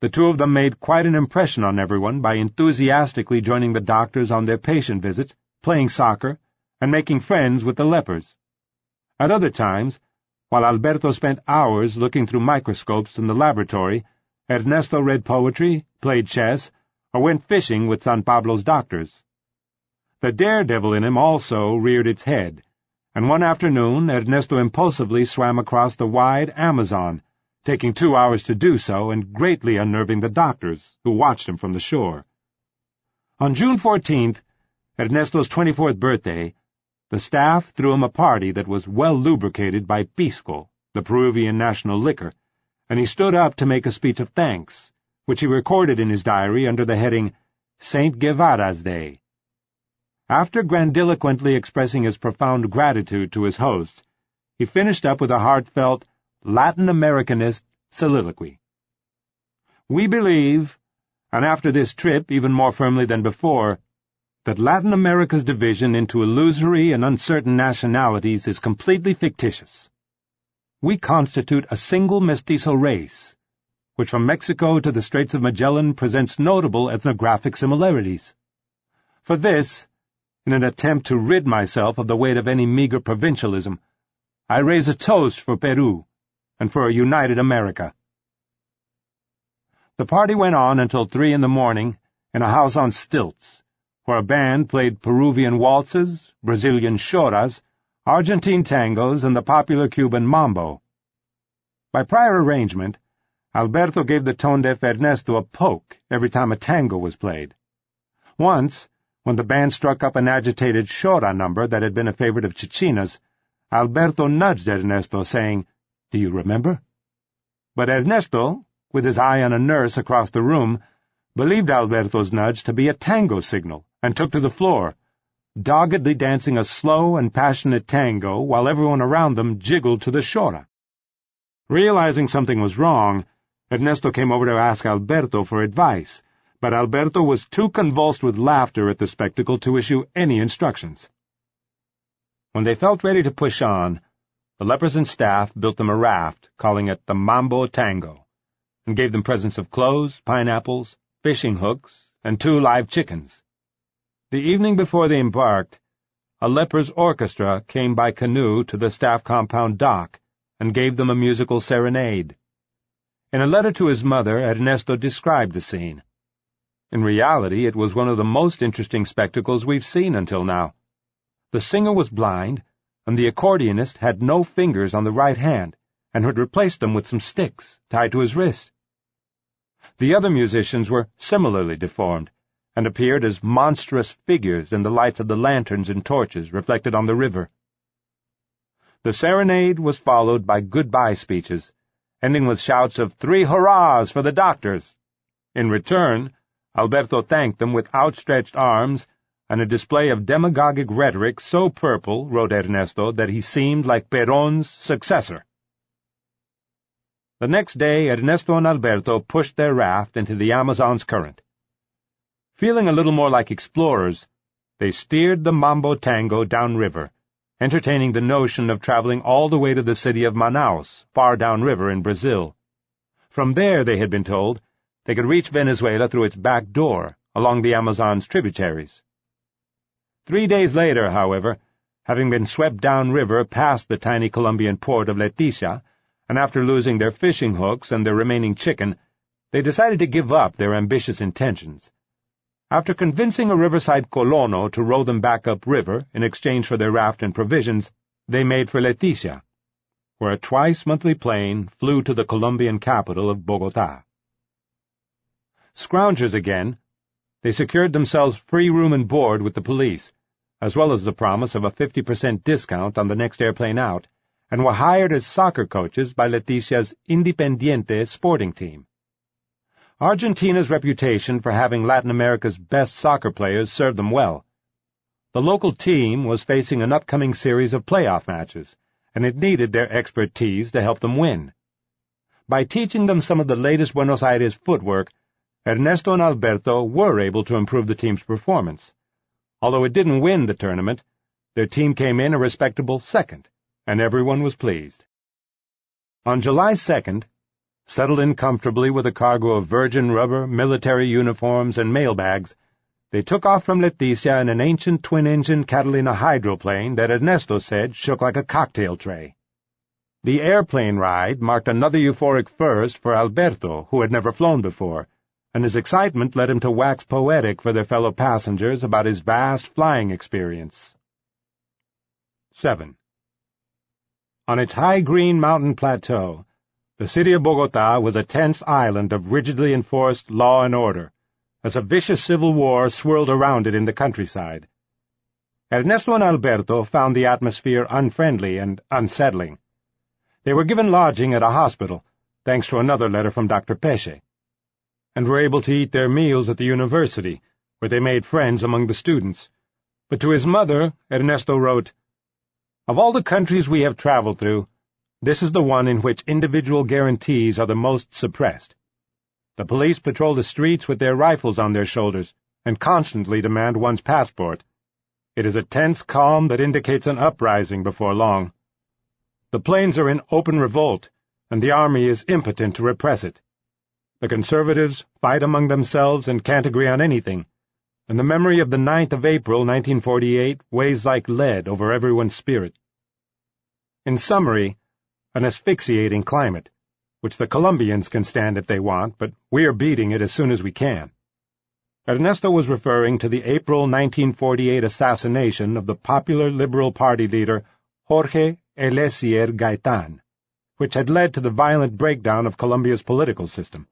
the two of them made quite an impression on everyone by enthusiastically joining the doctors on their patient visits, playing soccer, and making friends with the lepers. At other times, while Alberto spent hours looking through microscopes in the laboratory, Ernesto read poetry, played chess, or went fishing with San Pablo's doctors. The daredevil in him also reared its head, and one afternoon Ernesto impulsively swam across the wide Amazon, taking 2 hours to do so and greatly unnerving the doctors, who watched him from the shore. On June 14th, Ernesto's 24th birthday, the staff threw him a party that was well lubricated by pisco, the Peruvian national liquor, and he stood up to make a speech of thanks, which he recorded in his diary under the heading St. Guevara's Day. After grandiloquently expressing his profound gratitude to his hosts, he finished up with a heartfelt Latin Americanist soliloquy. "We believe, and after this trip even more firmly than before, that Latin America's division into illusory and uncertain nationalities is completely fictitious. We constitute a single mestizo race, which from Mexico to the Straits of Magellan presents notable ethnographic similarities. For this, in an attempt to rid myself of the weight of any meager provincialism, I raise a toast for Peru and for a united America." The party went on until 3 in the morning in a house on stilts, where a band played Peruvian waltzes, Brazilian choras, Argentine tangos, and the popular Cuban mambo. By prior arrangement, Alberto gave the tone-deaf Ernesto a poke every time a tango was played. Once, when the band struck up an agitated chora number that had been a favorite of Cecina's, Alberto nudged Ernesto, saying, "Do you remember?" But Ernesto, with his eye on a nurse across the room, believed Alberto's nudge to be a tango signal, and took to the floor, doggedly dancing a slow and passionate tango while everyone around them jiggled to the chora. Realizing something was wrong, Ernesto came over to ask Alberto for advice, but Alberto was too convulsed with laughter at the spectacle to issue any instructions. When they felt ready to push on, the lepers and staff built them a raft, calling it the Mambo Tango, and gave them presents of clothes, pineapples, fishing hooks, and 2 live chickens. The evening before they embarked, a lepers' orchestra came by canoe to the staff compound dock and gave them a musical serenade. In a letter to his mother, Ernesto described the scene. In reality, it was one of the most interesting spectacles we've seen until now. The singer was blind, and the accordionist had no fingers on the right hand and had replaced them with some sticks tied to his wrist. The other musicians were similarly deformed and appeared as monstrous figures in the lights of the lanterns and torches reflected on the river. The serenade was followed by goodbye speeches, ending with shouts of 3 hurrahs for the doctors. In return, Alberto thanked them with outstretched arms and a display of demagogic rhetoric so purple, wrote Ernesto, that he seemed like Perón's successor. The next day, Ernesto and Alberto pushed their raft into the Amazon's current. Feeling a little more like explorers, they steered the Mambo Tango downriver, entertaining the notion of traveling all the way to the city of Manaus, far downriver in Brazil. From there, they had been told, they could reach Venezuela through its back door, along the Amazon's tributaries. 3 days later, however, having been swept downriver past the tiny Colombian port of Leticia, and after losing their fishing hooks and their remaining chicken, they decided to give up their ambitious intentions. After convincing a riverside colono to row them back upriver in exchange for their raft and provisions, they made for Leticia, where a twice-monthly plane flew to the Colombian capital of Bogotá. Scroungers again, they secured themselves free room and board with the police, as well as the promise of a 50% discount on the next airplane out, and were hired as soccer coaches by Leticia's Independiente sporting team. Argentina's reputation for having Latin America's best soccer players served them well. The local team was facing an upcoming series of playoff matches, and it needed their expertise to help them win. By teaching them some of the latest Buenos Aires footwork, Ernesto and Alberto were able to improve the team's performance. Although it didn't win the tournament, their team came in a respectable second, and everyone was pleased. On July 2nd, settled in comfortably with a cargo of virgin rubber, military uniforms, and mailbags, they took off from Leticia in an ancient twin-engine Catalina hydroplane that Ernesto said shook like a cocktail tray. The airplane ride marked another euphoric first for Alberto, who had never flown before, and his excitement led him to wax poetic for their fellow passengers about his vast flying experience. 7. On its high green mountain plateau, the city of Bogotá was a tense island of rigidly enforced law and order, as a vicious civil war swirled around it in the countryside. Ernesto and Alberto found the atmosphere unfriendly and unsettling. They were given lodging at a hospital, thanks to another letter from Dr. Peche, and were able to eat their meals at the university, where they made friends among the students. But to his mother, Ernesto wrote, "Of all the countries we have traveled through, this is the one in which individual guarantees are the most suppressed. The police patrol the streets with their rifles on their shoulders and constantly demand one's passport. It is a tense calm that indicates an uprising before long. The plains are in open revolt, and the army is impotent to repress it. The conservatives fight among themselves and can't agree on anything, and the memory of the 9th of April, 1948, weighs like lead over everyone's spirit. In summary, an asphyxiating climate, which the Colombians can stand if they want, but we're beating it as soon as we can." Ernesto was referring to the April 1948 assassination of the popular Liberal Party leader Jorge Eliezer Gaitán, which had led to the violent breakdown of Colombia's political system.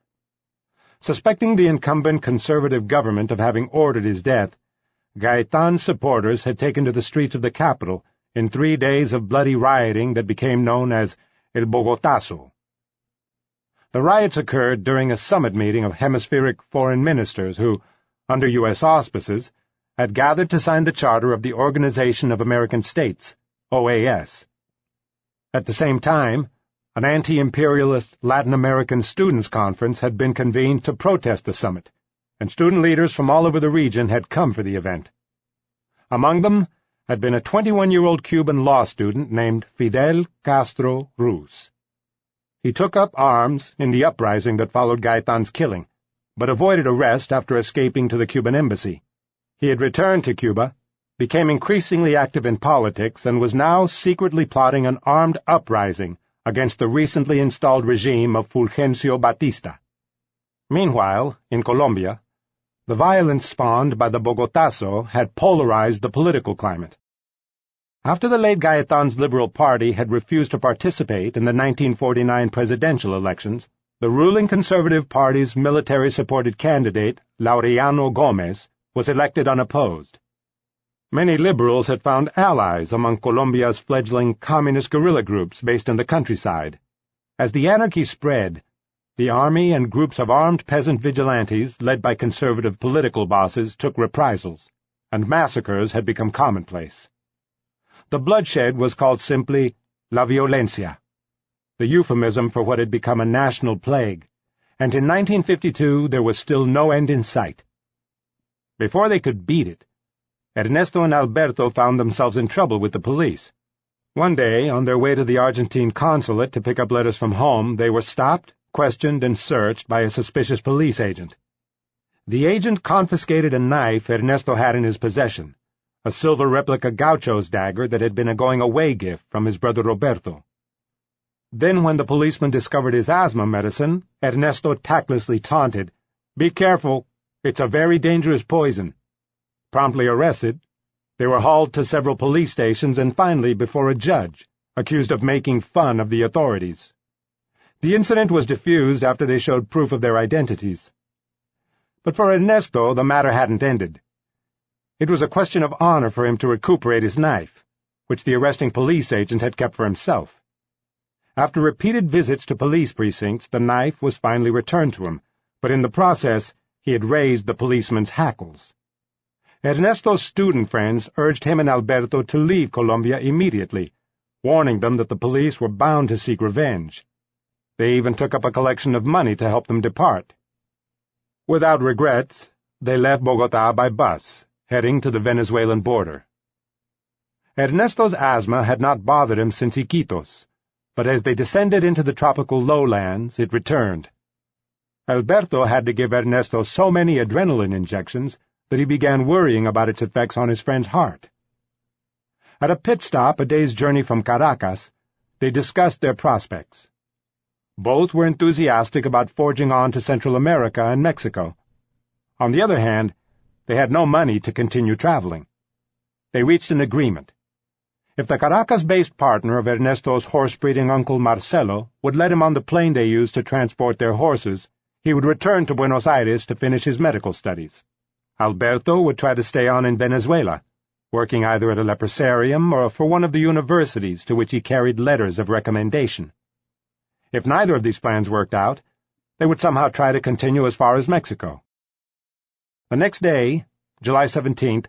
Suspecting the incumbent conservative government of having ordered his death, Gaitán's supporters had taken to the streets of the capital in 3 days of bloody rioting that became known as El Bogotazo. The riots occurred during a summit meeting of hemispheric foreign ministers who, under U.S. auspices, had gathered to sign the charter of the Organization of American States, OAS. At the same time, an anti-imperialist Latin American Students' Conference had been convened to protest the summit, and student leaders from all over the region had come for the event. Among them, had been a 21-year-old Cuban law student named Fidel Castro Ruz. He took up arms in the uprising that followed Gaetan's killing, but avoided arrest after escaping to the Cuban embassy. He had returned to Cuba, became increasingly active in politics, and was now secretly plotting an armed uprising against the recently installed regime of Fulgencio Batista. Meanwhile, in Colombia, the violence spawned by the Bogotazo had polarized the political climate. After the late Gaetan's Liberal Party had refused to participate in the 1949 presidential elections, the ruling Conservative Party's military-supported candidate, Laureano Gómez, was elected unopposed. Many liberals had found allies among Colombia's fledgling communist guerrilla groups based in the countryside. As the anarchy spread, the army and groups of armed peasant vigilantes led by conservative political bosses took reprisals, and massacres had become commonplace. The bloodshed was called simply La Violencia, the euphemism for what had become a national plague, and in 1952 there was still no end in sight. Before they could beat it, Ernesto and Alberto found themselves in trouble with the police. One day, on their way to the Argentine consulate to pick up letters from home, they were stopped, questioned, and searched by a suspicious police agent. The agent confiscated a knife Ernesto had in his possession, a silver replica gaucho's dagger that had been a going-away gift from his brother Roberto. Then, when the policeman discovered his asthma medicine, Ernesto tactlessly taunted, "Be careful, it's a very dangerous poison." Promptly arrested, they were hauled to several police stations and finally before a judge, accused of making fun of the authorities. The incident was diffused after they showed proof of their identities. But for Ernesto, the matter hadn't ended. It was a question of honor for him to recuperate his knife, which the arresting police agent had kept for himself. After repeated visits to police precincts, the knife was finally returned to him, but in the process he had raised the policeman's hackles. Ernesto's student friends urged him and Alberto to leave Colombia immediately, warning them that the police were bound to seek revenge. They even took up a collection of money to help them depart. Without regrets, they left Bogotá by bus, heading to the Venezuelan border. Ernesto's asthma had not bothered him since Iquitos, but as they descended into the tropical lowlands, it returned. Alberto had to give Ernesto so many adrenaline injections that he began worrying about its effects on his friend's heart. At a pit stop a day's journey from Caracas, they discussed their prospects. Both were enthusiastic about forging on to Central America and Mexico. On the other hand, they had no money to continue traveling. They reached an agreement. If the Caracas-based partner of Ernesto's horse-breeding uncle Marcelo would let him on the plane they used to transport their horses, he would return to Buenos Aires to finish his medical studies. Alberto would try to stay on in Venezuela, working either at a leprosarium or for one of the universities to which he carried letters of recommendation. If neither of these plans worked out, they would somehow try to continue as far as Mexico. The next day, July 17th,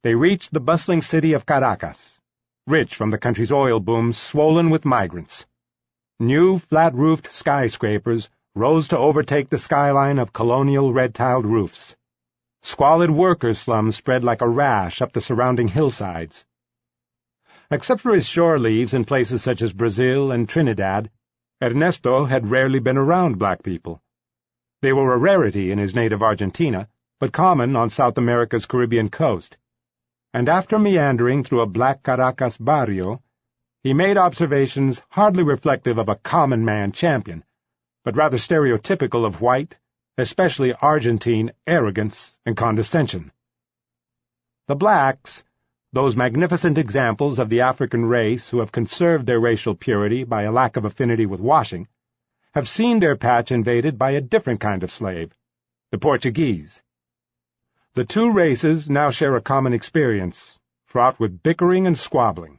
they reached the bustling city of Caracas, rich from the country's oil boom, swollen with migrants. New flat-roofed skyscrapers rose to overtake the skyline of colonial red-tiled roofs. Squalid worker slums spread like a rash up the surrounding hillsides. Except for his shore leaves in places such as Brazil and Trinidad, Ernesto had rarely been around black people. They were a rarity in his native Argentina, but common on South America's Caribbean coast. And after meandering through a black Caracas barrio, he made observations hardly reflective of a common man champion, but rather stereotypical of white, especially Argentine, arrogance and condescension. The blacks, those magnificent examples of the African race who have conserved their racial purity by a lack of affinity with washing, have seen their patch invaded by a different kind of slave, the Portuguese. The two races now share a common experience, fraught with bickering and squabbling.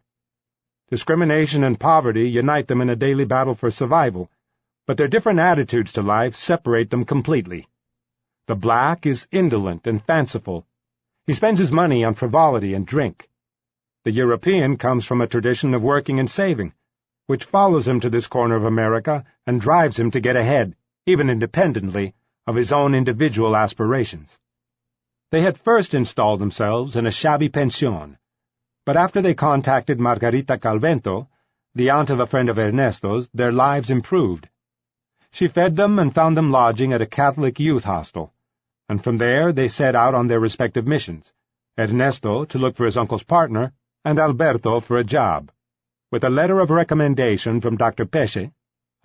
Discrimination and poverty unite them in a daily battle for survival, but their different attitudes to life separate them completely. The black is indolent and fanciful. He spends his money on frivolity and drink. The European comes from a tradition of working and saving, which follows him to this corner of America and drives him to get ahead, even independently, of his own individual aspirations. They had first installed themselves in a shabby pension, But after they contacted Margarita Calvento, the aunt of a friend of Ernesto's, their lives improved. She fed them and found them lodging at a Catholic youth hostel, and from there they set out on their respective missions, Ernesto to look for his uncle's partner, and Alberto for a job. With a letter of recommendation from Dr. Pesce,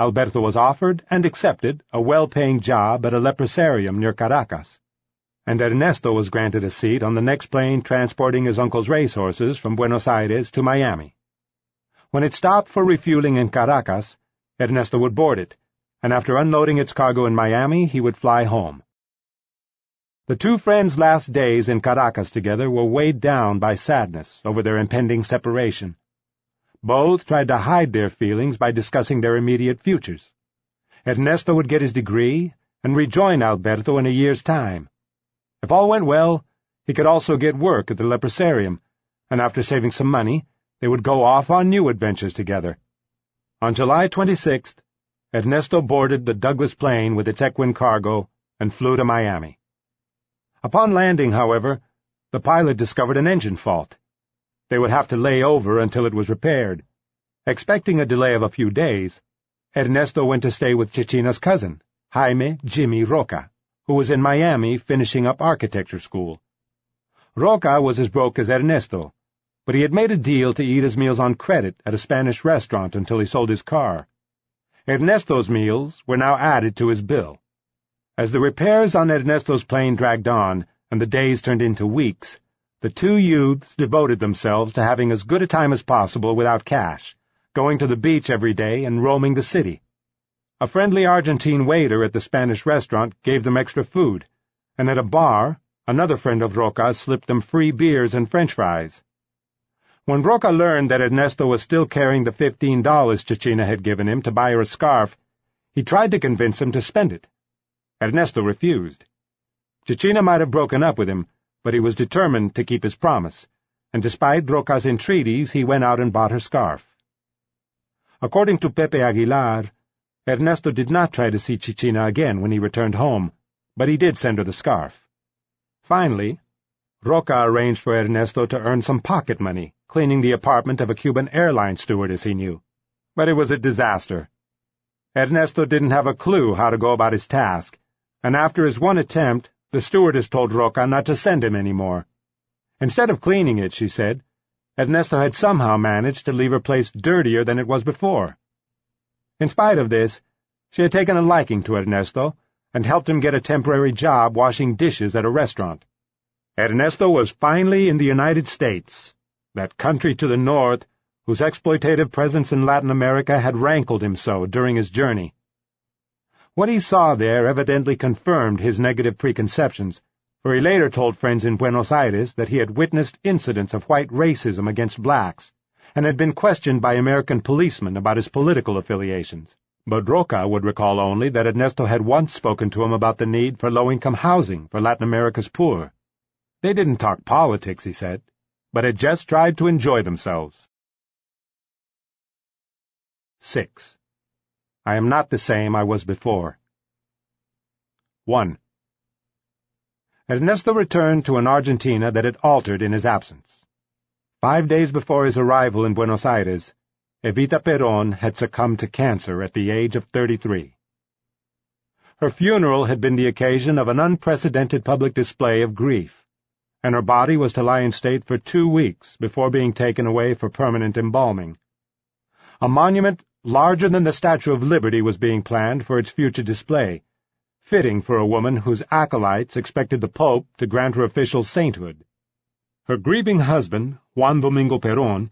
Alberto was offered and accepted a well-paying job at a leprosarium near Caracas, and Ernesto was granted a seat on the next plane transporting his uncle's racehorses from Buenos Aires to Miami. When it stopped for refueling in Caracas, Ernesto would board it, and after unloading its cargo in Miami, he would fly home. The two friends' last days in Caracas together were weighed down by sadness over their impending separation. Both tried to hide their feelings by discussing their immediate futures. Ernesto would get his degree and rejoin Alberto in a year's time. If all went well, he could also get work at the leprosarium, and after saving some money, they would go off on new adventures together. On July 26th, Ernesto boarded the Douglas plane with its equine cargo and flew to Miami. Upon landing, however, the pilot discovered an engine fault. They would have to lay over until it was repaired. Expecting a delay of a few days, Ernesto went to stay with Cecina's cousin, Jaime Jimmy Roca, who was in Miami finishing up architecture school. Roca was as broke as Ernesto, but he had made a deal to eat his meals on credit at a Spanish restaurant until he sold his car. Ernesto's meals were now added to his bill. As the repairs on Ernesto's plane dragged on and the days turned into weeks, the two youths devoted themselves to having as good a time as possible without cash, going to the beach every day and roaming the city. A friendly Argentine waiter at the Spanish restaurant gave them extra food, and at a bar, another friend of Roca's slipped them free beers and French fries. When Roca learned that Ernesto was still carrying the $15 Cecina had given him to buy her a scarf, he tried to convince him to spend it. Ernesto refused. Cecina might have broken up with him, but he was determined to keep his promise, and despite Roca's entreaties, he went out and bought her scarf. According to Pepe Aguilar, Ernesto did not try to see Cecina again when he returned home, but he did send her the scarf. Finally, Roca arranged for Ernesto to earn some pocket money, cleaning the apartment of a Cuban airline stewardess he knew. But it was a disaster. Ernesto didn't have a clue how to go about his task, and after his one attempt, the stewardess told Roca not to send him any more. Instead of cleaning it, she said, Ernesto had somehow managed to leave her place dirtier than it was before. In spite of this, she had taken a liking to Ernesto and helped him get a temporary job washing dishes at a restaurant. Ernesto was finally in the United States, that country to the north whose exploitative presence in Latin America had rankled him so during his journey. What he saw there evidently confirmed his negative preconceptions, for he later told friends in Buenos Aires that he had witnessed incidents of white racism against blacks, and had been questioned by American policemen about his political affiliations. But Roca would recall only that Ernesto had once spoken to him about the need for low-income housing for Latin America's poor. They didn't talk politics, he said, but had just tried to enjoy themselves. 6. I am not the same I was before. 1. Ernesto returned to an Argentina that had altered in his absence. 5 days before his arrival in Buenos Aires, Evita Perón had succumbed to cancer at the age of 33. Her funeral had been the occasion of an unprecedented public display of grief, and her body was to lie in state for 2 weeks before being taken away for permanent embalming. A monument larger than the Statue of Liberty was being planned for its future display, fitting for a woman whose acolytes expected the Pope to grant her official sainthood. Her grieving husband, Juan Domingo Perón,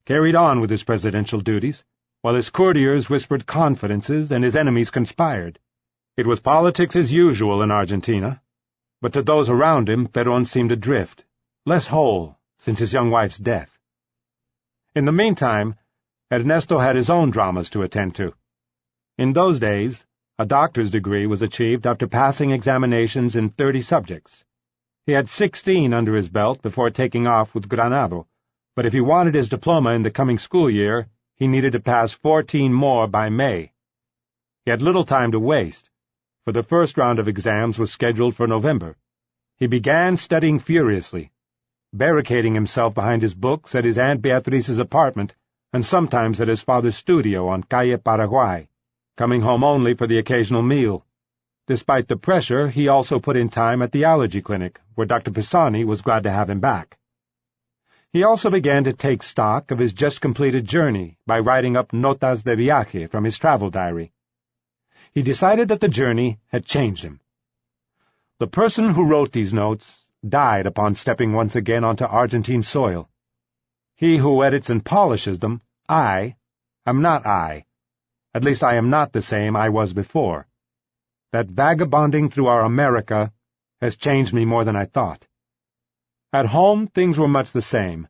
carried on with his presidential duties, while his courtiers whispered confidences and his enemies conspired. It was politics as usual in Argentina, but to those around him Perón seemed adrift, less whole since his young wife's death. In the meantime, Ernesto had his own dramas to attend to. In those days, a doctor's degree was achieved after passing examinations in 30 subjects. He had 16 under his belt before taking off with Granado, but if he wanted his diploma in the coming school year, he needed to pass 14 more by May. He had little time to waste, for the first round of exams was scheduled for November. He began studying furiously. barricading himself behind his books at his Aunt Beatrice's apartment and sometimes at his father's studio on Calle Paraguay, coming home only for the occasional meal. Despite the pressure, he also put in time at the allergy clinic, where Dr. Pisani was glad to have him back. He also began to take stock of his just-completed journey by writing up notas de viaje from his travel diary. He decided that the journey had changed him. The person who wrote these notes died upon stepping once again onto Argentine soil. He who edits and polishes them, I, am not I. At least I am not the same I was before. That vagabonding through our America has changed me more than I thought. At home, things were much the same.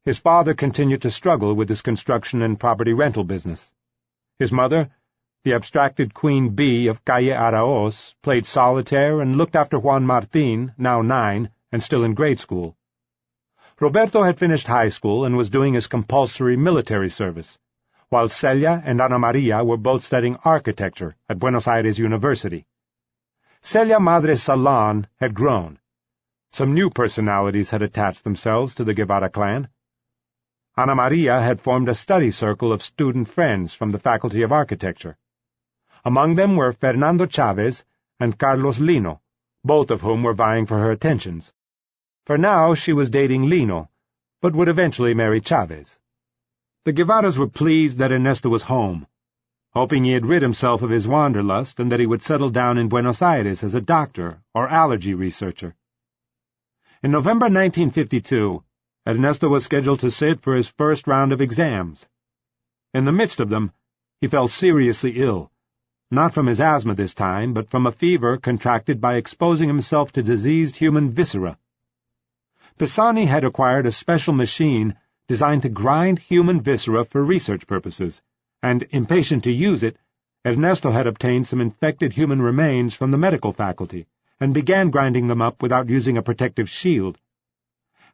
His father continued to struggle with his construction and property rental business. His mother, the abstracted Queen Bee of Calle Araoz, played solitaire and looked after Juan Martín, now 9, and still in grade school. Roberto had finished high school and was doing his compulsory military service, while Celia and Ana Maria were both studying architecture at Buenos Aires University. Celia Madre Salon had grown. Some new personalities had attached themselves to the Guevara clan. Ana Maria had formed a study circle of student friends from the Faculty of Architecture. Among them were Fernando Chavez and Carlos Lino, both of whom were vying for her attentions. For now she was dating Lino, but would eventually marry Chavez. The Guevaras were pleased that Ernesto was home, hoping he had rid himself of his wanderlust and that he would settle down in Buenos Aires as a doctor or allergy researcher. In November 1952, Ernesto was scheduled to sit for his first round of exams. In the midst of them, he fell seriously ill, not from his asthma this time, but from a fever contracted by exposing himself to diseased human viscera. Pisani had acquired a special machine designed to grind human viscera for research purposes, and, impatient to use it, Ernesto had obtained some infected human remains from the medical faculty, and began grinding them up without using a protective shield.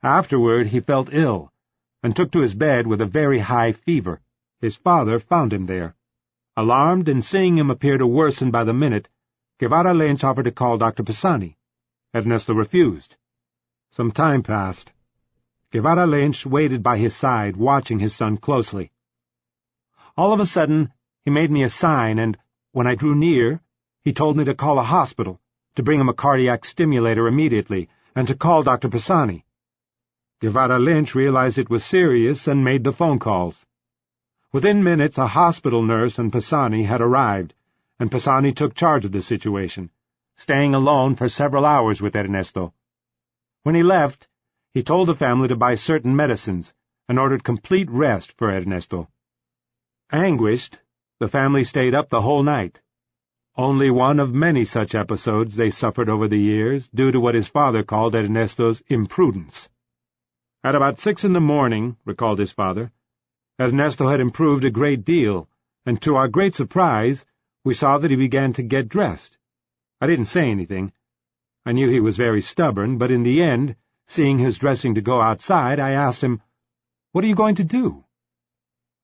Afterward he felt ill, and took to his bed with a very high fever. His father found him there. Alarmed and seeing him appear to worsen by the minute, Guevara Lynch offered to call Dr. Pisani. Ernesto refused. Some time passed. Guevara Lynch waited by his side, watching his son closely. All of a sudden, he made me a sign, and, when I drew near, he told me to call a hospital, to bring him a cardiac stimulator immediately, and to call Dr. Pisani. Guevara Lynch realized it was serious and made the phone calls. Within minutes, a hospital nurse and Pisani had arrived, and Pisani took charge of the situation, staying alone for several hours with Ernesto. When he left, he told the family to buy certain medicines and ordered complete rest for Ernesto. Anguished, the family stayed up the whole night. Only one of many such episodes they suffered over the years due to what his father called Ernesto's imprudence. At about 6 a.m, recalled his father, Ernesto had improved a great deal, and to our great surprise, we saw that he began to get dressed. I didn't say anything. I knew he was very stubborn, but in the end, seeing his dressing to go outside, I asked him, "What are you going to do?"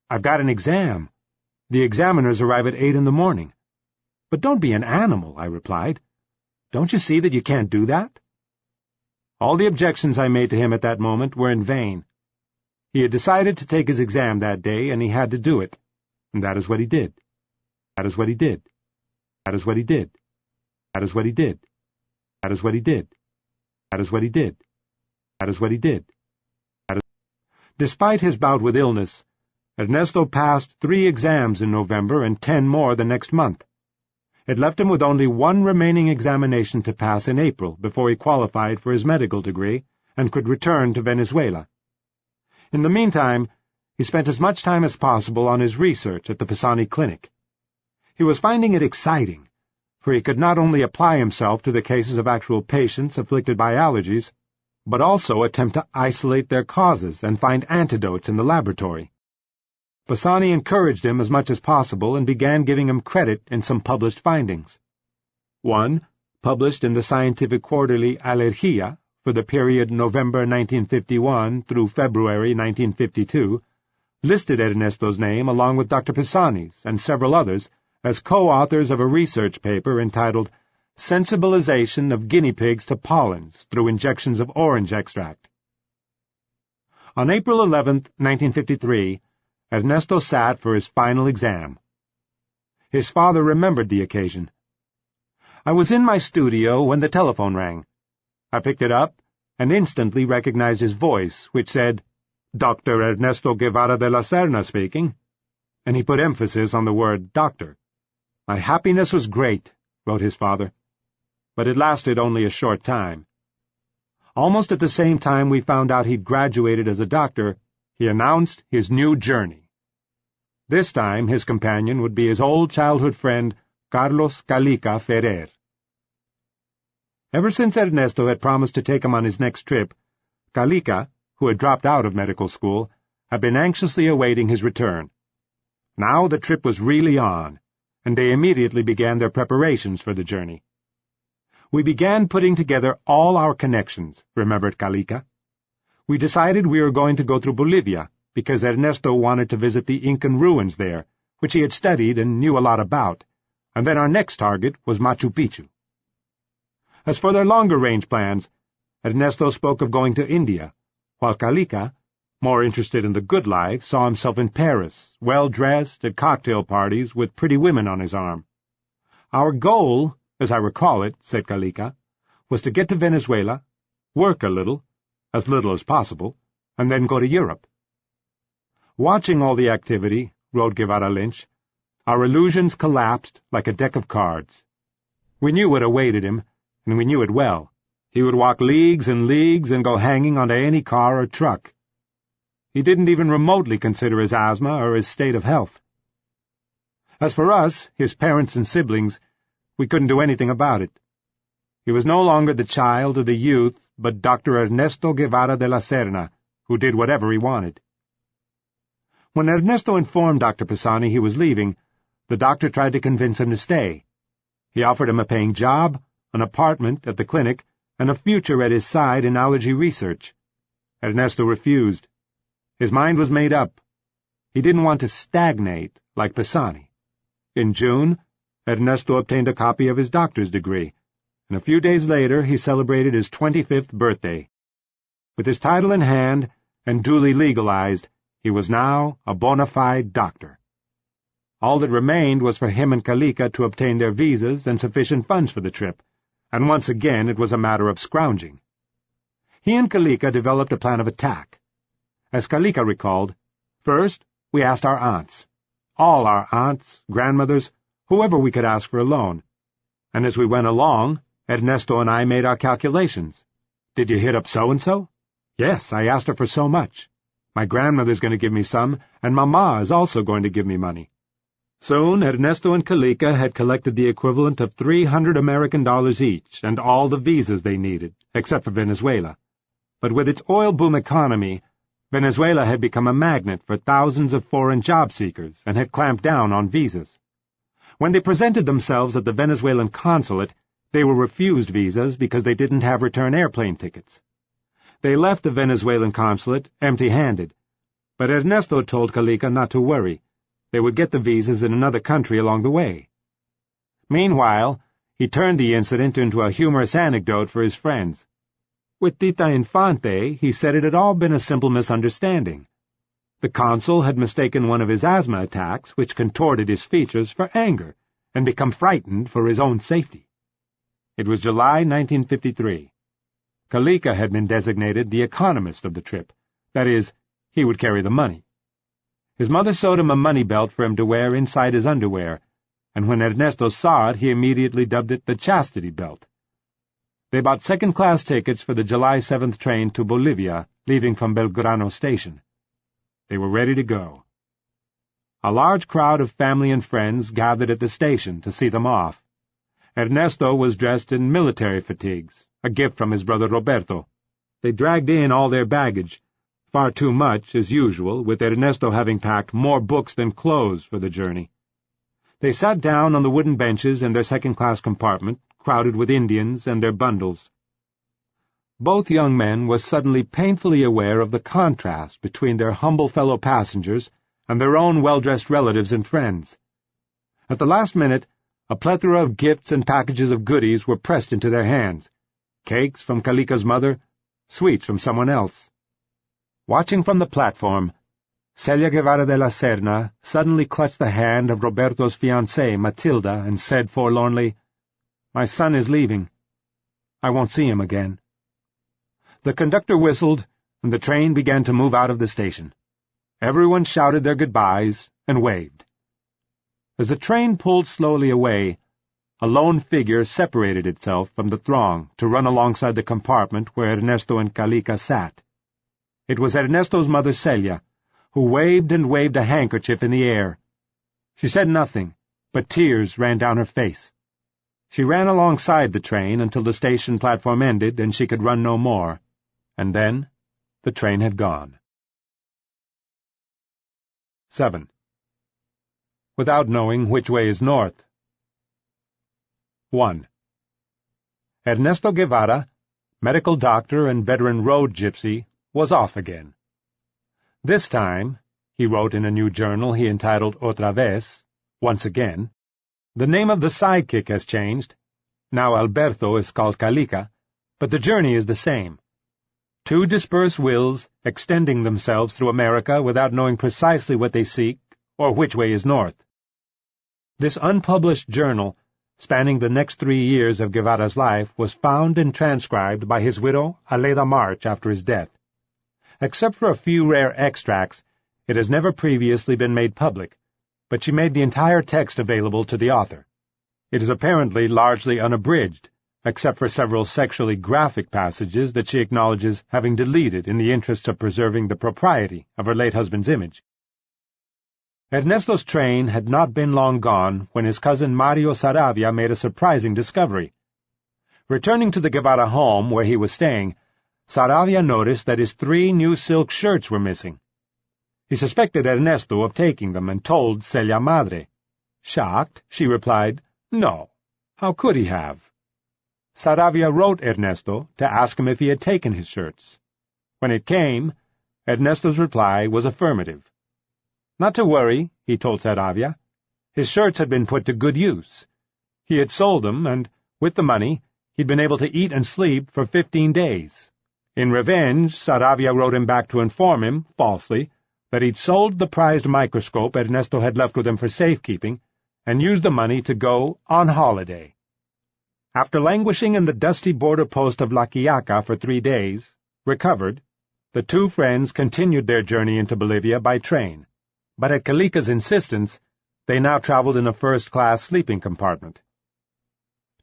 "I've got an exam. The examiners arrive at 8 a.m. "But don't be an animal," I replied. "Don't you see that you can't do that?" All the objections I made to him at that moment were in vain. He had decided to take his exam that day, and he had to do it. And that is what he did. That is what he did. That is what he did. That is what he did. That is what he did. That is what he did. That is what he did. Despite his bout with illness, Ernesto passed 3 exams in November and 10 more the next month. It left him with only one remaining examination to pass in April before he qualified for his medical degree and could return to Venezuela. In the meantime, he spent as much time as possible on his research at the Pisani Clinic. He was finding it exciting, for he could not only apply himself to the cases of actual patients afflicted by allergies, but also attempt to isolate their causes and find antidotes in the laboratory. Pisani encouraged him as much as possible and began giving him credit in some published findings. One, published in the scientific quarterly Alergia for the period November 1951 through February 1952, listed Ernesto's name along with Dr. Pisani's and several others as co-authors of a research paper entitled sensibilization of guinea pigs to pollens through injections of orange extract. On April 11, 1953, Ernesto sat for his final exam. His father remembered the occasion. I was in my studio when the telephone rang. I picked it up and instantly recognized his voice, which said, "Dr. Ernesto Guevara de la Serna speaking," and he put emphasis on the word doctor. "My happiness was great," wrote his father, "but it lasted only a short time. Almost at the same time we found out he'd graduated as a doctor, he announced his new journey. This time his companion would be his old childhood friend, Carlos Calica Ferrer. Ever since Ernesto had promised to take him on his next trip, Calica, who had dropped out of medical school, had been anxiously awaiting his return. Now the trip was really on, and they immediately began their preparations for the journey. "We began putting together all our connections," remembered Calica. "We decided we were going to go through Bolivia, because Ernesto wanted to visit the Incan ruins there, which he had studied and knew a lot about, and then our next target was Machu Picchu. As for their longer-range plans, Ernesto spoke of going to India, while Calica, more interested in the good life, saw himself in Paris, well-dressed, at cocktail parties with pretty women on his arm. Our goal, as I recall it," said Calica, "was to get to Venezuela, work a little as possible, and then go to Europe." Watching all the activity, wrote Guevara Lynch, our illusions collapsed like a deck of cards. We knew what awaited him, and we knew it well. He would walk leagues and leagues and go hanging onto any car or truck. He didn't even remotely consider his asthma or his state of health. As for us, his parents and siblings, we couldn't do anything about it. He was no longer the child or the youth, but Dr. Ernesto Guevara de la Serna, who did whatever he wanted. When Ernesto informed Dr. Pisani he was leaving, the doctor tried to convince him to stay. He offered him a paying job, an apartment at the clinic, and a future at his side in allergy research. Ernesto refused. His mind was made up. He didn't want to stagnate like Pisani. In June, Ernesto obtained a copy of his doctor's degree, and a few days later he celebrated his 25th birthday. With his title in hand and duly legalized, he was now a bona fide doctor. All that remained was for him and Calica to obtain their visas and sufficient funds for the trip, and once again it was a matter of scrounging. He and Calica developed a plan of attack. As Calica recalled, first we asked our aunts, all our aunts, grandmothers, whoever we could ask for a loan. And as we went along, Ernesto and I made our calculations. "Did you hit up so-and-so?" "Yes, I asked her for so much. My grandmother's going to give me some, and Mama is also going to give me money." Soon Ernesto and Calica had collected the equivalent of $300 American each and all the visas they needed, except for Venezuela. But with its oil boom economy, Venezuela had become a magnet for thousands of foreign job seekers and had clamped down on visas. When they presented themselves at the Venezuelan consulate, they were refused visas because they didn't have return airplane tickets. They left the Venezuelan consulate empty-handed, but Ernesto told Calica not to worry. They would get the visas in another country along the way. Meanwhile, he turned the incident into a humorous anecdote for his friends. With Tita Infante, he said it had all been a simple misunderstanding. The consul had mistaken one of his asthma attacks, which contorted his features, for anger, and become frightened for his own safety. It was July 1953. Calica had been designated the economist of the trip. That is, he would carry the money. His mother sewed him a money belt for him to wear inside his underwear, and when Ernesto saw it, he immediately dubbed it the chastity belt. They bought second-class tickets for the July 7th train to Bolivia, leaving from Belgrano station. They were ready to go. A large crowd of family and friends gathered at the station to see them off. Ernesto was dressed in military fatigues, a gift from his brother Roberto. They dragged in all their baggage, far too much, as usual, with Ernesto having packed more books than clothes for the journey. They sat down on the wooden benches in their second-class compartment, crowded with Indians and their bundles. Both young men were suddenly painfully aware of the contrast between their humble fellow passengers and their own well-dressed relatives and friends. At the last minute, A plethora of gifts and packages of goodies were pressed into their hands. Cakes from Kalika's mother, sweets from someone else. Watching from the platform, Celia Guevara de la Serna suddenly clutched the hand of Roberto's fiancée, Matilda, and said forlornly, "My son is leaving. I won't see him again." The conductor whistled, and the train began to move out of the station. Everyone shouted their goodbyes and waved. As the train pulled slowly away, a lone figure separated itself from the throng to run alongside the compartment where Ernesto and Kalika sat. It was Ernesto's mother, Celia, who waved and waved a handkerchief in the air. She said nothing, but tears ran down her face. She ran alongside the train until the station platform ended and she could run no more, and then the train had gone. 7. Without knowing which way is north. 1. Ernesto Guevara, medical doctor and veteran road gypsy, was off again. This time, he wrote in a new journal he entitled Otra vez, once again, the name of the sidekick has changed. Now Alberto is called Kalika, but the journey is the same. Two dispersed wills extending themselves through America without knowing precisely what they seek or which way is north. This unpublished journal, spanning the next 3 years of Guevara's life, was found and transcribed by his widow, Aleda March, after his death. Except for a few rare extracts, it has never previously been made public, but she made the entire text available to the author. It is apparently largely unabridged, except for several sexually graphic passages that she acknowledges having deleted in the interest of preserving the propriety of her late husband's image. Ernesto's train had not been long gone when his cousin Mario Saravia made a surprising discovery. Returning to the Guevara home where he was staying, Saravia noticed that his 3 new silk shirts were missing. He suspected Ernesto of taking them and told Celia Madre. Shocked, she replied, "No, how could he have?" Saravia wrote Ernesto to ask him if he had taken his shirts. When it came, Ernesto's reply was affirmative. Not to worry, he told Saravia. His shirts had been put to good use. He had sold them, and, with the money, he'd been able to eat and sleep for 15 days. In revenge, Saravia wrote him back to inform him, falsely, that he'd sold the prized microscope Ernesto had left with him for safekeeping, and used the money to go on holiday. After languishing in the dusty border post of La Quiaca for 3 days, recovered, the two friends continued their journey into Bolivia by train, but at Kalika's insistence, they now traveled in a first-class sleeping compartment.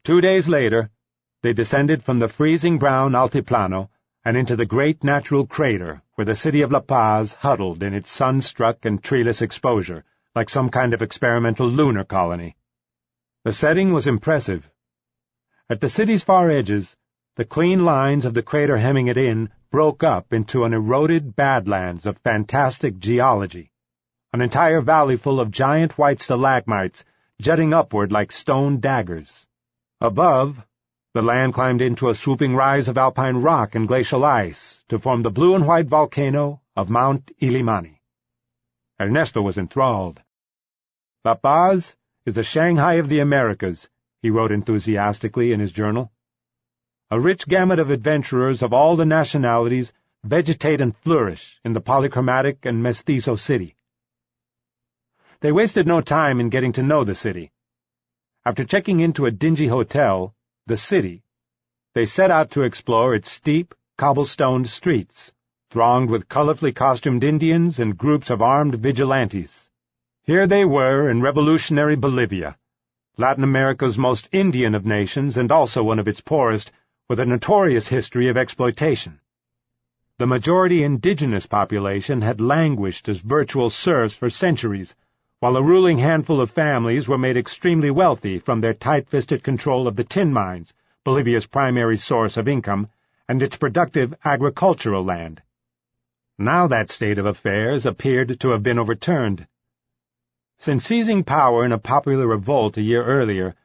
2 days later, they descended from the freezing brown Altiplano and into the great natural crater where the city of La Paz huddled in its sun-struck and treeless exposure, like some kind of experimental lunar colony. The setting was impressive. At the city's far edges, the clean lines of the crater hemming it in broke up into an eroded badlands of fantastic geology, an entire valley full of giant white stalagmites jutting upward like stone daggers. Above, the land climbed into a swooping rise of alpine rock and glacial ice to form the blue and white volcano of Mount Illimani. Ernesto was enthralled. La Paz is the Shanghai of the Americas, he wrote enthusiastically in his journal. A rich gamut of adventurers of all the nationalities vegetate and flourish in the polychromatic and mestizo city. They wasted no time in getting to know the city. After checking into a dingy hotel, the city, they set out to explore its steep, cobblestoned streets, thronged with colorfully costumed Indians and groups of armed vigilantes. Here they were in revolutionary Bolivia, Latin America's most Indian of nations and also one of its poorest, with a notorious history of exploitation. The majority indigenous population had languished as virtual serfs for centuries, while a ruling handful of families were made extremely wealthy from their tight-fisted control of the tin mines, Bolivia's primary source of income, and its productive agricultural land. Now that state of affairs appeared to have been overturned. Since seizing power in a popular revolt a year earlier,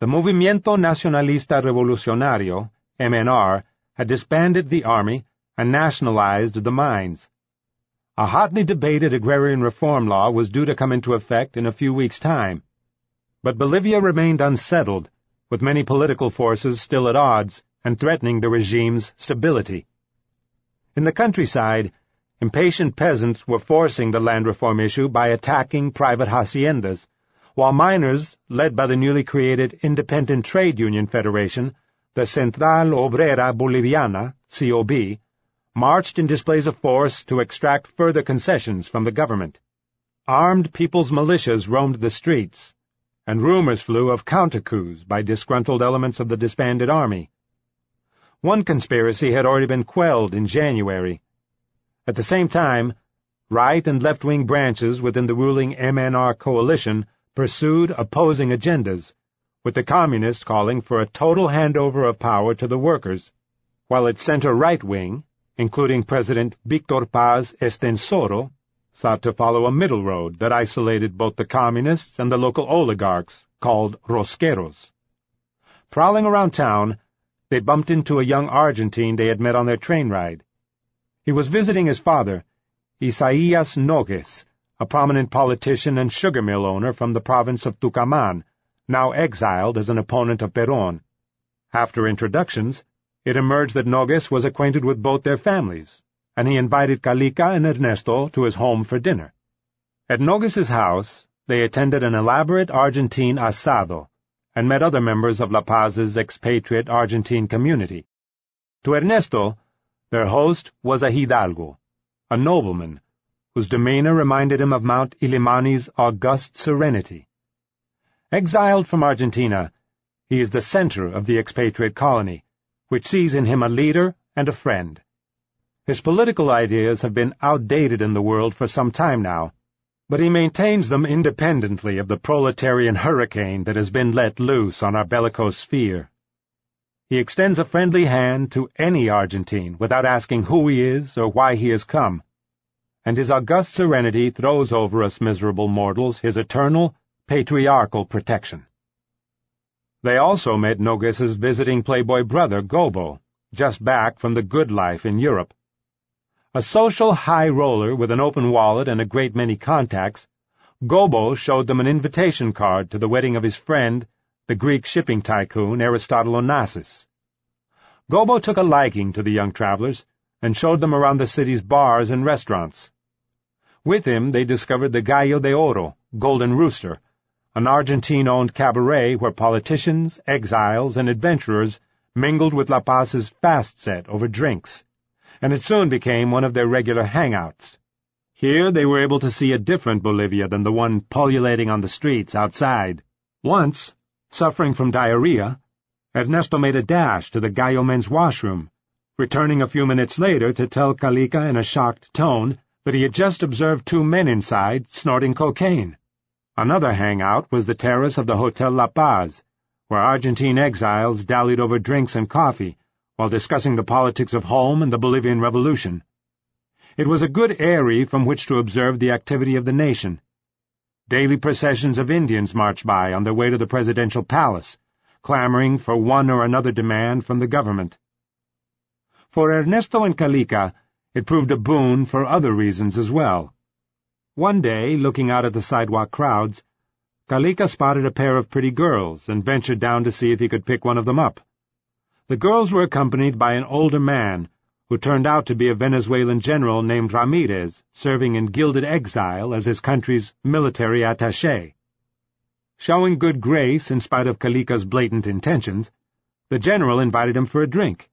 the Movimiento Nacionalista Revolucionario, MNR, had disbanded the army and nationalized the mines. A hotly debated agrarian reform law was due to come into effect in a few weeks' time. But Bolivia remained unsettled, with many political forces still at odds and threatening the regime's stability. In the countryside, impatient peasants were forcing the land reform issue by attacking private haciendas, while miners, led by the newly created Independent Trade Union Federation, the Central Obrera Boliviana, COB, marched in displays of force to extract further concessions from the government. Armed people's militias roamed the streets, and rumors flew of counter-coups by disgruntled elements of the disbanded army. One conspiracy had already been quelled in January. At the same time, right and left-wing branches within the ruling MNR coalition pursued opposing agendas, with the Communists calling for a total handover of power to the workers, while its center-right wing, including President Víctor Paz Estensoro, sought to follow a middle road that isolated both the Communists and the local oligarchs, called Rosqueros. Prowling around town, they bumped into a young Argentine they had met on their train ride. He was visiting his father, Isaías Nogues, a prominent politician and sugar mill owner from the province of Tucumán, now exiled as an opponent of Perón. After introductions, it emerged that Nogues was acquainted with both their families, and he invited Calica and Ernesto to his home for dinner. At Nogues's house, they attended an elaborate Argentine asado, and met other members of La Paz's expatriate Argentine community. To Ernesto, their host was a hidalgo, a nobleman, whose demeanor reminded him of Mount Illimani's august serenity. Exiled from Argentina, he is the center of the expatriate colony, which sees in him a leader and a friend. His political ideas have been outdated in the world for some time now, but he maintains them independently of the proletarian hurricane that has been let loose on our bellicose sphere. He extends a friendly hand to any Argentine without asking who he is or why he has come, and his august serenity throws over us miserable mortals his eternal, patriarchal protection. They also met Nogues's visiting playboy brother, Gobo, just back from the good life in Europe. A social high roller with an open wallet and a great many contacts, Gobo showed them an invitation card to the wedding of his friend, the Greek shipping tycoon Aristotle Onassis. Gobo took a liking to the young travelers and showed them around the city's bars and restaurants. With him they discovered the Gallo de Oro, Golden Rooster, an Argentine-owned cabaret where politicians, exiles, and adventurers mingled with La Paz's fast set over drinks, and it soon became one of their regular hangouts. Here they were able to see a different Bolivia than the one pullulating on the streets outside. Once, suffering from diarrhea, Ernesto made a dash to the Gallo men's washroom, returning a few minutes later to tell Calica in a shocked tone that he had just observed two men inside snorting cocaine. Another hangout was the terrace of the Hotel La Paz, where Argentine exiles dallied over drinks and coffee, while discussing the politics of home and the Bolivian Revolution. It was a good eyrie from which to observe the activity of the nation. Daily processions of Indians marched by on their way to the presidential palace, clamoring for one or another demand from the government. For Ernesto and Calica, it proved a boon for other reasons as well. One day, looking out at the sidewalk crowds, Calica spotted a pair of pretty girls and ventured down to see if he could pick one of them up. The girls were accompanied by an older man, who turned out to be a Venezuelan general named Ramirez, serving in gilded exile as his country's military attaché. Showing good grace in spite of Calica's blatant intentions, the general invited him for a drink,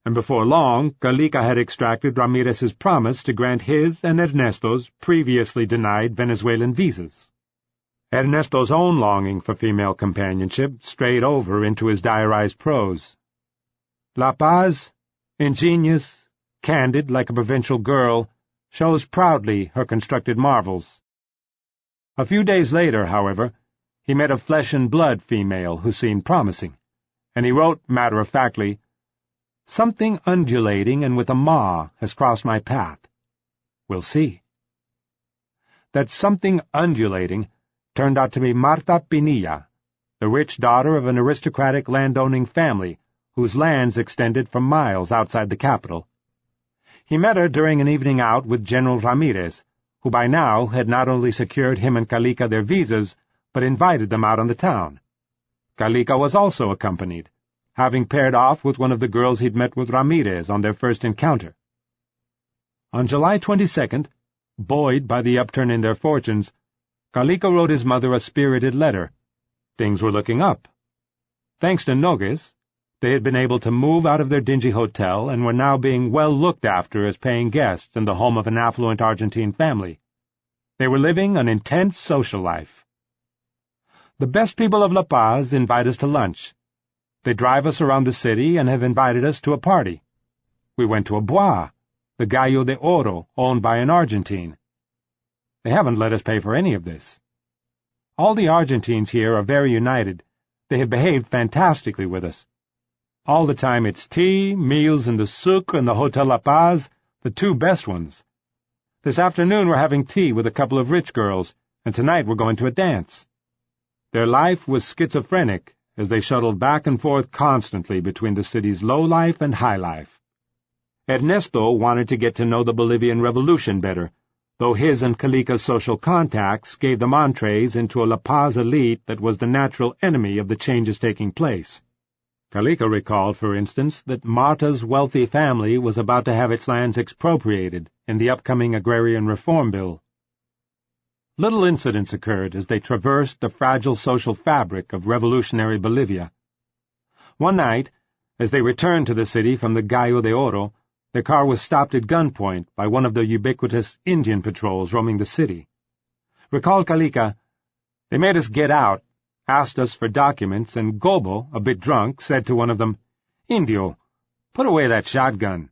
and before long Calica had extracted Ramirez's promise to grant his and Ernesto's previously denied Venezuelan visas. Ernesto's own longing for female companionship strayed over into his diarized prose. La Paz, ingenious, candid like a provincial girl, shows proudly her constructed marvels. A few days later, however, he met a flesh-and-blood female who seemed promising, and he wrote matter-of-factly, "Something undulating and with a maw has crossed my path. We'll see." That something undulating turned out to be Marta Pinilla, the rich daughter of an aristocratic landowning family whose lands extended for miles outside the capital. He met her during an evening out with General Ramirez, who by now had not only secured him and Calica their visas, but invited them out on the town. Calica was also accompanied, having paired off with one of the girls he'd met with Ramirez on their first encounter. On July 22nd, buoyed by the upturn in their fortunes, Calica wrote his mother a spirited letter. Things were looking up. Thanks to Nogues, they had been able to move out of their dingy hotel and were now being well looked after as paying guests in the home of an affluent Argentine family. They were living an intense social life. The best people of La Paz invite us to lunch. They drive us around the city and have invited us to a party. We went to a bois, the Gallo de Oro, owned by an Argentine. They haven't let us pay for any of this. All the Argentines here are very united. They have behaved fantastically with us. All the time it's tea, meals in the souk and the Hotel La Paz, the two best ones. This afternoon we're having tea with a couple of rich girls, and tonight we're going to a dance. Their life was schizophrenic, as they shuttled back and forth constantly between the city's low life and high life. Ernesto wanted to get to know the Bolivian Revolution better, though his and Calica's social contacts gave them entrees into a La Paz elite that was the natural enemy of the changes taking place. Calica recalled, for instance, that Marta's wealthy family was about to have its lands expropriated in the upcoming agrarian reform bill. Little incidents occurred as they traversed the fragile social fabric of revolutionary Bolivia. One night, as they returned to the city from the Gallo de Oro, their car was stopped at gunpoint by one of the ubiquitous Indian patrols roaming the city. Recalled Calica, "They made us get out, asked us for documents, and Gobo, a bit drunk, said to one of them, 'Indio, put away that shotgun.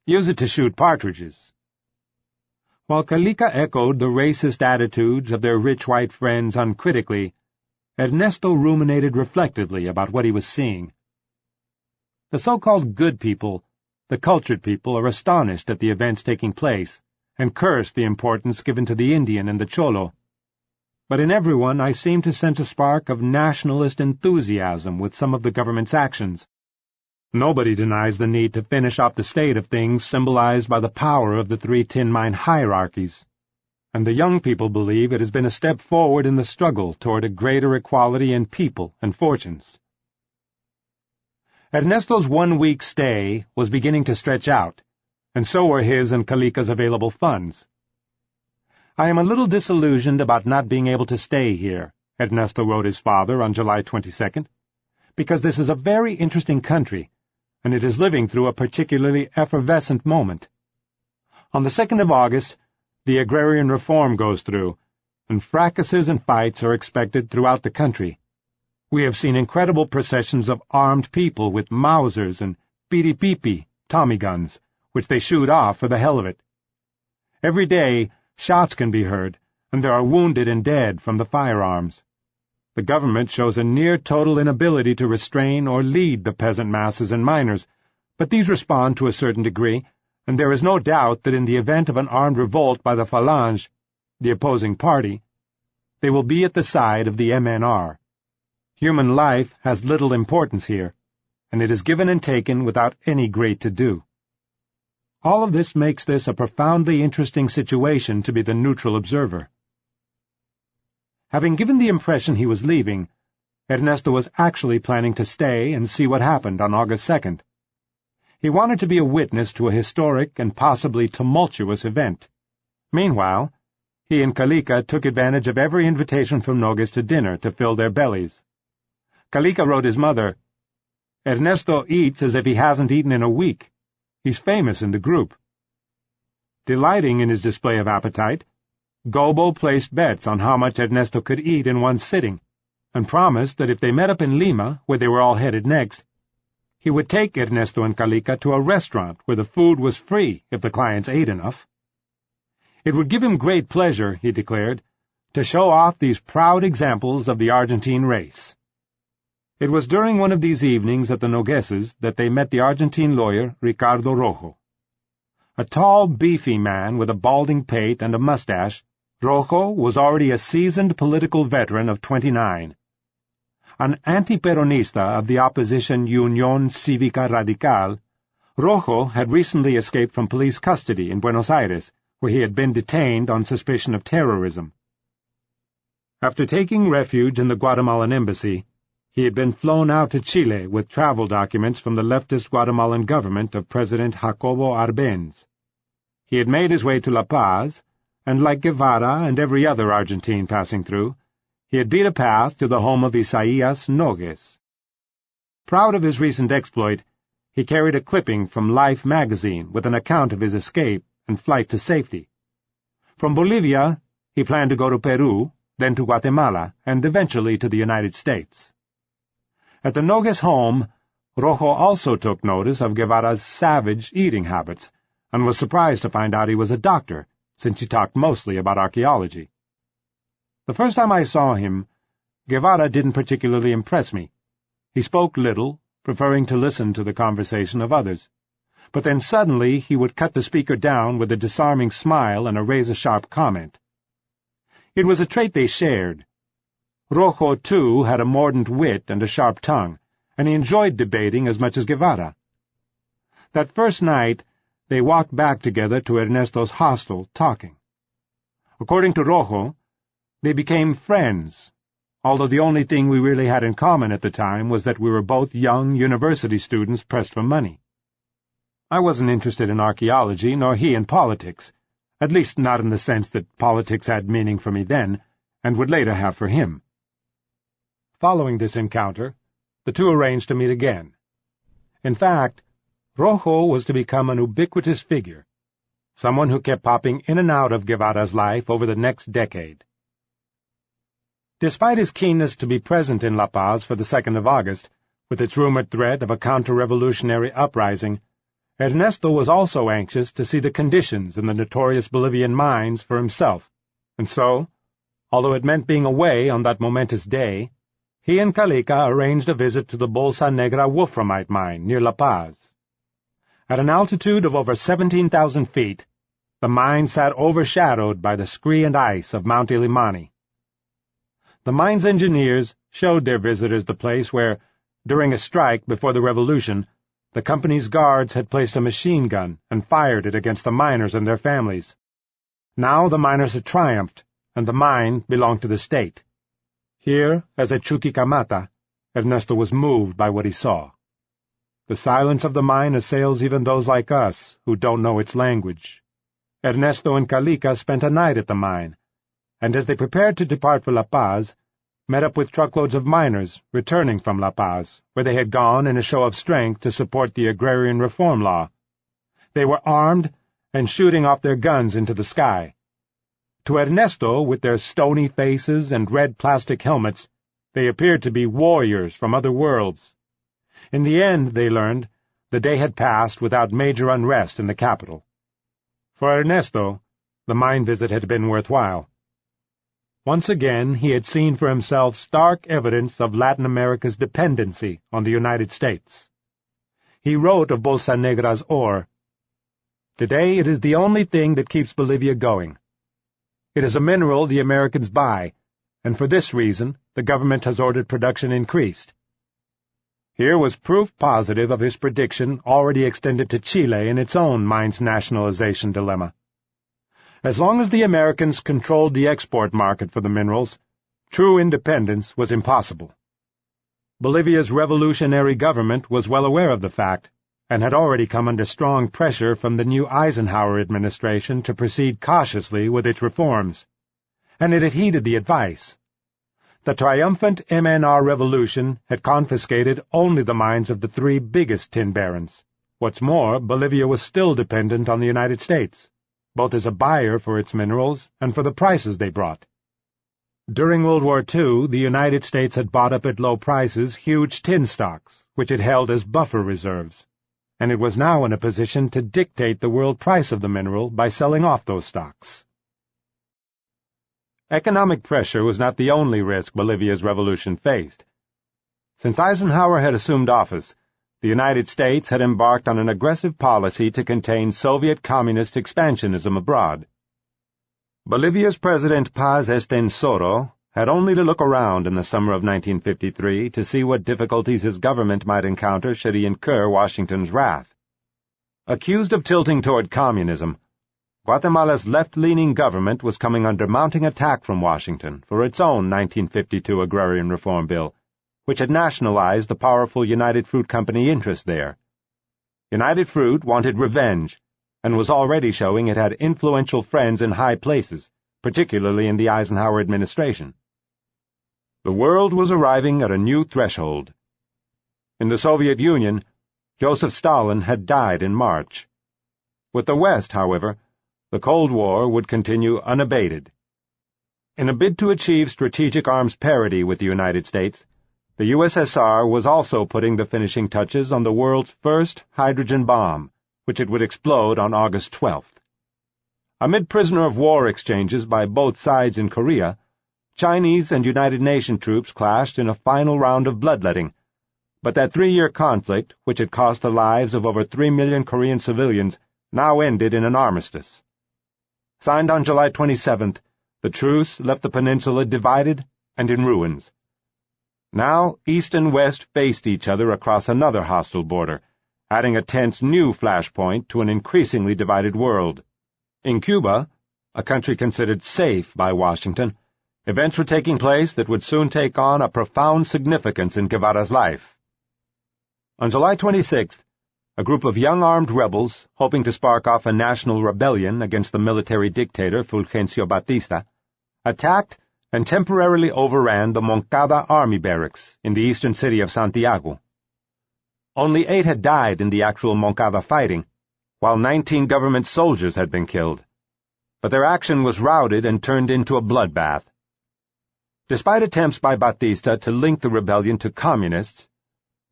Use it to shoot partridges.'" While Calica echoed the racist attitudes of their rich white friends uncritically, Ernesto ruminated reflectively about what he was seeing. The so-called good people, the cultured people, are astonished at the events taking place, and curse the importance given to the Indian and the Cholo. But in everyone I seem to sense a spark of nationalist enthusiasm with some of the government's actions. Nobody denies the need to finish off the state of things symbolized by the power of the three tin mine hierarchies, and the young people believe it has been a step forward in the struggle toward a greater equality in people and fortunes. Ernesto's 1-week stay was beginning to stretch out, and so were his and Calica's available funds. "I am a little disillusioned about not being able to stay here," Ernesto wrote his father on July 22nd, "because this is a very interesting country, and it is living through a particularly effervescent moment. On the 2nd of August, the agrarian reform goes through, and fracases and fights are expected throughout the country. We have seen incredible processions of armed people with Mausers and piripipi, Tommy guns, which they shoot off for the hell of it. Every day, shots can be heard, and there are wounded and dead from the firearms. The government shows a near-total inability to restrain or lead the peasant masses and miners, but these respond to a certain degree, and there is no doubt that in the event of an armed revolt by the Falange, the opposing party, they will be at the side of the MNR. Human life has little importance here, and it is given and taken without any great to-do. All of this makes this a profoundly interesting situation to be the neutral observer." Having given the impression he was leaving, Ernesto was actually planning to stay and see what happened on August 2nd. He wanted to be a witness to a historic and possibly tumultuous event. Meanwhile, he and Calica took advantage of every invitation from Nogues to dinner to fill their bellies. Calica wrote his mother, "Ernesto eats as if he hasn't eaten in a week. He's famous in the group." Delighting in his display of appetite, Gobo placed bets on how much Ernesto could eat in one sitting, and promised that if they met up in Lima, where they were all headed next, he would take Ernesto and Calica to a restaurant where the food was free if the clients ate enough. It would give him great pleasure, he declared, to show off these proud examples of the Argentine race. It was during one of these evenings at the Nogueses that they met the Argentine lawyer Ricardo Rojo. A tall, beefy man with a balding pate and a mustache, Rojo was already a seasoned political veteran of 29. An anti-peronista of the opposition Unión Cívica Radical, Rojo had recently escaped from police custody in Buenos Aires, where he had been detained on suspicion of terrorism. After taking refuge in the Guatemalan embassy, he had been flown out to Chile with travel documents from the leftist Guatemalan government of President Jacobo Arbenz. He had made his way to La Paz, and like Guevara and every other Argentine passing through, he had beat a path to the home of Isaías Nogues. Proud of his recent exploit, he carried a clipping from Life magazine with an account of his escape and flight to safety. From Bolivia, he planned to go to Peru, then to Guatemala, and eventually to the United States. At the Nogues home, Rojo also took notice of Guevara's savage eating habits, and was surprised to find out he was a doctor, since he talked mostly about archaeology. The first time I saw him, Guevara didn't particularly impress me. He spoke little, preferring to listen to the conversation of others. But then suddenly he would cut the speaker down with a disarming smile and a razor-sharp comment. It was a trait they shared. Rojo, too, had a mordant wit and a sharp tongue, and he enjoyed debating as much as Guevara. That first night, they walked back together to Ernesto's hostel, talking. According to Rojo, they became friends, although the only thing we really had in common at the time was that we were both young university students pressed for money. I wasn't interested in archaeology, nor he in politics, at least not in the sense that politics had meaning for me then, and would later have for him. Following this encounter, the two arranged to meet again. In fact, Rojo was to become an ubiquitous figure, someone who kept popping in and out of Guevara's life over the next decade. Despite his keenness to be present in La Paz for the 2nd of August, with its rumored threat of a counter-revolutionary uprising, Ernesto was also anxious to see the conditions in the notorious Bolivian mines for himself, and so, although it meant being away on that momentous day, he and Calica arranged a visit to the Bolsa Negra wolframite mine near La Paz. At an altitude of over 17,000 feet, the mine sat overshadowed by the scree and ice of Mount Illimani. The mine's engineers showed their visitors the place where, during a strike before the revolution, the company's guards had placed a machine gun and fired it against the miners and their families. Now the miners had triumphed, and the mine belonged to the state. Here, as at Chuquicamata, Ernesto was moved by what he saw. The silence of the mine assails even those like us who don't know its language. Ernesto and Calica spent a night at the mine, and as they prepared to depart for La Paz, met up with truckloads of miners returning from La Paz, where they had gone in a show of strength to support the agrarian reform law. They were armed and shooting off their guns into the sky. To Ernesto, with their stony faces and red plastic helmets, they appeared to be warriors from other worlds. In the end, they learned, the day had passed without major unrest in the capital. For Ernesto, the mine visit had been worthwhile. Once again, he had seen for himself stark evidence of Latin America's dependency on the United States. He wrote of Bolsa Negra's ore, "Today it is the only thing that keeps Bolivia going. It is a mineral the Americans buy, and for this reason the government has ordered production increased." Here was proof positive of his prediction already extended to Chile in its own mines nationalization dilemma. As long as the Americans controlled the export market for the minerals, true independence was impossible. Bolivia's revolutionary government was well aware of the fact, and had already come under strong pressure from the new Eisenhower administration to proceed cautiously with its reforms, and it had heeded the advice. The triumphant MNR revolution had confiscated only the mines of the 3 biggest tin barons. What's more, Bolivia was still dependent on the United States, both as a buyer for its minerals and for the prices they brought. During World War II, the United States had bought up at low prices huge tin stocks, which it held as buffer reserves, and it was now in a position to dictate the world price of the mineral by selling off those stocks. Economic pressure was not the only risk Bolivia's revolution faced. Since Eisenhower had assumed office, the United States had embarked on an aggressive policy to contain Soviet communist expansionism abroad. Bolivia's President Paz Estenssoro had only to look around in the summer of 1953 to see what difficulties his government might encounter should he incur Washington's wrath. Accused of tilting toward communism, Guatemala's left-leaning government was coming under mounting attack from Washington for its own 1952 Agrarian Reform Bill, which had nationalized the powerful United Fruit Company interest there. United Fruit wanted revenge, and was already showing it had influential friends in high places, particularly in the Eisenhower administration. The world was arriving at a new threshold. In the Soviet Union, Joseph Stalin had died in March. With the West, however, the Cold War would continue unabated. In a bid to achieve strategic arms parity with the United States, the USSR was also putting the finishing touches on the world's first hydrogen bomb, which it would explode on August 12th. Amid prisoner-of-war exchanges by both sides in Korea, Chinese and United Nations troops clashed in a final round of bloodletting, but that 3-year conflict, which had cost the lives of over 3 million Korean civilians, now ended in an armistice. Signed on July 27th, the truce left the peninsula divided and in ruins. Now East and West faced each other across another hostile border, adding a tense new flashpoint to an increasingly divided world. In Cuba, a country considered safe by Washington, events were taking place that would soon take on a profound significance in Guevara's life. On July 26th, a group of young armed rebels, hoping to spark off a national rebellion against the military dictator Fulgencio Batista, attacked and temporarily overran the Moncada army barracks in the eastern city of Santiago. Only 8 had died in the actual Moncada fighting, while 19 government soldiers had been killed. But their action was routed and turned into a bloodbath. Despite attempts by Batista to link the rebellion to communists,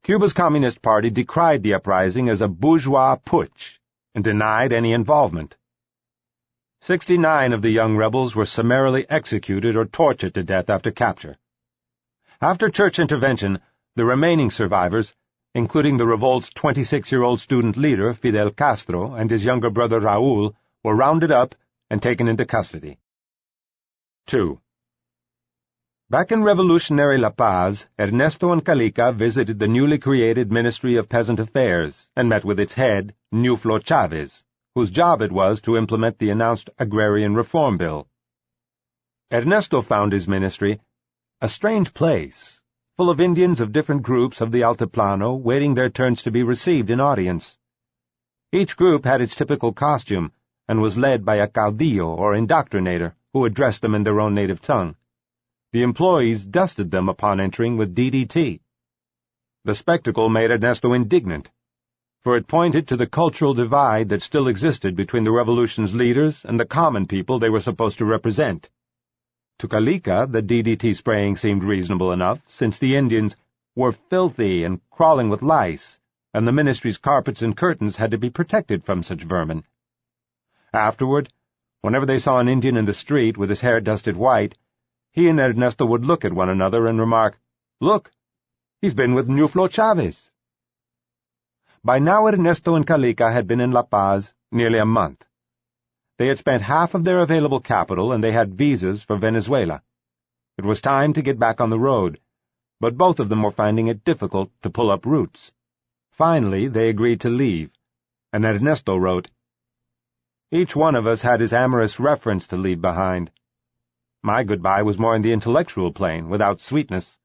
Cuba's Communist Party decried the uprising as a bourgeois putsch and denied any involvement. 69 of the young rebels were summarily executed or tortured to death after capture. After church intervention, the remaining survivors, including the revolt's 26-year-old student leader Fidel Castro and his younger brother Raúl, were rounded up and taken into custody. 2. Back in revolutionary La Paz, Ernesto and Calica visited the newly created Ministry of Peasant Affairs and met with its head, Ñuflo Chávez, whose job it was to implement the announced Agrarian Reform Bill. Ernesto found his ministry a strange place, full of Indians of different groups of the Altiplano waiting their turns to be received in audience. Each group had its typical costume and was led by a caudillo or indoctrinator who addressed them in their own native tongue. The employees dusted them upon entering with DDT. The spectacle made Ernesto indignant, for it pointed to the cultural divide that still existed between the revolution's leaders and the common people they were supposed to represent. To Calica, the DDT spraying seemed reasonable enough, since the Indians were filthy and crawling with lice, and the ministry's carpets and curtains had to be protected from such vermin. Afterward, whenever they saw an Indian in the street with his hair dusted white, he and Ernesto would look at one another and remark, "Look, he's been with Ñuflo Chávez." By now Ernesto and Calica had been in La Paz nearly a month. They had spent half of their available capital and they had visas for Venezuela. It was time to get back on the road, but both of them were finding it difficult to pull up roots. Finally, they agreed to leave, and Ernesto wrote, "Each one of us had his amorous reference to leave behind. My goodbye was more in the intellectual plane, without sweetness,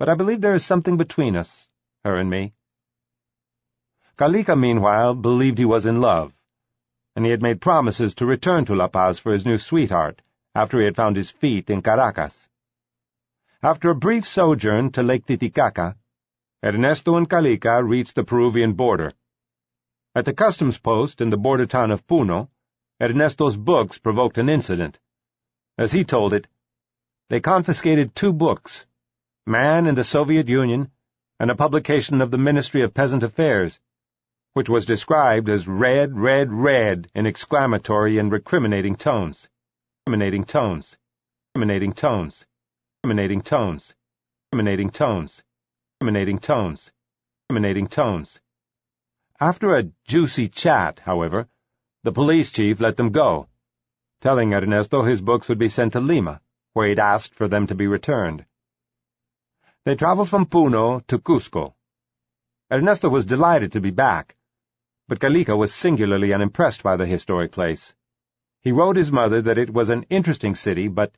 but I believe there is something between us, her and me." Calica, meanwhile, believed he was in love, and he had made promises to return to La Paz for his new sweetheart after he had found his feet in Caracas. After a brief sojourn to Lake Titicaca, Ernesto and Calica reached the Peruvian border. At the customs post in the border town of Puno, Ernesto's books provoked an incident. As he told it, they confiscated 2 books, Man in the Soviet Union and a publication of the Ministry of Peasant Affairs, which was described as red, red, red in exclamatory and recriminating tones. Recriminating tones. Recriminating tones. Recriminating tones. Recriminating tones. Recriminating tones. Recriminating tones. After a juicy chat, however, the police chief let them go, telling Ernesto his books would be sent to Lima, where he'd asked for them to be returned. They traveled from Puno to Cusco. Ernesto was delighted to be back, but Calica was singularly unimpressed by the historic place. He wrote his mother that it was an interesting city, but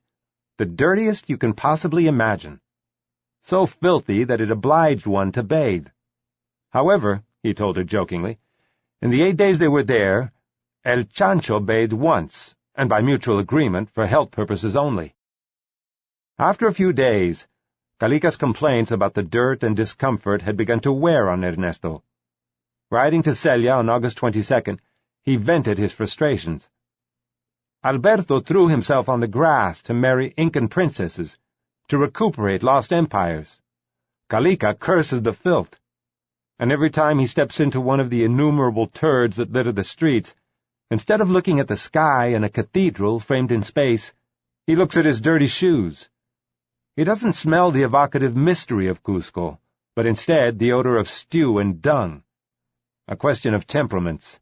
the dirtiest you can possibly imagine. So filthy that it obliged one to bathe. However, he told her jokingly, in the 8 days they were there, El Chancho bathed once, and by mutual agreement for health purposes only. After a few days, Calica's complaints about the dirt and discomfort had begun to wear on Ernesto. Writing to Celia on August 22nd, he vented his frustrations. Alberto threw himself on the grass to marry Incan princesses, to recuperate lost empires. Calica curses the filth, and every time he steps into one of the innumerable turds that litter the streets, instead of looking at the sky and a cathedral framed in space, he looks at his dirty shoes. He doesn't smell the evocative mystery of Cusco, but instead the odor of stew and dung. A question of temperaments.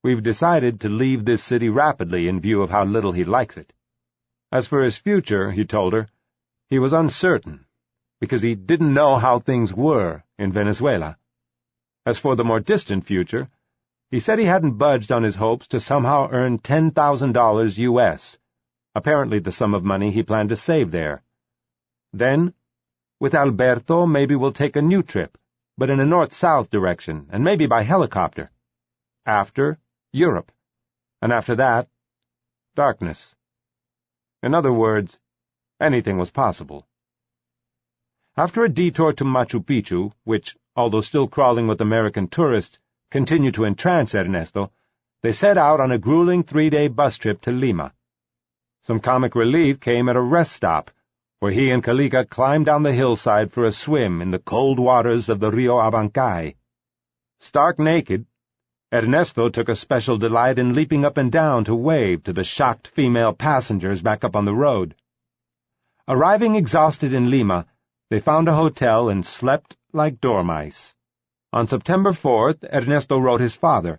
We've decided to leave this city rapidly in view of how little he likes it. As for his future, he told her, he was uncertain, because he didn't know how things were in Venezuela. As for the more distant future, he said he hadn't budged on his hopes to somehow earn $10,000 U.S., apparently the sum of money he planned to save there. Then, with Alberto, maybe we'll take a new trip, but in a north-south direction, and maybe by helicopter. After, Europe. And after that, darkness. In other words, anything was possible. After a detour to Machu Picchu, which, although still crawling with American tourists, continued to entrance Ernesto, they set out on a grueling 3-day bus trip to Lima. Some comic relief came at a rest stop, where he and Calica climbed down the hillside for a swim in the cold waters of the Rio Abancay. Stark naked, Ernesto took a special delight in leaping up and down to wave to the shocked female passengers back up on the road. Arriving exhausted in Lima, they found a hotel and slept like dormice. On September 4th, Ernesto wrote his father,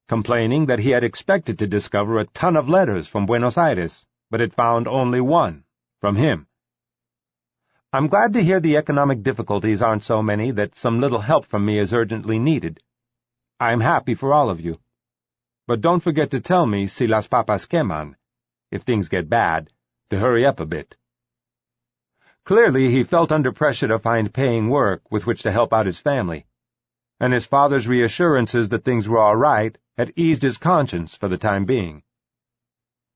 complaining that he had expected to discover a ton of letters from Buenos Aires, but had found only one, from him. I'm glad to hear the economic difficulties aren't so many that some little help from me is urgently needed. I'm happy for all of you. But don't forget to tell me si las papas queman, if things get bad, to hurry up a bit. Clearly he felt under pressure to find paying work with which to help out his family, and his father's reassurances that things were all right had eased his conscience for the time being.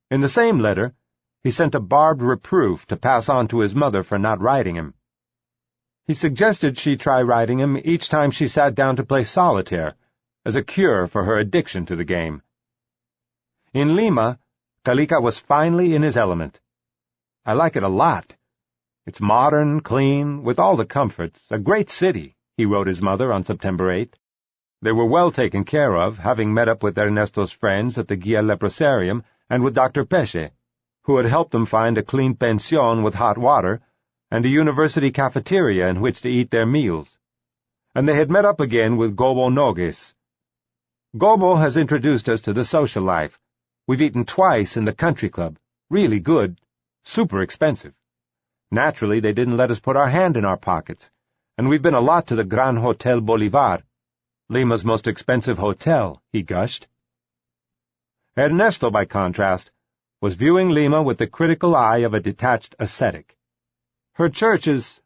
In the same letter, he sent a barbed reproof to pass on to his mother for not writing him. He suggested she try writing him each time she sat down to play solitaire, as a cure for her addiction to the game. In Lima, Calica was finally in his element. I like it a lot. It's modern, clean, with all the comforts, a great city, he wrote his mother on September 8th. They were well taken care of, having met up with Ernesto's friends at the Guia Leprosarium and with Dr. Peche, who had helped them find a clean pension with hot water and a university cafeteria in which to eat their meals. And they had met up again with Gobo Nogues. Gobo has introduced us to the social life. We've eaten twice in the country club. Really good. Super expensive. Naturally, they didn't let us put our hand in our pockets, and we've been a lot to the Gran Hotel Bolivar, Lima's most expensive hotel, he gushed. Ernesto, by contrast, was viewing Lima with the critical eye of a detached ascetic. Her churches,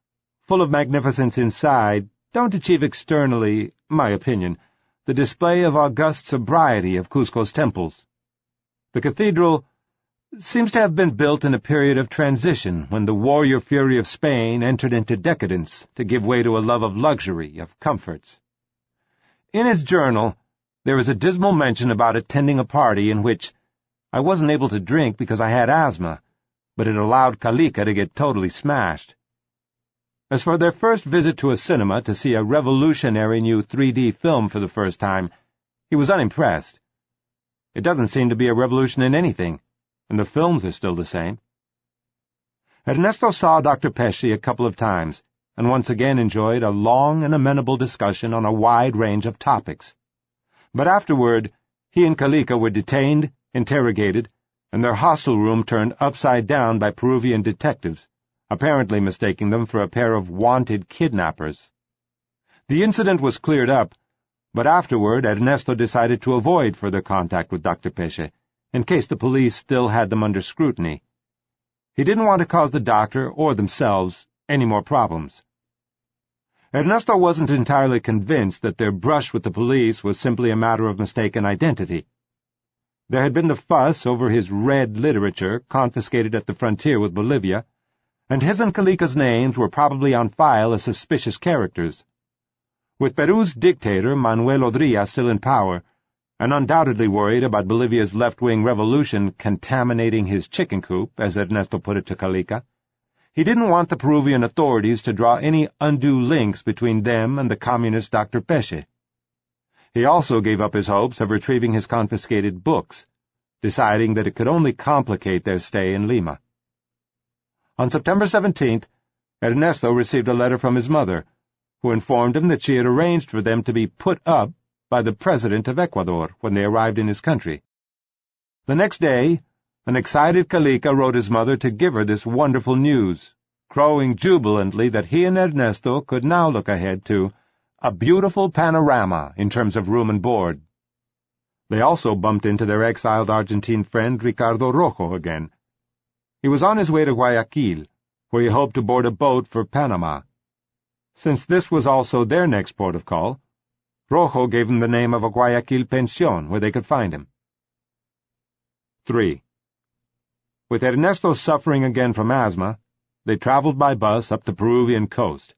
full of magnificence inside, don't achieve externally, my opinion, the display of august sobriety of Cusco's temples. The cathedral seems to have been built in a period of transition when the warrior fury of Spain entered into decadence to give way to a love of luxury, of comforts. In his journal, there is a dismal mention about attending a party in which I wasn't able to drink because I had asthma, but it allowed Calica to get totally smashed. As for their first visit to a cinema to see a revolutionary new 3D film for the first time, he was unimpressed. It doesn't seem to be a revolution in anything, and the films are still the same. Ernesto saw Dr. Pesci a couple of times, and once again enjoyed a long and amenable discussion on a wide range of topics. But afterward, he and Calica were detained, interrogated, and their hostel room turned upside down by Peruvian detectives, apparently mistaking them for a pair of wanted kidnappers. The incident was cleared up, but afterward Ernesto decided to avoid further contact with Dr. Pesce, in case the police still had them under scrutiny. He didn't want to cause the doctor or themselves any more problems. Ernesto wasn't entirely convinced that their brush with the police was simply a matter of mistaken identity. There had been the fuss over his red literature confiscated at the frontier with Bolivia, and his and Calica's names were probably on file as suspicious characters. With Peru's dictator, Manuel Odría, still in power, and undoubtedly worried about Bolivia's left-wing revolution contaminating his chicken coop, as Ernesto put it to Calica, he didn't want the Peruvian authorities to draw any undue links between them and the communist Dr. Pesce. He also gave up his hopes of retrieving his confiscated books, deciding that it could only complicate their stay in Lima. On September 17th, Ernesto received a letter from his mother, who informed him that she had arranged for them to be put up by the President of Ecuador when they arrived in his country. The next day, an excited Calica wrote his mother to give her this wonderful news, crowing jubilantly that he and Ernesto could now look ahead to a beautiful panorama in terms of room and board. They also bumped into their exiled Argentine friend Ricardo Rojo again. He was on his way to Guayaquil, where he hoped to board a boat for Panama. Since this was also their next port of call, Rojo gave him the name of a Guayaquil pension where they could find him. 3. With Ernesto suffering again from asthma, they traveled by bus up the Peruvian coast.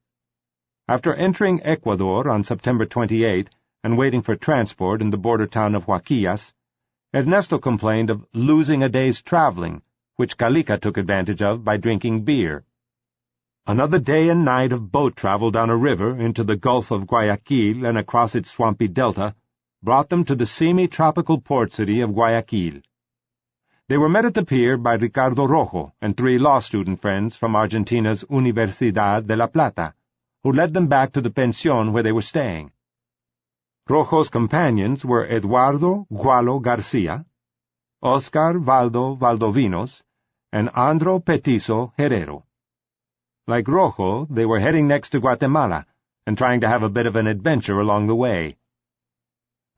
After entering Ecuador on September 28th and waiting for transport in the border town of Huaquillas, Ernesto complained of losing a day's traveling, which Calica took advantage of by drinking beer. Another day and night of boat travel down a river into the Gulf of Guayaquil and across its swampy delta brought them to the semi-tropical port city of Guayaquil. They were met at the pier by Ricardo Rojo and 3 law student friends from Argentina's Universidad de La Plata, who led them back to the pension where they were staying. Rojo's companions were Eduardo Gualo Garcia, Oscar Valdo Valdovinos, and Andro Petiso Herrero. Like Rojo, they were heading next to Guatemala and trying to have a bit of an adventure along the way.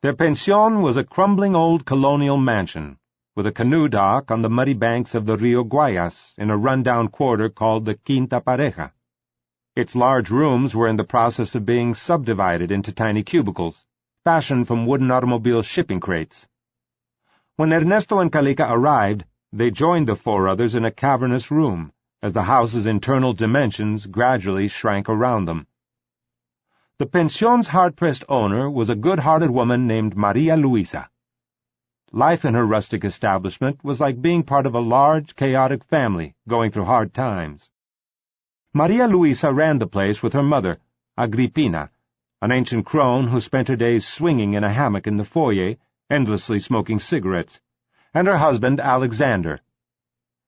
Their pension was a crumbling old colonial mansion, with a canoe dock on the muddy banks of the Rio Guayas in a run-down quarter called the Quinta Pareja. Its large rooms were in the process of being subdivided into tiny cubicles, fashioned from wooden automobile shipping crates. When Ernesto and Calica arrived, they joined the 4 others in a cavernous room, as the house's internal dimensions gradually shrank around them. The pension's hard-pressed owner was a good-hearted woman named Maria Luisa. Life in her rustic establishment was like being part of a large, chaotic family going through hard times. Maria Luisa ran the place with her mother, Agripina, an ancient crone who spent her days swinging in a hammock in the foyer, endlessly smoking cigarettes, and her husband, Alexander.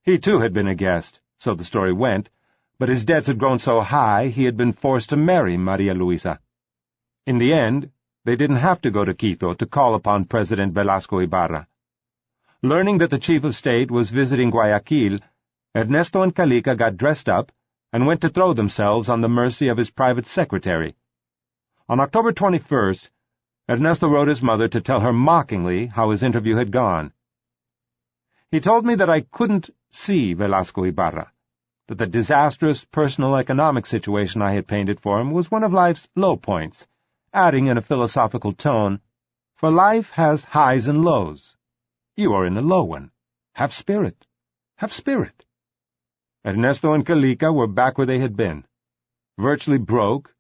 He too had been a guest, so the story went, but his debts had grown so high he had been forced to marry Maria Luisa. In the end, they didn't have to go to Quito to call upon President Velasco Ibarra. Learning that the chief of state was visiting Guayaquil, Ernesto and Calica got dressed up and went to throw themselves on the mercy of his private secretary. On October 21st, Ernesto wrote his mother to tell her mockingly how his interview had gone. He told me that I couldn't see Velasco Ibarra, that the disastrous personal economic situation I had painted for him was one of life's low points, adding in a philosophical tone, "For life has highs and lows. You are in a low one. Have spirit. Have spirit." Ernesto and Calica were back where they had been, virtually broke,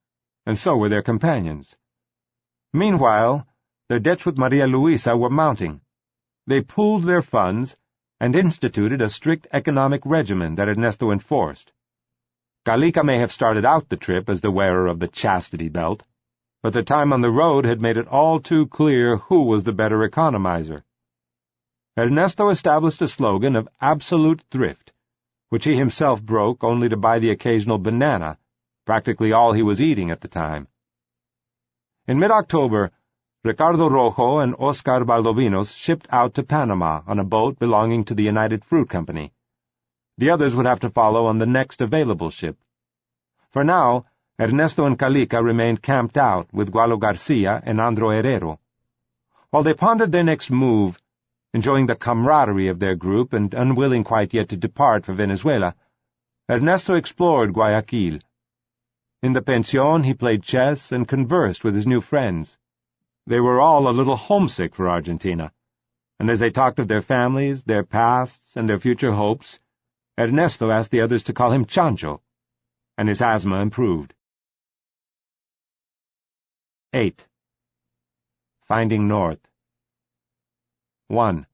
and so were their companions. Meanwhile, their debts with Maria Luisa were mounting. They pooled their funds and instituted a strict economic regimen that Ernesto enforced. Calica may have started out the trip as the wearer of the chastity belt, but the time on the road had made it all too clear who was the better economizer. Ernesto established a slogan of absolute thrift, which he himself broke only to buy the occasional banana, practically all he was eating at the time. In mid-October, Ricardo Rojo and Oscar Valdovinos shipped out to Panama on a boat belonging to the United Fruit Company. The others would have to follow on the next available ship. For now, Ernesto and Calica remained camped out with Gualo Garcia and Andro Herrero. While they pondered their next move, Enjoying the camaraderie of their group and unwilling quite yet to depart for Venezuela, Ernesto explored Guayaquil. In the pension he played chess and conversed with his new friends. They were all a little homesick for Argentina, and as they talked of their families, their pasts, and their future hopes, Ernesto asked the others to call him Chancho, and his asthma improved. 8. Finding North. 1.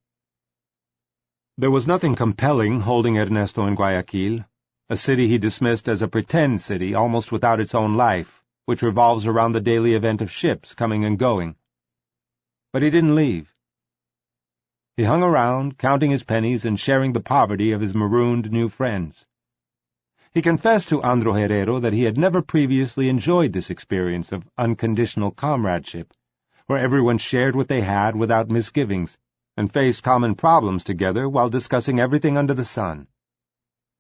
There was nothing compelling holding Ernesto in Guayaquil, a city he dismissed as a pretend city almost without its own life, which revolves around the daily event of ships coming and going. But he didn't leave. He hung around, counting his pennies and sharing the poverty of his marooned new friends. He confessed to Andro Herrero that he had never previously enjoyed this experience of unconditional comradeship, where everyone shared what they had without misgivings, and faced common problems together while discussing everything under the sun.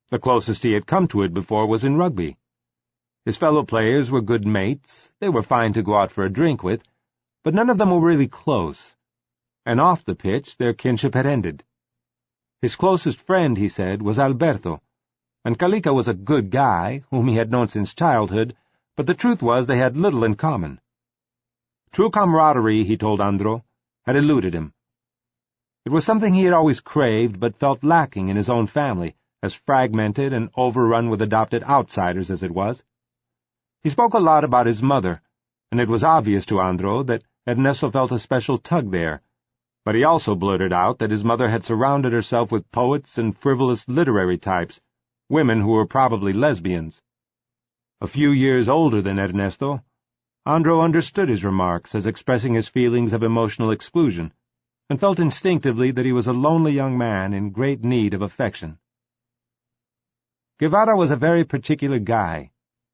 The closest he had come to it before was in rugby. His fellow players were good mates, they were fine to go out for a drink with, but none of them were really close, and off the pitch their kinship had ended. His closest friend, he said, was Alberto, and Calica was a good guy, whom he had known since childhood, but the truth was they had little in common. True camaraderie, he told Andro, had eluded him. It was something he had always craved, but felt lacking in his own family, as fragmented and overrun with adopted outsiders as it was. He spoke a lot about his mother, and it was obvious to Andro that Ernesto felt a special tug there, but he also blurted out that his mother had surrounded herself with poets and frivolous literary types, women who were probably lesbians. A few years older than Ernesto, Andro understood his remarks as expressing his feelings of emotional exclusion, and felt instinctively that he was a lonely young man in great need of affection. Guevara was a very particular guy,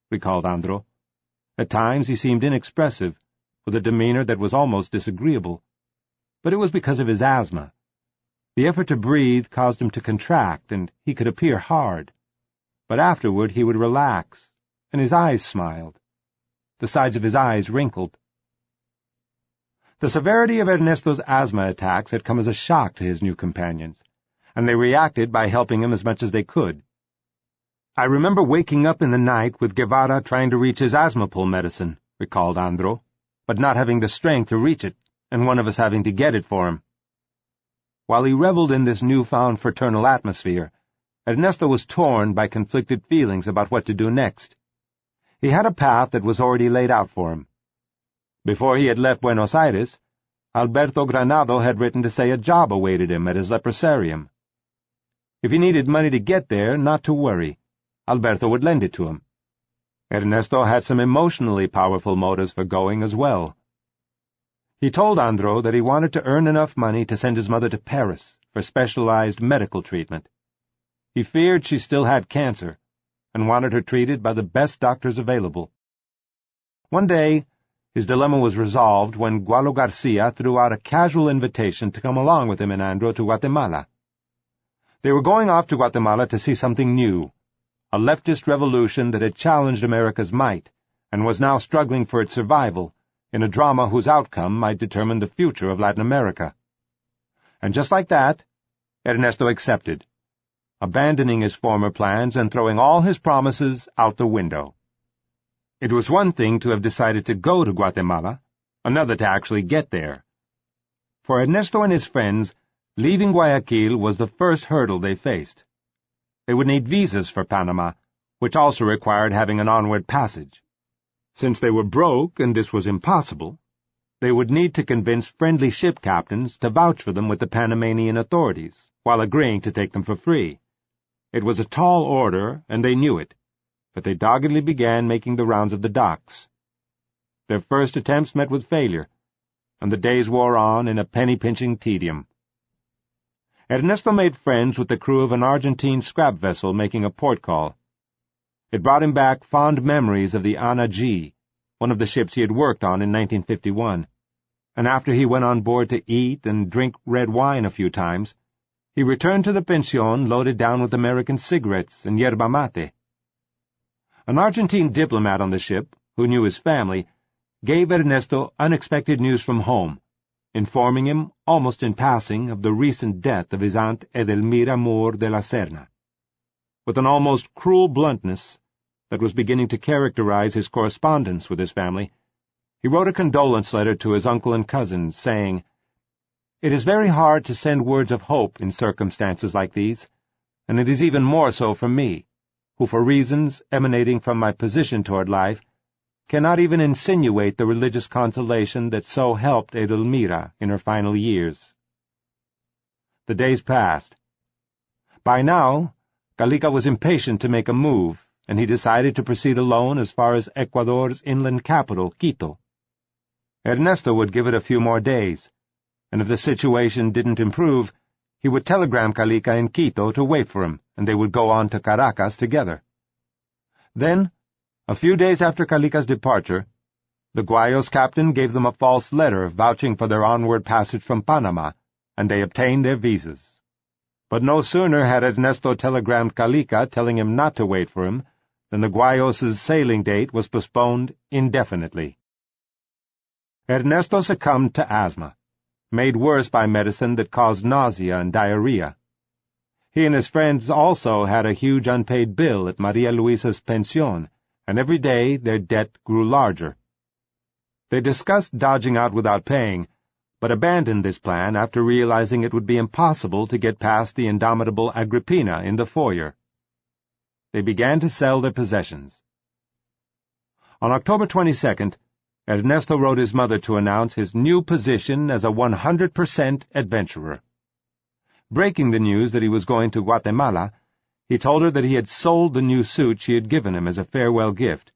recalled Andro. At times he seemed inexpressive, with a demeanor that was almost disagreeable. But it was because of his asthma. The effort to breathe caused him to contract, and he could appear hard. But afterward he would relax, and his eyes smiled. The sides of his eyes wrinkled. The severity of Ernesto's asthma attacks had come as a shock to his new companions, and they reacted by helping him as much as they could. "I remember waking up in the night with Guevara trying to reach his asthma pull medicine," recalled Andro, "but not having the strength to reach it, and one of us having to get it for him." While he reveled in this newfound fraternal atmosphere, Ernesto was torn by conflicted feelings about what to do next. He had a path that was already laid out for him. Before he had left Buenos Aires, Alberto Granado had written to say a job awaited him at his leprosarium. If he needed money to get there, not to worry. Alberto would lend it to him. Ernesto had some emotionally powerful motives for going as well. He told Andro that he wanted to earn enough money to send his mother to Paris for specialized medical treatment. He feared she still had cancer, and wanted her treated by the best doctors available. One day, his dilemma was resolved when Gualo Garcia threw out a casual invitation to come along with him and Andro to Guatemala. They were going off to Guatemala to see something new, a leftist revolution that had challenged America's might and was now struggling for its survival in a drama whose outcome might determine the future of Latin America. And just like that, Ernesto accepted, abandoning his former plans and throwing all his promises out the window. It was one thing to have decided to go to Guatemala, another to actually get there. For Ernesto and his friends, leaving Guayaquil was the first hurdle they faced. They would need visas for Panama, which also required having an onward passage. Since they were broke, and this was impossible, they would need to convince friendly ship captains to vouch for them with the Panamanian authorities, while agreeing to take them for free. It was a tall order, and they knew it, but they doggedly began making the rounds of the docks. Their first attempts met with failure, and the days wore on in a penny-pinching tedium. Ernesto made friends with the crew of an Argentine scrap vessel making a port call. It brought him back fond memories of the Ana G, one of the ships he had worked on in 1951, and after he went on board to eat and drink red wine a few times, he returned to the pension loaded down with American cigarettes and yerba mate. An Argentine diplomat on the ship, who knew his family, gave Ernesto unexpected news from home, informing him, almost in passing, of the recent death of his aunt Edelmira Moore de la Serna. With an almost cruel bluntness that was beginning to characterize his correspondence with his family, he wrote a condolence letter to his uncle and cousins, saying, "It is very hard to send words of hope in circumstances like these, and it is even more so for me, who for reasons emanating from my position toward life cannot even insinuate the religious consolation that so helped Edelmira in her final years." The days passed. By now, Calica was impatient to make a move, and he decided to proceed alone as far as Ecuador's inland capital, Quito. Ernesto would give it a few more days, and if the situation didn't improve, he would telegram Calica in Quito to wait for him, and they would go on to Caracas together. Then, a few days after Calica's departure, the Guayos captain gave them a false letter vouching for their onward passage from Panama, and they obtained their visas. But no sooner had Ernesto telegrammed Calica telling him not to wait for him than the Guayos' sailing date was postponed indefinitely. Ernesto succumbed to asthma, made worse by medicine that caused nausea and diarrhea. He and his friends also had a huge unpaid bill at Maria Luisa's pension, and every day their debt grew larger. They discussed dodging out without paying, but abandoned this plan after realizing it would be impossible to get past the indomitable Agrippina in the foyer. They began to sell their possessions. On October 22nd, Ernesto wrote his mother to announce his new position as a 100% adventurer. Breaking the news that he was going to Guatemala, he told her that he had sold the new suit she had given him as a farewell gift.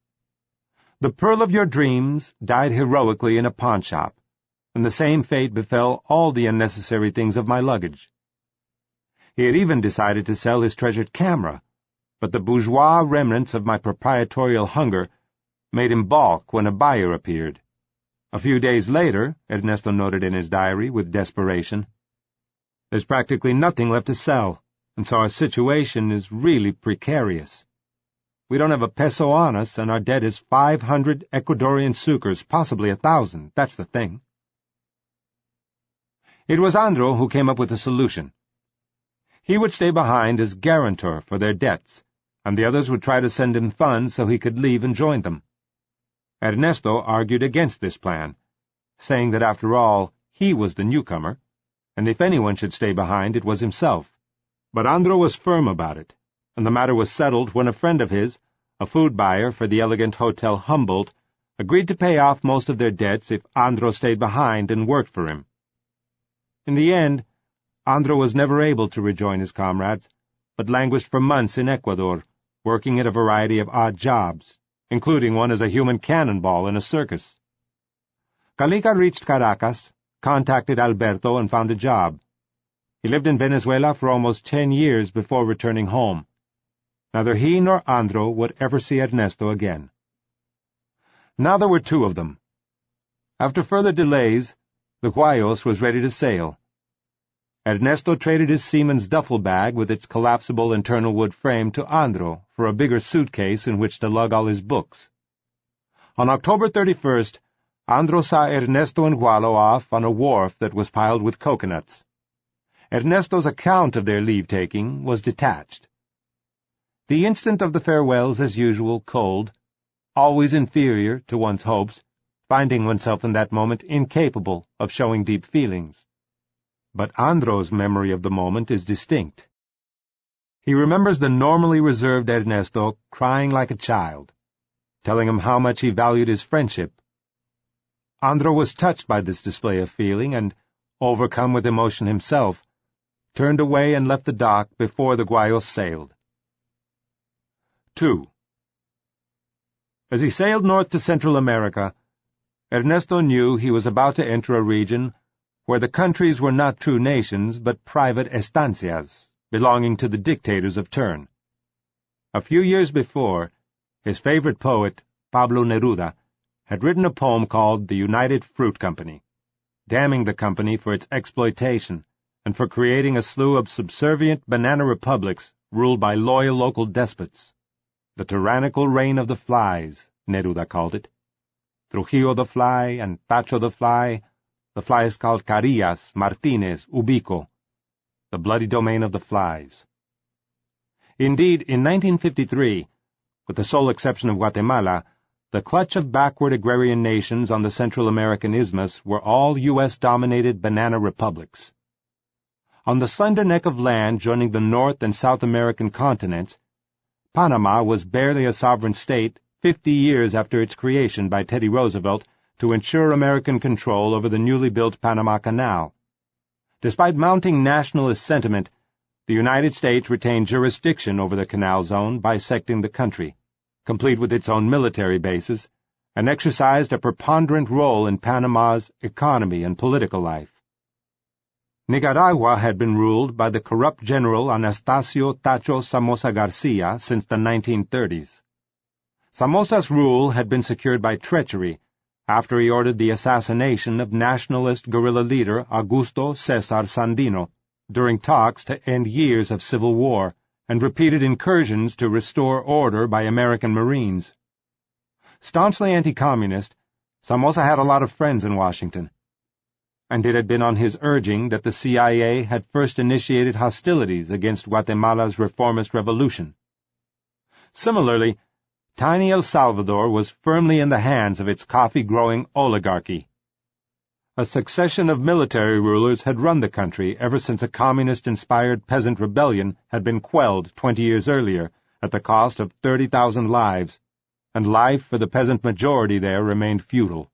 "The pearl of your dreams died heroically in a pawnshop, and the same fate befell all the unnecessary things of my luggage." He had even decided to sell his treasured camera, but the bourgeois remnants of my proprietorial hunger made him balk when a buyer appeared. A few days later, Ernesto noted in his diary with desperation, "There's practically nothing left to sell, and so our situation is really precarious. We don't have a peso on us, and our debt is 500 Ecuadorian sucres, possibly 1,000, that's the thing." It was Andro who came up with a solution. He would stay behind as guarantor for their debts, and the others would try to send him funds so he could leave and join them. Ernesto argued against this plan, saying that after all, he was the newcomer, and if anyone should stay behind, it was himself. But Andro was firm about it, and the matter was settled when a friend of his, a food buyer for the elegant Hotel Humboldt, agreed to pay off most of their debts if Andro stayed behind and worked for him. In the end, Andro was never able to rejoin his comrades, but languished for months in Ecuador, working at a variety of odd jobs, including one as a human cannonball in a circus. Calica reached Caracas, contacted Alberto, and found a job. He lived in Venezuela for almost 10 years before returning home. Neither he nor Andro would ever see Ernesto again. Now there were two of them. After further delays, the Guayos was ready to sail. Ernesto traded his seaman's duffel bag with its collapsible internal wood frame to Andro for a bigger suitcase in which to lug all his books. On October 31st, Andro saw Ernesto and Gualo off on a wharf that was piled with coconuts. Ernesto's account of their leave-taking was detached. The instant of the farewells, as usual, cold, always inferior to one's hopes, finding oneself in that moment incapable of showing deep feelings. But Andro's memory of the moment is distinct. He remembers the normally reserved Ernesto crying like a child, telling him how much he valued his friendship. Andro was touched by this display of feeling and, overcome with emotion himself, turned away and left the dock before the Guayos sailed. 2. As he sailed north to Central America, Ernesto knew he was about to enter a region where the countries were not true nations but private estancias, belonging to the dictators of turn. A few years before, his favorite poet, Pablo Neruda, had written a poem called The United Fruit Company, damning the company for its exploitation and for creating a slew of subservient banana republics ruled by loyal local despots. The tyrannical reign of the flies, Neruda called it. Trujillo the fly and Tacho the fly, the flies called Carillas, Martinez, Ubico, the bloody domain of the flies. Indeed, in 1953, with the sole exception of Guatemala, the clutch of backward agrarian nations on the Central American isthmus were all U.S.-dominated banana republics. On the slender neck of land joining the North and South American continents, Panama was barely a sovereign state 50 years after its creation by Teddy Roosevelt to ensure American control over the newly built Panama Canal. Despite mounting nationalist sentiment, the United States retained jurisdiction over the canal zone, bisecting the country, complete with its own military bases, and exercised a preponderant role in Panama's economy and political life. Nicaragua had been ruled by the corrupt General Anastasio Tacho Somoza Garcia since the 1930s. Somoza's rule had been secured by treachery after he ordered the assassination of nationalist guerrilla leader Augusto Cesar Sandino during talks to end years of civil war and repeated incursions to restore order by American Marines. Staunchly anti-communist, Somoza had a lot of friends in Washington, and it had been on his urging that the CIA had first initiated hostilities against Guatemala's reformist revolution. Similarly, tiny El Salvador was firmly in the hands of its coffee-growing oligarchy. A succession of military rulers had run the country ever since a communist-inspired peasant rebellion had been quelled 20 years earlier at the cost of 30,000 lives, and life for the peasant majority there remained futile.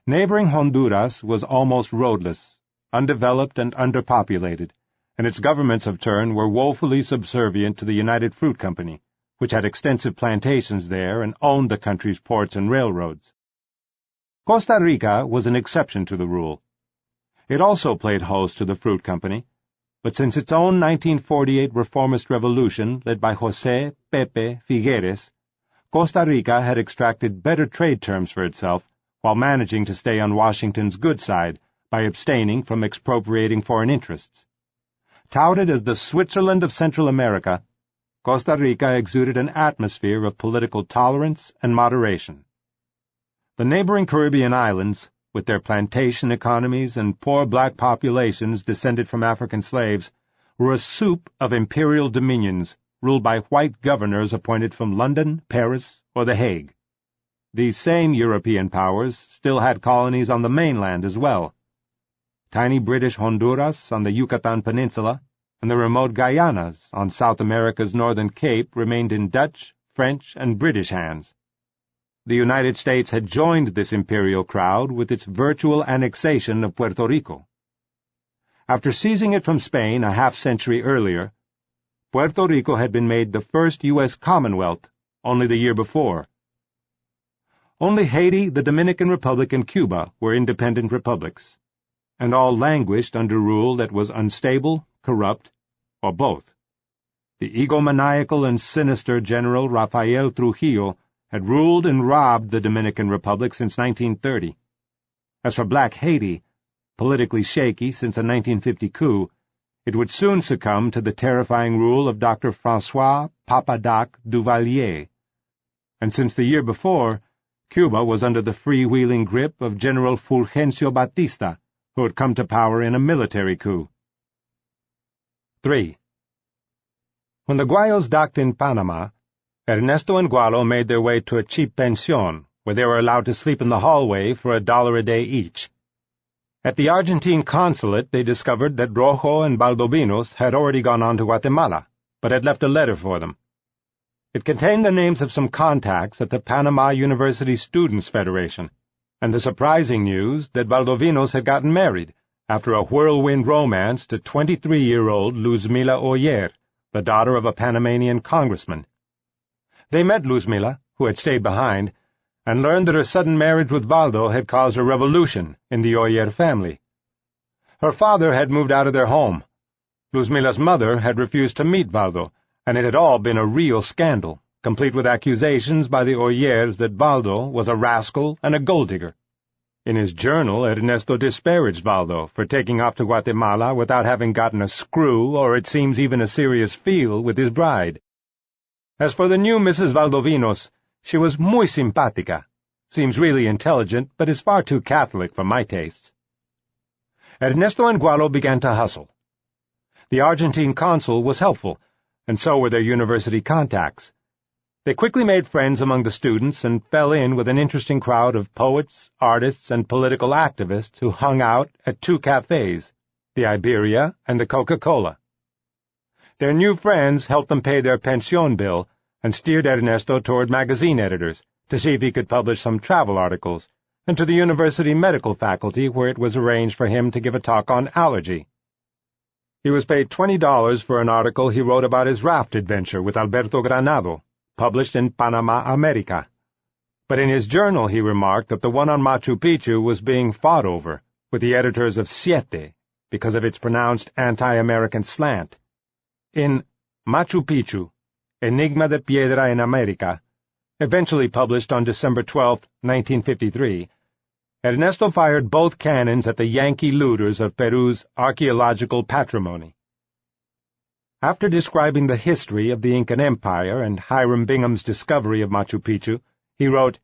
Neighboring Honduras was almost roadless, undeveloped and underpopulated, and its governments of turn were woefully subservient to the United Fruit Company, which had extensive plantations there and owned the country's ports and railroads. Costa Rica was an exception to the rule. It also played host to the Fruit Company, but since its own 1948 reformist revolution led by José Pepe Figueres, Costa Rica had extracted better trade terms for itself while managing to stay on Washington's good side by abstaining from expropriating foreign interests. Touted as the Switzerland of Central America, Costa Rica exuded an atmosphere of political tolerance and moderation. The neighboring Caribbean islands, with their plantation economies and poor black populations descended from African slaves, were a soup of imperial dominions ruled by white governors appointed from London, Paris, or The Hague. These same European powers still had colonies on the mainland as well. Tiny British Honduras on the Yucatan Peninsula and the remote Guyanas on South America's northern cape remained in Dutch, French, and British hands. The United States had joined this imperial crowd with its virtual annexation of Puerto Rico. After seizing it from Spain a half-century earlier, Puerto Rico had been made the first U.S. Commonwealth only the year before. Only Haiti, the Dominican Republic, and Cuba were independent republics, and all languished under rule that was unstable, corrupt, or both. The egomaniacal and sinister General Rafael Trujillo had ruled and robbed the Dominican Republic since 1930. As for Black Haiti, politically shaky since the 1950 coup, it would soon succumb to the terrifying rule of Dr. François Papa-Doc Duvalier. And since the year before, Cuba was under the freewheeling grip of General Fulgencio Batista, who had come to power in a military coup. 3. When the Guayos docked in Panama, Ernesto and Gualo made their way to a cheap pension, where they were allowed to sleep in the hallway for $1 a day each. At the Argentine consulate, they discovered that Rojo and Valdovinos had already gone on to Guatemala, but had left a letter for them. It contained the names of some contacts at the Panama University Students' Federation, and the surprising news that Valdovinos had gotten married after a whirlwind romance to 23-year-old Luzmila Oyer, the daughter of a Panamanian congressman. They met Luzmila, who had stayed behind, and learned that her sudden marriage with Valdo had caused a revolution in the Oyer family. Her father had moved out of their home. Luzmila's mother had refused to meet Valdo, and it had all been a real scandal, complete with accusations by the Oyers that Valdo was a rascal and a gold-digger. In his journal, Ernesto disparaged Valdo for taking off to Guatemala without having gotten a screw or, it seems, even a serious feel with his bride. As for the new Mrs. Valdovinos, she was muy simpática, Seems really intelligent, but is far too Catholic for my tastes. Ernesto and Gualo began to hustle. The Argentine consul was helpful, and so were their university contacts. They quickly made friends among the students and fell in with an interesting crowd of poets, artists, and political activists who hung out at two cafes, the Iberia and the Coca-Cola. Their new friends helped them pay their pension bill and steered Ernesto toward magazine editors to see if he could publish some travel articles, and to the university medical faculty where it was arranged for him to give a talk on allergy. He was paid $20 for an article he wrote about his raft adventure with Alberto Granado, published in Panama America. But in his journal he remarked that the one on Machu Picchu was being fought over with the editors of Siete because of its pronounced anti-American slant. In Machu Picchu, Enigma de Piedra en América, eventually published on December 12, 1953, Ernesto fired both cannons at the Yankee looters of Peru's archaeological patrimony. After describing the history of the Incan Empire and Hiram Bingham's discovery of Machu Picchu, he wrote,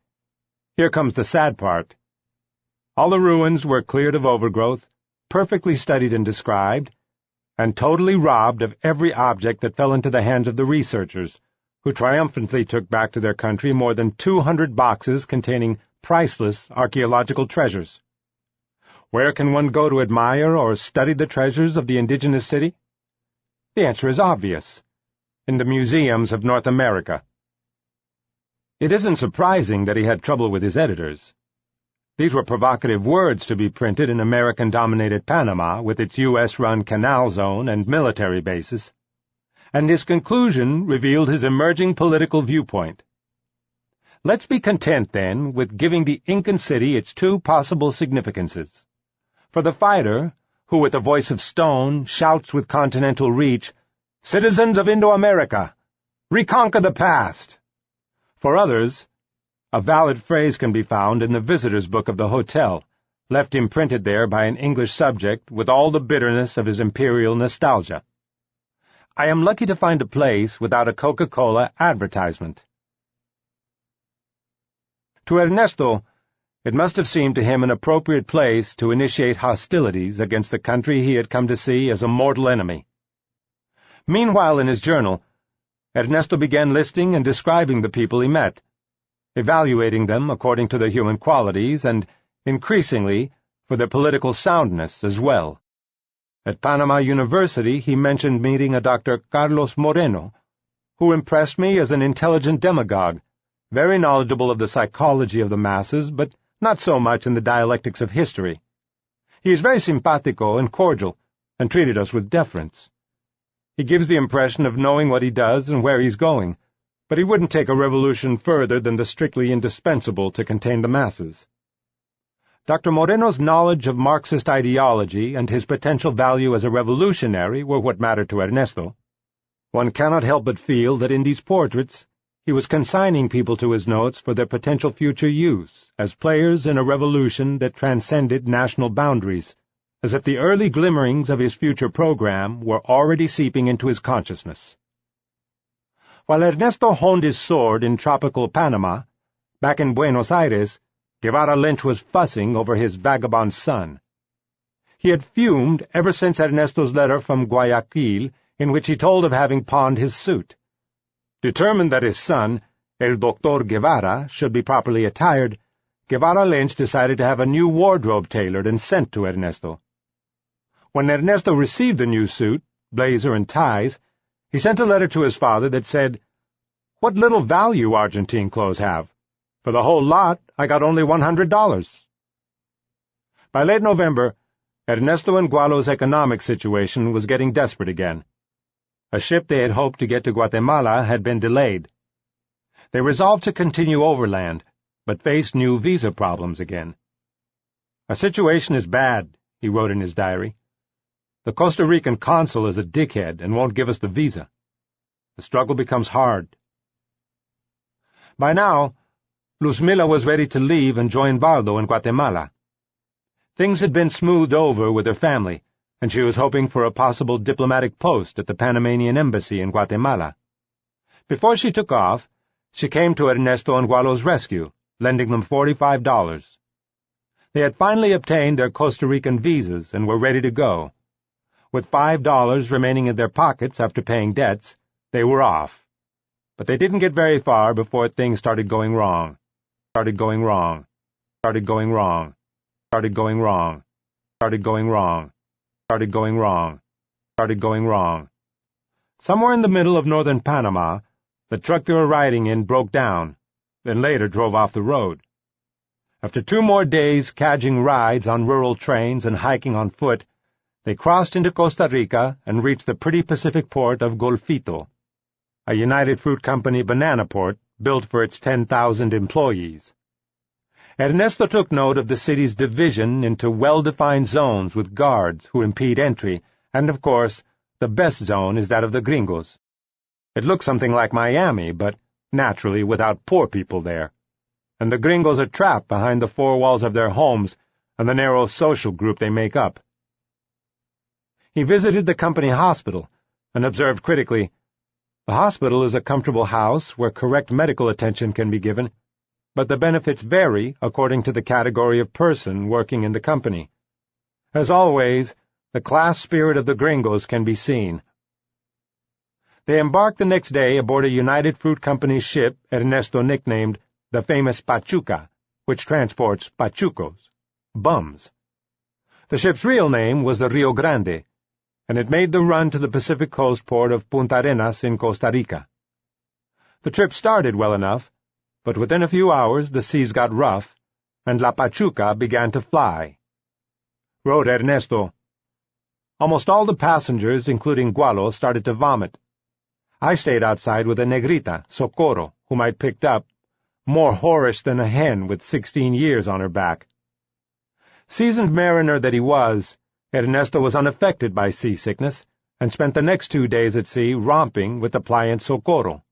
"Here comes the sad part. All the ruins were cleared of overgrowth, perfectly studied and described, and totally robbed of every object that fell into the hands of the researchers, who triumphantly took back to their country more than 200 boxes containing priceless archaeological treasures. Where can one go to admire or study the treasures of the indigenous city? The answer is obvious: in the museums of North America." It isn't surprising that he had trouble with his editors. These were provocative words to be printed in American-dominated Panama with its U.S.-run canal zone and military bases, and his conclusion revealed his emerging political viewpoint. Let's be content, then, with giving the Incan city its two possible significances. For the fighter, who with a voice of stone shouts with continental reach, "Citizens of Indo-America, reconquer the past!" For others, a valid phrase can be found in the visitor's book of the hotel, left imprinted there by an English subject with all the bitterness of his imperial nostalgia. I am lucky to find a place without a Coca-Cola advertisement. To Ernesto, it must have seemed to him an appropriate place to initiate hostilities against the country he had come to see as a mortal enemy. Meanwhile, in his journal, Ernesto began listing and describing the people he met, evaluating them according to their human qualities and, increasingly, for their political soundness as well. At Panama University he mentioned meeting a Dr. Carlos Moreno, who impressed me as an intelligent demagogue, very knowledgeable of the psychology of the masses, but not so much in the dialectics of history. He is very simpatico and cordial, and treated us with deference. He gives the impression of knowing what he does and where he's going, but he wouldn't take a revolution further than the strictly indispensable to contain the masses. Dr. Moreno's knowledge of Marxist ideology and his potential value as a revolutionary were what mattered to Ernesto. One cannot help but feel that in these portraits he was consigning people to his notes for their potential future use as players in a revolution that transcended national boundaries, as if the early glimmerings of his future program were already seeping into his consciousness. While Ernesto honed his sword in tropical Panama, back in Buenos Aires, Guevara Lynch was fussing over his vagabond son. He had fumed ever since Ernesto's letter from Guayaquil, in which he told of having pawned his suit. Determined that his son, El Doctor Guevara, should be properly attired, Guevara Lynch decided to have a new wardrobe tailored and sent to Ernesto. When Ernesto received the new suit, blazer and ties, he sent a letter to his father that said, "What little value Argentine clothes have. For the whole lot, I got only $100. By late November, Ernesto and Gualo's economic situation was getting desperate again. A ship they had hoped to get to Guatemala had been delayed. They resolved to continue overland, but faced new visa problems again. "Our situation is bad," he wrote in his diary. "The Costa Rican consul is a dickhead and won't give us the visa. The struggle becomes hard." By now, Luzmila was ready to leave and join Baldo in Guatemala. Things had been smoothed over with her family, and she was hoping for a possible diplomatic post at the Panamanian embassy in Guatemala. Before she took off, she came to Ernesto and Gualo's rescue lending them $45. They had finally obtained their Costa Rican visas and were ready to go. With $5 remaining in their pockets after paying debts, they were off. But they didn't get very far before things started going wrong. Started going wrong. Started going wrong. Started going wrong. Started going wrong. Started going wrong. Started going wrong. Somewhere in the middle of northern Panama, the truck they were riding in broke down, then later drove off the road. After 2 more days cadging rides on rural trains and hiking on foot, they crossed into Costa Rica and reached the pretty Pacific port of Golfito, a United Fruit Company banana port built for its 10,000 employees. Ernesto took note of the city's division into well-defined zones with guards who impede entry, and, of course, the best zone is that of the gringos. It looks something like Miami, but naturally without poor people there. And the gringos are trapped behind the 4 walls of their homes and the narrow social group they make up. He visited the company hospital and observed critically, "The hospital is a comfortable house where correct medical attention can be given, but the benefits vary according to the category of person working in the company. As always, the class spirit of the gringos can be seen." They embarked the next day aboard a United Fruit Company ship Ernesto nicknamed the famous Pachuca, which transports pachucos, bums. The ship's real name was the Rio Grande, and it made the run to the Pacific coast port of Punta Arenas in Costa Rica. The trip started well enough, but within a few hours the seas got rough, and La Pachuca began to fly. Wrote Ernesto, "Almost all the passengers, including Gualo, started to vomit. I stayed outside with a negrita, Socorro, whom I'd picked up, more whorish than a hen with 16 years on her back." Seasoned mariner that he was, Ernesto was unaffected by seasickness and spent the next 2 days at sea romping with the pliant Socorro.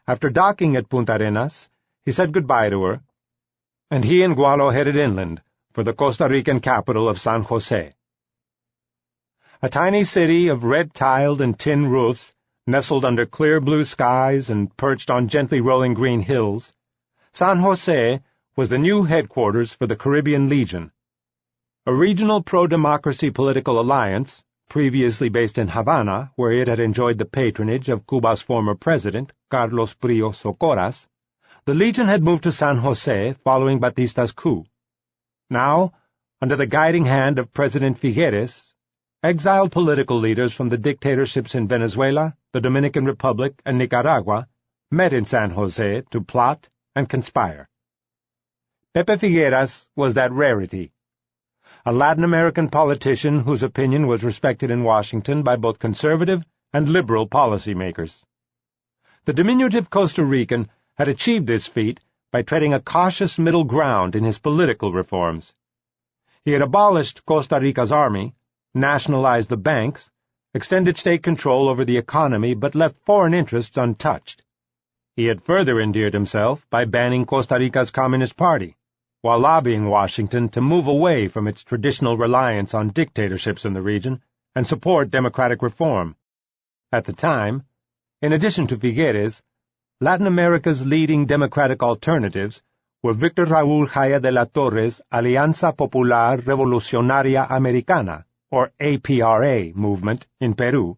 After docking at Punta Arenas, he said goodbye to her, and he and Gualo headed inland for the Costa Rican capital of San Jose. A tiny city of red-tiled and tin roofs, nestled under clear blue skies and perched on gently rolling green hills, San Jose was the new headquarters for the Caribbean Legion, a regional pro-democracy political alliance, previously based in Havana, where it had enjoyed the patronage of Cuba's former president, Carlos Prío Socorras. The Legion had moved to San Jose following Batista's coup. Now, under the guiding hand of President Figueres, exiled political leaders from the dictatorships in Venezuela, the Dominican Republic, and Nicaragua met in San Jose to plot and conspire. Pepe Figueres was that rarity, a Latin American politician whose opinion was respected in Washington by both conservative and liberal policymakers. The diminutive Costa Rican had achieved this feat by treading a cautious middle ground in his political reforms. He had abolished Costa Rica's army, nationalized the banks, extended state control over the economy, but left foreign interests untouched. He had further endeared himself by banning Costa Rica's Communist Party, while lobbying Washington to move away from its traditional reliance on dictatorships in the region and support democratic reform. At the time, in addition to Figueres, Latin America's leading democratic alternatives were Victor Raúl Jaya de la Torre's Alianza Popular Revolucionaria Americana, or APRA, movement in Peru,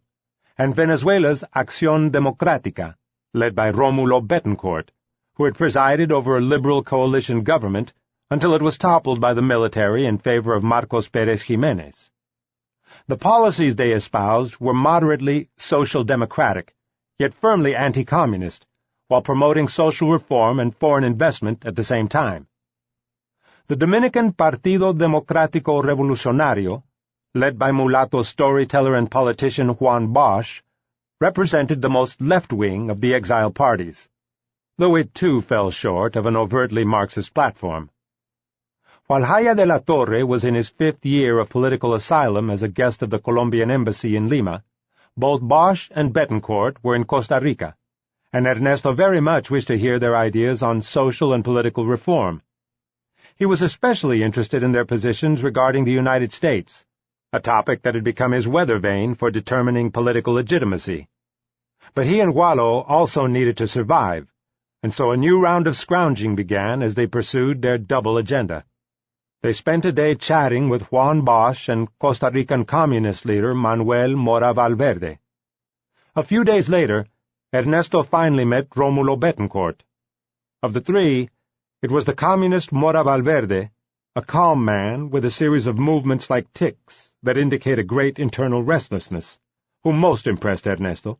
and Venezuela's Acción Democrática, led by Rómulo Betancourt, who had presided over a liberal coalition government until it was toppled by the military in favor of Marcos Pérez Jiménez. The policies they espoused were moderately social democratic, yet firmly anti-communist, while promoting social reform and foreign investment at the same time. The Dominican Partido Democrático Revolucionario, led by mulatto storyteller and politician Juan Bosch, represented the most left-wing of the exile parties, though it too fell short of an overtly Marxist platform. While Jaya de la Torre was in his 5th year of political asylum as a guest of the Colombian embassy in Lima, both Bosch and Betancourt were in Costa Rica, and Ernesto very much wished to hear their ideas on social and political reform. He was especially interested in their positions regarding the United States, a topic that had become his weather vane for determining political legitimacy. But he and Gualo also needed to survive, and so a new round of scrounging began as they pursued their double agenda. They spent a day chatting with Juan Bosch and Costa Rican communist leader Manuel Mora Valverde. A few days later, Ernesto finally met Rómulo Betancourt. Of the three, it was the communist Mora Valverde, a calm man with a series of movements like tics that indicate a great internal restlessness, who most impressed Ernesto.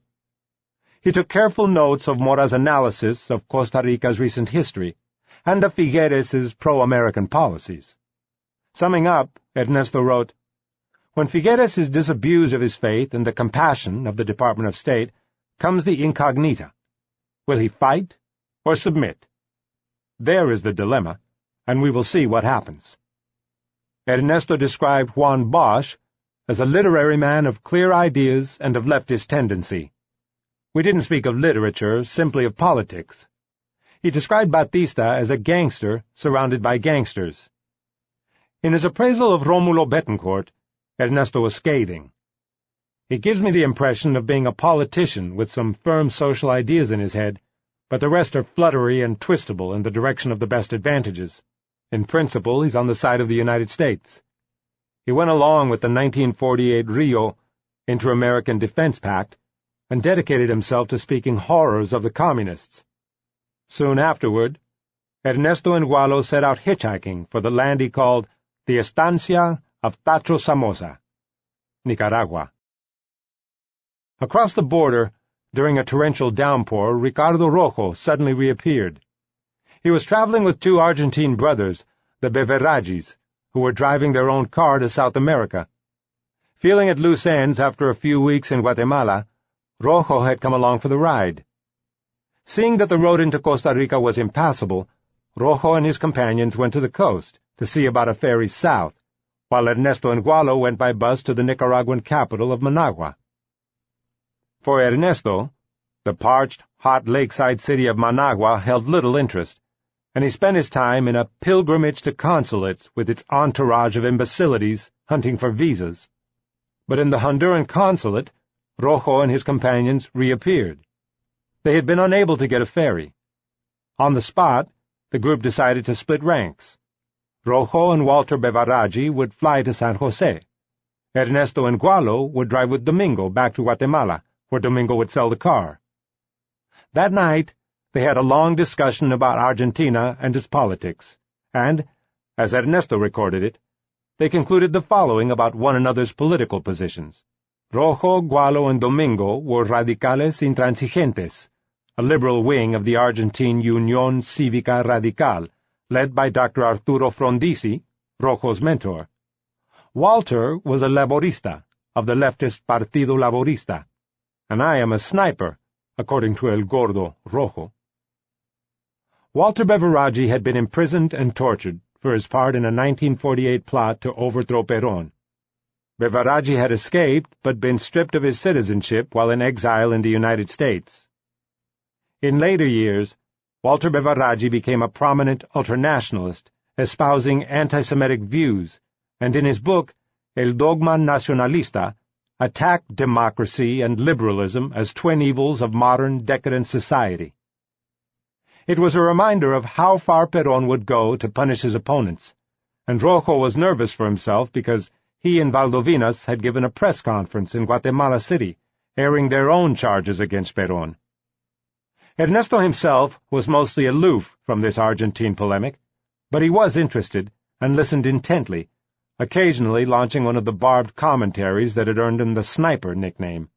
He took careful notes of Mora's analysis of Costa Rica's recent history and of Figueres's pro-American policies. Summing up, Ernesto wrote, "When Figueres is disabused of his faith and the compassion of the Department of State, comes the incognita. Will he fight or submit? There is the dilemma, and we will see what happens." Ernesto described Juan Bosch as a literary man of clear ideas and of leftist tendency. We didn't speak of literature, simply of politics. He described Batista as a gangster surrounded by gangsters. In his appraisal of Rómulo Betancourt, Ernesto was scathing. "He gives me the impression of being a politician with some firm social ideas in his head, but the rest are fluttery and twistable in the direction of the best advantages. In principle, he's on the side of the United States. He went along with the 1948 Rio Inter-American Defense Pact and dedicated himself to speaking horrors of the communists. Soon afterward, Ernesto and Gualo set out hitchhiking for the land he called the Estancia of Tacho Somoza, Nicaragua. Across the border, during a torrential downpour, Ricardo Rojo suddenly reappeared. He was traveling with two Argentine brothers, the Beveragis, who were driving their own car to South America. Feeling at loose ends after a few weeks in Guatemala, Rojo had come along for the ride. Seeing that the road into Costa Rica was impassable, Rojo and his companions went to the coast to see about a ferry south, while Ernesto and Gualo went by bus to the Nicaraguan capital of Managua. For Ernesto, the parched, hot lakeside city of Managua held little interest, and he spent his time in a pilgrimage to consulates with its entourage of imbecilities hunting for visas. But in the Honduran consulate, Rojo and his companions reappeared. They had been unable to get a ferry. On the spot, the group decided to split ranks. Rojo and Walter Bevaraggi would fly to San Jose. Ernesto and Gualo would drive with Domingo back to Guatemala, where Domingo would sell the car. That night, they had a long discussion about Argentina and its politics, and, as Ernesto recorded it, they concluded the following about one another's political positions. Rojo, Gualo, and Domingo were radicales intransigentes, a liberal wing of the Argentine Unión Cívica Radical, led by Dr. Arturo Frondizi, Rojo's mentor. Walter was a laborista of the leftist Partido Laborista, and I am a sniper, according to El Gordo Rojo. Walter Bevaraggi had been imprisoned and tortured for his part in a 1948 plot to overthrow Perón. Bevaraggi had escaped but been stripped of his citizenship while in exile in the United States. In later years, Walter Bevaraggi became a prominent ultranationalist, espousing anti-Semitic views, and in his book, El Dogma Nacionalista, attacked democracy and liberalism as twin evils of modern decadent society. It was a reminder of how far Perón would go to punish his opponents, and Rojo was nervous for himself because he and Valdovinas had given a press conference in Guatemala City, airing their own charges against Perón. Ernesto himself was mostly aloof from this Argentine polemic, but he was interested and listened intently, occasionally launching one of the barbed commentaries that had earned him the Sniper nickname.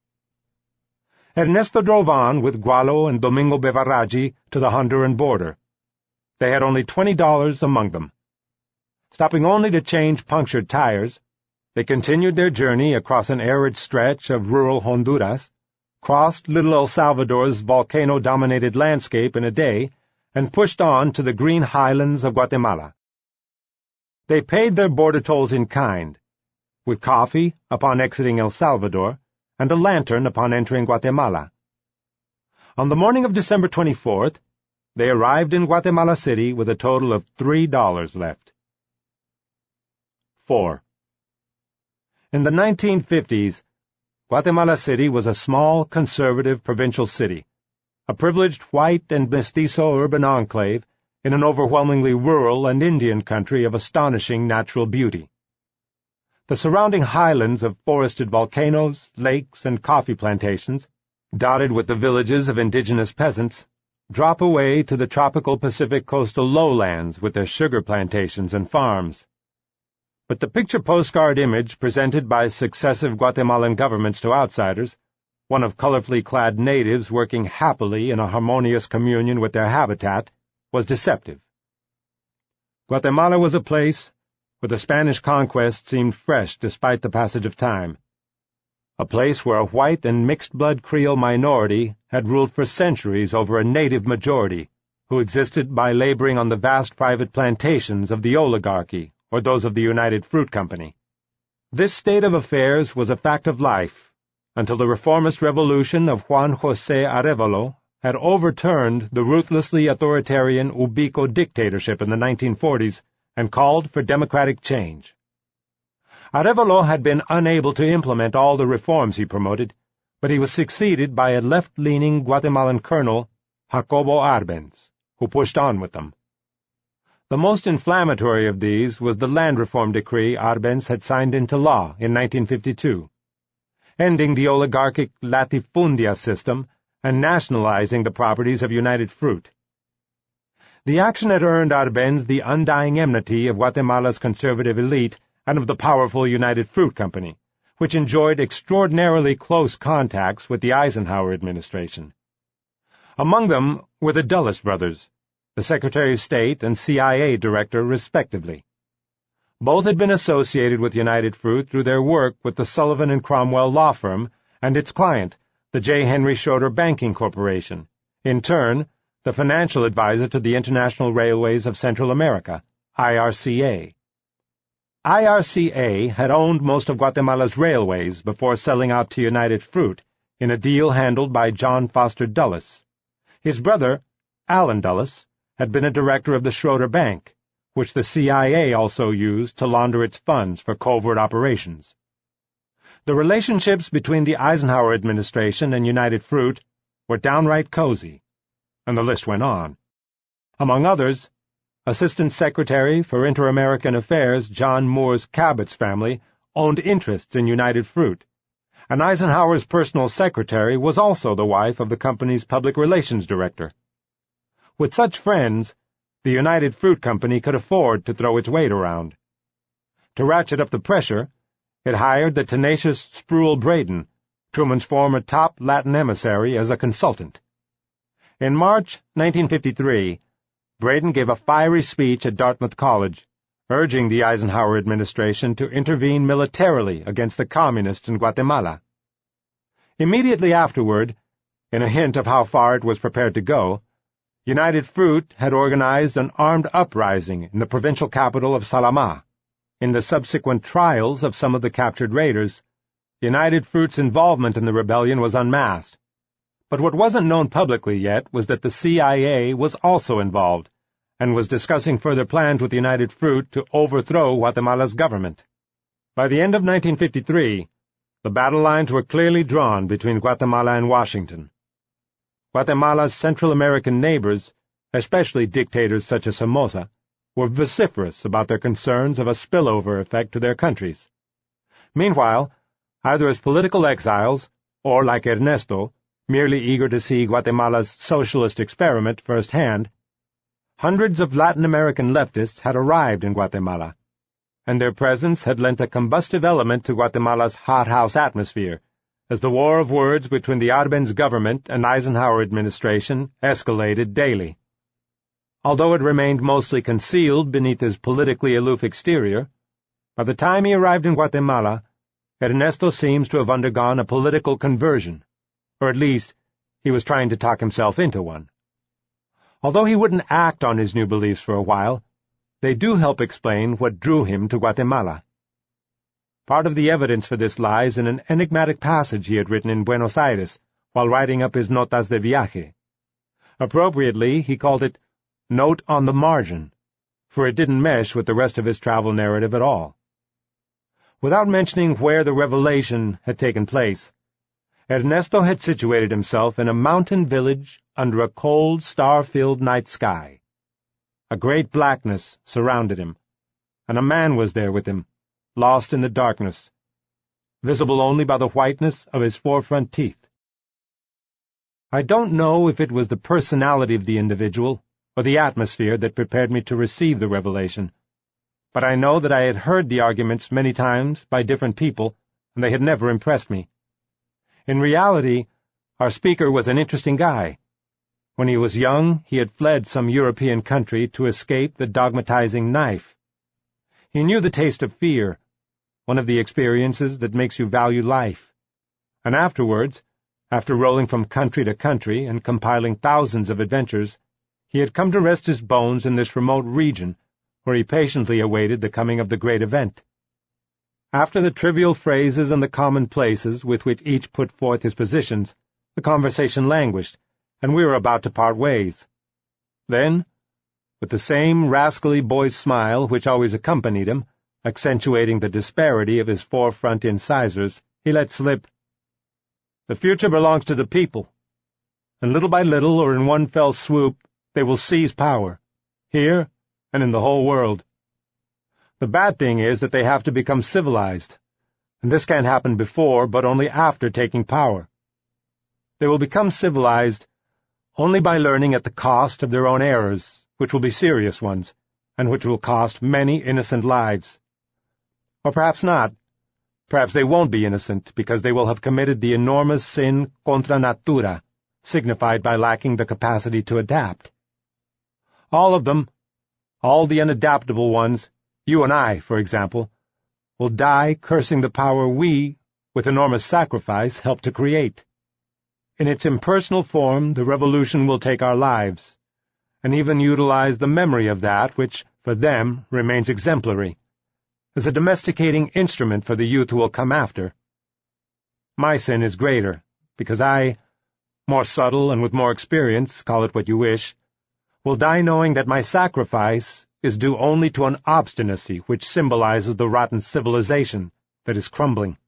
Ernesto drove on with Gualo and Domingo Bevaraggi to the Honduran border. They had only $20 among them. Stopping only to change punctured tires, they continued their journey across an arid stretch of rural Honduras, crossed Little El Salvador's volcano-dominated landscape in a day, and pushed on to the green highlands of Guatemala. They paid their border tolls in kind, with coffee upon exiting El Salvador, and a lantern upon entering Guatemala. On the morning of December 24th, they arrived in Guatemala City with a total of $3 left. 4. In the 1950s, Guatemala City was a small, conservative provincial city, a privileged white and mestizo urban enclave in an overwhelmingly rural and Indian country of astonishing natural beauty. The surrounding highlands of forested volcanoes, lakes, and coffee plantations, dotted with the villages of indigenous peasants, drop away to the tropical Pacific coastal lowlands with their sugar plantations and farms. But the picture postcard image presented by successive Guatemalan governments to outsiders, one of colorfully clad natives working happily in a harmonious communion with their habitat, was deceptive. Guatemala was a place where the Spanish conquest seemed fresh despite the passage of time. A place where a white and mixed-blood Creole minority had ruled for centuries over a native majority, who existed by laboring on the vast private plantations of the oligarchy or those of the United Fruit Company. This state of affairs was a fact of life until the reformist revolution of Juan José Arévalo had overturned the ruthlessly authoritarian Ubico dictatorship in the 1940s and called for democratic change. Arévalo had been unable to implement all the reforms he promoted, but he was succeeded by a left-leaning Guatemalan colonel, Jacobo Arbenz, who pushed on with them. The most inflammatory of these was the land reform decree Arbenz had signed into law in 1952, ending the oligarchic latifundia system and nationalizing the properties of United Fruit. The action had earned Arbenz the undying enmity of Guatemala's conservative elite and of the powerful United Fruit Company, which enjoyed extraordinarily close contacts with the Eisenhower administration. Among them were the Dulles brothers, the Secretary of State and CIA director, respectively. Both had been associated with United Fruit through their work with the Sullivan and Cromwell law firm and its client, the J. Henry Schroeder Banking Corporation, in turn the financial advisor to the International Railways of Central America, IRCA. IRCA had owned most of Guatemala's railways before selling out to United Fruit in a deal handled by John Foster Dulles. His brother, Allen Dulles, had been a director of the Schroeder Bank, which the CIA also used to launder its funds for covert operations. The relationships between the Eisenhower administration and United Fruit were downright cozy, and the list went on. Among others, Assistant Secretary for Inter-American Affairs John Moore's Cabot's family owned interests in United Fruit, and Eisenhower's personal secretary was also the wife of the company's public relations director. With such friends, the United Fruit Company could afford to throw its weight around. To ratchet up the pressure, it hired the tenacious Sproul Braden, Truman's former top Latin emissary, as a consultant. In March 1953, Braden gave a fiery speech at Dartmouth College, urging the Eisenhower administration to intervene militarily against the communists in Guatemala. Immediately afterward, in a hint of how far it was prepared to go, United Fruit had organized an armed uprising in the provincial capital of Salamá. In the subsequent trials of some of the captured raiders, United Fruit's involvement in the rebellion was unmasked. But what wasn't known publicly yet was that the CIA was also involved and was discussing further plans with United Fruit to overthrow Guatemala's government. By the end of 1953, the battle lines were clearly drawn between Guatemala and Washington. Guatemala's Central American neighbors, especially dictators such as Somoza, were vociferous about their concerns of a spillover effect to their countries. Meanwhile, either as political exiles, or like Ernesto, merely eager to see Guatemala's socialist experiment firsthand, hundreds of Latin American leftists had arrived in Guatemala, and their presence had lent a combustive element to Guatemala's hothouse atmosphere, as the war of words between the Arbenz government and Eisenhower administration escalated daily. Although it remained mostly concealed beneath his politically aloof exterior, by the time he arrived in Guatemala, Ernesto seems to have undergone a political conversion, or at least he was trying to talk himself into one. Although he wouldn't act on his new beliefs for a while, they do help explain what drew him to Guatemala. Part of the evidence for this lies in an enigmatic passage he had written in Buenos Aires while writing up his Notas de Viaje. Appropriately, he called it Note on the Margin, for it didn't mesh with the rest of his travel narrative at all. Without mentioning where the revelation had taken place, Ernesto had situated himself in a mountain village under a cold, star-filled night sky. A great blackness surrounded him, and a man was there with him, lost in the darkness, visible only by the whiteness of his forefront teeth. I don't know if it was the personality of the individual or the atmosphere that prepared me to receive the revelation, but I know that I had heard the arguments many times by different people, and they had never impressed me. In reality, our speaker was an interesting guy. When he was young, he had fled some European country to escape the dogmatizing knife. He knew the taste of fear, one of the experiences that makes you value life. And afterwards, after rolling from country to country and compiling thousands of adventures, he had come to rest his bones in this remote region, where he patiently awaited the coming of the great event. After the trivial phrases and the commonplaces with which each put forth his positions, the conversation languished, and we were about to part ways. Then, with the same rascally boy's smile which always accompanied him, accentuating the disparity of his forefront incisors, he let slip, "The future belongs to the people, and little by little, or in one fell swoop, they will seize power, here and in the whole world. The bad thing is that they have to become civilized, and this can't happen before, but only after taking power. They will become civilized only by learning at the cost of their own errors, which will be serious ones, and which will cost many innocent lives. Or perhaps not. Perhaps they won't be innocent, because they will have committed the enormous sin contra natura, signified by lacking the capacity to adapt. All of them, all the unadaptable ones, you and I, for example, will die cursing the power we, with enormous sacrifice, helped to create. In its impersonal form, the revolution will take our lives, and even utilize the memory of that which, for them, remains exemplary, as a domesticating instrument for the youth who will come after. My sin is greater, because I, more subtle and with more experience, call it what you wish, will die knowing that my sacrifice is due only to an obstinacy which symbolizes the rotten civilization that is crumbling.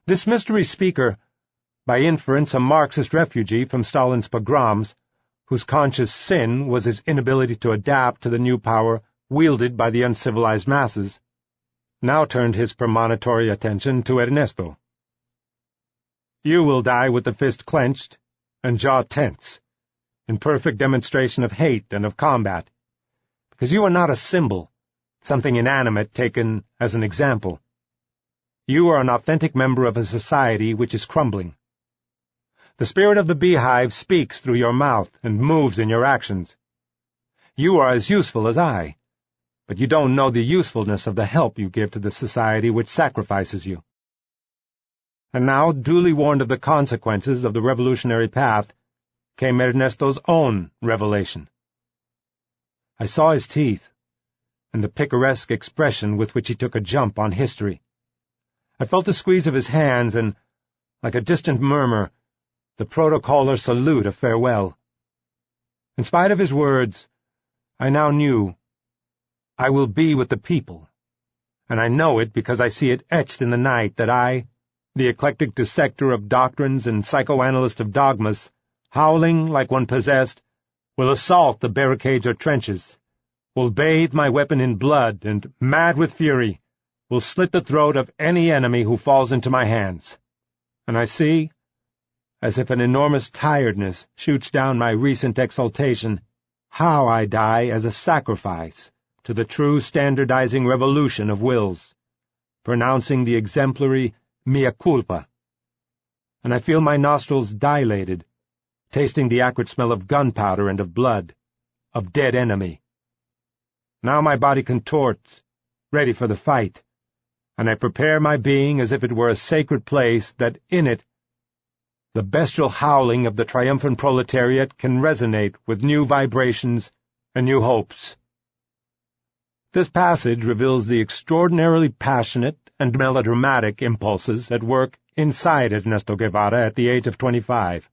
This mystery speaker, by inference a Marxist refugee from Stalin's pogroms, whose conscious sin was his inability to adapt to the new power wielded by the uncivilized masses, now turned his premonitory attention to Ernesto. You will die with the fist clenched and jaw tense, in perfect demonstration of hate and of combat, because you are not a symbol, something inanimate taken as an example. You are an authentic member of a society which is crumbling. The spirit of the beehive speaks through your mouth and moves in your actions. You are as useful as I, but you don't know the usefulness of the help you give to the society which sacrifices you. And now, duly warned of the consequences of the revolutionary path, came Ernesto's own revelation. I saw his teeth, and the picaresque expression with which he took a jump on history. I felt the squeeze of his hands and, like a distant murmur, the protocolar salute of farewell. In spite of his words, I now knew I will be with the people, and I know it because I see it etched in the night that I, the eclectic dissector of doctrines and psychoanalyst of dogmas, howling like one possessed, will assault the barricades or trenches, will bathe my weapon in blood, and, mad with fury, will slit the throat of any enemy who falls into my hands. And I see, as if an enormous tiredness shoots down my recent exaltation, how I die as a sacrifice to the true standardizing revolution of wills, pronouncing the exemplary mea culpa. And I feel my nostrils dilated, tasting the acrid smell of gunpowder and of blood, of dead enemy. Now my body contorts, ready for the fight, and I prepare my being as if it were a sacred place that in it the bestial howling of the triumphant proletariat can resonate with new vibrations and new hopes. This passage reveals the extraordinarily passionate and melodramatic impulses at work inside Ernesto Guevara at the age of 25.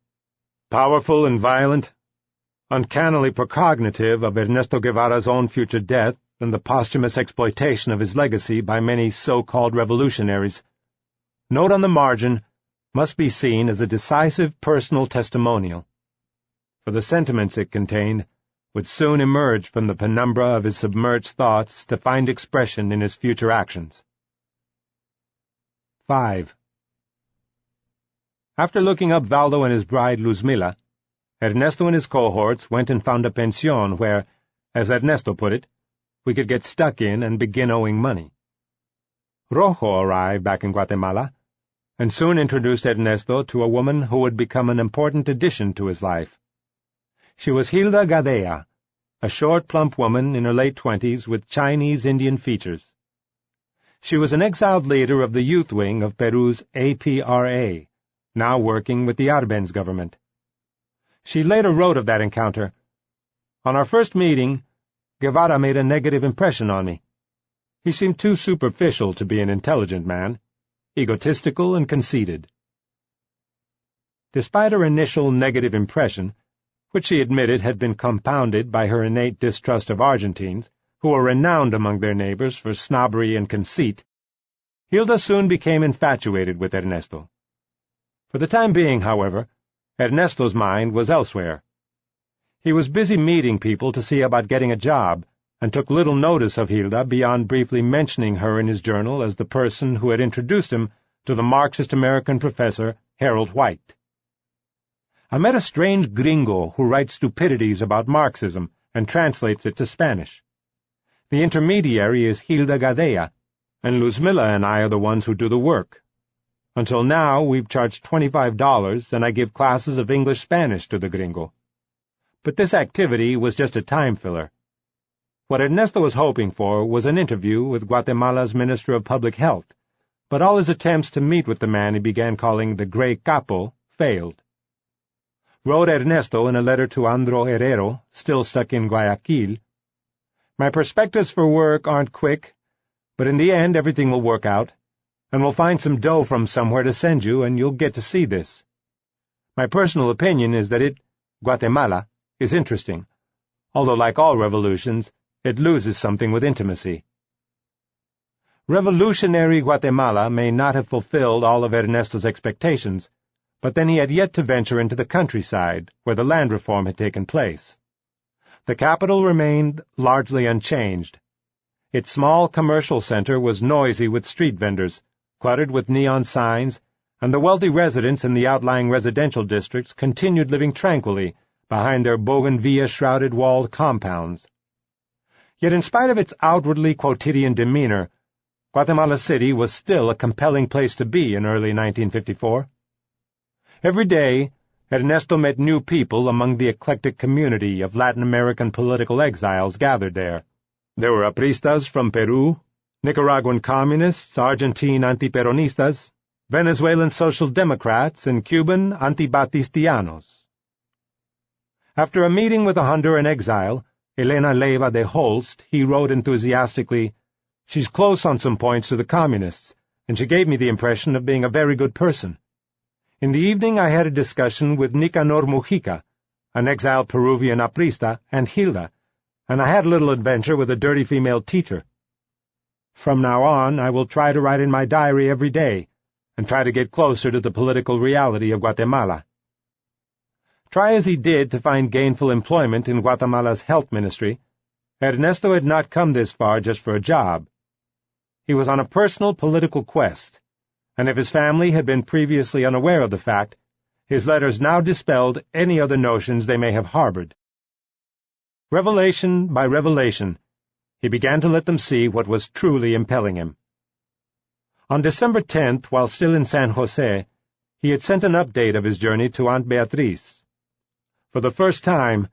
Powerful and violent, uncannily precognitive of Ernesto Guevara's own future death and the posthumous exploitation of his legacy by many so-called revolutionaries. Note on the margin must be seen as a decisive personal testimonial, for the sentiments it contained would soon emerge from the penumbra of his submerged thoughts to find expression in his future actions. 5. After looking up Valdo and his bride Luzmila, Ernesto and his cohorts went and found a pension where, as Ernesto put it, we could get stuck in and begin owing money. Rojo arrived back in Guatemala, and soon introduced Ernesto to a woman who would become an important addition to his life. She was Hilda Gadea, a short, plump woman in her late 20s with Chinese-Indian features. She was an exiled leader of the youth wing of Peru's APRA, now working with the Arbenz government. She later wrote of that encounter, "On our first meeting, Guevara made a negative impression on me. He seemed too superficial to be an intelligent man, egotistical and conceited." Despite her initial negative impression, which she admitted had been compounded by her innate distrust of Argentines, who were renowned among their neighbors for snobbery and conceit, Hilda soon became infatuated with Ernesto. For the time being, however, Ernesto's mind was elsewhere. He was busy meeting people to see about getting a job, and took little notice of Hilda beyond briefly mentioning her in his journal as the person who had introduced him to the Marxist-American professor Harold White. "I met a strange gringo who writes stupidities about Marxism and translates it to Spanish. The intermediary is Hilda Gadea, and Luzmila and I are the ones who do the work. Until now, we've charged $25, and I give classes of English-Spanish to the gringo. But this activity was just a time filler. What Ernesto was hoping for was an interview with Guatemala's Minister of Public Health, but all his attempts to meet with the man he began calling the Grey Capo failed. Wrote Ernesto in a letter to Andro Herrero, still stuck in Guayaquil, "My perspectives for work aren't quick, but in the end everything will work out, and we'll find some dough from somewhere to send you, and you'll get to see this. My personal opinion is that Guatemala, is interesting, although like all revolutions, it loses something with intimacy." Revolutionary Guatemala may not have fulfilled all of Ernesto's expectations, but then he had yet to venture into the countryside, where the land reform had taken place. The capital remained largely unchanged. Its small commercial center was noisy with street vendors, cluttered with neon signs, and the wealthy residents in the outlying residential districts continued living tranquilly behind their bougainvillea-shrouded walled compounds. Yet in spite of its outwardly quotidian demeanor, Guatemala City was still a compelling place to be in early 1954. Every day, Ernesto met new people among the eclectic community of Latin American political exiles gathered there. There were apristas from Peru, Nicaraguan communists, Argentine antiperonistas, Venezuelan social democrats, and Cuban antibatistianos. After a meeting with a Honduran exile, Elena Leiva de Holst, he wrote enthusiastically, "She's close on some points to the communists, and she gave me the impression of being a very good person." In the evening I had a discussion with Nicanor Mujica, an exiled Peruvian aprista, and Hilda, and I had a little adventure with a dirty female teacher. From now on, I will try to write in my diary every day, and try to get closer to the political reality of Guatemala. Try as he did to find gainful employment in Guatemala's health ministry, Ernesto had not come this far just for a job. He was on a personal political quest, and if his family had been previously unaware of the fact, his letters now dispelled any other notions they may have harbored. Revelation by revelation, he began to let them see what was truly impelling him. On December 10th, while still in San Jose, he had sent an update of his journey to Aunt Beatriz. For the first time,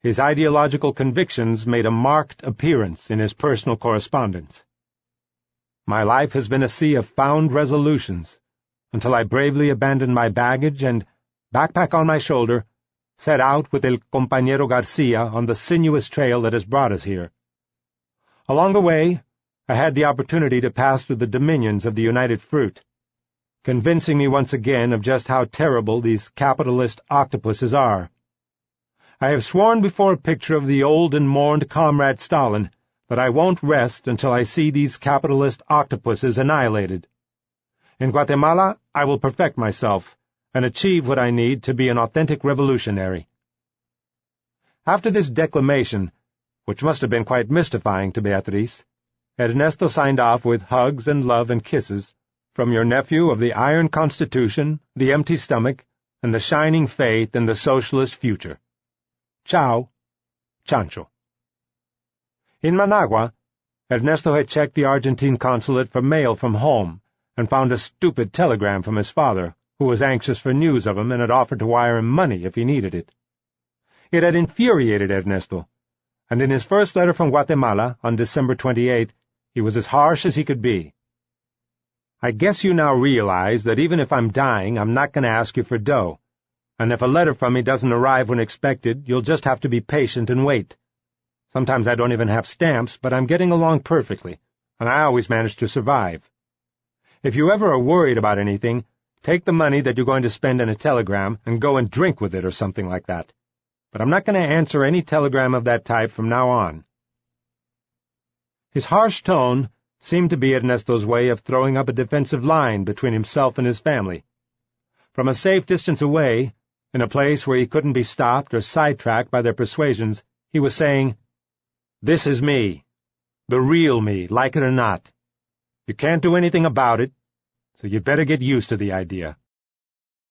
his ideological convictions made a marked appearance in his personal correspondence. "My life has been a sea of found resolutions, until I bravely abandoned my baggage and, backpack on my shoulder, set out with El Compañero Garcia on the sinuous trail that has brought us here. Along the way, I had the opportunity to pass through the dominions of the United Fruit, convincing me once again of just how terrible these capitalist octopuses are. I have sworn before a picture of the old and mourned Comrade Stalin that I won't rest until I see these capitalist octopuses annihilated. In Guatemala, I will perfect myself and achieve what I need to be an authentic revolutionary." After this declamation, which must have been quite mystifying to Beatriz, Ernesto signed off with hugs and love and kisses from your nephew of the iron constitution, the empty stomach, and the shining faith in the socialist future. Ciao, Chancho. In Managua, Ernesto had checked the Argentine consulate for mail from home and found a stupid telegram from his father, who was anxious for news of him and had offered to wire him money if he needed it. It had infuriated Ernesto, and in his first letter from Guatemala on December 28th, he was as harsh as he could be. "I guess you now realize that even if I'm dying, I'm not going to ask you for dough, and if a letter from me doesn't arrive when expected, you'll just have to be patient and wait. Sometimes I don't even have stamps, but I'm getting along perfectly, and I always manage to survive. If you ever are worried about anything, take the money that you're going to spend in a telegram and go and drink with it or something like that. But I'm not going to answer any telegram of that type from now on." His harsh tone seemed to be Ernesto's way of throwing up a defensive line between himself and his family. From a safe distance away, in a place where he couldn't be stopped or sidetracked by their persuasions, he was saying, "This is me, the real me, like it or not. You can't do anything about it, so you'd better get used to the idea."